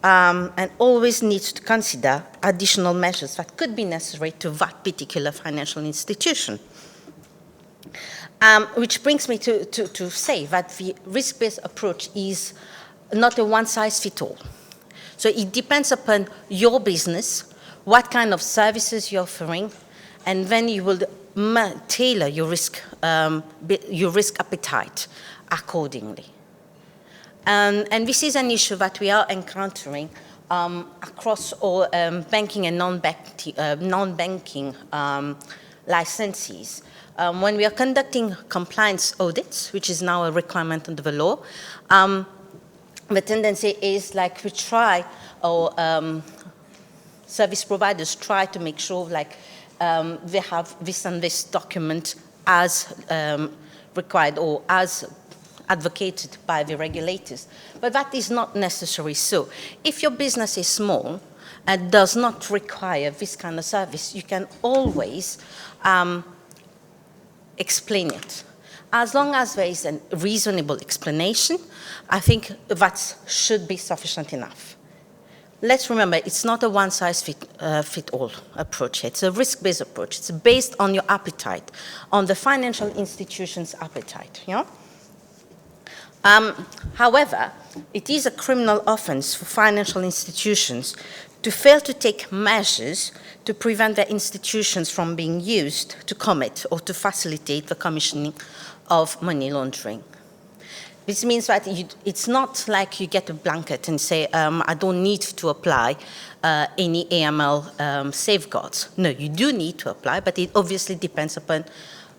and always needs to consider additional measures that could be necessary to that particular financial institution. Which brings me to say that the risk-based approach is not a one-size-fits-all. So it depends upon your business, what kind of services you're offering, and then you will tailor your risk appetite accordingly. And this is an issue that we are encountering across all banking and non-banking licensees. When we are conducting compliance audits, which is now a requirement under the law, the tendency is like we try, or service providers try to make sure like they have this and this document as required or as advocated by the regulators. But that is not necessary so. If your business is small and does not require this kind of service, you can always explain it. As long as there is a reasonable explanation, I think that should be sufficient enough. Let's remember, it's not a one-size-fits-all approach. It's a risk-based approach. It's based on your appetite, on the financial institution's appetite. Yeah? However, it is a criminal offense for financial institutions to fail to take measures to prevent their institutions from being used to commit or to facilitate the commissioning of money laundering. This means that it's not like you get a blanket and say, I don't need to apply any AML safeguards. No, you do need to apply, but it obviously depends upon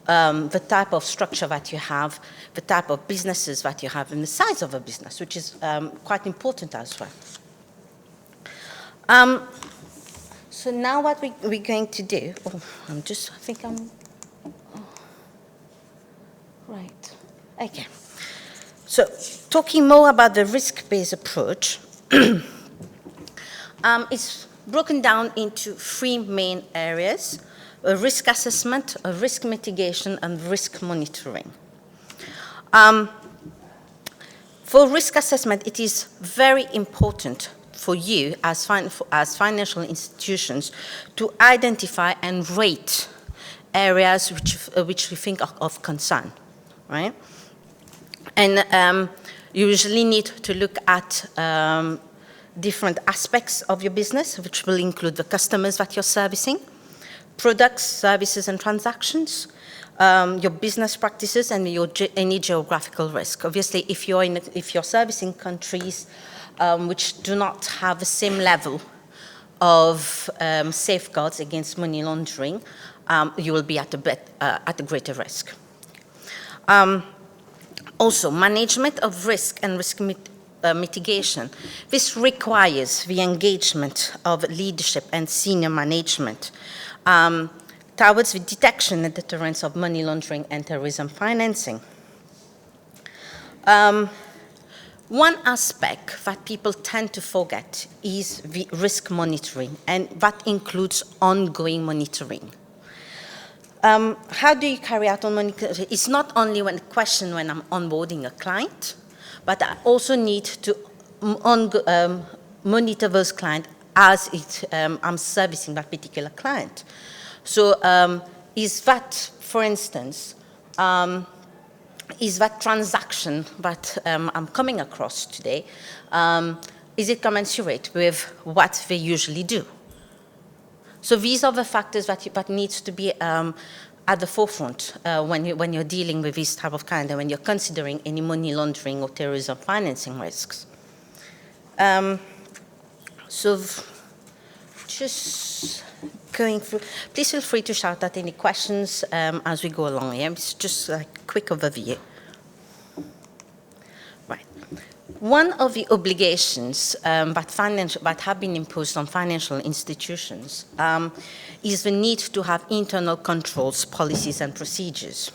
the type of structure that you have, the type of businesses that you have, and the size of a business, which is quite important as well. So now what we're going to do, right, okay. So talking more about the risk-based approach, it's broken down into three main areas: a risk assessment, a risk mitigation, and risk monitoring. For risk assessment, it is very important for you as financial institutions to identify and rate areas which we think are of concern, right? And you usually need to look at different aspects of your business, which will include the customers that you're servicing, products, services, and transactions, your business practices, and any geographical risk. Obviously, if you're servicing countries which do not have the same level of safeguards against money laundering, you will be at a greater risk. Also, management of risk and risk mitigation. This requires the engagement of leadership and senior management towards the detection and deterrence of money laundering and terrorism financing. One aspect that people tend to forget is the risk monitoring, and that includes ongoing monitoring. How do you carry out on monitoring? It's not only when I'm onboarding a client, but I also need to monitor those clients as I'm servicing that particular client. So is that, for instance, is that transaction that I'm coming across today, is it commensurate with what they usually do? So these are the factors that needs to be at the forefront when you're dealing with this type of kind and when you're considering any money laundering or terrorism financing risks. So just going through, please feel free to shout out any questions as we go along here. It's just like a quick overview. Right. One of the obligations that have been imposed on financial institutions is the need to have internal controls, policies, and procedures.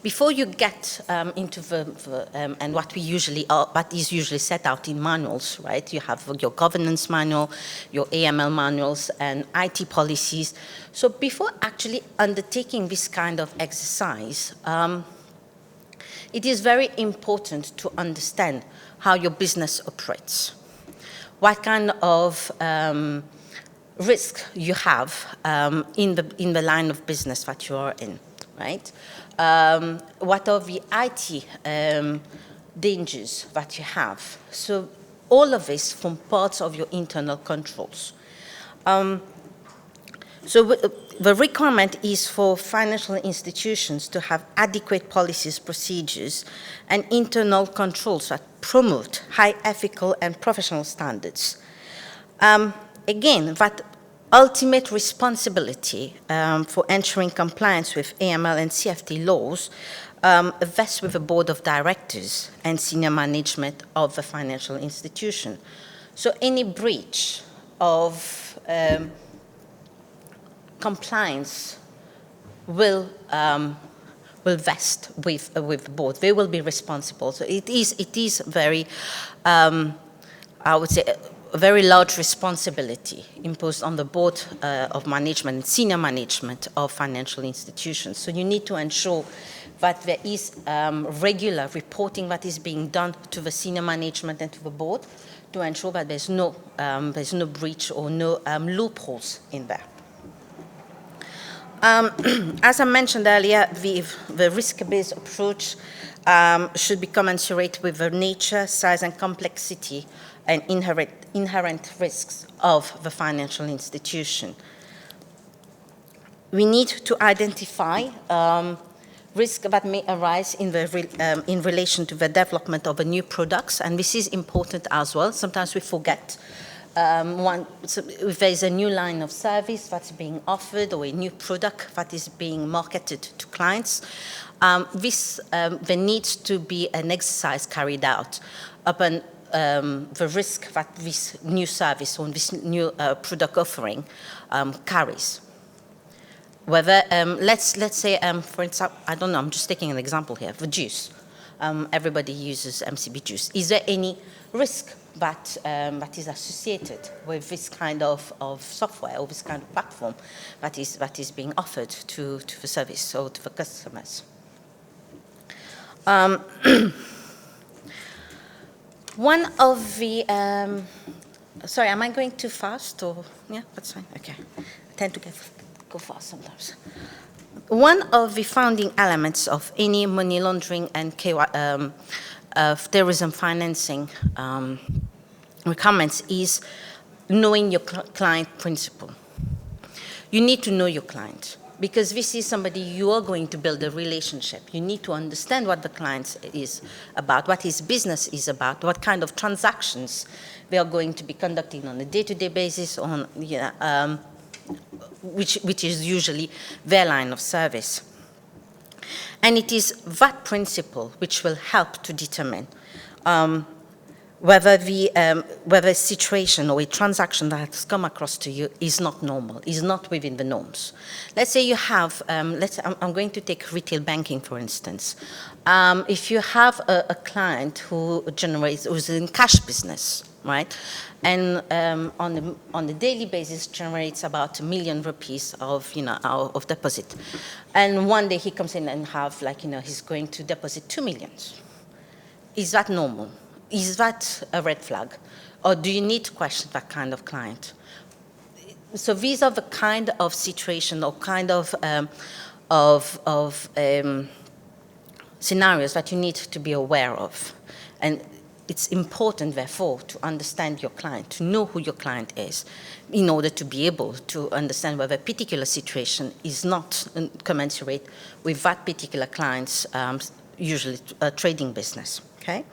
Before you get into and what is usually set out in manuals, right? You have your governance manual, your AML manuals, and IT policies. So before actually undertaking this kind of exercise, it is very important to understand how your business operates, what kind of risk you have in the line of business that you are in, right? What are the IT dangers that you have? So all of this form parts of your internal controls. So the requirement is for financial institutions to have adequate policies, procedures, and internal controls that promote high ethical and professional standards. Again, that ultimate responsibility for ensuring compliance with AML and CFT laws vests with the board of directors and senior management of the financial institution. So any breach of compliance will vest with the board. They will be responsible. So it is very, I would say, a very large responsibility imposed on the board of management and senior management of financial institutions. So you need to ensure that there is regular reporting that is being done to the senior management and to the board to ensure that there's no breach or no loopholes in there. As I mentioned earlier, the risk-based approach should be commensurate with the nature, size, and complexity and inherent risks of the financial institution. We need to identify risks that may arise in relation to the development of new products, and this is important as well. Sometimes we forget. If there is a new line of service that's being offered or a new product that is being marketed to clients, there needs to be an exercise carried out upon the risk that this new service or this new product offering carries. Whether, let's say, for instance, I don't know, I'm just taking an example here, the juice. Everybody uses MCB juice. Is there any risk that is associated with this kind of software or this kind of platform that is being offered to the service or to the customers? One of the, sorry, am I going too fast or, yeah, that's fine, okay. I tend to go fast sometimes. One of the founding elements of any money laundering and terrorism financing requirements is knowing your client principle. You need to know your client because this is somebody you are going to build a relationship. You need to understand what the client is about, what his business is about, what kind of transactions they are going to be conducting on a day-to-day basis, on, which is usually their line of service. And it is that principle which will help to determine whether a situation or a transaction that has come across to you is not normal, is not within the norms. Let's say you have, I'm going to take retail banking, for instance. If you have a client who's in cash business, right, and on a daily basis generates about ₹1 million of deposit, and one day he comes in and he's going to deposit 2 million. Is that normal? Is that a red flag? Or do you need to question that kind of client? So these are the kind of situation or kind of scenarios that you need to be aware of. And it's important, therefore, to understand your client, to know who your client is, in order to be able to understand whether a particular situation is not commensurate with that particular client's usually trading business, okay?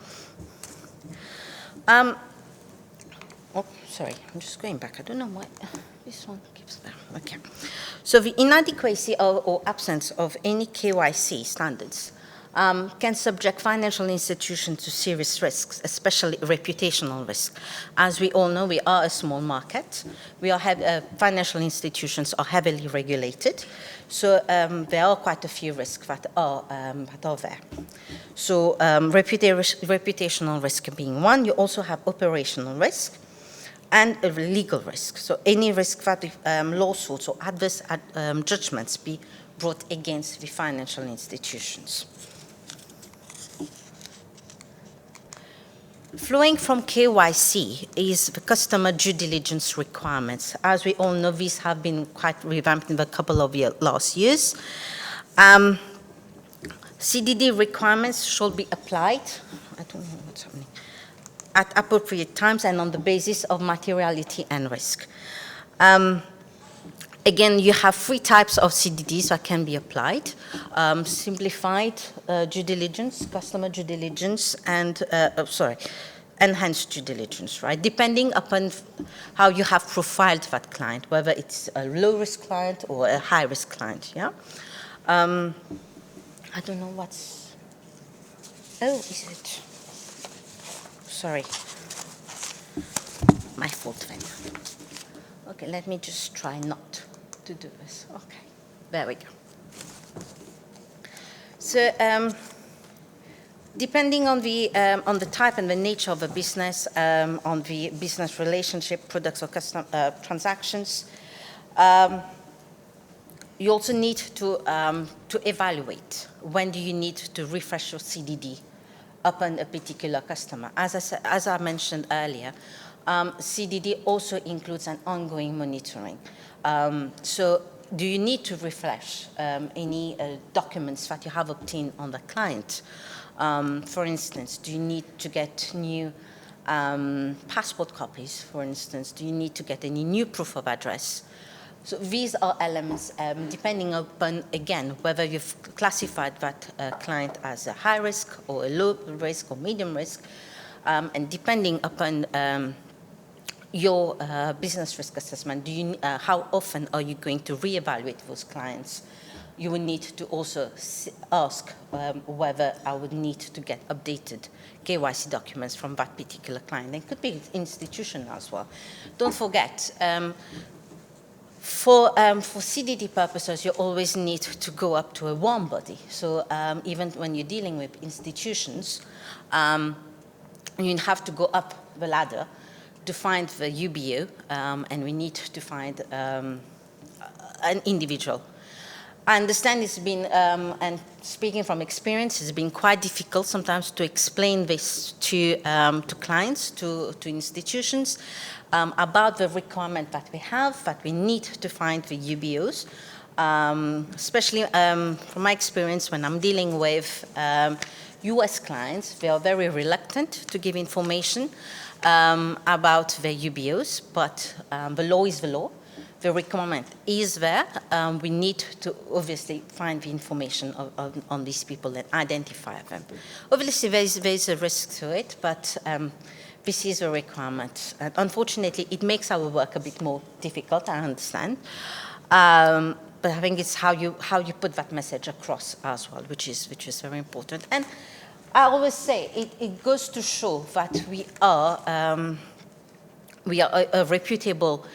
Oh, sorry, I'm just going back. I don't know why this one keeps there. Okay. So the inadequacy or absence of any KYC standards can subject financial institutions to serious risks, especially reputational risk. As we all know, we are a small market. Financial institutions are heavily regulated, so there are quite a few risks that are there. So reputational risk being one. You also have operational risk and a legal risk. So any risk that lawsuits or adverse judgments be brought against the financial institutions. Flowing from KYC is the customer due diligence requirements. As we all know, these have been quite revamped in the couple of last years. CDD requirements should be applied, I don't know what's happening, at appropriate times and on the basis of materiality and risk. Again, you have 3 types of CDDs that can be applied. Simplified due diligence, customer due diligence, and, enhanced due diligence, right? Depending upon how you have profiled that client, whether it's a low-risk client or a high-risk client, yeah? I don't know what's, oh, is it? Sorry, my fault then. Okay, let me just try not to do this. Okay, there we go. So, depending on the type and the nature of the business, on the business relationship, products or custom transactions, you also need to evaluate when do you need to refresh your CDD upon a particular customer. As I mentioned earlier, CDD also includes an ongoing monitoring. So do you need to refresh any documents that you have obtained on the client? For instance, do you need to get new passport copies, for instance? Do you need to get any new proof of address? So these are elements, depending upon, again, whether you've classified that client as a high risk or a low risk or medium risk, and depending upon your business risk assessment, how often are you going to reevaluate those clients? You will need to also ask whether I would need to get updated KYC documents from that particular client. It could be institution as well. Don't forget, for CDD purposes, you always need to go up to a warm body. So even when you're dealing with institutions, you have to go up the ladder to find the UBO, and we need to find an individual. I understand it's been, and speaking from experience, it's been quite difficult sometimes to explain this to clients, to institutions, about the requirement that we have, that we need to find the UBOs. Especially from my experience when I'm dealing with US clients, they are very reluctant to give information about their UBOs, but the law is the law. The requirement is there. We need to obviously find the information on these people and identify them. Obviously, there's a risk to it, but this is a requirement. And unfortunately, it makes our work a bit more difficult, I understand. But I think it's how you put that message across as well, which is very important. And I always say it goes to show that we are a reputable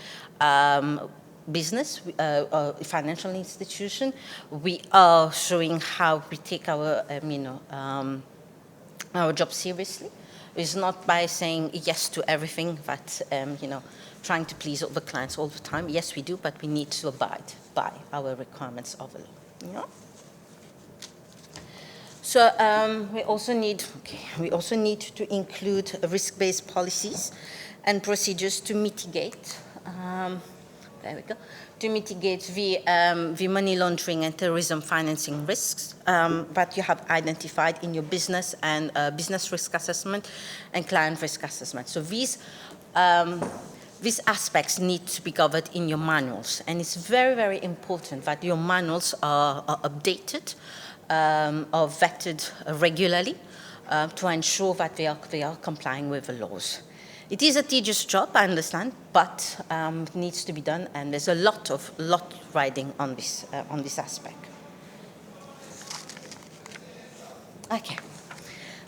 business, a financial institution. We are showing how we take our job seriously. It's not by saying yes to everything that trying to please all the clients all the time. Yes, we do, but we need to abide by our requirements of the law. Yeah? So we also need to include risk-based policies and procedures to mitigate. There we go. To mitigate the money laundering and terrorism financing risks that you have identified in your business and business risk assessment and client risk assessment. So these aspects need to be covered in your manuals, and it's very, very important that your manuals are updated, are vetted regularly to ensure that they are complying with the laws. It is a tedious job, I understand, but it needs to be done, and there's a lot riding on this aspect. Okay.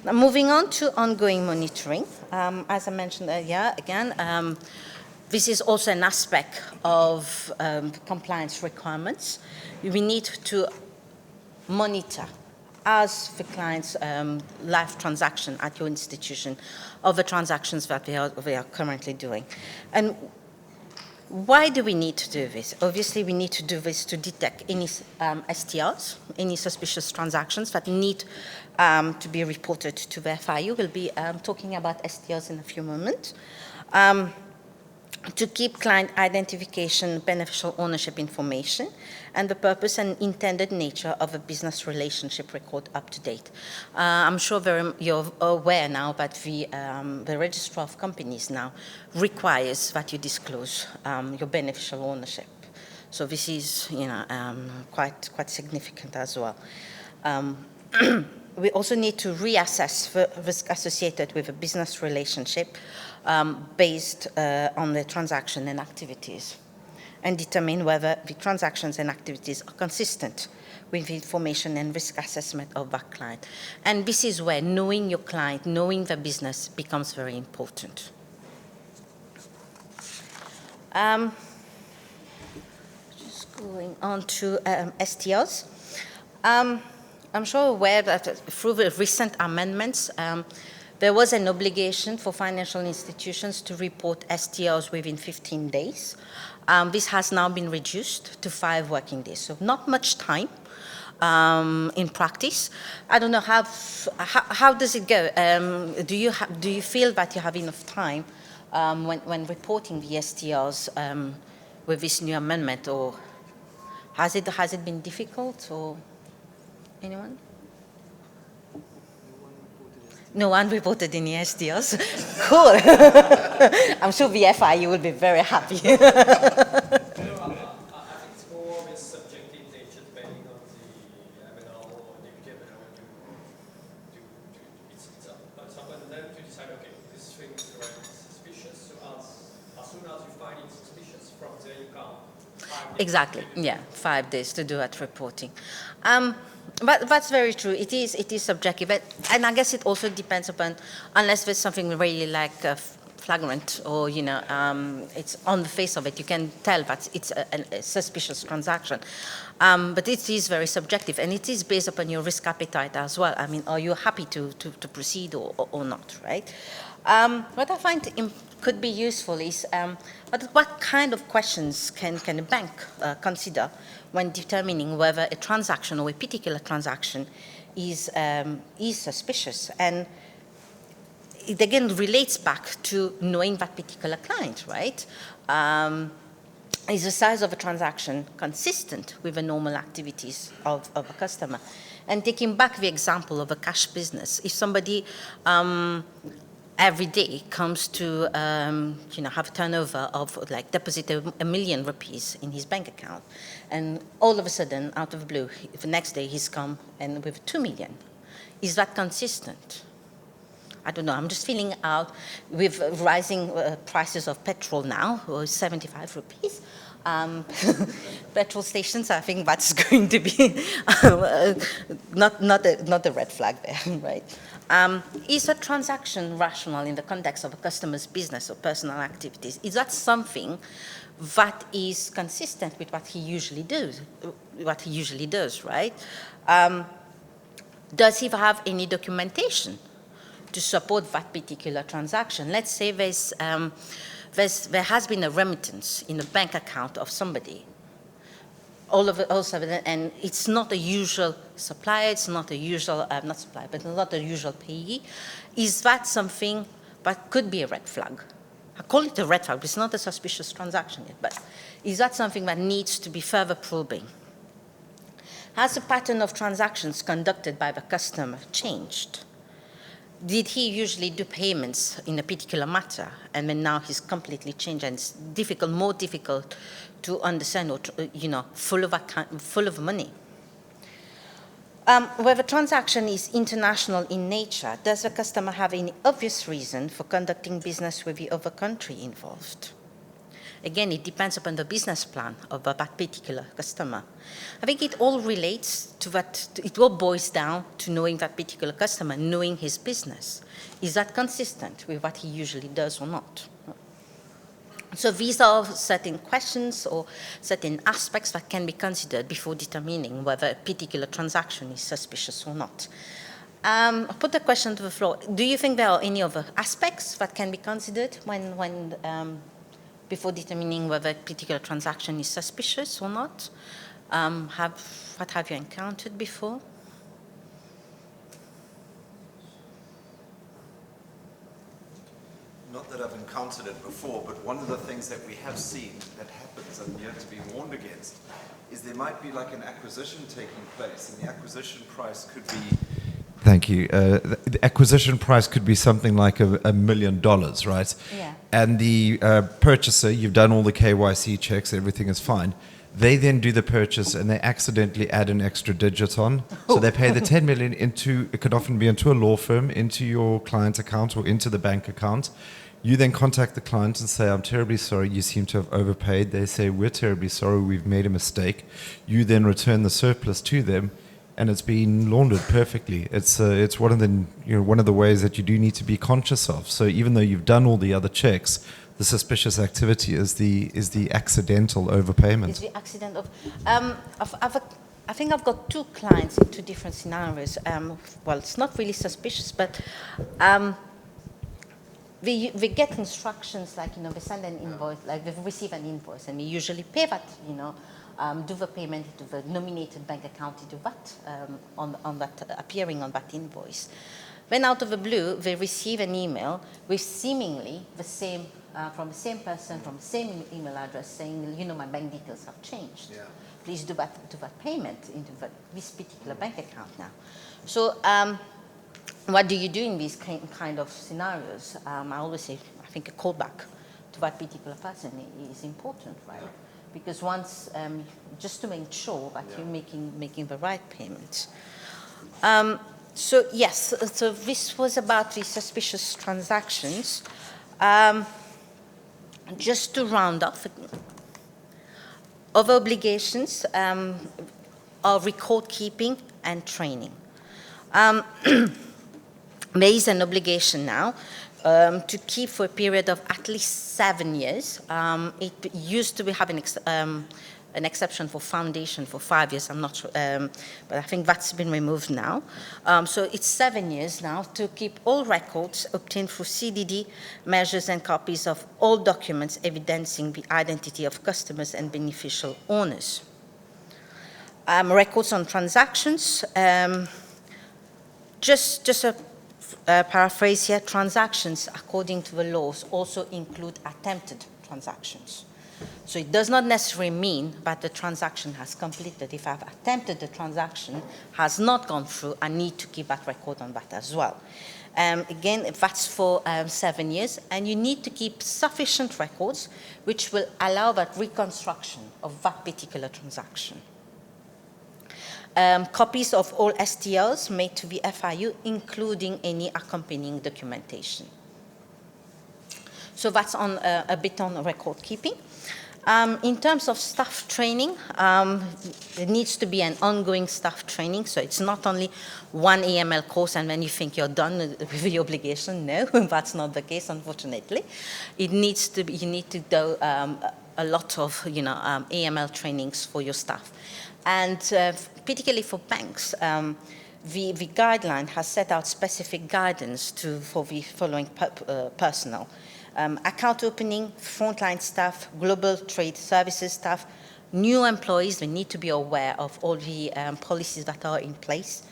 Now, moving on to ongoing monitoring. As I mentioned earlier, again, this is also an aspect of compliance requirements. We need to monitor as the client's live transaction at your institution of the transactions that they are currently doing. And why do we need to do this? Obviously, we need to do this to detect any STRs, any suspicious transactions that need to be reported to the FIU. We'll be talking about STRs in a few moments. To keep client identification, beneficial ownership information, and the purpose and intended nature of a business relationship record up to date. I'm sure you're aware now that the Registrar of Companies now requires that you disclose your beneficial ownership. So this is, quite significant as well. We also need to reassess the risk associated with a business relationship based on the transaction and activities, and determine whether the transactions and activities are consistent with the information and risk assessment of that client. And this is where knowing your client, knowing the business becomes very important. Just going on to STRs. I'm sure aware that through the recent amendments, there was an obligation for financial institutions to report STRs within 15 days. This has now been reduced to 5 working days, so not much time in practice. I don't know, how does it go? Do you feel that you have enough time when reporting the STRs with this new amendment, or has it been difficult, or anyone? No one reported any STRs. Cool. I'm sure the FIU will be very happy.
I think it's more of a subjective nature depending on the M&O or the M&O it's up to them to decide, okay, this thing is already suspicious, so as soon as you find it suspicious, from there you can.
Exactly, yeah, 5 days to do that reporting. But that's very true. It is subjective, and I guess it also depends upon, unless there's something really like flagrant, or it's on the face of it, you can tell that it's a suspicious transaction. But it is very subjective, and it is based upon your risk appetite as well. I mean, are you happy to proceed or not, right? What I find could be useful is what kind of questions can a bank consider when determining whether a transaction or a particular transaction is suspicious. And it again relates back to knowing that particular client, right? Is the size of a transaction consistent with the normal activities of a customer? And taking back the example of a cash business, if somebody every day comes to have a turnover of deposit $1 million rupees in his bank account, and all of a sudden, out of the blue, the next day he's come and with 2 million. Is that consistent? I don't know. I'm just feeling out with rising prices of petrol now, or 75 rupees. Petrol stations, I think that's going to be not a red flag there, right? Is a transaction rational in the context of a customer's business or personal activities? Is that something that is consistent with what he usually does, right? Does he have any documentation to support that particular transaction? Let's say there has been a remittance in a bank account of somebody, and it's not a usual supplier, it's not a usual, not supplier, but not a usual payee. Is that something that could be a red flag? I call it a red flag, but it's not a suspicious transaction yet, but is that something that needs to be further probing? Has the pattern of transactions conducted by the customer changed? Did he usually do payments in a particular matter, and then now he's completely changed, and it's more difficult to understand, or full of money? Where the transaction is international in nature, does the customer have any obvious reason for conducting business with the other country involved?
Again, it depends upon the business plan of that particular customer. I think it all relates to that, it all boils down to knowing that particular customer, knowing his business. Is that consistent with what he usually does or not? So these are certain questions or certain aspects that can be considered before determining whether a particular transaction is suspicious or not. I'll put the question to the floor. Do you think there are any other aspects that can be considered when before determining whether a particular transaction is suspicious or not? What have you encountered before?
Not that I've encountered it before, but one of the things that we have seen that happens and you have to be warned against is there might be like an acquisition taking place, and the acquisition price could be... Thank you. The acquisition price could be something like $1 million, right?
Yeah.
And the purchaser, you've done all the KYC checks, everything is fine. They then do the purchase and they accidentally add an extra digit on. So they pay the 10 million into, it could often be into a law firm, into your client account or into the bank account. You then contact the client and say, I'm terribly sorry, you seem to have overpaid. They say, we're terribly sorry, we've made a mistake. You then return the surplus to them, and it's been laundered perfectly. It's one of the ways that you do need to be conscious of. So even though you've done all the other checks, the suspicious activity is the accidental overpayment.
It's the accident of... I think I've got two clients in two different scenarios. Well, it's not really suspicious, but we get instructions like, they send an invoice, like they receive an invoice, and we usually pay that, do the payment to the nominated bank account, to that, on that, appearing on that invoice. Then out of the blue, they receive an email with seemingly the same, from the same person, from the same email address saying, my bank details have changed. Yeah. Please do that payment into this particular bank account now. So what do you do in these kind of scenarios? I always say, I think a callback to that particular person is important, right? Yeah. Because once, just to make sure that you're making the right payment. So yes, so this was about the suspicious transactions. Just to round up, other obligations are record keeping and training. There is an obligation now to keep for a period of at least 7 years. It used to have an exception for foundation for 5 years, I'm not sure, but I think that's been removed now. So it's 7 years now to keep all records obtained through CDD measures and copies of all documents evidencing the identity of customers and beneficial owners. Records on transactions, just a paraphrase here, transactions according to the laws also include attempted transactions. So it does not necessarily mean that the transaction has completed. If I've attempted the transaction, has not gone through, I need to keep that record on that as well. Again, that's for 7 years, and you need to keep sufficient records which will allow that reconstruction of that particular transaction. Copies of all STLs made to the FIU, including any accompanying documentation. So that's on a bit on record keeping. In terms of staff training, there needs to be an ongoing staff training. So it's not only one AML course and then you think you're done with the obligation. No, that's not the case, unfortunately. It needs to be, you need to do a lot of AML trainings for your staff. And particularly for banks, the guideline has set out specific guidance for the following personnel. Account opening, frontline staff, global trade services staff, new employees, they need to be aware of all the policies that are in place,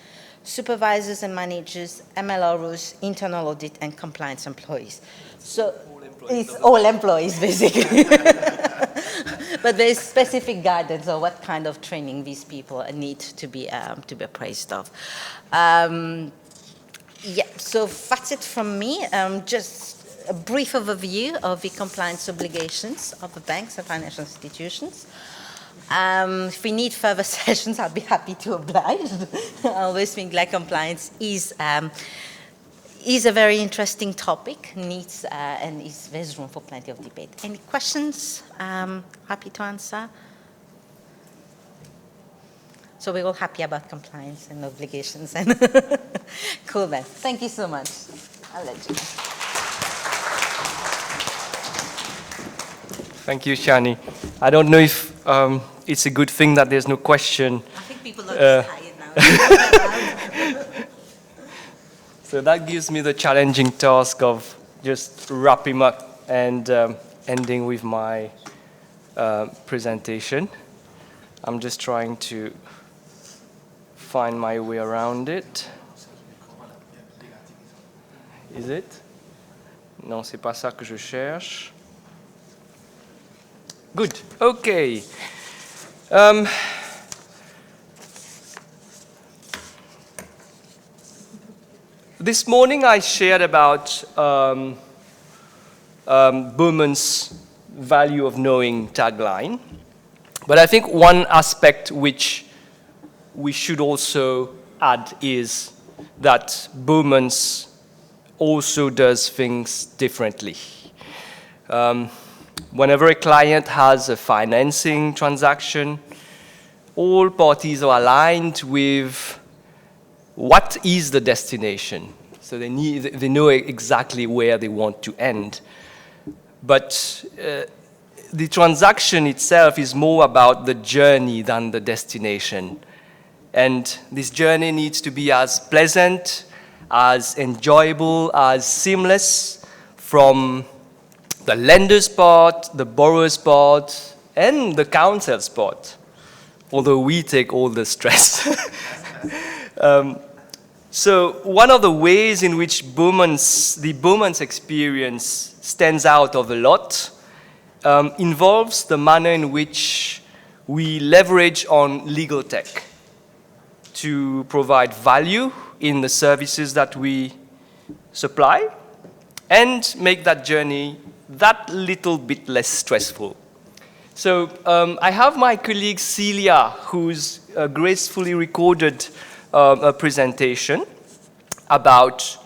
supervisors and managers, MLROs, internal audit, and compliance employees. So it's all employees, basically. But there is specific guidance on what kind of training these people need to be appraised of. So that's it from me. Just a brief overview of the compliance obligations of the banks and financial institutions. If we need further sessions, I'll be happy to oblige. I always think like compliance is is a very interesting topic, needs and there's room for plenty of debate. Any questions? Happy to answer. So we're all happy about compliance and obligations. And cool then. Thank you so much. I'll let you.
Thank you, Shianee. I don't know if it's a good thing that there's no question.
I think people are just tired now.
So that gives me the challenging task of just wrapping up and ending with my presentation. I'm just trying to find my way around it. Is it? Non, c'est pas ça que je cherche. Good. Okay. This morning I shared about Bowman's value of knowing tagline, but I think one aspect which we should also add is that Bowman's also does things differently. Whenever a client has a financing transaction, all parties are aligned with what is the destination. So they know exactly where they want to end. But the transaction itself is more about the journey than the destination. And this journey needs to be as pleasant, as enjoyable, as seamless from the lender's part, the borrower's part, and the counsel's part, although we take all the stress. So one of the ways in which the Bowman's experience stands out of a lot involves the manner in which we leverage on legal tech to provide value in the services that we supply and make that journey that little bit less stressful. So I have my colleague Celia, who's gracefully recorded a presentation about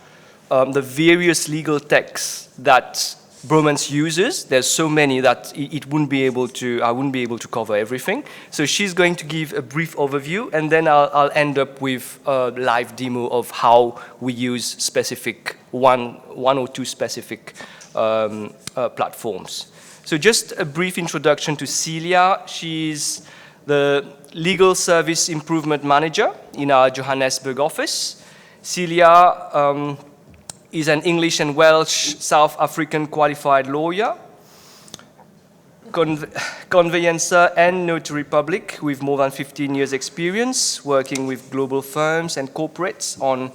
the various legal texts that Bowman's uses. There's so many that I wouldn't be able to cover everything. So she's going to give a brief overview, and then I'll end up with a live demo of how we use specific one or two specific platforms. So just a brief introduction to Celia. She's the Legal Service Improvement Manager in our Johannesburg office. Celia is an English and Welsh South African qualified lawyer, conveyancer and notary public with more than 15 years experience working with global firms and corporates on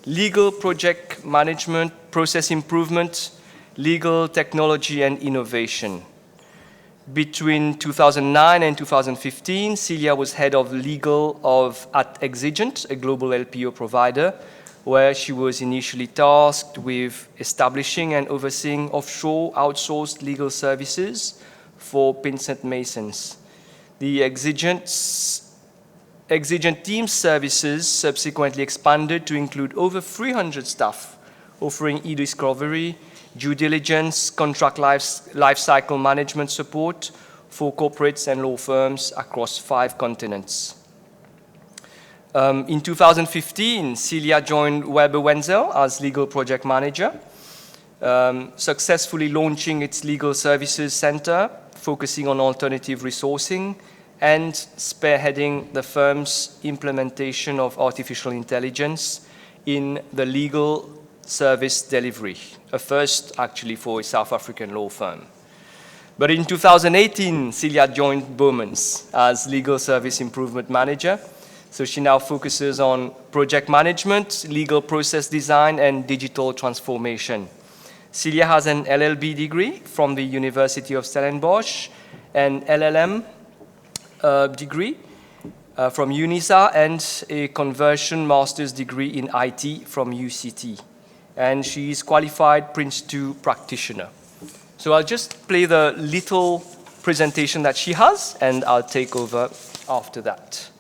legal project management, process improvement, legal technology and innovation. Between 2009 and 2015, Celia was head of legal at Exigent, a global LPO provider, where she was initially tasked with establishing and overseeing offshore outsourced legal services for Pinsent Masons. The Exigent team services subsequently expanded to include over 300 staff, offering e-discovery, due diligence, contract lifecycle management support for corporates and law firms across 5 continents. In 2015, Celia joined Weber Wenzel as legal project manager, successfully launching its legal services center, focusing on alternative resourcing and spearheading the firm's implementation of artificial intelligence in the legal service delivery, a first actually for a South African law firm. But in 2018, Celia joined Bowman's as legal service improvement manager. So she now focuses on project management, legal process design, and digital transformation. Celia has an LLB degree from the University of Stellenbosch, an LLM degree from UNISA, and a conversion master's degree in IT from UCT. And she is qualified Prince 2 practitioner. So I'll just play the little presentation that she has, and I'll take over after that.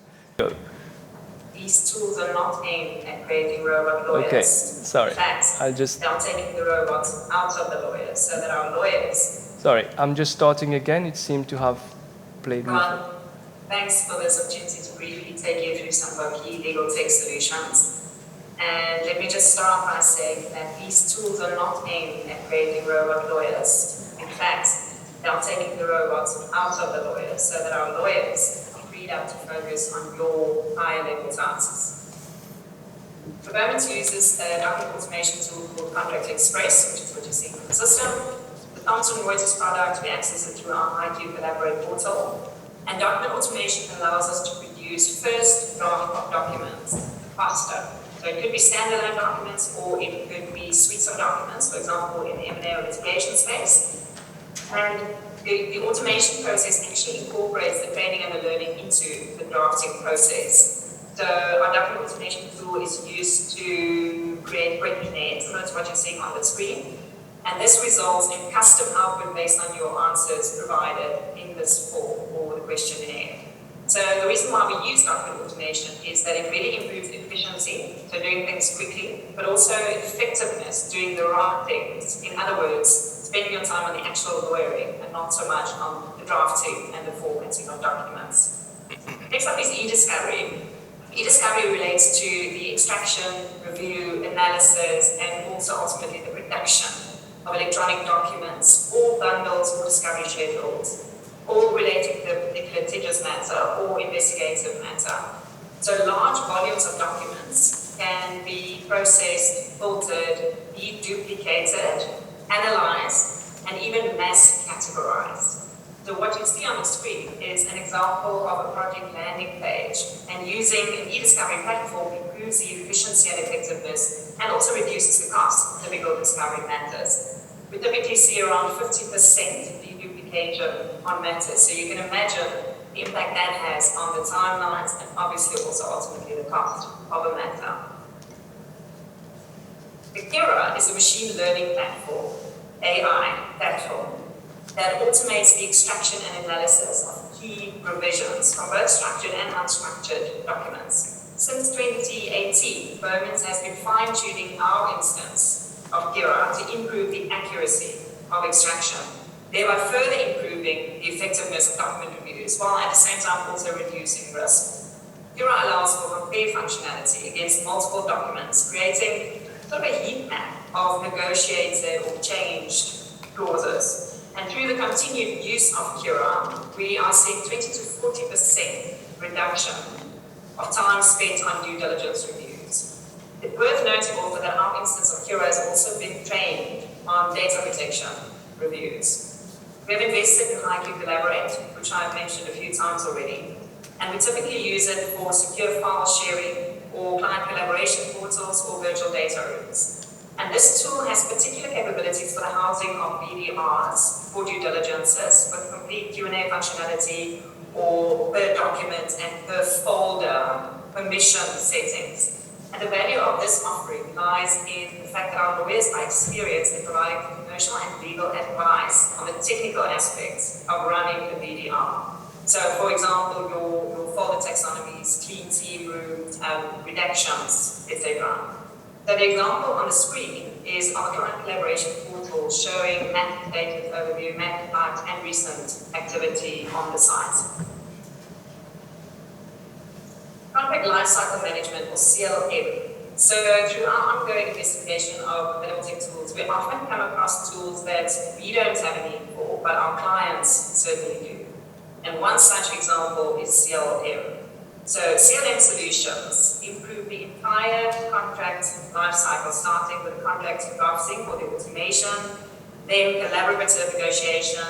These tools are not aimed at creating robot lawyers.
Okay, sorry.
In fact,
I'll just...
Now taking the robots out of the lawyers so that our lawyers...
Sorry, I'm just starting again. It seemed to have played me.
Thanks for this opportunity to briefly take you through some of our key legal tech solutions. And let me just start by saying that these tools are not aimed at creating robot lawyers. In fact, they are taking the robots out of the lawyers so that our lawyers are freed up to focus on your higher level tasks. The moment uses a document automation tool called Contract Express, which is what you see in the system. The Thomson Reuters product, we access it through our IQ Collaborate portal. And document automation allows us to produce first draft of documents faster. So it could be standalone documents or it could be suites of documents, for example, in the M&A or litigation space. And the automation process actually incorporates the training and the learning into the drafting process. So our document automation tool is used to create questionnaires, similar to what you're seeing on the screen. And this results in custom output based on your answers provided in this form or the questionnaire. So the reason why we use document automation is that it really improves efficiency, so doing things quickly, but also effectiveness, doing the right things. In other words, spending your time on the actual lawyering and not so much on the drafting and the formatting of documents. Next up is e-discovery. E-discovery relates to the extraction, review, analysis, and also ultimately the production of electronic documents, or bundles or discovery schedules, all relating to a particular litigious matter or investigative matter. So large volumes of documents can be processed, filtered, deduplicated, analyzed, and even mass categorized. So what you see on the screen is an example of a project landing page, and using an e-discovery platform improves the efficiency and effectiveness and also reduces the cost of typical discovery matters. We typically see around 50% deduplication on matters, so you can imagine the impact that has on the timelines and obviously also ultimately the cost of a matter. Calcutteea is a machine learning platform, AI platform, that automates the extraction and analysis of key provisions from both structured and unstructured documents. Since 2018, Bowman's has been fine-tuning our instance of Calcutteea to improve the accuracy of extraction, thereby further improving the effectiveness of document reviews, while at the same time also reducing risk. Calcutteea allows for compare functionality against multiple documents, creating sort of a heat map of negotiated or changed clauses. And through the continued use of Calcutteea, we are seeing 20 to 40% reduction of time spent on due diligence reviews. It's worth noting also that our instance of Calcutteea has also been trained on data protection reviews. We have invested in IQ Collaborate, which I've mentioned a few times already, and we typically use it for secure file sharing or client collaboration portals or virtual data rooms. And this tool has particular capabilities for the housing of BDRs for due diligences with complete Q&A functionality or per document and per folder permission settings. And the value of this offering lies in the fact that our lawyers are experienced in providing commercial and legal advice on the technical aspects of running a BDR. So, for example, your folder taxonomies, clean team rooms, redactions, etc. So the example on the screen is our current collaboration portal showing map data overview, map types, and recent activity on the site. Contract Lifecycle Management, or CLM. So through our ongoing investigation of analytic tools, we often come across tools that we don't have a need for, but our clients certainly do. And one such example is CLM. So CLM solutions improve the entire contract lifecycle, starting with contract drafting or the automation, then collaborative negotiation,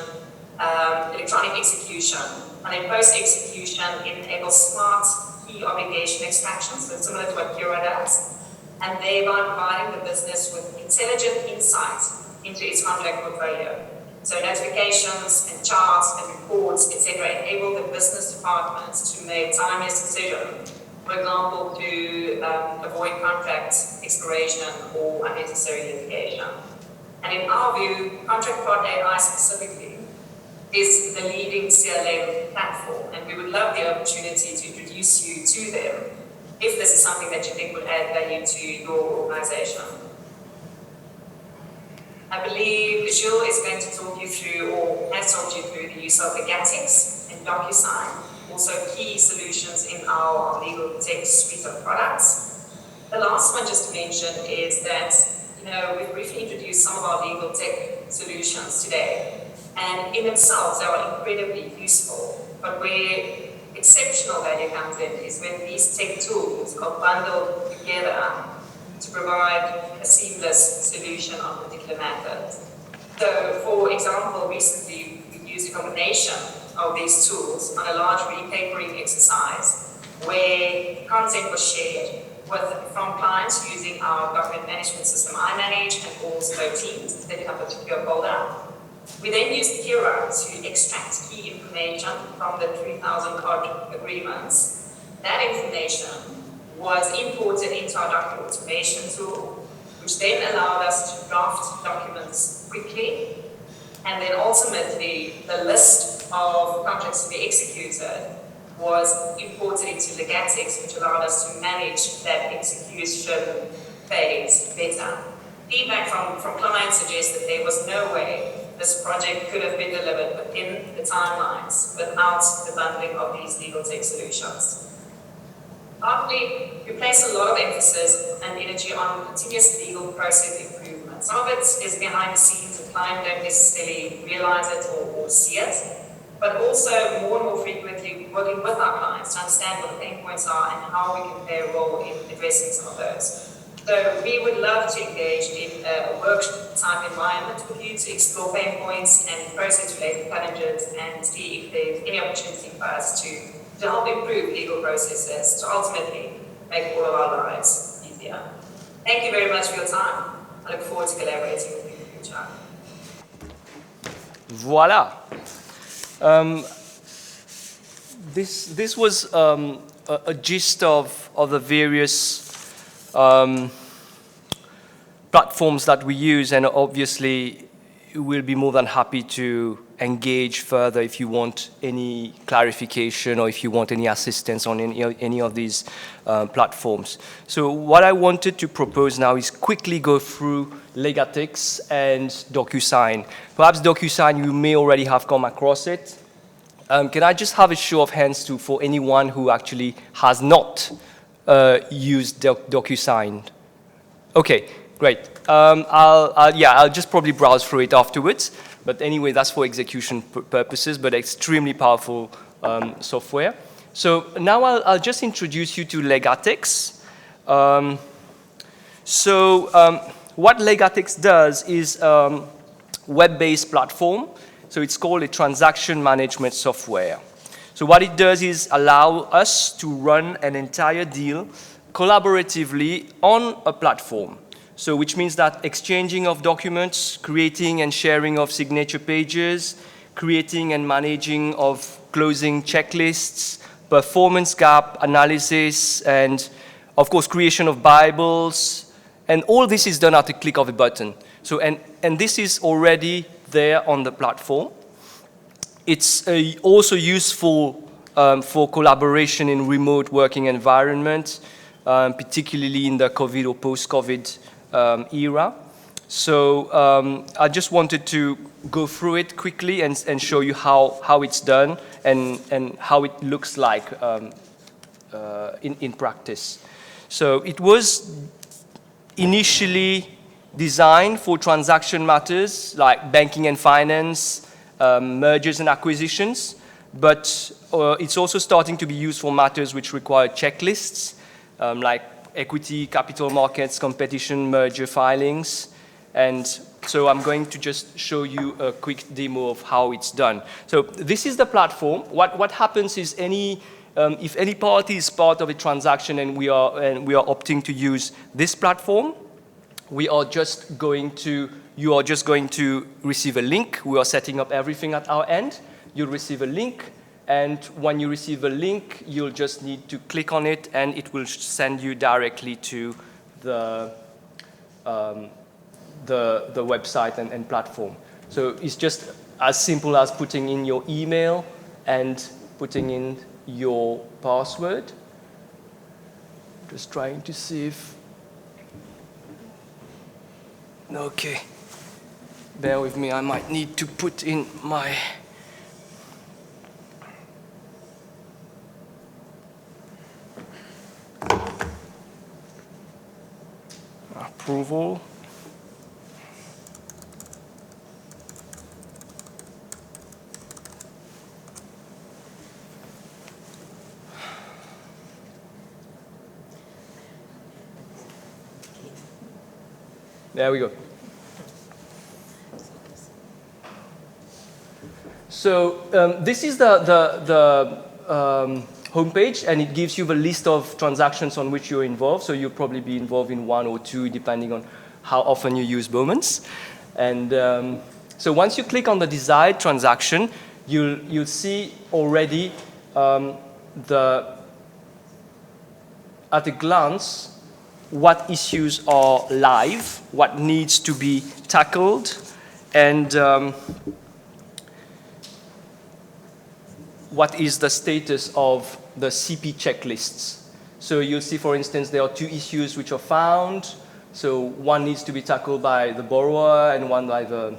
electronic execution, and then post-execution enables smart key obligation extraction, so similar to what Calcutteea does, and thereby providing the business with intelligent insight into its contract portfolio. So notifications and charts and reports, etc., enable the business departments to make timely decisions, for example, to avoid contract expiration or unnecessary litigation. And in our view, Contract Part AI specifically is the leading CLM platform, and we would love the opportunity to introduce you to them if this is something that you think would add value to your organization. I believe Gilles is going to talk you through, or has talked you through, the use of Legatix and DocuSign, also key solutions in our legal tech suite of products. The last one just to mention is that, we've briefly introduced some of our legal tech solutions today, and in themselves they are incredibly useful, but where exceptional value comes in is when these tech tools are bundled together to provide a seamless solution on particular matters. So, for example, recently we used a combination of these tools on a large repapering exercise where content was shared from clients using our document management system iManage and also Teams, setting up a particular folder. We then used Kira to extract key information from the 3,000 odd agreements. That information was imported into our document automation tool, which then allowed us to draft documents quickly. And then ultimately, the list of contracts to be executed was imported into Legatix, which allowed us to manage that execution phase better. Feedback from clients suggests that there was no way this project could have been delivered within the timelines without the bundling of these legal tech solutions. Lastly, we place a lot of emphasis and energy on continuous legal process improvement. Some of it is behind the scenes, the client don't necessarily realize it or see it, but also more and more frequently working with our clients to understand what the pain points are and how we can play a role in addressing some of those. So we would love to engage in a workshop-type environment with you to explore pain points and process-related challenges and see if there's any opportunity for us to help improve legal processes to ultimately make all of our lives easier. Thank you very much for your time. I look forward to collaborating with you in the future.
Voila. This was a gist of the various platforms that we use, and obviously we'll be more than happy to engage further if you want any clarification or if you want any assistance on any of these platforms. So what I wanted to propose now is quickly go through Legatix and DocuSign. Perhaps DocuSign, you may already have come across it. Can I just have a show of hands for anyone who actually has not used DocuSign? Okay, great. I'll just probably browse through it afterwards. But anyway, that's for execution purposes, but extremely powerful software. So now I'll just introduce you to Legatix. What Legatix does is web-based platform. So it's called a transaction management software. So what it does is allow us to run an entire deal collaboratively on a platform. So which means that exchanging of documents, creating and sharing of signature pages, creating and managing of closing checklists, performance gap analysis, and of course creation of Bibles, and all this is done at the click of a button. So and this is already there on the platform. It's also useful for collaboration in remote working environments, particularly in the COVID or post-COVID era. So I just wanted to go through it quickly and show you how it's done and how it looks like in practice. So it was initially designed for transaction matters like banking and finance, mergers and acquisitions, but it's also starting to be used for matters which require checklists, like equity, capital markets, competition, merger filings. And so I'm going to just show you a quick demo of how it's done. So this is the platform. What happens is if any party is part of a transaction and we are opting to use this platform, you are just going to receive a link. We are setting up everything at our end. You'll receive a link. And when you receive a link, you'll just need to click on it, and it will send you directly to the website and platform. So it's just as simple as putting in your email and putting in your password. Just trying to see if... Okay. Bear with me, I might need to put in my approval. There we go. So this is the homepage, and it gives you the list of transactions on which you're involved. So you'll probably be involved in 1 or 2, depending on how often you use Bowman's. And so once you click on the desired transaction, you'll see already at a glance what issues are live, what needs to be tackled, and what is the status of the CP checklists. So you'll see, for instance, there are 2 issues which are found. So one needs to be tackled by the borrower and one by the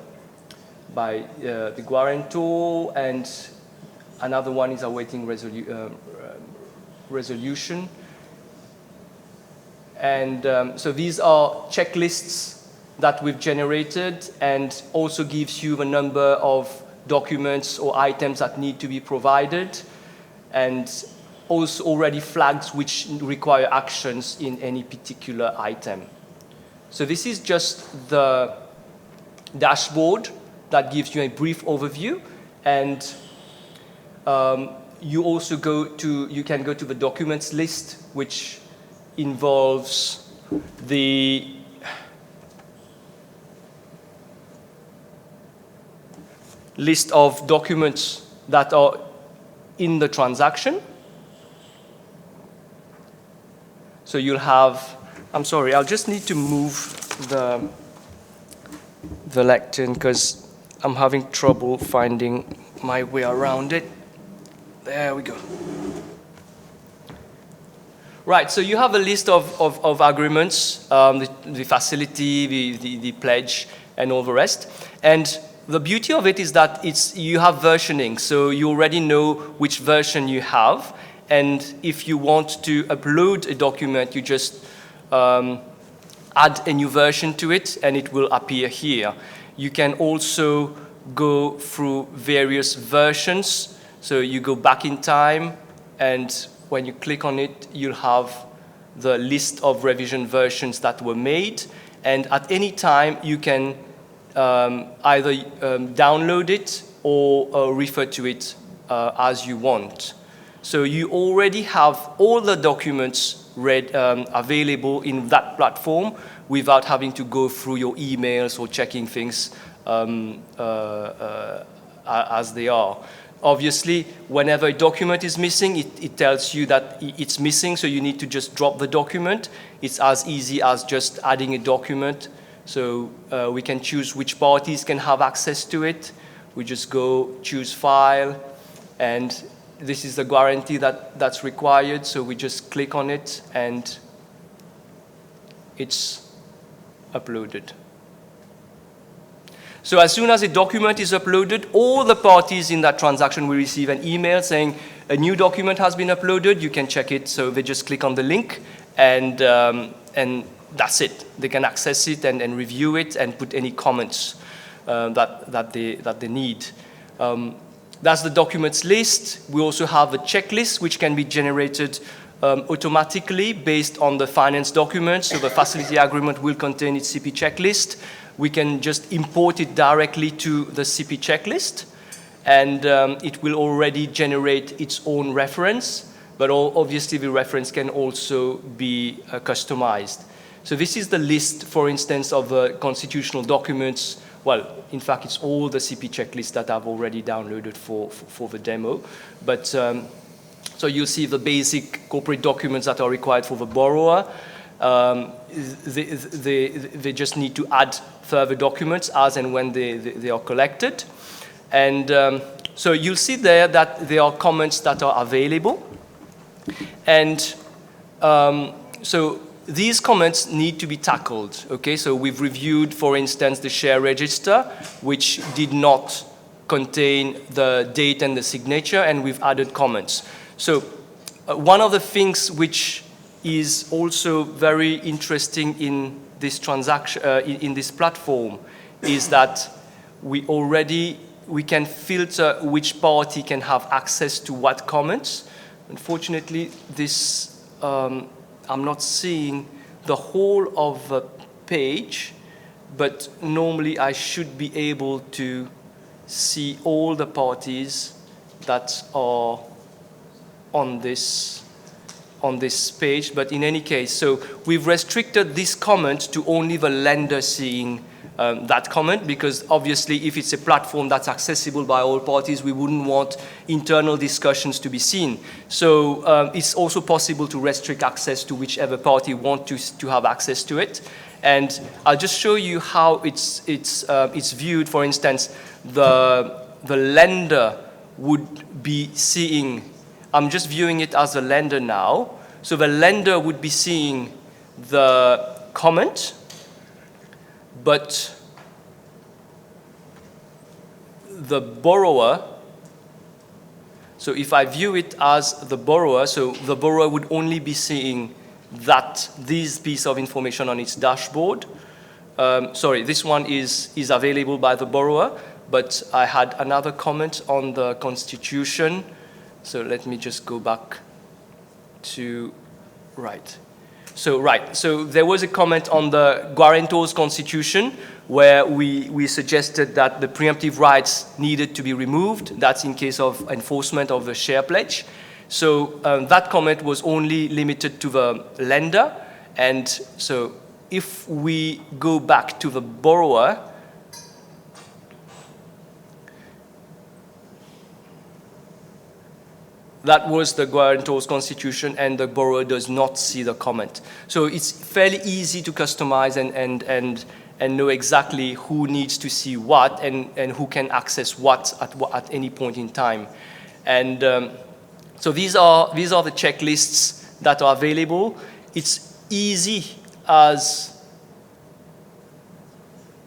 guarantor, and another one is awaiting resolution. And so these are checklists that we've generated, and also gives you the number of documents or items that need to be provided, and also already flags which require actions in any particular item. So this is just the dashboard that gives you a brief overview, and you also you can go to the documents list, which involves the list of documents that are in the transaction. So you'll have, I'm sorry, I'll just need to move the lectern because I'm having trouble finding my way around it. There we go. Right, so you have a list of agreements, the facility, the pledge, and all the rest. And the beauty of it is that you have versioning, so you already know which version you have. And if you want to upload a document, you just add a new version to it, and it will appear here. You can also go through various versions. So you go back in time, and when you click on it, you'll have the list of revision versions that were made. And at any time, you can either download it or refer to it as you want. So you already have all the documents available in that platform without having to go through your emails or checking things as they are. Obviously, whenever a document is missing, it tells you that it's missing, so you need to just drop the document. It's as easy as just adding a document. So we can choose which parties can have access to it. We just go choose file, and this is the guarantee that's required. So we just click on it, and it's uploaded. So as soon as a document is uploaded, all the parties in that transaction will receive an email saying a new document has been uploaded. You can check it. So they just click on the link, and that's it. They can access it and review it and put any comments that they need. That's the documents list. We also have a checklist which can be generated automatically based on the finance documents. So the facility agreement will contain its CP checklist. We can just import it directly to the CP checklist, and it will already generate its own reference, but obviously the reference can also be customized. So this is the list, for instance, of constitutional documents. Well, in fact, it's all the CP checklists that I've already downloaded for the demo. But so you'll see the basic corporate documents that are required for the borrower. They just need to add further documents as and when they are collected. And so you'll see there that there are comments that are available. And so these comments need to be tackled, okay? So we've reviewed, for instance, the share register, which did not contain the date and the signature, and we've added comments. So one of the things which is also very interesting in this transaction, in this platform, is that we can filter which party can have access to what comments. Unfortunately, this, I'm not seeing the whole of the page, but normally I should be able to see all the parties that are on this page. But in any case, so we've restricted this comment to only the lender seeing that comment, because obviously if it's a platform that's accessible by all parties, we wouldn't want internal discussions to be seen. So it's also possible to restrict access to whichever party wants to have access to it. And I'll just show you how it's viewed. For instance, the lender would be seeing, I'm just viewing it as a lender now. So the lender would be seeing the comment, but the borrower, so if I view it as the borrower, so the borrower would only be seeing this piece of information on its dashboard. Sorry, this one is available by the borrower, but I had another comment on the constitution. So let me just go back to, right. So there was a comment on the guarantor's constitution where we suggested that the preemptive rights needed to be removed. That's in case of enforcement of the share pledge. So that comment was only limited to the lender. And so if we go back to the borrower, that was the guarantor's constitution, and the borrower does not see the comment. So it's fairly easy to customize and know exactly who needs to see what and who can access what at any point in time. And so these are the checklists that are available. It's easy as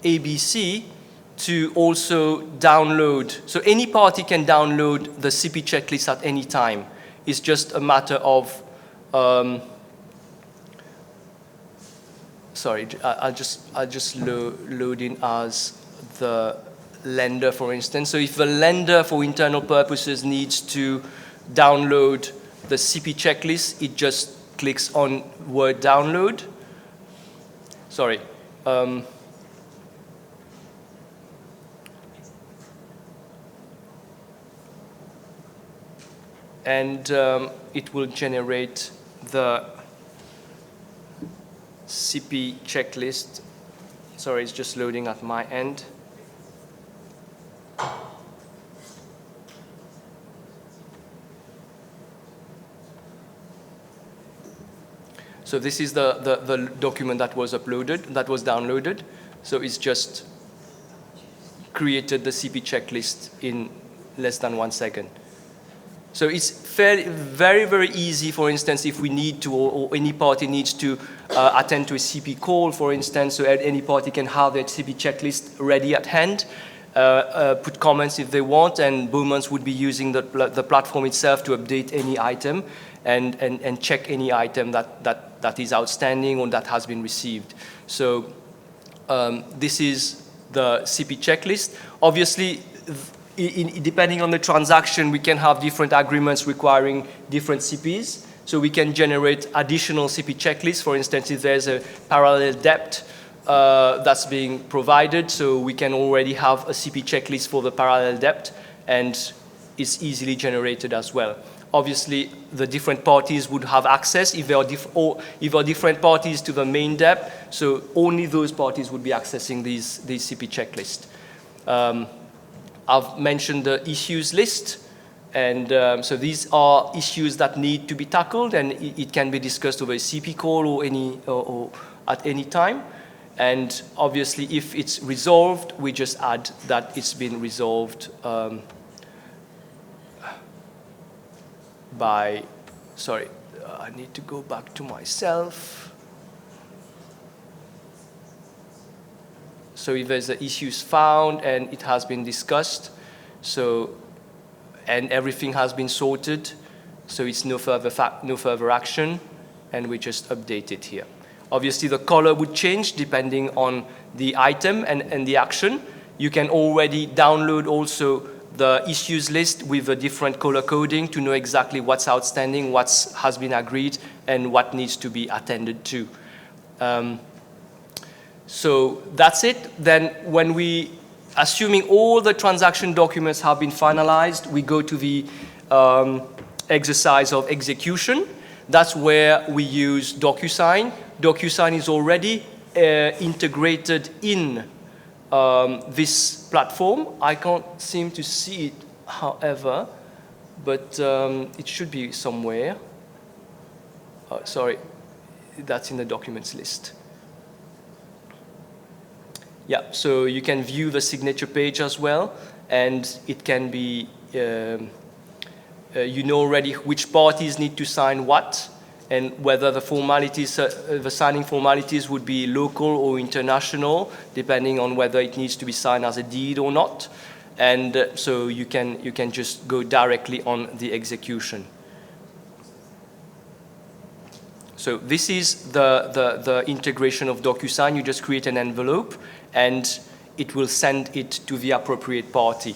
ABC to also download. So any party can download the CP checklist at any time. It's just a matter of, sorry, I'll just load in as the lender, for instance. So if the lender, for internal purposes, needs to download the CP checklist, it just clicks on Word download. Sorry. And it will generate the CP checklist. Sorry, it's just loading at my end. So this is the document that was uploaded, that was downloaded. So it's just created the CP checklist in less than 1 second. So it's very, very easy, for instance, if we need to, or any party needs to attend to a CP call, for instance, so any party can have their CP checklist ready at hand, put comments if they want, and Bowmans would be using the platform itself to update any item and check any item that is outstanding or that has been received. So this is the CP checklist. Obviously, depending on the transaction, we can have different agreements requiring different CPs. So we can generate additional CP checklists. For instance, if there's a parallel debt that's being provided, so we can already have a CP checklist for the parallel debt, and it's easily generated as well. Obviously, the different parties would have access if there are different parties to the main debt, so only those parties would be accessing these CP checklists. I've mentioned the issues list, and so these are issues that need to be tackled, and it can be discussed over a CP call or at any time. And obviously, if it's resolved, we just add that it's been resolved by, sorry, I need to go back to myself. So if there's issues found and it has been discussed, so, and everything has been sorted, so it's no further action, and we just update it here. Obviously, the color would change depending on the item and the action. You can already download also the issues list with a different color coding to know exactly what's outstanding, what has been agreed, and what needs to be attended to. So that's it. Then when we, assuming all the transaction documents have been finalized, we go to the exercise of execution. That's where we use DocuSign. DocuSign is already integrated in this platform. I can't seem to see it, however, but it should be somewhere. Sorry, that's in the documents list. Yeah, so you can view the signature page as well, and it can be, you know already which parties need to sign what, and whether the formalities, the signing formalities would be local or international, depending on whether it needs to be signed as a deed or not. And so you can just go directly on the execution. So this is the integration of DocuSign. You just create an envelope, and it will send it to the appropriate party.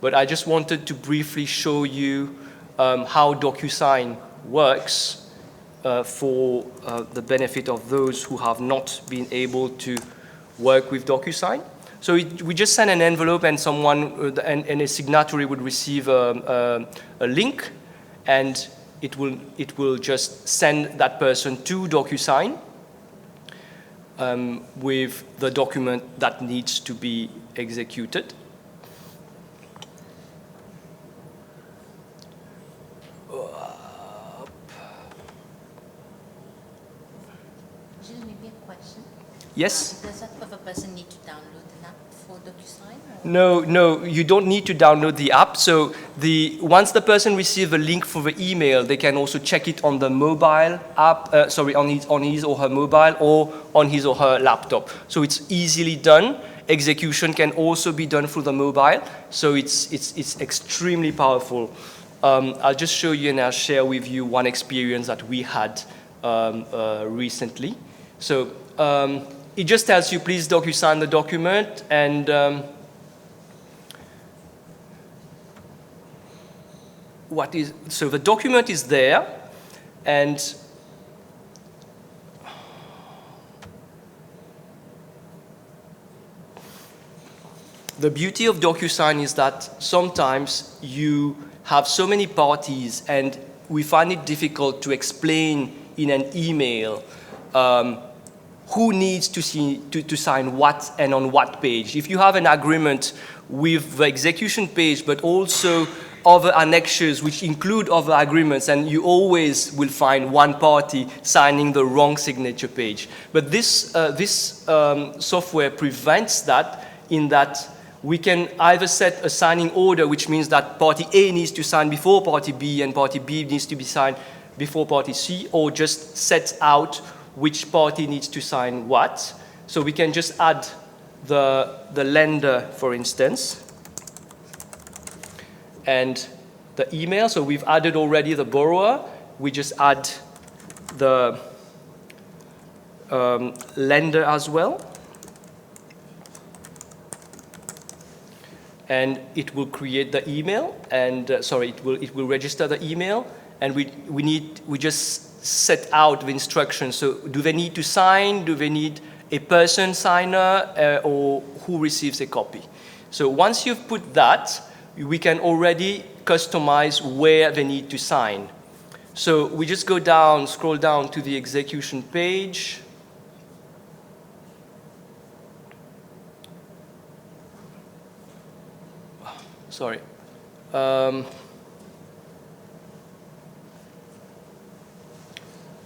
But I just wanted to briefly show you how DocuSign works for the benefit of those who have not been able to work with DocuSign. So we just send an envelope, and someone and a signatory would receive a link, and it will just send that person to DocuSign with the document that needs to be executed.
Gilles, maybe a question?
Yes?
Does that other person need to download an app for DocuSign?
No, you don't need to download the app. So once the person receives a link for the email, they can also check it on the mobile app, on his or her mobile, or on his or her laptop. So it's easily done. Execution can also be done through the mobile. So it's extremely powerful. I'll just show you, and I'll share with you one experience that we had recently. So it just tells you, please DocuSign the document, and so the document is there, and the beauty of DocuSign is that sometimes you have so many parties, and we find it difficult to explain in an email who needs to sign what and on what page. If you have an agreement with the execution page, but also other annexures which include other agreements, and you always will find one party signing the wrong signature page. But this software prevents that, in that we can either set a signing order, which means that party A needs to sign before party B, and party B needs to be signed before party C, or just set out which party needs to sign what. So we can just add the lender, for instance, and the email. So we've added already the borrower. We just add the lender as well. And it will create the email, and it will register the email, and we just set out the instructions. So do they need to sign? Do they need a person signer, or who receives a copy? So once you've put that, we can already customize where they need to sign. So we just go down, scroll down to the execution page. Sorry.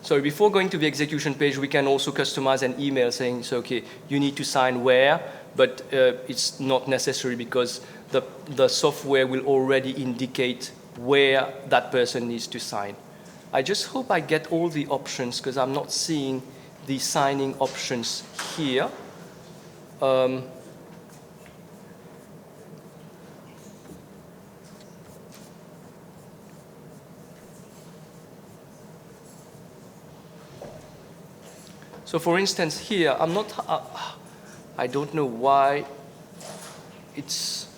So before going to the execution page, we can also customize an email saying, so, okay, you need to sign where, but it's not necessary, because the software will already indicate where that person needs to sign. I just hope I get all the options, because I'm not seeing the signing options here. So for instance, here, I'm not, I don't know why it's,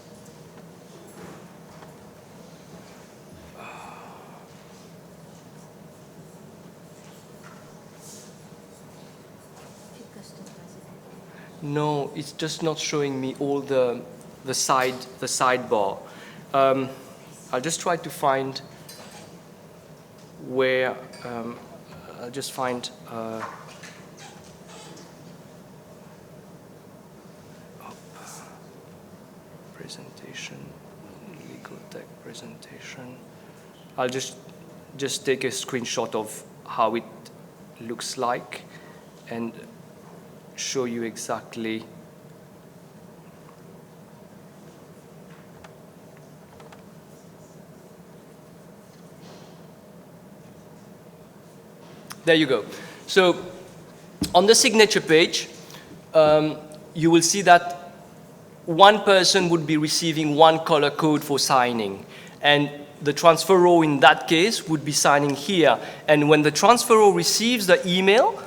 no, it's just not showing me all the sidebar. I'll just try to find where, I'll just find, presentation, legal tech presentation. I'll just take a screenshot of how it looks like and show you exactly. There you go. So on the signature page, you will see that one person would be receiving one color code for signing. And the transferor in that case would be signing here. And when the transferor receives the email,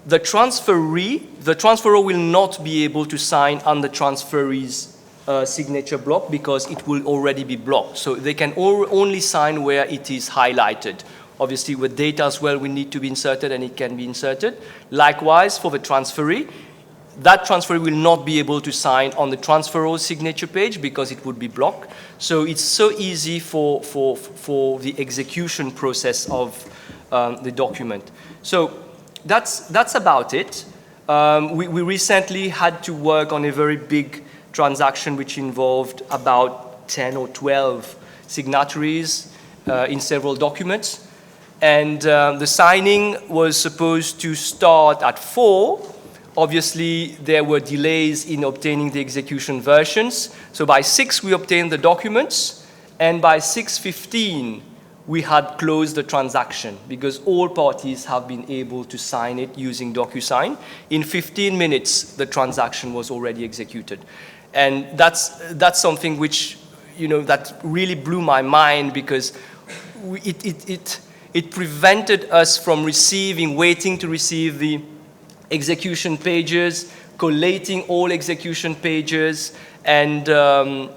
the transferor will not be able to sign on the transferee's signature block because it will already be blocked. So they can only sign where it is highlighted. Obviously, with data as well, we need to be inserted, and it can be inserted. Likewise, for the transferee, that transferee will not be able to sign on the transferor's signature page because it would be blocked. So it's so easy for the execution process of the document. So that's about it. We recently had to work on a very big transaction which involved about 10 or 12 signatories in several documents. And the signing was supposed to start at 4. Obviously, there were delays in obtaining the execution versions. So by 6, we obtained the documents. And by 6:15, we had closed the transaction because all parties have been able to sign it using DocuSign. In 15 minutes, the transaction was already executed. And that's something which, that really blew my mind because it prevented us from waiting to receive the execution pages, collating all execution pages, and then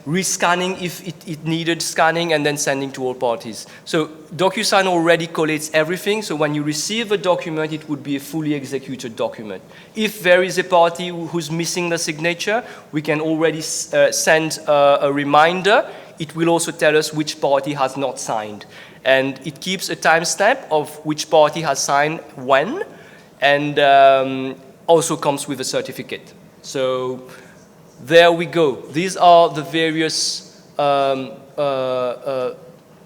rescanning if it needed scanning, and then sending to all parties. So DocuSign already collates everything, so when you receive a document, it would be a fully executed document. If there is a party who's missing the signature, we can already send a reminder. It will also tell us which party has not signed. And it keeps a timestamp of which party has signed when, and also comes with a certificate. So there we go. These are the various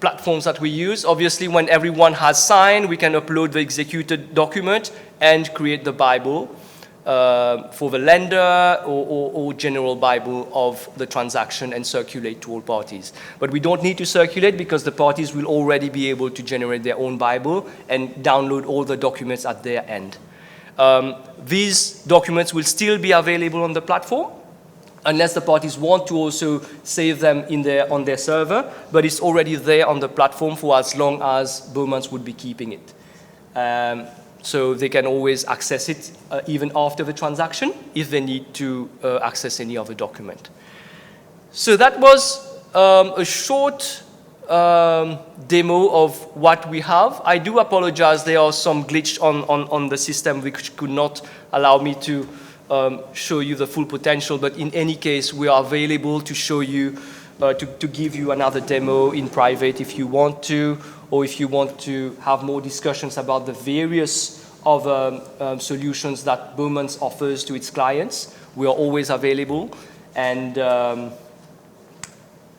platforms that we use. Obviously, when everyone has signed, we can upload the executed document and create the Bible for the lender or general Bible of the transaction and circulate to all parties. But we don't need to circulate because the parties will already be able to generate their own Bible and download all the documents at their end. These documents will still be available on the platform unless the parties want to also save them on their server, but it's already there on the platform for as long as Bowmans would be keeping it. So they can always access it even after the transaction if they need to access any other document. So that was a short demo of what we have. I do apologize, there are some glitch on the system which could not allow me to show you the full potential, but in any case, we are available to show you, to give you another demo in private if you want to, or if you want to have more discussions about the various other solutions that Bowmans offers to its clients. We are always available. And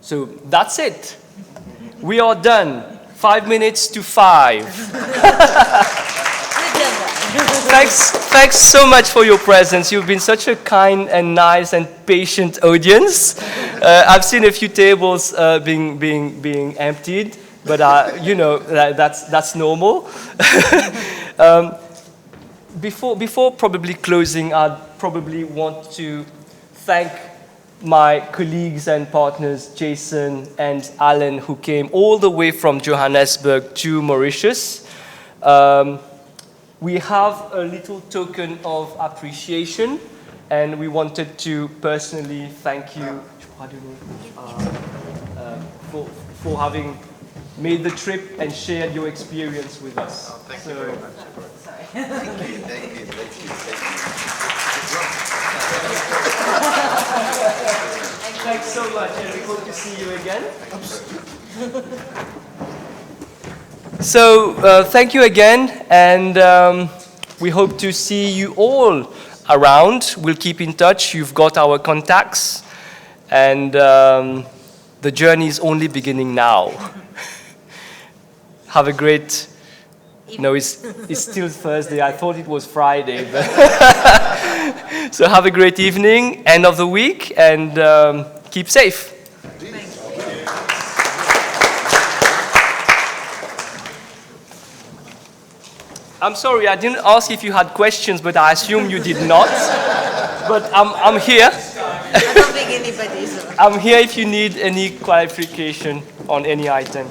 so that's it. We are done. 5 minutes to 5. Thanks so much for your presence. You've been such a kind and nice and patient audience. I've seen a few tables being emptied, but that's normal. Before probably closing, I'd probably want to thank my colleagues and partners, Jason and Alan, who came all the way from Johannesburg to Mauritius. we have a little token of appreciation, and we wanted to personally thank you for having made the trip and shared your experience with us.
Thank you very much. Thank you.
Thanks so much, and we hope to see you again. So, thank you again, and we hope to see you all around. We'll keep in touch. You've got our contacts, and the journey is only beginning now. Have a great... No, it's still Thursday. I thought it was Friday. But so have a great evening, end of the week, and keep safe. I'm sorry, I didn't ask if you had questions, but I assume you did not. But I'm here.
I don't think anybody's...
I'm here if you need any clarification on any item.